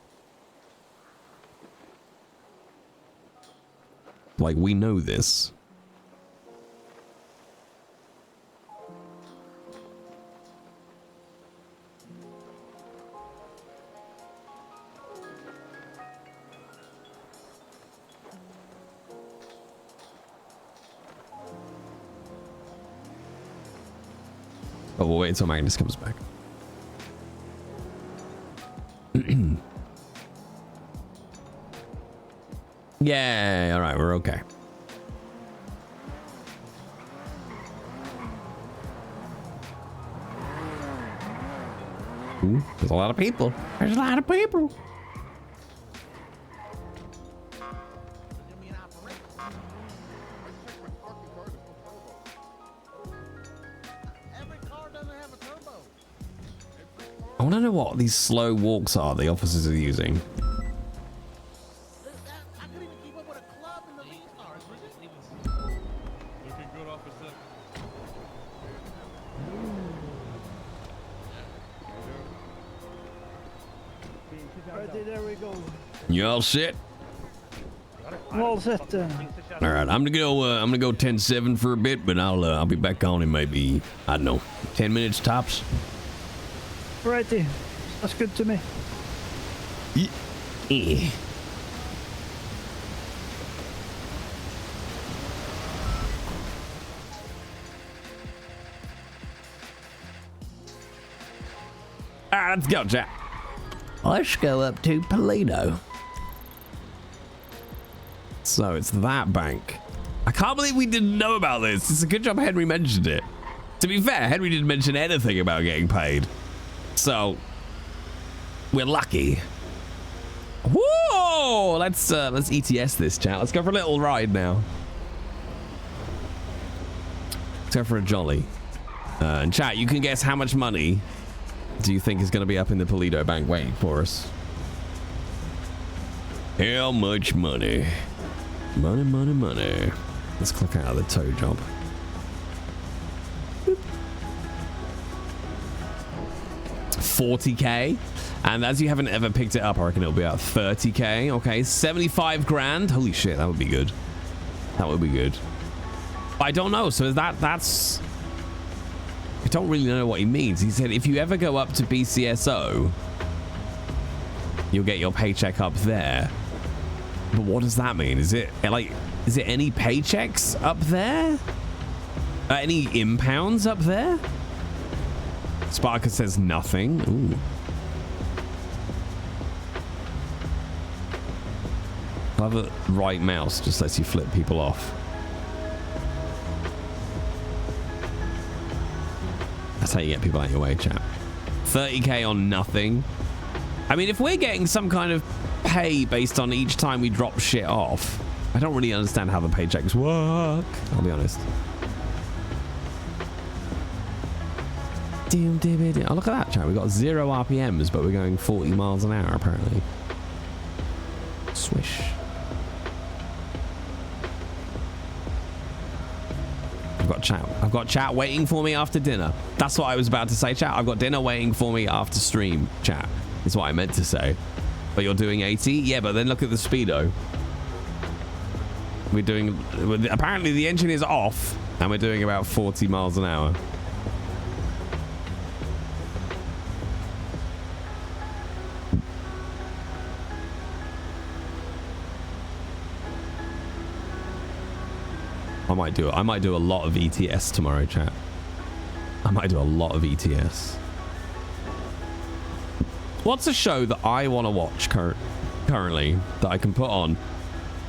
Like, we know this. Oh, we'll wait until Magnus comes back. Yeah, all right, we're okay. Ooh, there's a lot of people. There's a lot of people. I want to know what these slow walks are the officers are using. Righty, there we go. You all set? I'm all set. All right, I'm gonna go 10-7 for a bit, but I'll be back on in maybe, I don't know, 10 minutes tops. Righty, that's good to me. Yeah. All right, let's go, Jack. Let's go up to Polito. So it's that bank. I can't believe we didn't know about this. It's a good job Henry mentioned it. To be fair, Henry didn't mention anything about getting paid. So we're lucky. Whoa! Let's ETS this, chat. Let's go for a little ride now. Let's go for a jolly. And chat, you can guess how much money do you think is going to be up in the Polito bank waiting for us? How much money? Money, money, money. Let's click out of the tow job. Boop. 40k. And as you haven't ever picked it up, I reckon it'll be about 30k. Okay, 75 grand. Holy shit, that would be good. That would be good. But I don't know. So that's... I don't really know what he means. He said if you ever go up to BCSO, you'll get your paycheck up there. But what does that mean? Is it like, is it any paychecks up there? Any impounds up there? Sparker says nothing. Ooh. Clever right mouse just lets you flip people off. That's how you get people out of your way, chap. 30k on nothing. I mean, if we're getting some kind of pay based on each time we drop shit off, I don't really understand how the paychecks work. I'll be honest. Oh, look at that, chat. We got 0 RPMs, but we're going 40 miles an hour, apparently. Swish. I've got chat waiting for me after dinner. That's what I was about to say, chat. I've got dinner waiting for me after stream, chat. Is what I meant to say. But you're doing 80? Yeah, but then look at the speedo. We're doing... Apparently the engine is off, and we're doing about 40 miles an hour. I might do a lot of ETS tomorrow, chat. I might do a lot of ETS. What's a show that I want to watch currently that I can put on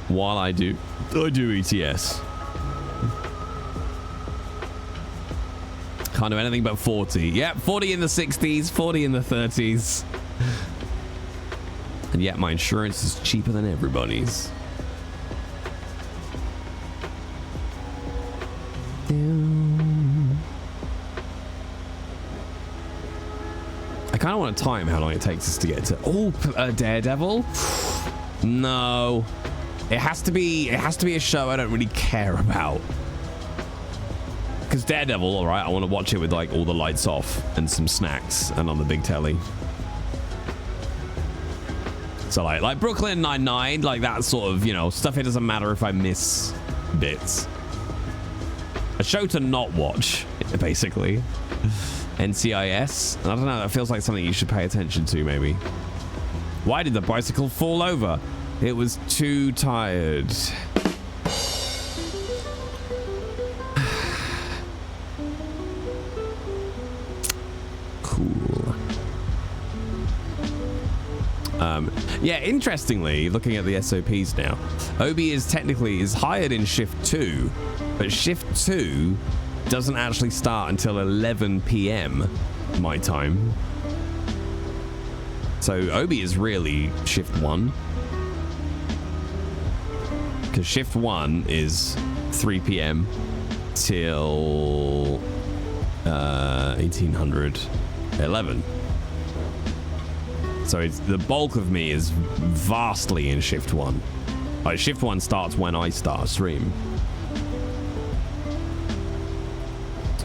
while I do ETS? Can't do anything but 40. Yep, 40 in the 60s, 40 in the 30s. And yet my insurance is cheaper than everybody's. I kind of want to time how long it takes us to get to Daredevil. No, it has to be a show I don't really care about, because Daredevil, all right, I want to watch it with like all the lights off and some snacks and on the big telly. So like Brooklyn Nine-Nine, like that sort of, you know, stuff. It doesn't matter if I miss bits. A show to not watch, basically. NCIS. I don't know, that feels like something you should pay attention to, maybe. Why did the bicycle fall over? It was too tired. Cool. Yeah, interestingly, looking at the SOPs now, Obi is hired in shift 2, but shift 2 doesn't actually start until 11 p.m. my time. So Obi is really shift 1, because shift 1 is 3 p.m. till 11. So it's, the bulk of me is vastly in shift 1. Like, shift 1 starts when I start a stream.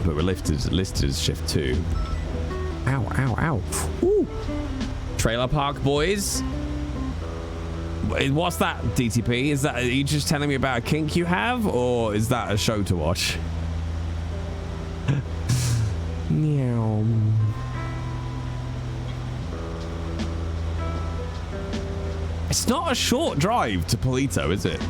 But we're listed as shift 2. Ow, ow, ow. Ooh. Trailer park boys. What's that, DTP? Are you just telling me about a kink you have, or is that a show to watch? Meow. It's not a short drive to Polito, is it?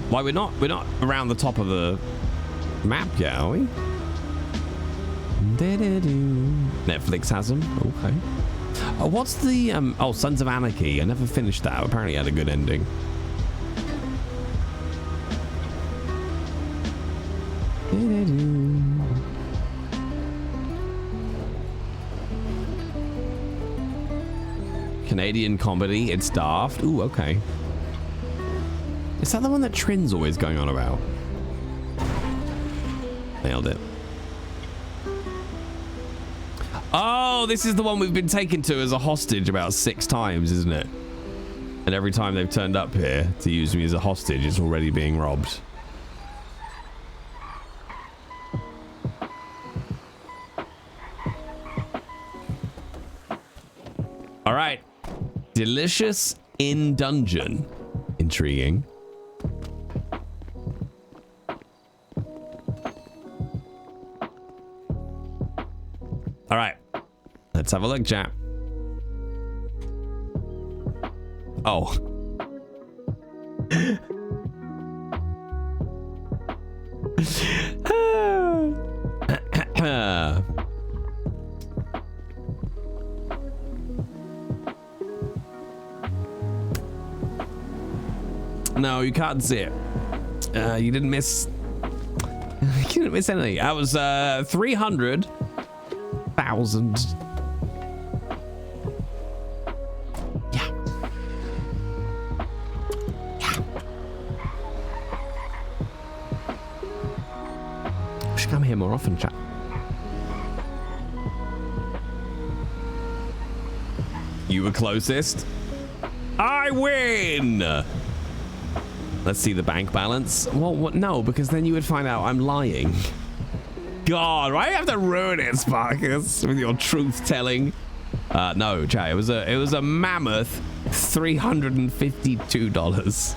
Why we're not around the top of the map yet, are we? Netflix has them. Okay. What's the Sons of Anarchy? I never finished that. Apparently it had a good ending. Canadian comedy. It's daft. Ooh, okay. Is that the one that Trin's always going on about? Nailed it. Oh, this is the one we've been taken to as a hostage about 6 times, isn't it? And every time they've turned up here to use me as a hostage, it's already being robbed. Delicious in dungeon. Intriguing. All right, let's have a look, chat. Oh. No, you can't see it. You didn't miss. You didn't miss anything. That was 300,000. Yeah. Yeah. We should come here more often, chat. You were closest. I win. Let's see the bank balance. Well, what? No, because then you would find out I'm lying. God, why do you have to ruin it, Sparkus, with your truth telling? No, chat. It was a mammoth $352.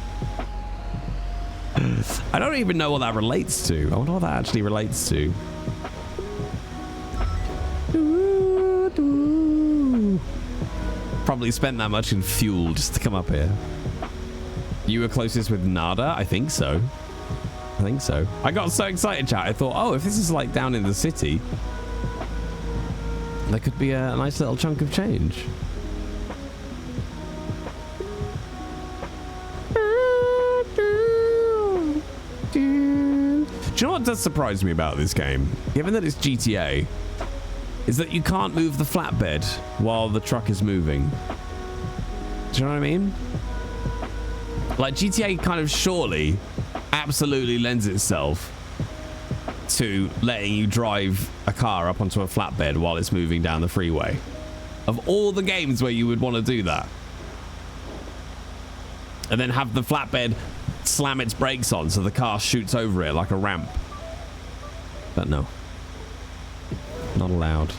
I don't even know what that relates to. I wonder what that actually relates to. Probably spent that much in fuel just to come up here. You were closest with Nada? I think so. I think so. I got so excited, chat. I thought, oh, if this is like down in the city, there could be a nice little chunk of change. Do you know what does surprise me about this game? Given that it's GTA, is that you can't move the flatbed while the truck is moving. Do you know what I mean? Like, GTA kind of surely absolutely lends itself to letting you drive a car up onto a flatbed while it's moving down the freeway. Of all the games where you would want to do that. And then have the flatbed slam its brakes on so the car shoots over it like a ramp. But no. Not allowed.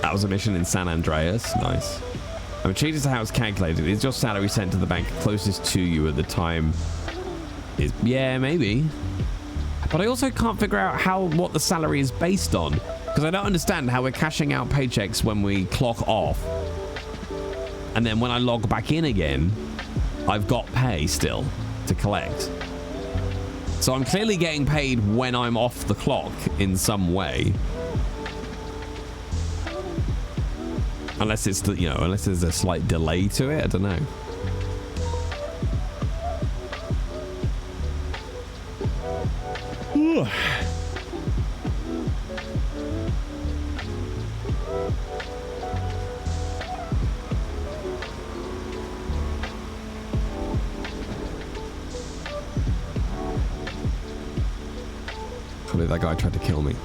That was a mission in San Andreas. Nice. I'm intrigued as to how it's calculated. Is your salary sent to the bank closest to you at the time? Yeah, maybe. But I also can't figure out what the salary is based on. Because I don't understand how we're cashing out paychecks when we clock off. And then when I log back in again, I've got pay still to collect. So I'm clearly getting paid when I'm off the clock in some way. Unless it's, unless there's a slight delay to it. I don't know. Ooh. I believe that guy tried to kill me.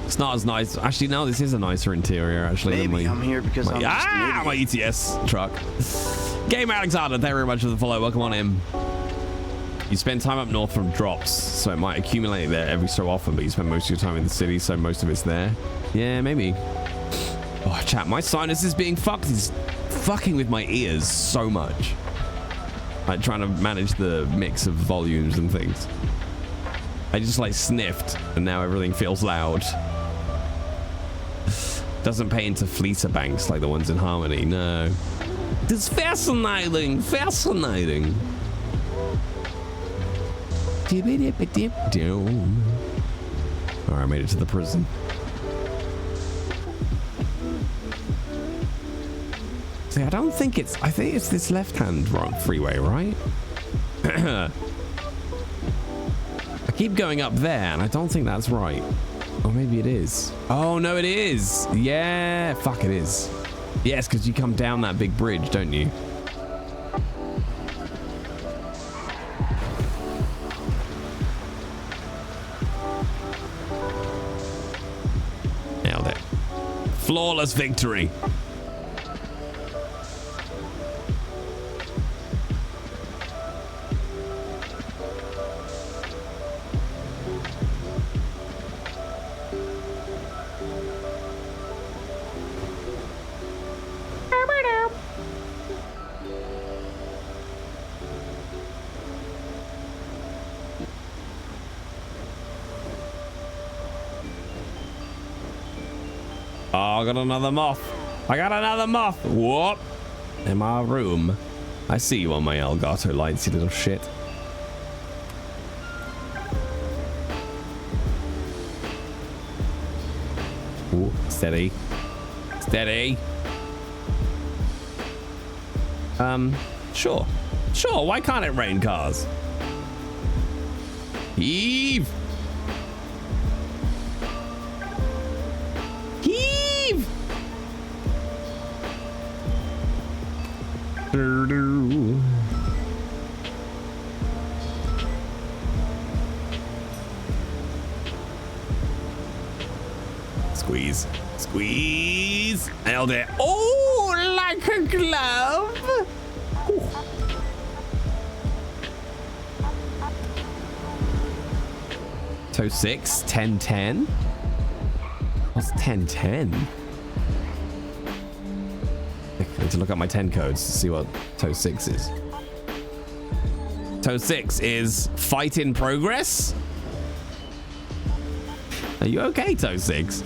It's not as nice. Actually, no, this is a nicer interior, actually. Maybe I'm here because I'm just an idiot. my ETS truck. Game Alexander, thank you very much for the follow. Welcome on in. You spend time up north from drops, so it might accumulate there every so often, but you spend most of your time in the city, so most of it's there. Yeah, maybe. Oh, chat, my sinus is being fucked. It's fucking with my ears so much. Like, trying to manage the mix of volumes and things. I just, like, sniffed, and now everything feels loud. Doesn't pay into fleeter banks like the ones in Harmony, no. It's fascinating, fascinating. All right, I made it to the prison. See, I think it's this left-hand freeway, right? I keep going up there, and I don't think that's right. Or maybe it is. Oh, no, it is. Yeah, fuck, it is. Yes, because you come down that big bridge, don't you? Nailed it. Flawless victory. Oh, I got another moth. I got another moth. Whoop. In my room. I see you on my Elgato lights, you little shit. Ooh, steady. Steady. Sure. Sure, why can't it rain cars? Heave! Heave! Doo-doo. Squeeze. Squeeze. Nailed it. Oh, like a glove. Ooh. Toe 6, 1010. What's 1010? I need to look at my 10 codes to see what toe 6 is. Toe 6 is fight in progress. Are you okay, toe 6?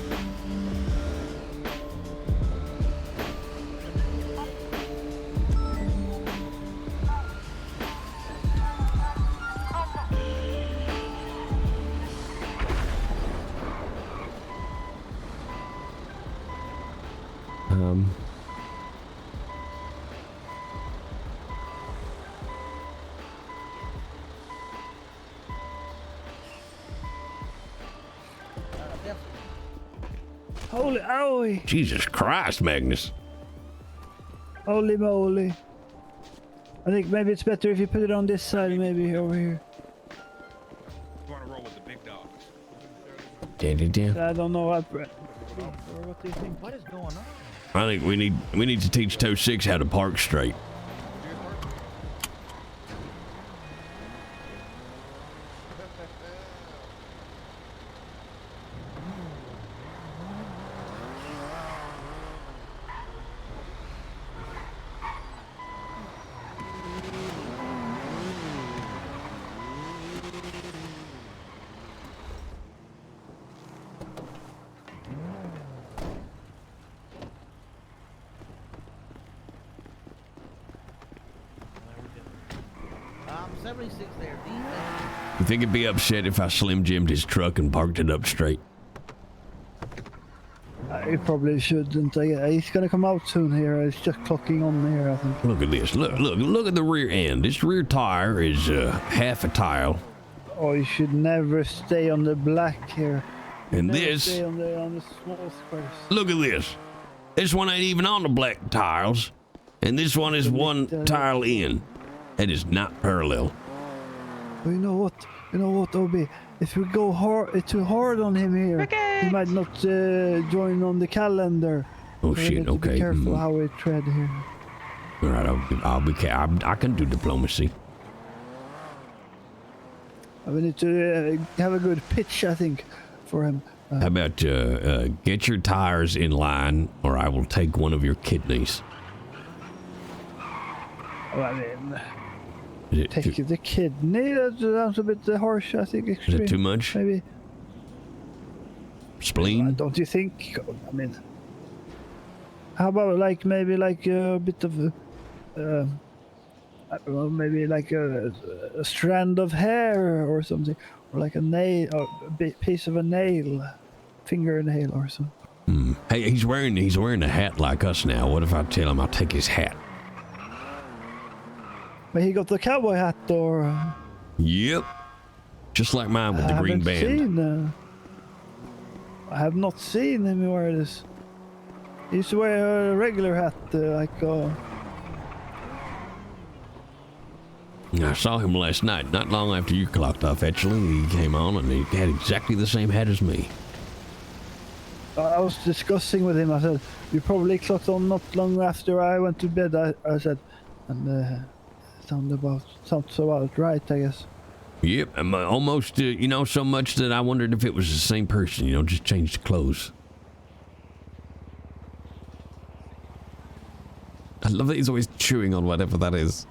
Holy owie. Jesus Christ, Magnus. Holy moly. I think maybe it's better if you put it on this side, maybe over here. You want to roll with the big dog? Damn. I don't know what do you think? What is going on? I think we need to teach toe 6 how to park straight. You think it'd be upset if I Slim Jimmed his truck and parked it up straight? I probably shouldn't. He's gonna come out soon here. He's just clocking on here, I think. Look at this. Look at the rear end. This rear tire is half a tile. Oh, you should never stay on the black here. And Never this. stay on the small squares. Look at this. This one ain't even on the black tiles. And this one is one tile in. It is not parallel. Well, you know what, Obi? If we go too hard on him here, he might not join on the calendar. Oh So we shit! need to Okay. Be careful how we tread here. All right, I'll be careful. I can do diplomacy. We need to have a good pitch, I think, for him. How about get your tires in line, or I will take one of your kidneys. Well, I mean, Is it take the kidney. That sounds a bit harsh, I think. Is it too much? Maybe. Spleen? Don't you think? I mean, how about maybe a bit of, I don't know, maybe like a strand of hair or something, or like a nail, or a piece of a nail, fingernail or something. Hey, he's wearing a hat like us now. What if I tell him I'll take his hat? But he got the cowboy hat, or. Yep. Just like mine with the green band. I have not seen him wear this. He used to wear a regular hat, I saw him last night, not long after you clocked off, actually. He came on and he had exactly the same hat as me. I was discussing with him. I said, "You probably clocked on not long after I went to bed." I said, and sounds about right, I guess. Yep, I'm almost, so much that I wondered if it was the same person, just changed clothes. I love that he's always chewing on whatever that is.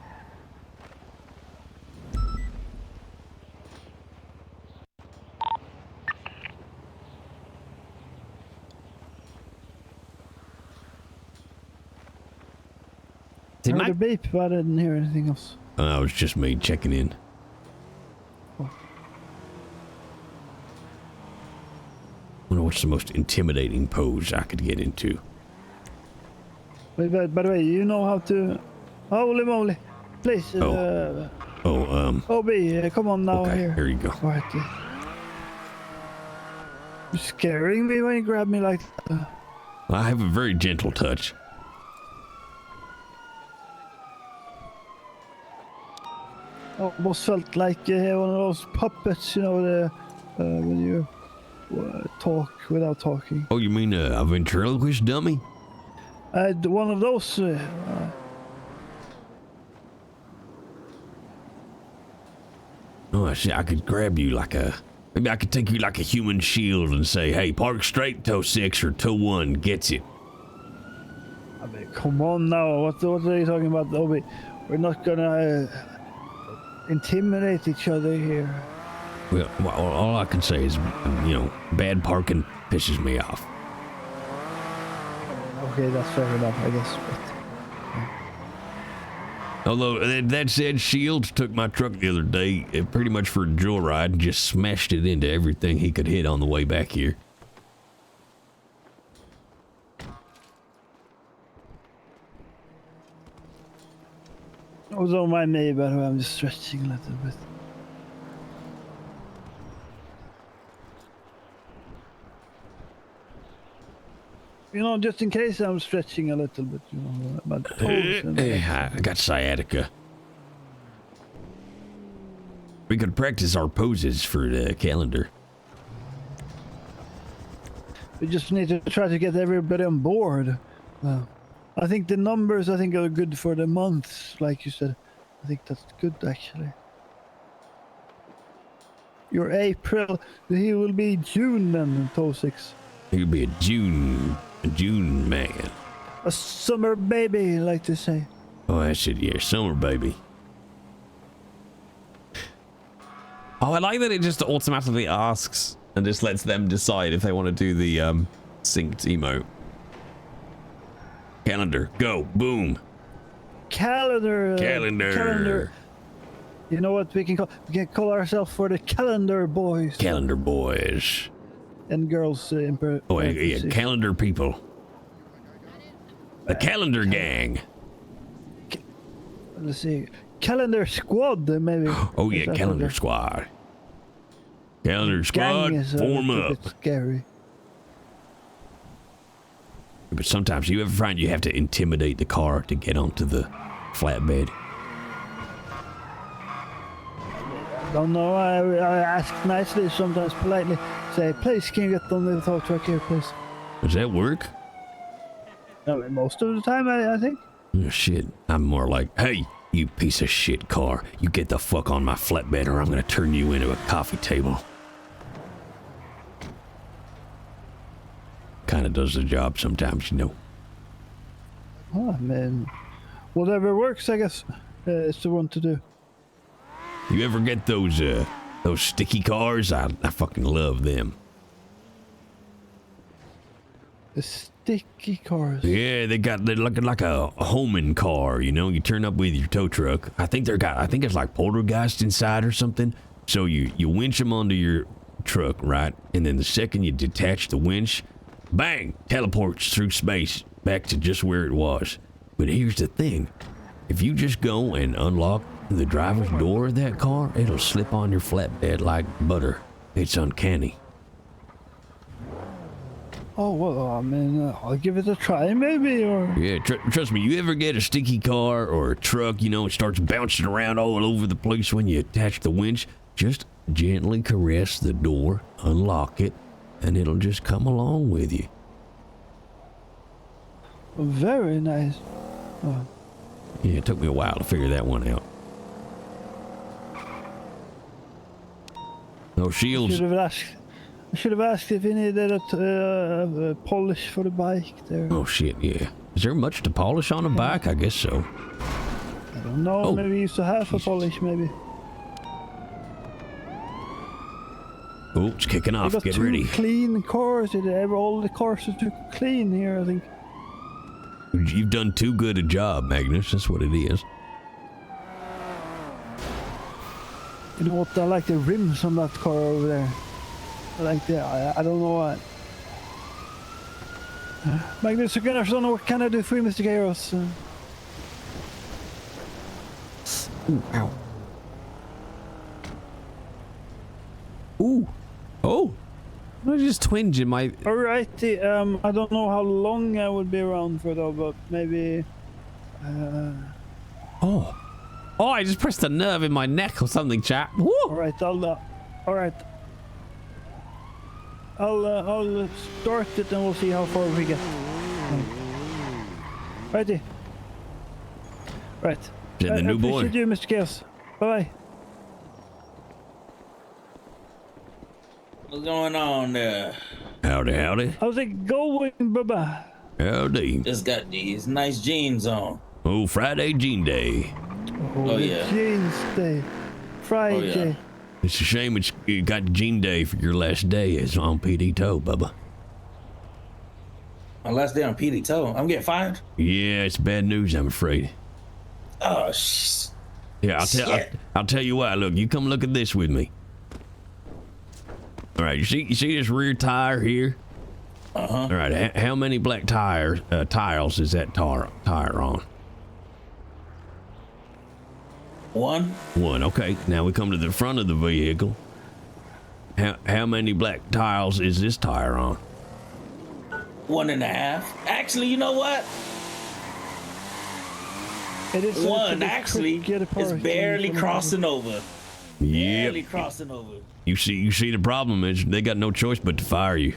See, I heard a beep, but I didn't hear anything else. It was just me checking in. I wonder what's the most intimidating pose I could get into. Wait, by the way, you know how to... Holy moly. Please, Obi, come on now okay, here. Here you go. Quietly. You're scaring me when you grab me like that. I have a very gentle touch. Almost felt like one of those puppets, you know, when you talk without talking. Oh, you mean a ventriloquist dummy? One of those. Oh, I see. I could grab you like a... Maybe I could take you like a human shield and say, hey, park straight, tow 6 or tow 1 gets it. I mean, come on now. What are you talking about, Obi? We're not gonna intimidate each other here. Well, all I can say is, you know, bad parking pisses me off. Okay, that's fair enough, I guess. Although, that said, Shields took my truck the other day, pretty much for a joyride, and just smashed it into everything he could hit on the way back here. Oh, don't mind me, by the way, I'm just stretching a little bit. You know, just in case I'm stretching a little bit, you know, my toes and I got sciatica. We could practice our poses for the calendar. We just need to try to get everybody on board. I think the numbers, are good for the months, like you said. I think that's good, actually. You're April, he will be June then, tow 6. He'll be a June man. A summer baby, like to say. Oh, that's it, yeah, summer baby. Oh, I like that it just automatically asks and just lets them decide if they want to do the synced emote. Calendar, go, boom. Calendar. Calendar. You know what we can call ourselves for the calendar boys. Calendar boys. And girls. Oh, yeah, calendar people. The calendar gang. Let's see. Calendar squad, maybe. Oh, yeah, calendar squad. Calendar squad, form up. It's scary. But sometimes you ever find you have to intimidate the car to get onto the flatbed? Don't know. I ask nicely, sometimes politely. Say, please, can you get on the tow truck here, please? Does that work? I mean, most of the time, I think. Oh, shit. I'm more like, hey, you piece of shit car. You get the fuck on my flatbed or I'm going to turn you into a coffee table. Kind of does the job sometimes, you know. Oh, man. Whatever works, I guess, is the one to do. You ever get those sticky cars? I fucking love them. The sticky cars? Yeah, they're looking like a homing car, you know? You turn up with your tow truck. I think it's like poltergeist inside or something. So you winch them onto your truck, right? And then the second you detach the winch, bang, teleports through space back to just where it was. But here's the thing. If you just go and unlock the driver's door of that car, it'll slip on your flatbed like butter. It's uncanny. Oh, well, I mean, I'll give it a try, maybe, or... Yeah, trust me, you ever get a sticky car or a truck, you know, it starts bouncing around all over the place when you attach the winch, just gently caress the door, unlock it, and it'll just come along with you. Very nice. Oh. Yeah, it took me a while to figure that one out. No shields. I should have asked if he needed a polish for the bike there. Oh shit, yeah. Is there much to polish on a bike? I guess so. I don't know, maybe used to have a polish, maybe. Oh, it's kicking off. Got Get ready. Clean cars. All the cars are too clean here, I think. You've done too good a job, Magnus. That's what it is. You know what? I like the rims on that car over there. I like the. I don't know what. Magnus, again, I don't know what can I do for you, Mr. Chaos. Ooh, ow. Ooh. Oh. I just twinge in my... Alrighty, I don't know how long I would be around for though, but maybe... Oh, I just pressed a nerve in my neck or something, chap. Alright, I'll start it and we'll see how far we get. Righty. Right. Is that the new boy? Appreciate you, Mr. Chaos. Bye-bye. What's going on there? Howdy, howdy. How's it going, Bubba? Howdy. Just got these nice jeans on. Oh, Friday Jean Day. Oh, yeah. Jeans Day. Friday. Oh, yeah. It's a shame that you got Jean Day for your last day as on PD Toe, Bubba. My last day on PD Toe. I'm getting fired? Yeah, it's bad news, I'm afraid. Oh, shit. Yeah, I'll tell you what. Look, you come look at this with me. All right, you see this rear tire here? Uh-huh. All right, how many black tiles is that tire on? One. One, okay. Now we come to the front of the vehicle. How many black tiles is this tire on? 1.5. Actually, you know what? It is one, actually, is barely crossing over. Yep. Barely crossing over. You see the problem is they got no choice but to fire you.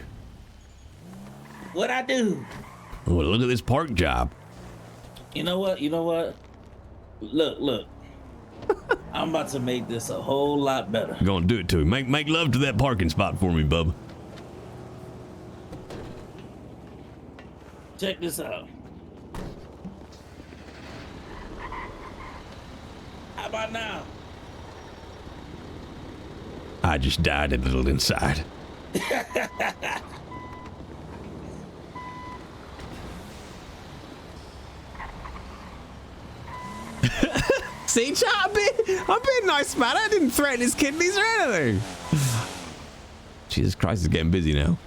What'd I do? Well, look at this park job. You know what? Look. I'm about to make this a whole lot better. You're gonna do it to me. Make love to that parking spot for me, bub. Check this out. How about now? I just died a little inside. See, I'm being nice, man. I didn't threaten his kidneys or anything. Jesus Christ, it's getting busy now.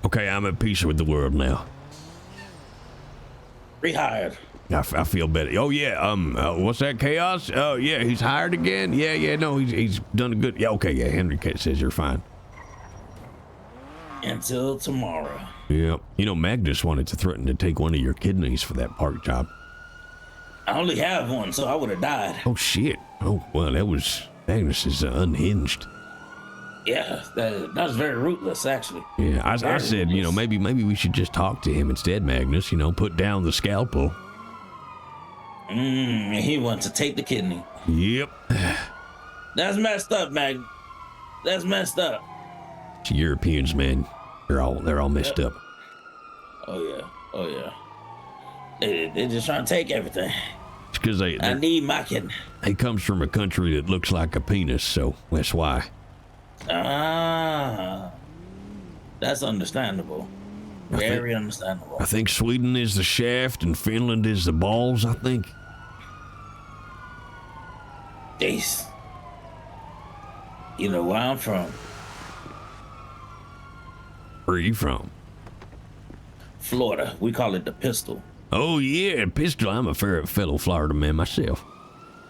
Okay, I'm at peace with the world now. Rehired. I feel better. Oh yeah. What's that, Chaos? Oh yeah, he's hired again. Yeah. No, he's done a good. Yeah. Okay. Yeah. Henry says you're fine. Until tomorrow. Yep. You know, Magnus wanted to threaten to take one of your kidneys for that park job. I only have one, so I would have died. Oh shit. Oh well, Magnus is unhinged. Yeah, that was very rootless, actually. Yeah, I said, ruthless. You know, maybe we should just talk to him instead, Magnus. You know, put down the scalpel. He wants to take the kidney. Yep. That's messed up, Mag. That's messed up. Europeans, man, they're all messed up. Oh yeah. They're just trying to take everything. It's because I need my kidney. He comes from a country that looks like a penis, so that's why. That's understandable. Very understandable. I think Sweden is the shaft and Finland is the balls, I think. Jeez. You know where I'm from. Where are you from? Florida. We call it the pistol. Oh yeah, pistol. I'm a fellow Florida man myself.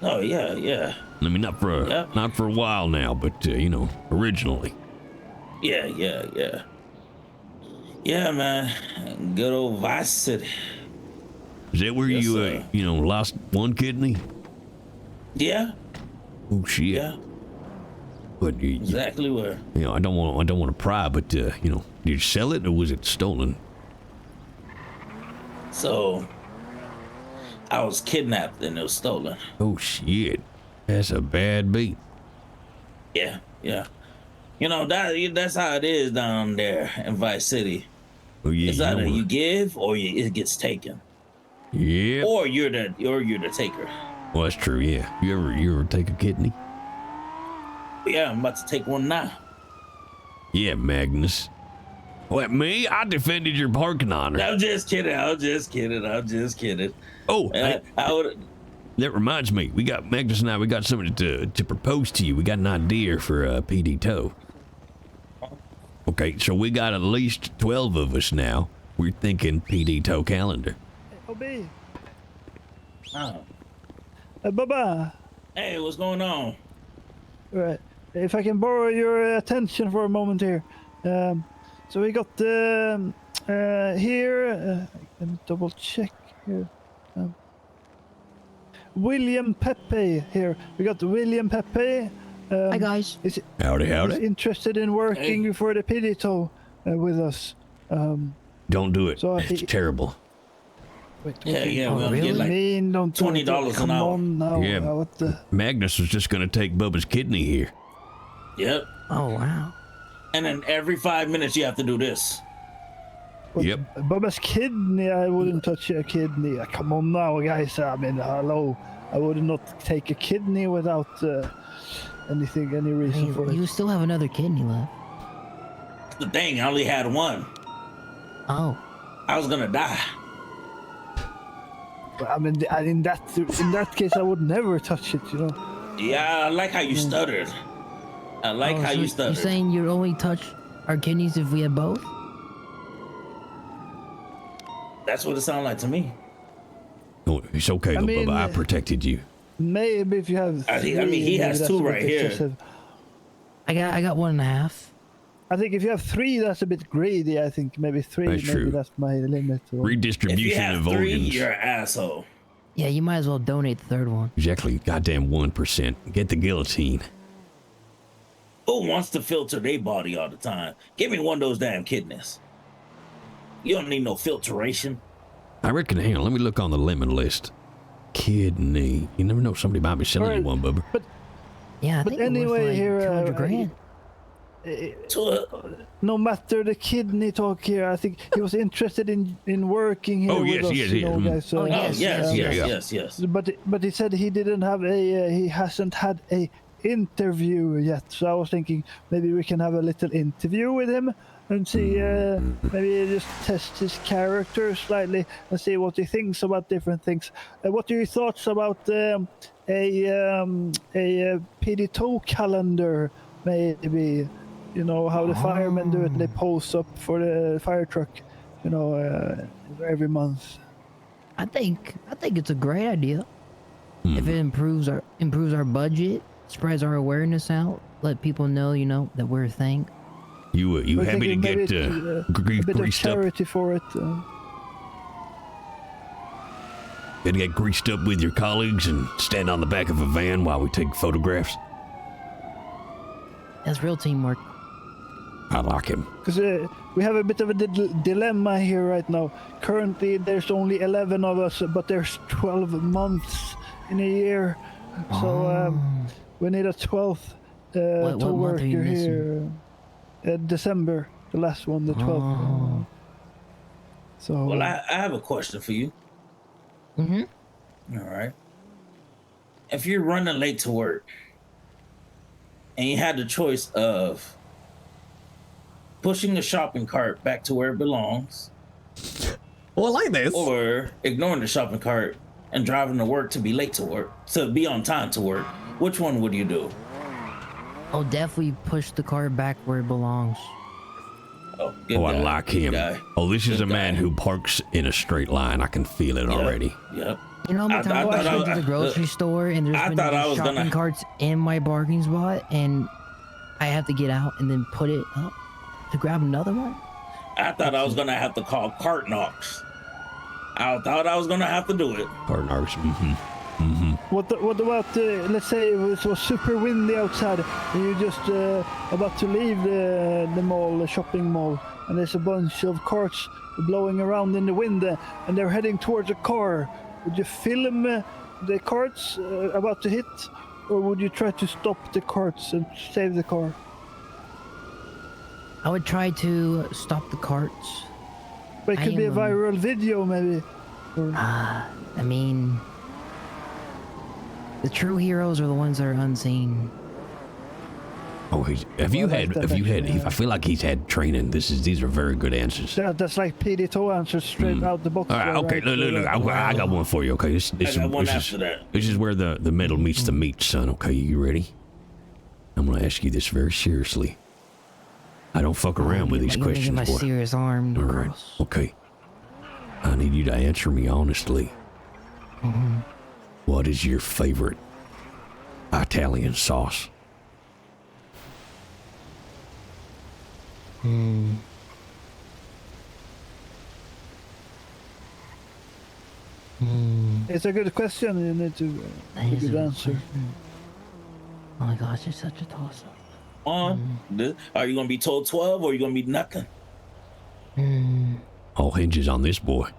Oh yeah. I mean, not for a while now, but you know, originally. Yeah. Yeah, man. Good old Vice City. Is that where you lost one kidney? Yeah. Oh shit. Yeah. But exactly where? You know, I don't want to pry, but you know, did you sell it or was it stolen? So, I was kidnapped and it was stolen. Oh shit. That's a bad beat. Yeah. You know that's how it is down there in Vice City. Oh, yeah, it's either you give or it gets taken. Yeah. Or you're the taker. Well, that's true. Yeah. You ever take a kidney? Yeah, I'm about to take one now. Yeah, Magnus. What, me? I defended your parking honor. I'm just kidding. Oh, that reminds me. Magnus and I, we got something to propose to you. We got an idea for PD tow. Okay, so we got at least 12 of us now. We're thinking PD tow calendar. Obi. Oh. Baba. Hey, what's going on? All right. If I can borrow your attention for a moment here. So we got here, let me double check here. William Pepe here. We got William Pepe. Hi guys. Howdy. He's interested in working for the PD tow with us. Don't do it. So it's terrible. Wait, yeah. Oh, We'll really? get like $20 an hour. Now, yeah. What the? Magnus was just gonna take Bubba's kidney here. Yep. Oh wow. And then every 5 minutes you have to do this. Yep. Bubba's kidney, I wouldn't touch a kidney. Come on now, guys. I mean, hello. I would not take a kidney without any reason for it. You still have another kidney left. The thing, I only had one. Oh. I was gonna die. I mean, in that case, I would never touch it, you know. Yeah, I like how you stuttered. I like how you stuttered. You're saying you only touch our kidneys if we have both? That's what it sounded like to me. Oh, it's okay, though, Bubba. I protected you. Maybe if you have. He has two right here. I got 1.5. I think if you have 3, that's a bit greedy. I think maybe 3. That's true. That's my limit. Redistribution of organs. You're an asshole. Yeah, you might as well donate the third one. Exactly. Goddamn 1%. Get the guillotine. Who wants to filter their body all the time? Give me one of those damn kidneys. You don't need no filtration. I reckon, hang on, let me look on the limit list. Kidney. You never know, somebody might be selling you one, Bubba. Yeah, I but think anyway, like here, 200 grand. No matter the kidney talk here, I think he was interested in working here with us, guys. So, yes. But he said he didn't have he hasn't had a interview yet. So I was thinking maybe we can have a little interview with him and see, maybe just test his character slightly and see what he thinks about different things. What are your thoughts about a PD tow calendar? Maybe, you know how the firemen do it. They pose up for the fire truck, you know, every month. I think it's a great idea. If it improves our budget, spreads our awareness out, let people know, you know, that we're a thing. You happy to get a bit of charity for it. Gonna get greased up with your colleagues and stand on the back of a van while we take photographs. That's real teamwork. I like him. Because we have a bit of a dilemma here right now. Currently, there's only 11 of us, but there's 12 months in a year. So we need a 12th tow worker here. December, the last one, the 12th. So. Well, I have a question for you. Mm-hmm. All right. If you're running late to work and you had the choice of pushing the shopping cart back to where it belongs, well, I like this, or ignoring the shopping cart and driving to work to be late to work, to be on time to work, which one would you do? I'll definitely push the car back where it belongs. Oh, I like him. Oh, this is a man who parks in a straight line. I can feel it already. Yep. You know, I went to the grocery store and there's been shopping carts in my parking spot, and I have to get out and then put it up to grab another one. I thought I was gonna have to call cart knocks. I thought I was gonna have to do it. Cart knocks. What about let's say it was super windy outside and you're just about to leave the mall, the shopping mall, and there's a bunch of carts blowing around in the wind and they're heading towards a car. Would you film the carts about to hit, or would you try to stop the carts and save the car? I would try to stop the carts. But it could be a viral video, maybe. I mean, the true heroes are the ones that are unseen. Oh, have you had? I feel like he's had training. These are very good answers. That's like PD Toe answers straight out the box. All right, okay, look. I got one for you. Okay, this is where the metal meets the meat, son. Okay, you ready? I'm gonna ask you this very seriously. I don't fuck around with these questions, my boy. serious arm. All right, okay. I need you to answer me honestly. What is your favorite Italian sauce? It's a good question. You need to good answer. Oh my gosh, it's such a toss-up. Are you gonna be told 12 or are you gonna be nothing? All hinges on this boy.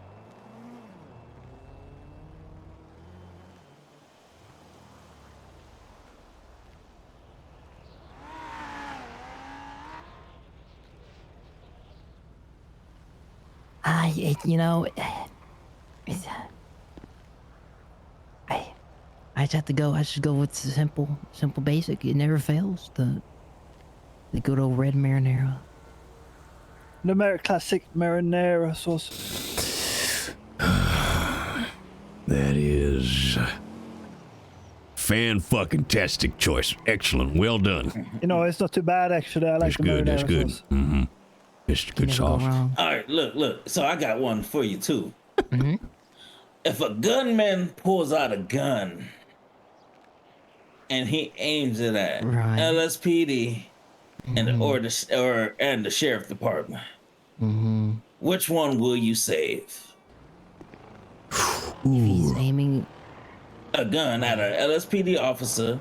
You know, I just have to go. I should go with the simple basic. It never fails. The good old red marinara. The classic marinara sauce. That is fan-fucking-tastic choice. Excellent. Well done. You know, it's not too bad actually. I like the marinara That's good. sauce. Mm-hmm. It's good sauce. All right, look. So I got one for you too. If a gunman pulls out a gun and he aims it at LSPD and the sheriff department, which one will you save? If he's aiming a gun at an LSPD officer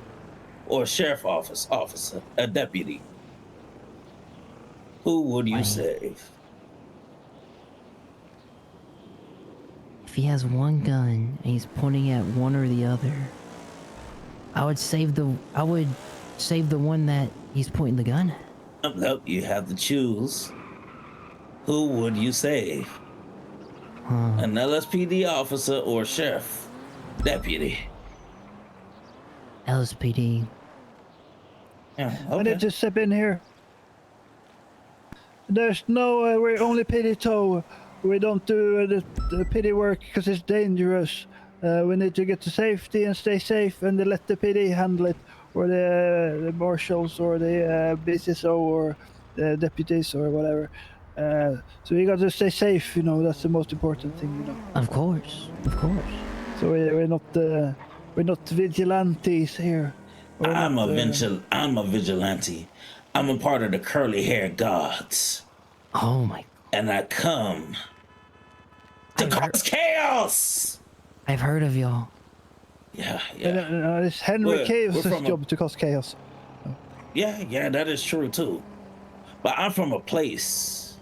or a sheriff officer, a deputy, who would you save? If he has one gun and he's pointing at one or the other, I would save the one that he's pointing the gun at. Nope, you have to choose. Who would you save? An LSPD officer or sheriff deputy? LSPD. Yeah, I need to step in here. There's no, we're only PD Toe. We don't do the PD work because it's dangerous. We need to get to safety and stay safe and let the PD handle it, or the marshals or the BCSO or the deputies or whatever. So we got to stay safe, you know, that's the most important thing, you know. Of course. So we're not vigilantes here. I'm a vigilante. I'm a part of the curly hair gods. Oh my! And I come to cause chaos. I've heard of y'all. Yeah. It's Henry Chaos' job to cause chaos. Yeah, that is true too. But I'm from a place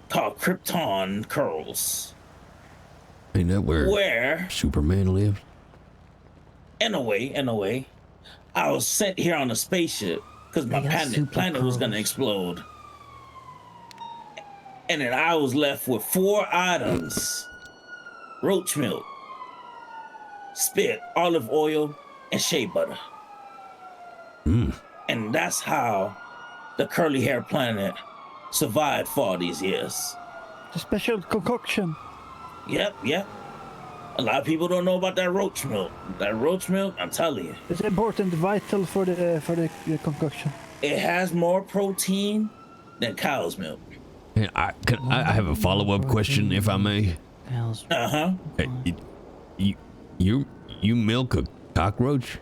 called Krypton Curls. Ain't that where Superman lives? In a way. I was sent here on a spaceship because my planet was gonna explode. And then I was left with 4 items: roach milk, spit, olive oil, and shea butter. And that's how the curly hair planet survived for all these years. A special concoction. Yep. A lot of people don't know about that roach milk. That roach milk, I'm telling you. It's important, vital for the concoction. It has more protein than cow's milk. Yeah, I have a follow-up question, if I may. You milk a cockroach?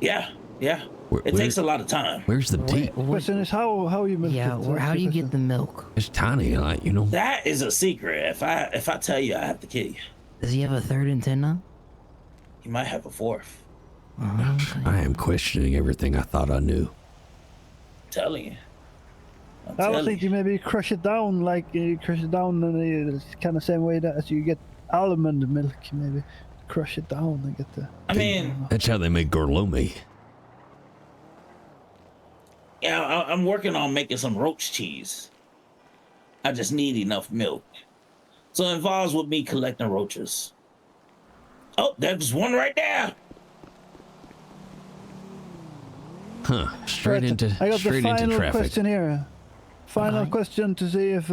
Yeah. It takes a lot of time. Where's the teat? The question is how you milk it. How do you get the milk? It's tiny, like, you know. That is a secret. If I tell you, I have to kill you. Does he have a third antenna? He might have a 4th. I am questioning everything I thought I knew. I'm telling you. I was thinking maybe crush it down, like you crush it down, and it's kind of same way that as you get almond milk, maybe crush it down and get the. I mean, that's how they make gorlomi. Yeah, I'm working on making some roach cheese. I just need enough milk. So it involves with me collecting roaches. Oh, there's one right there. Huh. Straight into I got straight the into final traffic. question here. Final question to see if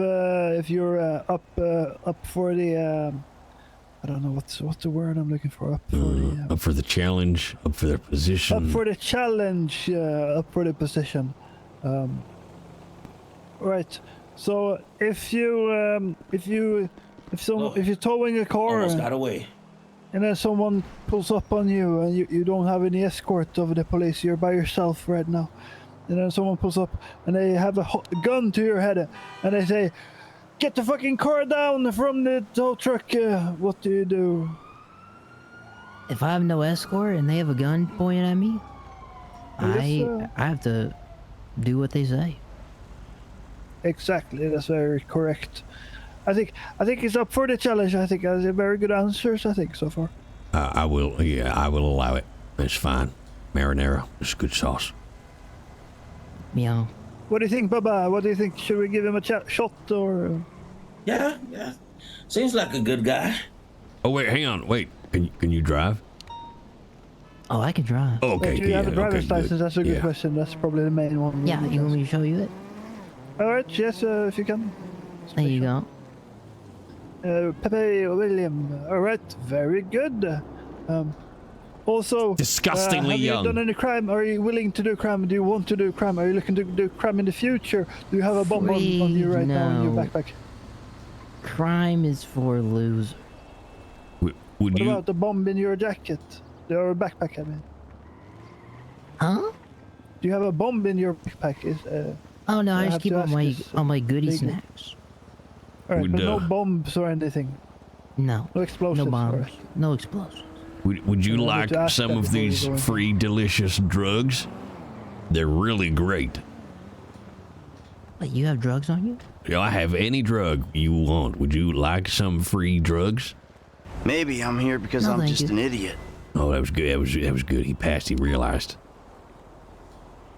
you're up for the I don't know what's the word I'm looking for. Up for the challenge, up for their position. Up for the challenge, up for the position. Right. So if you're towing a car, Almost got away. And then someone pulls up on you, and you don't have any escort of the police. You're by yourself right now. And then someone pulls up, and they have a gun to your head, and they say, "Get the fucking car down from the tow truck." What do you do? If I have no escort and they have a gun pointed at me, Yes, I have to do what they say. Exactly, that's very correct. I think it's up for the challenge. I think that's a very good answers. I think so far. I will allow it. It's fine. Marinara, it's good sauce. Meow. What do you think, Baba? What do you think? Should we give him a shot or? Yeah. Seems like a good guy. Oh wait, hang on. Wait, can you drive? Oh, I can drive. Oh, okay. Do you have a driver's license? That's a good Yeah. question. That's probably the main one. Yeah, you want me to show you it? All right. Yes, if you can. There you go. Pepe William. All right. Very good. Also, disgustingly have young. you done any crime? Are you willing to do crime? Do you want to do crime? Are you looking to do crime in the future? Do you have a bomb on you right now in your backpack? Crime is for losers. What about the bomb in your jacket? Your backpack, I mean. Huh? Do you have a bomb in your backpack? Oh no, I have just keep to all my goodie legally. snacks. Alright, but no bombs or anything. No. No explosives. No bombs. alright. No explosions. Would you I wanted like to ask some that of before you these go in. free delicious drugs? They're really great. Wait, you have drugs on you? Yeah, I have any drug you want. Would you like some free drugs? Maybe I'm here because No, I'm thank just you. an idiot. Oh, that was good. That was good. He passed. He realized.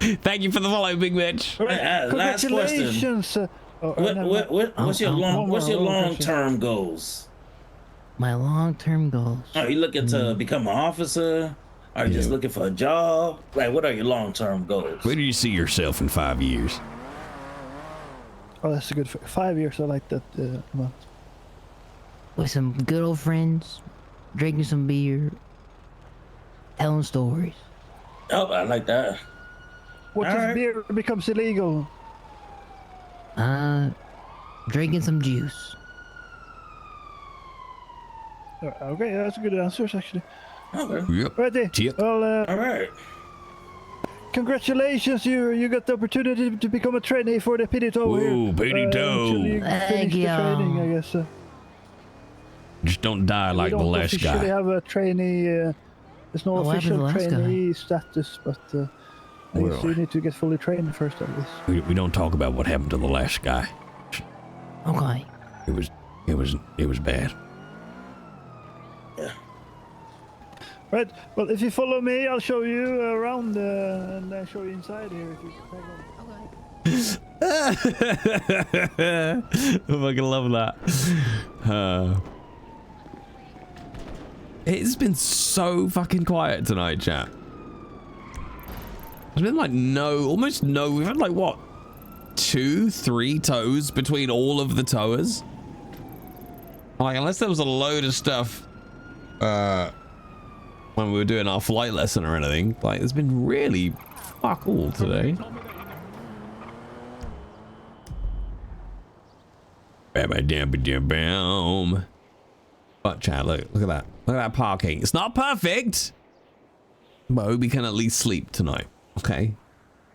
Thank you for the follow, Big Mitch. Last question. Congratulations. What's your long question. term goals? My long-term goals. Are you looking to become an officer? Are you just looking for a job? Like, what are your long term goals? Where do you see yourself in 5 years? Oh, that's a good 5 years. I like that amount. With some good old friends, drinking some beer, telling stories. Oh, I like that. What All if right. beer becomes illegal? Drinking some juice. Okay, that's a good answers actually. Okay. Yep. Righty. Yep. Well, All right. congratulations, you got the opportunity to become a trainee for the PD tow here. Ooh, PD tow. Until you finish the training, I guess. Just don't die like the last We don't officially guy. have a trainee. There's no what happened to official the last guy? trainee status, but I guess you need to get fully trained first, at least. We don't talk about what happened to the last guy. Okay. It was bad. Right. Well, if you follow me, I'll show you around and I'll show you inside here. If you I fucking love that. It's been so fucking quiet tonight, chat. There's been like almost no. We've had like what, 2-3 tows between all of the towers. Like, unless there was a load of stuff when we were doing our flight lesson or anything, like, it's been really fuck all today. Bam. But chat, look at that. Look at that parking. It's not perfect, but Obi can at least sleep tonight. Okay,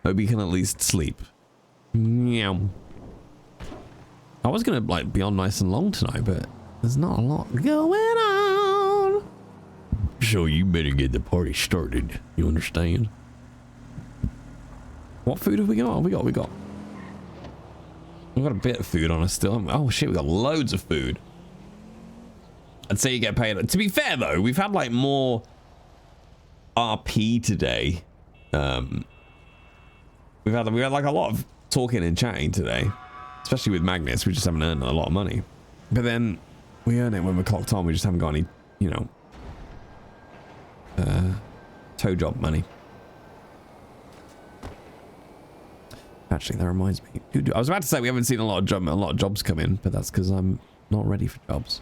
Obi can at least sleep. Meow. I was gonna like be on nice and long tonight, but there's not a lot going on. So you better get the party started. You understand? What food have we got? We got a bit of food on us still. Oh shit, we got loads of food. I'd say you get paid. To be fair though, we've had like more RP today We've had like a lot of talking and chatting today, especially with Magnus. We just haven't earned a lot of money, but then we earn it when we're clocked on. We just haven't got any, you know, tow job money. Actually, that reminds me. Dude, I was about to say we haven't seen a lot of jobs come in, but that's because I'm not ready for jobs.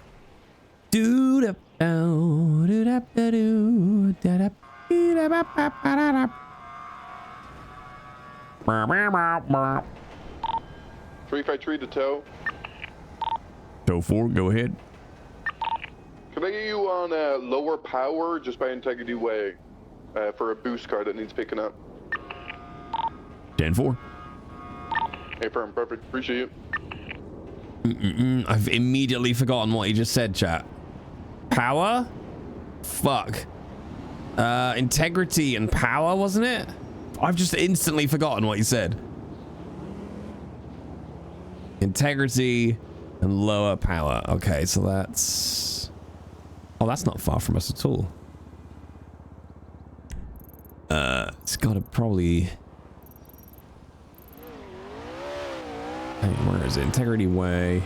Free fight tree to tow. Tow 4, go ahead. Can I get you on lower power just by Integrity Way for a boost car that needs picking up? 10-4. Hey, firm, perfect. Appreciate you. I've immediately forgotten what he just said, chat. Power? Fuck. Integrity and power, wasn't it? I've just instantly forgotten what he said. Integrity and lower power. Okay, so that's... Oh, that's not far from us at all. It's gotta probably... Hey, where is it? Integrity Way.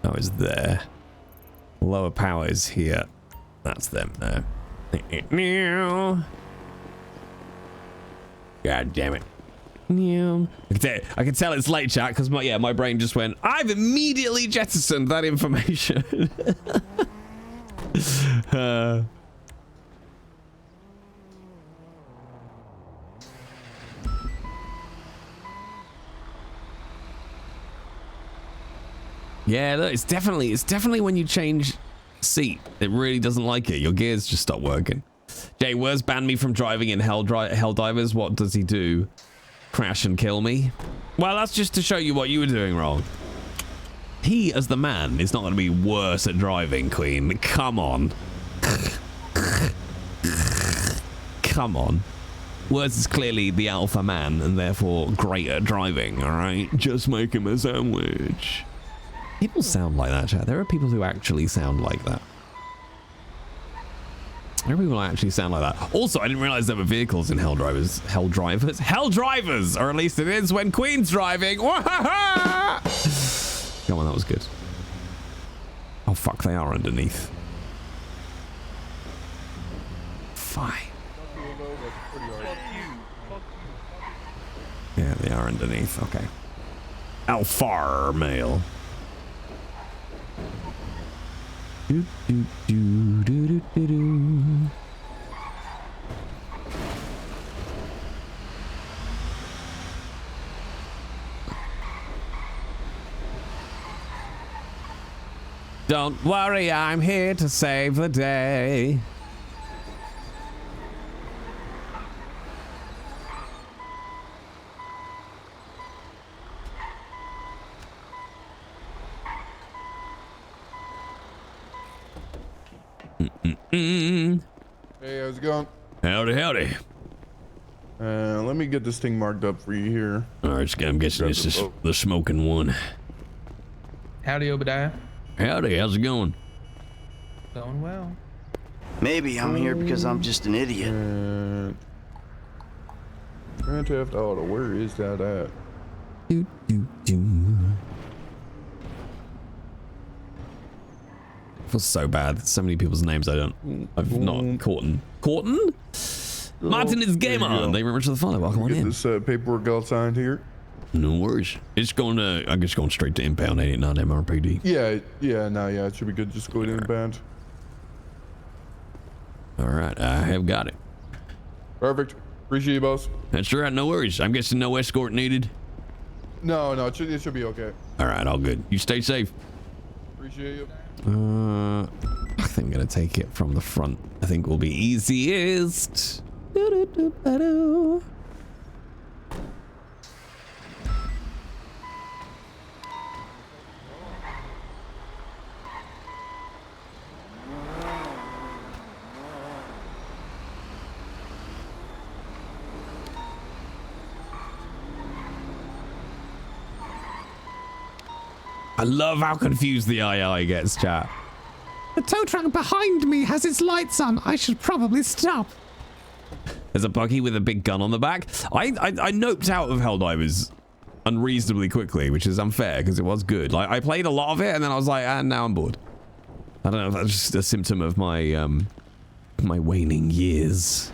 Oh, it's there. Lower power is here. That's them there. God damn it. I can tell it's late, chat, because my brain just went, I've immediately jettisoned that information. Yeah, look, it's definitely when you change seat, it really doesn't like it. Your gears just stop working. Jay, where's banned me from driving in Helldivers? What does he do? Crash and kill me? Well, that's just to show you what you were doing wrong. He, as the man, is not going to be worse at driving, Queen. Come on. Come on. Words is clearly the alpha man and therefore great at driving, all right? Just make him a sandwich. People sound like that, chat. There are people who actually sound like that. There are people who actually sound like that. Also, I didn't realize there were vehicles in Helldivers. Helldivers! Or at least it is when Queen's driving. Come on, that was good. Oh, fuck, they are underneath. Fine. Yeah, they are underneath. Okay. Alpha male. Do, do, do, do, do, do, do. Don't worry, I'm here to save the day. Hey, how's it going? Howdy, howdy. Let me get this thing marked up for you here. All right, I'm guessing this is the smoking one. Howdy, Obidiah. Howdy, how's it going? Going well. Maybe I'm here because I'm just an idiot. Grand Theft Auto, where is that at? Do, do, do. I feel so bad. So many people's names I've not caught. Corton? Martin is gamer. Thank you very much for the follow. Welcome on in. This paperwork all signed here. No worries. It's going to, I'm just going straight to impound 89 MRPD. Yeah, it should be good. Just go to inbound. All right, I have got it. Perfect. Appreciate you, boss. That's right, no worries. I'm guessing no escort needed. No, it should be okay. All right, all good. You stay safe. Appreciate you. I think I'm gonna take it from the front. I think will be easiest. I love how confused the II gets, chat. The tow truck behind me has its lights on. I should probably stop. There's a buggy with a big gun on the back. I noped out of Helldivers unreasonably quickly, which is unfair because it was good. Like, I played a lot of it and then I was like, now I'm bored. I don't know if that's just a symptom of my my waning years.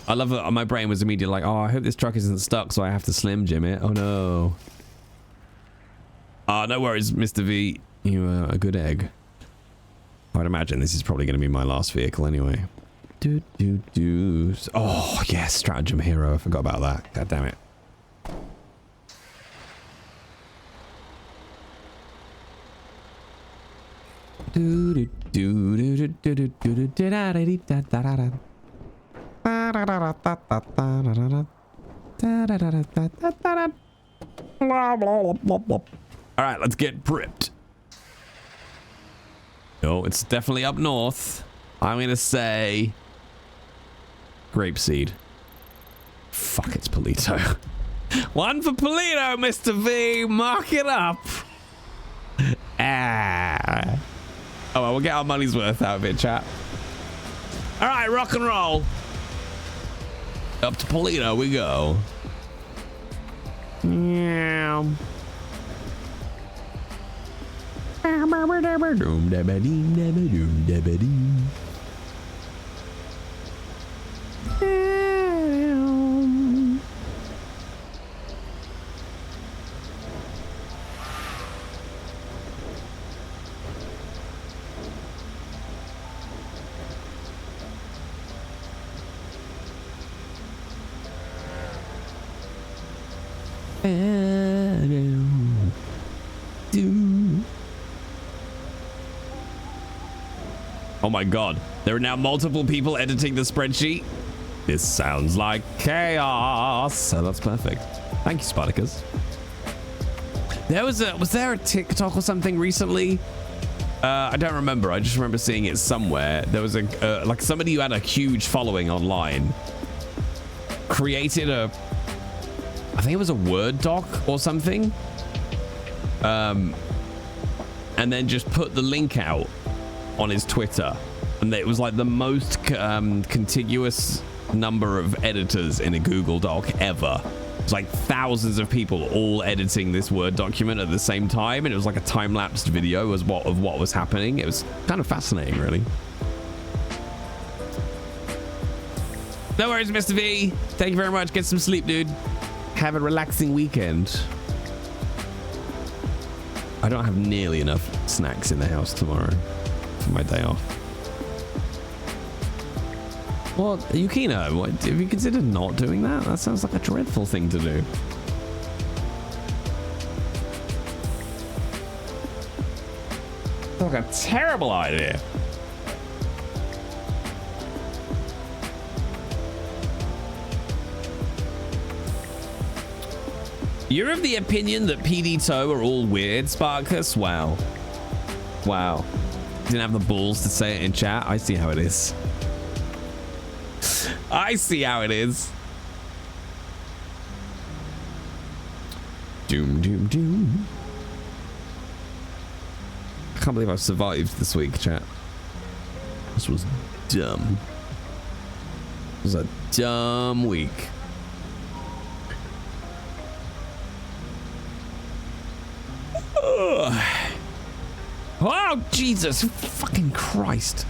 I love that my brain was immediately like, oh, I hope this truck isn't stuck, so I have to Slim Jim it. Oh no. No worries, Mr. V. You are a good egg. I'd imagine this is probably going to be my last vehicle anyway. Oh, yes, Stratagem Hero. I forgot about that. God damn it. All right, let's get prepped. No, it's definitely up north. I'm gonna say grapeseed. Fuck, it's Polito. One for Polito, Mr. V. Mark it up. Ah. Oh, well, we'll get our money's worth out of it, chat. All right, rock and roll. Up to Polito we go. Yeah. Oh my god, there are now multiple people editing the spreadsheet. This sounds like chaos. So that's perfect. Thank you, Spartacus. Was there a TikTok or something recently? I don't remember. I just remember seeing it somewhere. There was a like somebody who had a huge following online created a, I think it was a Word doc or something, and then just put the link out on his Twitter, and it was like the most contiguous number of editors in a Google Doc ever. It was like thousands of people all editing this Word document at the same time, and it was like a time-lapsed video of what was happening. It was kind of fascinating, really. No worries, Mr. V. Thank you very much. Get some sleep, dude. Have a relaxing weekend. I don't have nearly enough snacks in the house tomorrow for my day off. Well, Yukino, have you considered not doing that? That sounds like a dreadful thing to do. Sounds like a terrible idea. You're of the opinion that PD Toe are all weird, Sparkus? Wow. Wow. Didn't have the balls to say it in chat. I see how it is. I see how it is. Doom, doom, doom. I can't believe I've survived this week, chat. This was dumb. It was a dumb week. Oh, Jesus fucking Christ.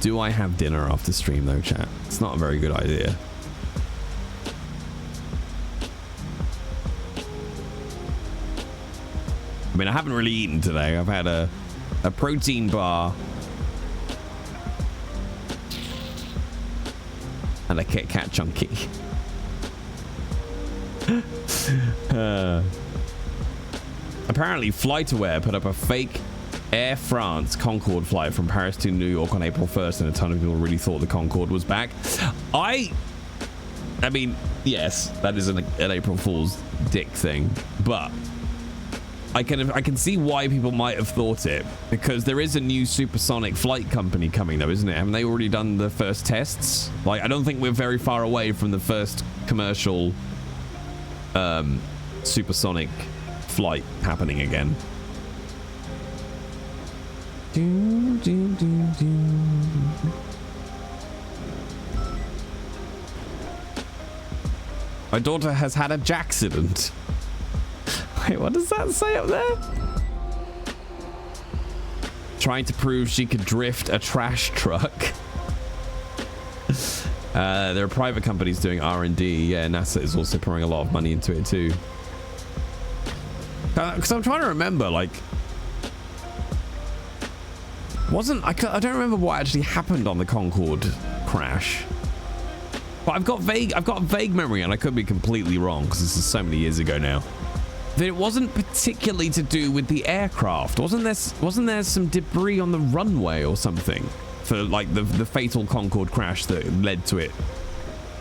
Do I have dinner after stream though, chat? It's not a very good idea. I mean, I haven't really eaten today. I've had a protein bar and a Kit Kat chunky. Apparently FlightAware put up a fake Air France Concorde flight from Paris to New York on April 1st, and a ton of people really thought the Concorde was back. I mean, yes, that is an April Fool's dick thing, but I can see why people might have thought it, because there is a new supersonic flight company coming though, isn't it? Haven't they already done the first tests? Like, I don't think we're very far away from the first commercial supersonic flight happening again. My daughter has had a jackcident. Wait, what does that say up there? Trying to prove she could drift a trash truck. There are private companies doing R&D. Yeah, NASA is also pouring a lot of money into it too. Because I'm trying to remember, like, I don't remember what actually happened on the Concorde crash. But I've got a vague memory, and I could be completely wrong because this is so many years ago now, that it wasn't particularly to do with the aircraft. Wasn't there some debris on the runway or something for like the fatal Concorde crash that led to it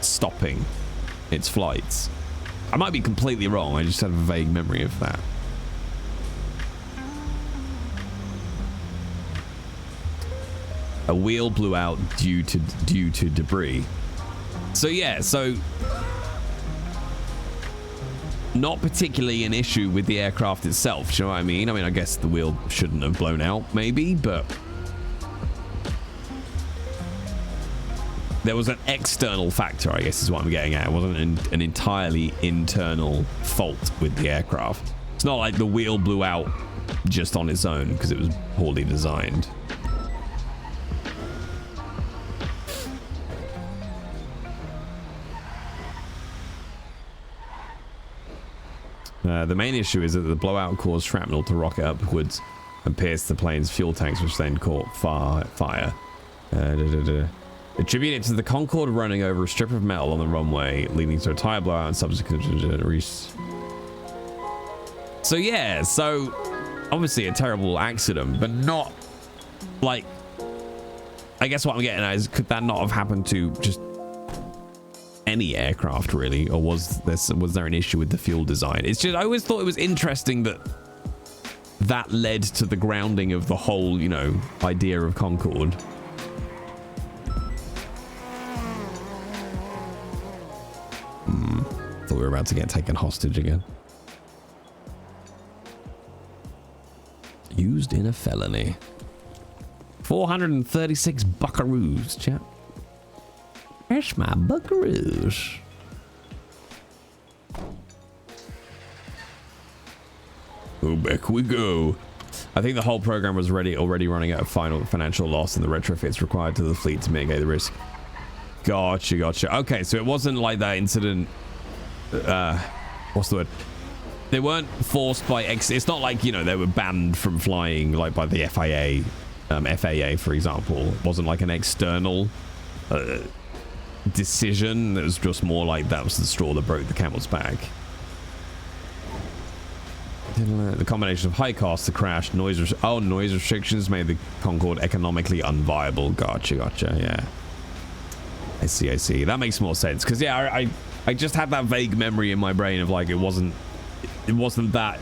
stopping its flights? I might be completely wrong. I just have a vague memory of that. A wheel blew out due to debris. So yeah, not particularly an issue with the aircraft itself. Do you know what I mean? I guess the wheel shouldn't have blown out, maybe, but there was an external factor, I guess is what I'm getting at. It wasn't an entirely internal fault with the aircraft. It's not like the wheel blew out just on its own because it was poorly designed. The main issue is that the blowout caused shrapnel to rocket upwards and pierce the plane's fuel tanks, which then caught fire. Attribute it to the Concorde running over a strip of metal on the runway, leading to a tire blowout and subsequent So yeah, so obviously a terrible accident, but not like, I guess what I'm getting at is, could that not have happened to just any aircraft really, or was there an issue with the fuel design? It's just, I always thought it was interesting that led to the grounding of the whole, you know, idea of Concorde. Thought we were about to get taken hostage again. Used in a felony. 436 buckaroos, chap. Where's my buckaroos? Oh, back we go. I think the whole program was already running at a final financial loss, and the retrofits required to the fleet to mitigate the risk. Gotcha. Okay, so it wasn't like that incident. What's the word? They weren't forced by it's not like, you know, they were banned from flying like by the FAA, for example. It wasn't like an external decision. It was just more like that was the straw that broke the camel's back. The combination of high costs, the crash, noise restrictions made the Concorde economically unviable. Gotcha. Yeah, I see. That makes more sense, because yeah, I just had that vague memory in my brain of like it wasn't that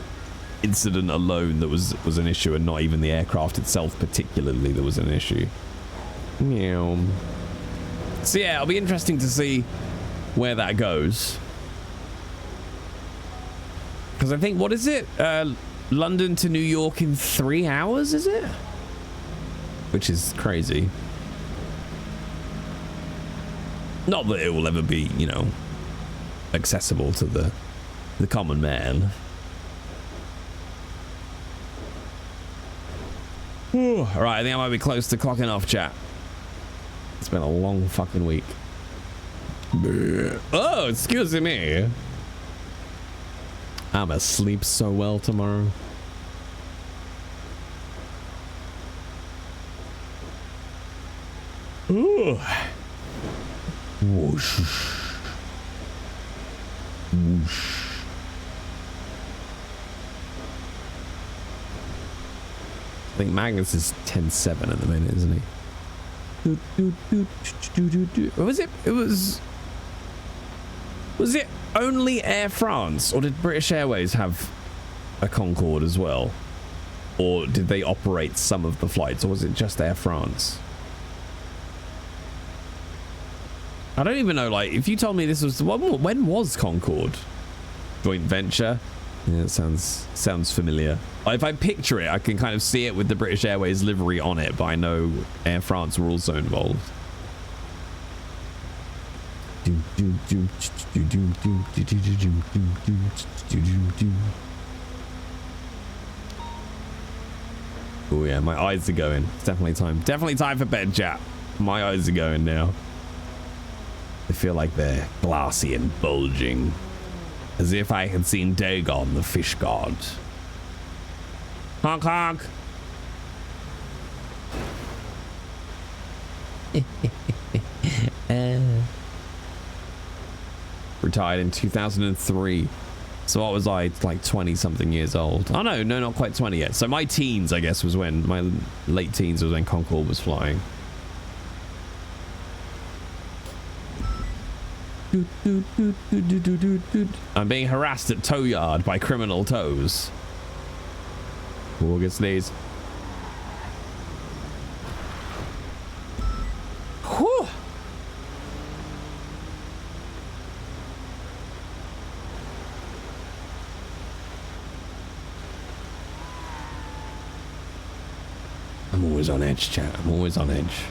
incident alone that was an issue, and not even the aircraft itself particularly that was an issue. Meow. So yeah, it'll be interesting to see where that goes. Because I think, what is it? London to New York in 3 hours, is it? Which is crazy. Not that it will ever be, you know, accessible to the common man. Whew. All right, I think I might be close to clocking off, chat. It's been a long fucking week. Oh, excuse me. I'm gonna sleep so well tomorrow. Ooh. Whoosh. Whoosh. I think Magnus is 10-7 at the minute, isn't he? What was it? Was it only Air France, or did British Airways have a Concorde as well? Or did they operate some of the flights, or was it just Air France? I don't even know, like, if you told me this was, when was Concorde? Joint venture? Yeah, it sounds familiar. If I picture it, I can kind of see it with the British Airways livery on it, but I know Air France were also involved. Oh yeah, my eyes are going. It's definitely time for bed, chat. My eyes are going now. I feel like they're glassy and bulging, as if I had seen Dagon, the fish god. Honk honk. Retired in 2003. So what was I, like 20 something years old? Oh no, not quite 20 yet. So my teens, I guess, was when, my late teens was when Concorde was flying. I'm being harassed at tow yard by criminal tows. August days. Whew. I'm always on edge, chat. I'm always on edge.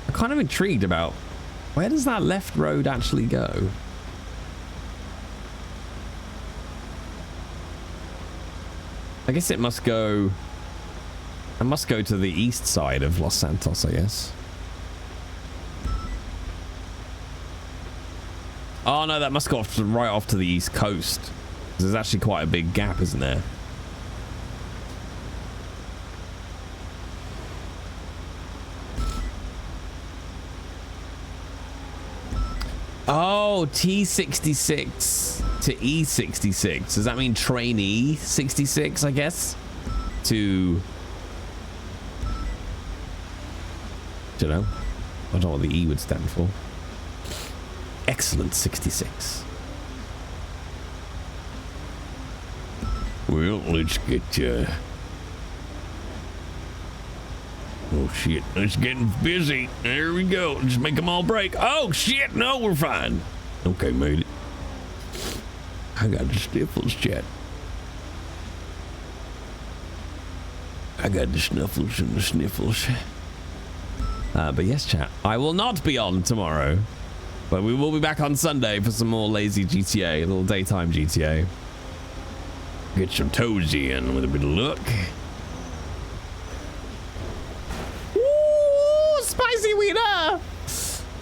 I'm kind of intrigued about where does that left road actually go? I guess it must go... I must go to the east side of Los Santos, I guess. Oh no, that must go off to, right off to the east coast. There's actually quite a big gap, isn't there? Oh, T66 to E66. Does that mean trainee 66, I guess? To... I don't know. I don't know what the E would stand for. Excellent 66. Well, let's get oh shit, it's getting busy. There we go. Just make them all break. Oh shit, no, we're fine. Okay, made it. I got the sniffles, chat. I got the snuffles and the sniffles. But yes, chat, I will not be on tomorrow. But we will be back on Sunday for some more lazy GTA, a little daytime GTA. Get some toesy in with a bit of luck. Ooh, spicy wiener!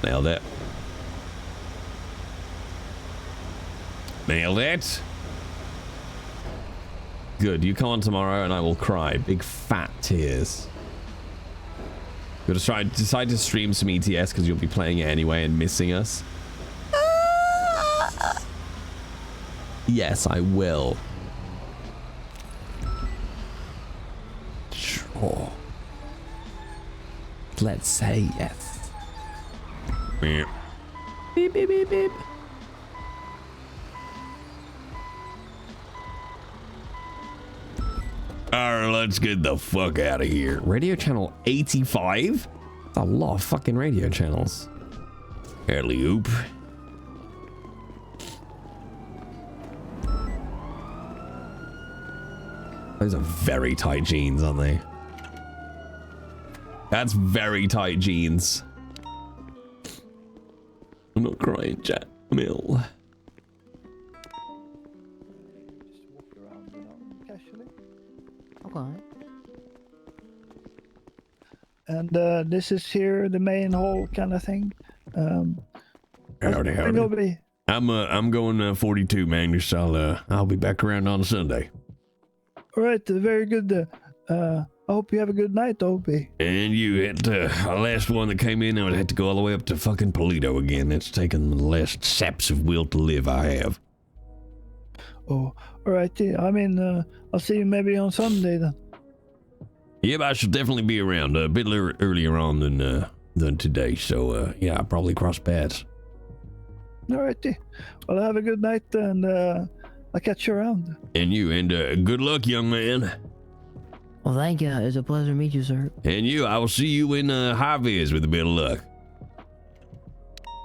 Nailed it. Nailed it. Good, you come on tomorrow and I will cry. Big fat tears. You'll decide to stream some ETS because you'll be playing it anyway and missing us. Yes, I will. Sure. Let's say yes. Beep. Beep, beep, beep, beep. Alright, let's get the fuck out of here. Radio channel 85? That's a lot of fucking radio channels. Alley-oop. Those are very tight jeans, aren't they? That's very tight jeans. I'm not crying, chat. Mill. Okay. And this is here the main hall kind of thing. Howdy. I'm going 42, man. I'll be back around on Sunday. All right, very good. I hope you have a good night, Opie. And you had our last one that came in. I would have to go all the way up to fucking Polito again. It's taken the last saps of will to live I have. Oh, all right. I mean, I'll see you maybe on Sunday then. Yep, I should definitely be around a bit earlier on than today. So yeah, I'll probably cross paths. All righty. Well, have a good night, and I'll catch you around. And you, and good luck, young man. Well, thank you. It's a pleasure to meet you, sir. And you, I will see you in High-Vis with a bit of luck.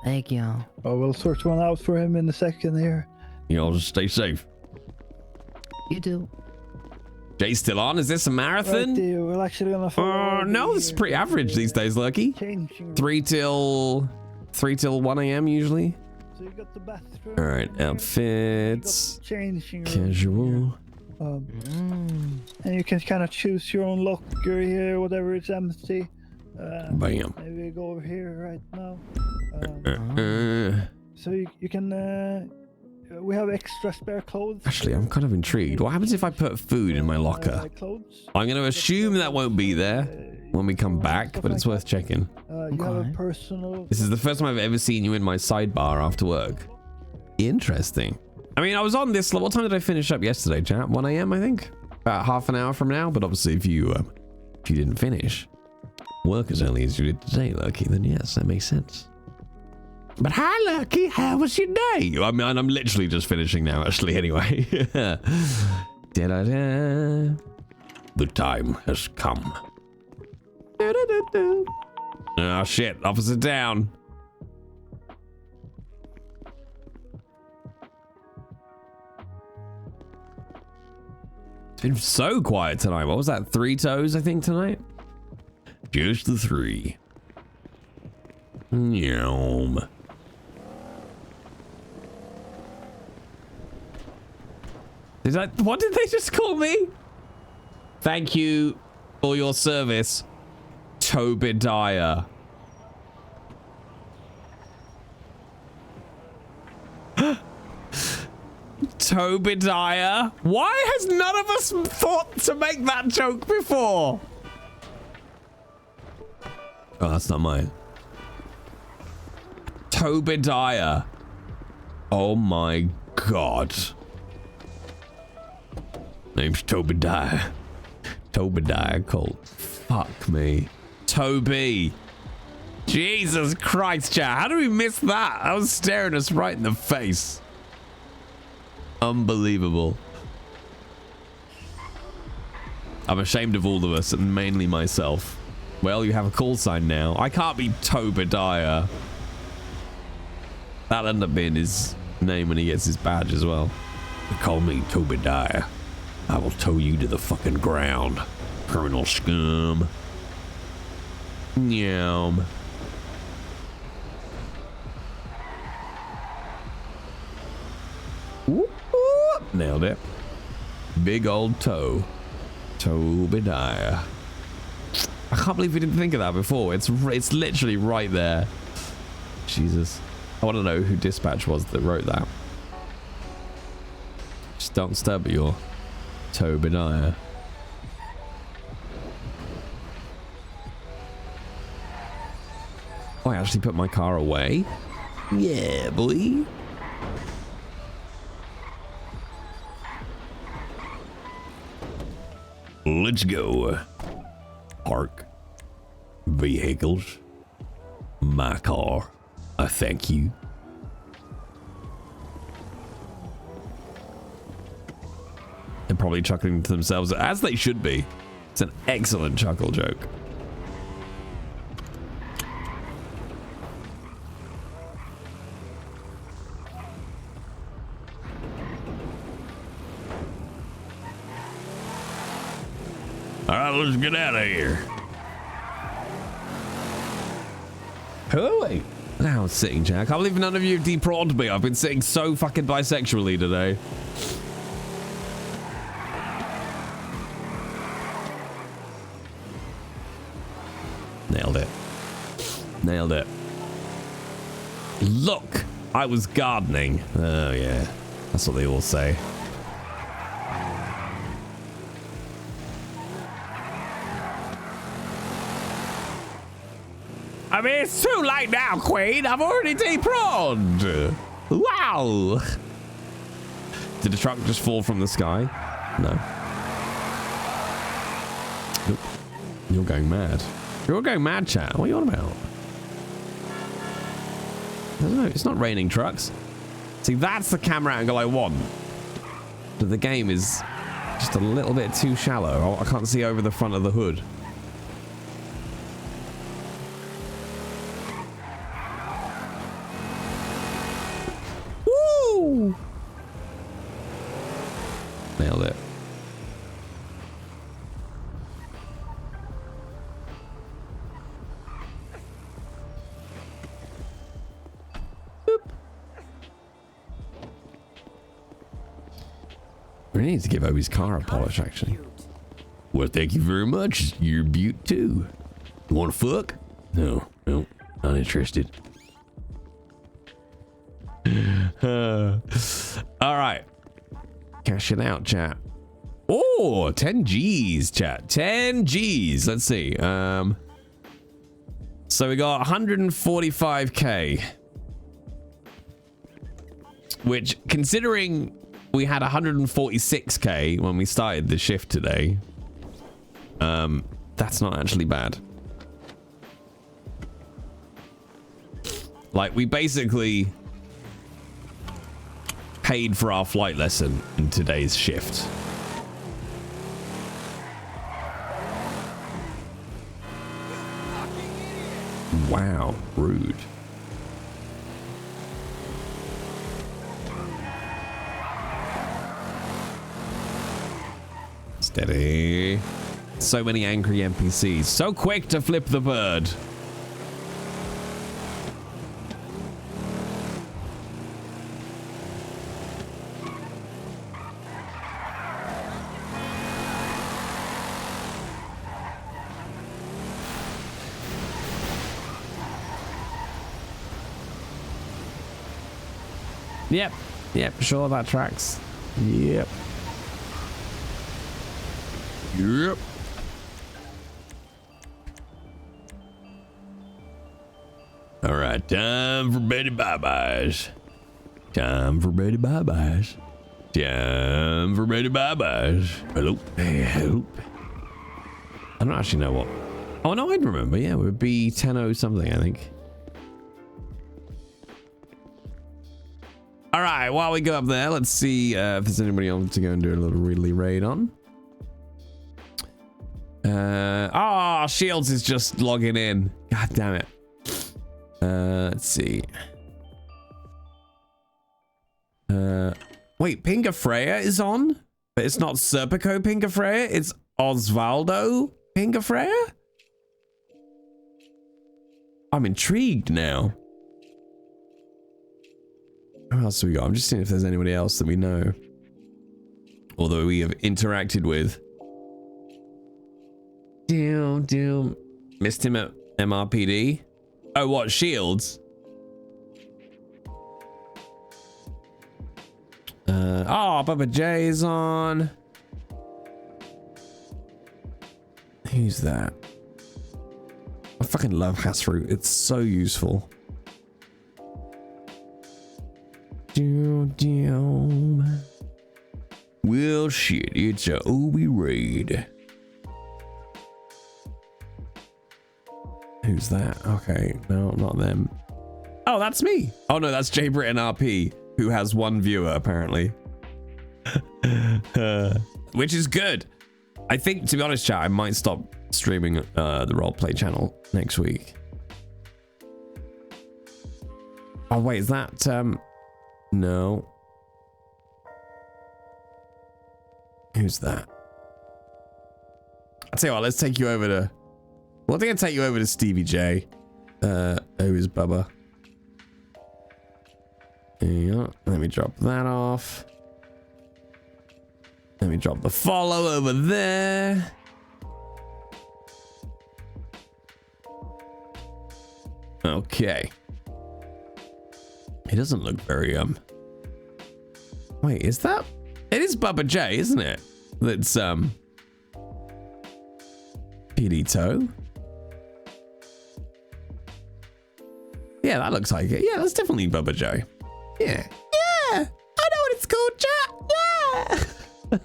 Thank you. Oh, we'll sort one out for him in a second here. You all just stay safe. You too. Jay's still on? Is this a marathon? Right, dear. We're actually gonna follow no, this is pretty average these days, Lucky. 3 till 1 a.m. usually. So you got the bathroom. All right, outfits. Changing room. Casual. And you can kind of choose your own locker here, whatever is empty. Bam. Maybe go over here right now. So you can. We have extra spare clothes. Actually, I'm kind of intrigued. What happens if I put food in my locker? I'm going to assume that won't be there when we come back, but it's worth checking. You have a personal. This is the first time I've ever seen you in my sidebar after work. Interesting. I mean, I was on this. What time did I finish up yesterday, chat? 1 a.m. I think. About half an hour from now. But obviously, if you didn't finish work as early as you did today, Lucky, then yes, that makes sense. But hi, Lucky. How was your day? I mean, I'm literally just finishing now, actually. Anyway. Da-da-da. The time has come. Da-da-da-da. Oh shit! Officer down. It's been so quiet tonight. What was that? 3 toes, I think, tonight? Just the 3. Yum. What did they just call me? Thank you for your service, Obidiah. Obidiah? Why has none of us thought to make that joke before? Oh, that's not mine. Obidiah. Oh my god. Name's Obidiah. Obidiah Colt. Fuck me. Toby. Jesus Christ, chat. How do we miss that? I was staring us right in the face. Unbelievable. I'm ashamed of all of us, and mainly myself. Well, you have a call sign now. I can't be Obidiah. That'll end up being his name when he gets his badge as well. They call me Obidiah. I will tow you to the fucking ground, criminal scum. Yum. Whoop, whoop. Nailed it. Big old toe. Obidiah. I can't believe we didn't think of that before. It's literally right there. Jesus. I want to know who dispatch was that wrote that. Just don't stab at your Obidiah. Oh, I actually put my car away. Yeah, boy. Let's go. Park. Vehicles. My car. I thank you. They're probably chuckling to themselves, as they should be. It's an excellent chuckle joke. All right, let's get out of here. Hello, wait. Now I'm sitting, Jack. I can't believe none of you have deprawned me. I've been sitting so fucking bisexually today. Nailed it. Nailed it. Look, I was gardening. Oh, yeah. That's what they all say. I mean, it's too late now, Queen. I've already deprawned. Wow. Did the truck just fall from the sky? No. Nope. You're going mad. You're all going mad, chat. What are you on about? I don't know. It's not raining trucks. See, that's the camera angle I want. But the game is Just a little bit too shallow. I can't see over the front of the hood. Woo! Nailed it. We need to give Obi's car a polish, actually. Well, thank you very much. You're beaut too. You want to fuck? No, not interested. All right. Cash it out, chat. Oh, 10 G's, chat. 10 G's. Let's see. So we got 145k. Which, considering we had 146k when we started the shift today, that's not actually bad. Like, we basically paid for our flight lesson in today's shift. Wow, rude. Steady. So many angry NPCs. So quick to flip the bird. Yep, sure, that tracks. Yep. All right, time for Betty Bye-Byes. Time for Betty Bye-Byes. Time for Betty Bye-Byes. Hello. Hello. I don't actually know what. Oh, no, I'd remember. Yeah, it would be 10:00 something, I think. All right, while we go up there, let's see if there's anybody else to go and do a little really raid on. Shields is just logging in. God damn it. Let's see. Wait, Pinga Freya is on? But it's not Serpico Pinga Freya, it's Osvaldo Pinga Freya? I'm intrigued now. Who else have we got? I'm just seeing if there's anybody else that we know. Or that we have interacted with. Damn. Missed him at MRPD. Oh, what? Shields? Bubba J's on. Who's that? I fucking love Hasroot. It's so useful. Well, shit, it's a Obi raid. Who's that? Okay, no, not them. Oh, that's me. Oh no, that's J Brit and RP, who has one viewer apparently. Which is good. I think, to be honest, chat, I might stop streaming the roleplay channel next week. Oh wait, is that no. Who's that? I'll tell you what, let's take you over to... Well, I think I'll take you over to Stevie J. Who is Bubba? Yeah, let me drop that off. Let me drop the follow over there. Okay. It doesn't look very, Wait, is that... It is Bubba J, isn't it? That's, PD Toe. Yeah, that looks like it. Yeah, that's definitely Bubba J. Yeah. Yeah! I know what it's called, chat! Yeah!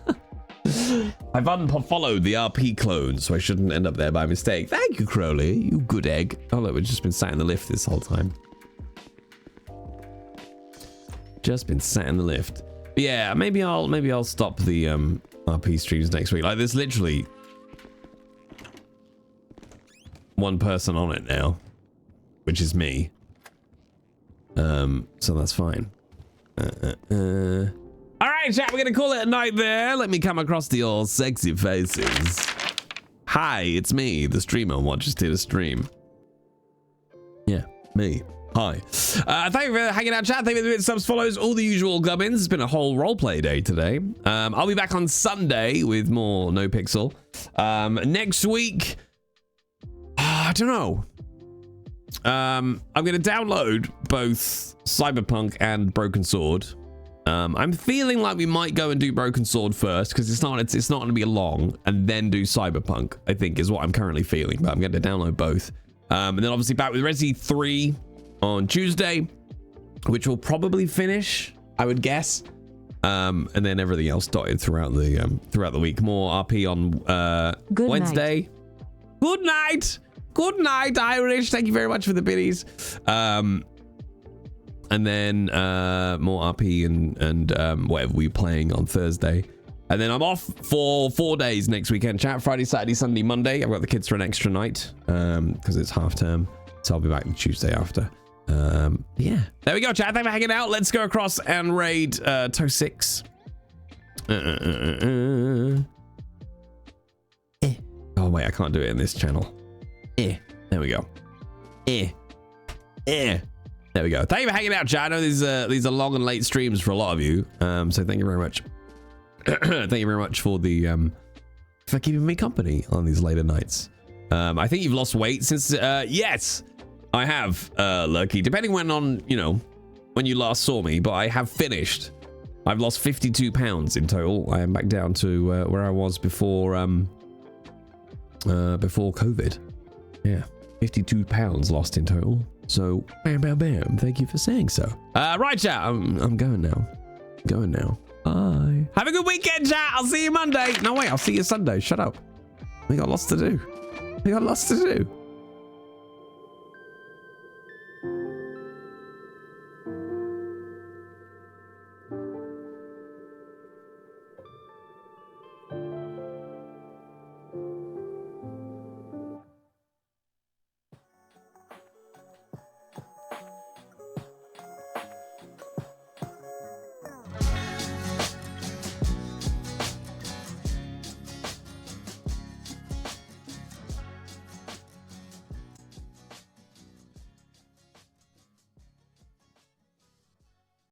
I've unfollowed the RP clone, so I shouldn't end up there by mistake. Thank you, Crowley. You good egg. Oh, look, we've just been sat in the lift this whole time. Just been sat in the lift. But yeah, maybe I'll stop the RP streams next week. Like, there's literally one person on it now, which is me. So that's fine. All right, chat, we're gonna call it a night there. Let me come across to your sexy faces. Hi, it's me, the streamer, what just did a stream. Yeah, me. Hi. Thank you for hanging out, chat. Thank you for the subs, follows, all the usual gubbins. It's been a whole roleplay day today. I'll be back on Sunday with more NoPixel. Next week, I don't know. I'm going to download both Cyberpunk and Broken Sword. I'm feeling like we might go and do Broken Sword first because it's not going to be long, and then do Cyberpunk, I think is what I'm currently feeling. But I'm going to download both. And then obviously back with Resi 3 on Tuesday, which will probably finish, I would guess. And then everything else dotted throughout the week. More RP on Wednesday. Good night. Good night, Irish. Thank you very much for the biddies. And then more RP and whatever we're playing on Thursday. And then I'm off for 4 days next weekend, chat. Friday, Saturday, Sunday, Monday. I've got the kids for an extra night because it's half term. So I'll be back Tuesday after. Yeah. There we go, chat. Thanks for hanging out. Let's go across and raid Toe 6. Oh, wait. I can't do it in this channel. There we go. There we go. Thank you for hanging out, chat. I know these are long and late streams for a lot of you. So thank you very much. Thank you very much for the for keeping me company on these later nights. I think you've lost weight since yes, I have, Lucky. Depending when you last saw me, but I have finished. I've lost 52 pounds in total. I am back down to where I was before COVID. Yeah, 52 pounds lost in total. So bam, bam, bam. Thank you for saying so. Right, chat. I'm going now. Bye. Have a good weekend, chat. I'll see you Monday. No, wait. I'll see you Sunday. Shut up. We got lots to do.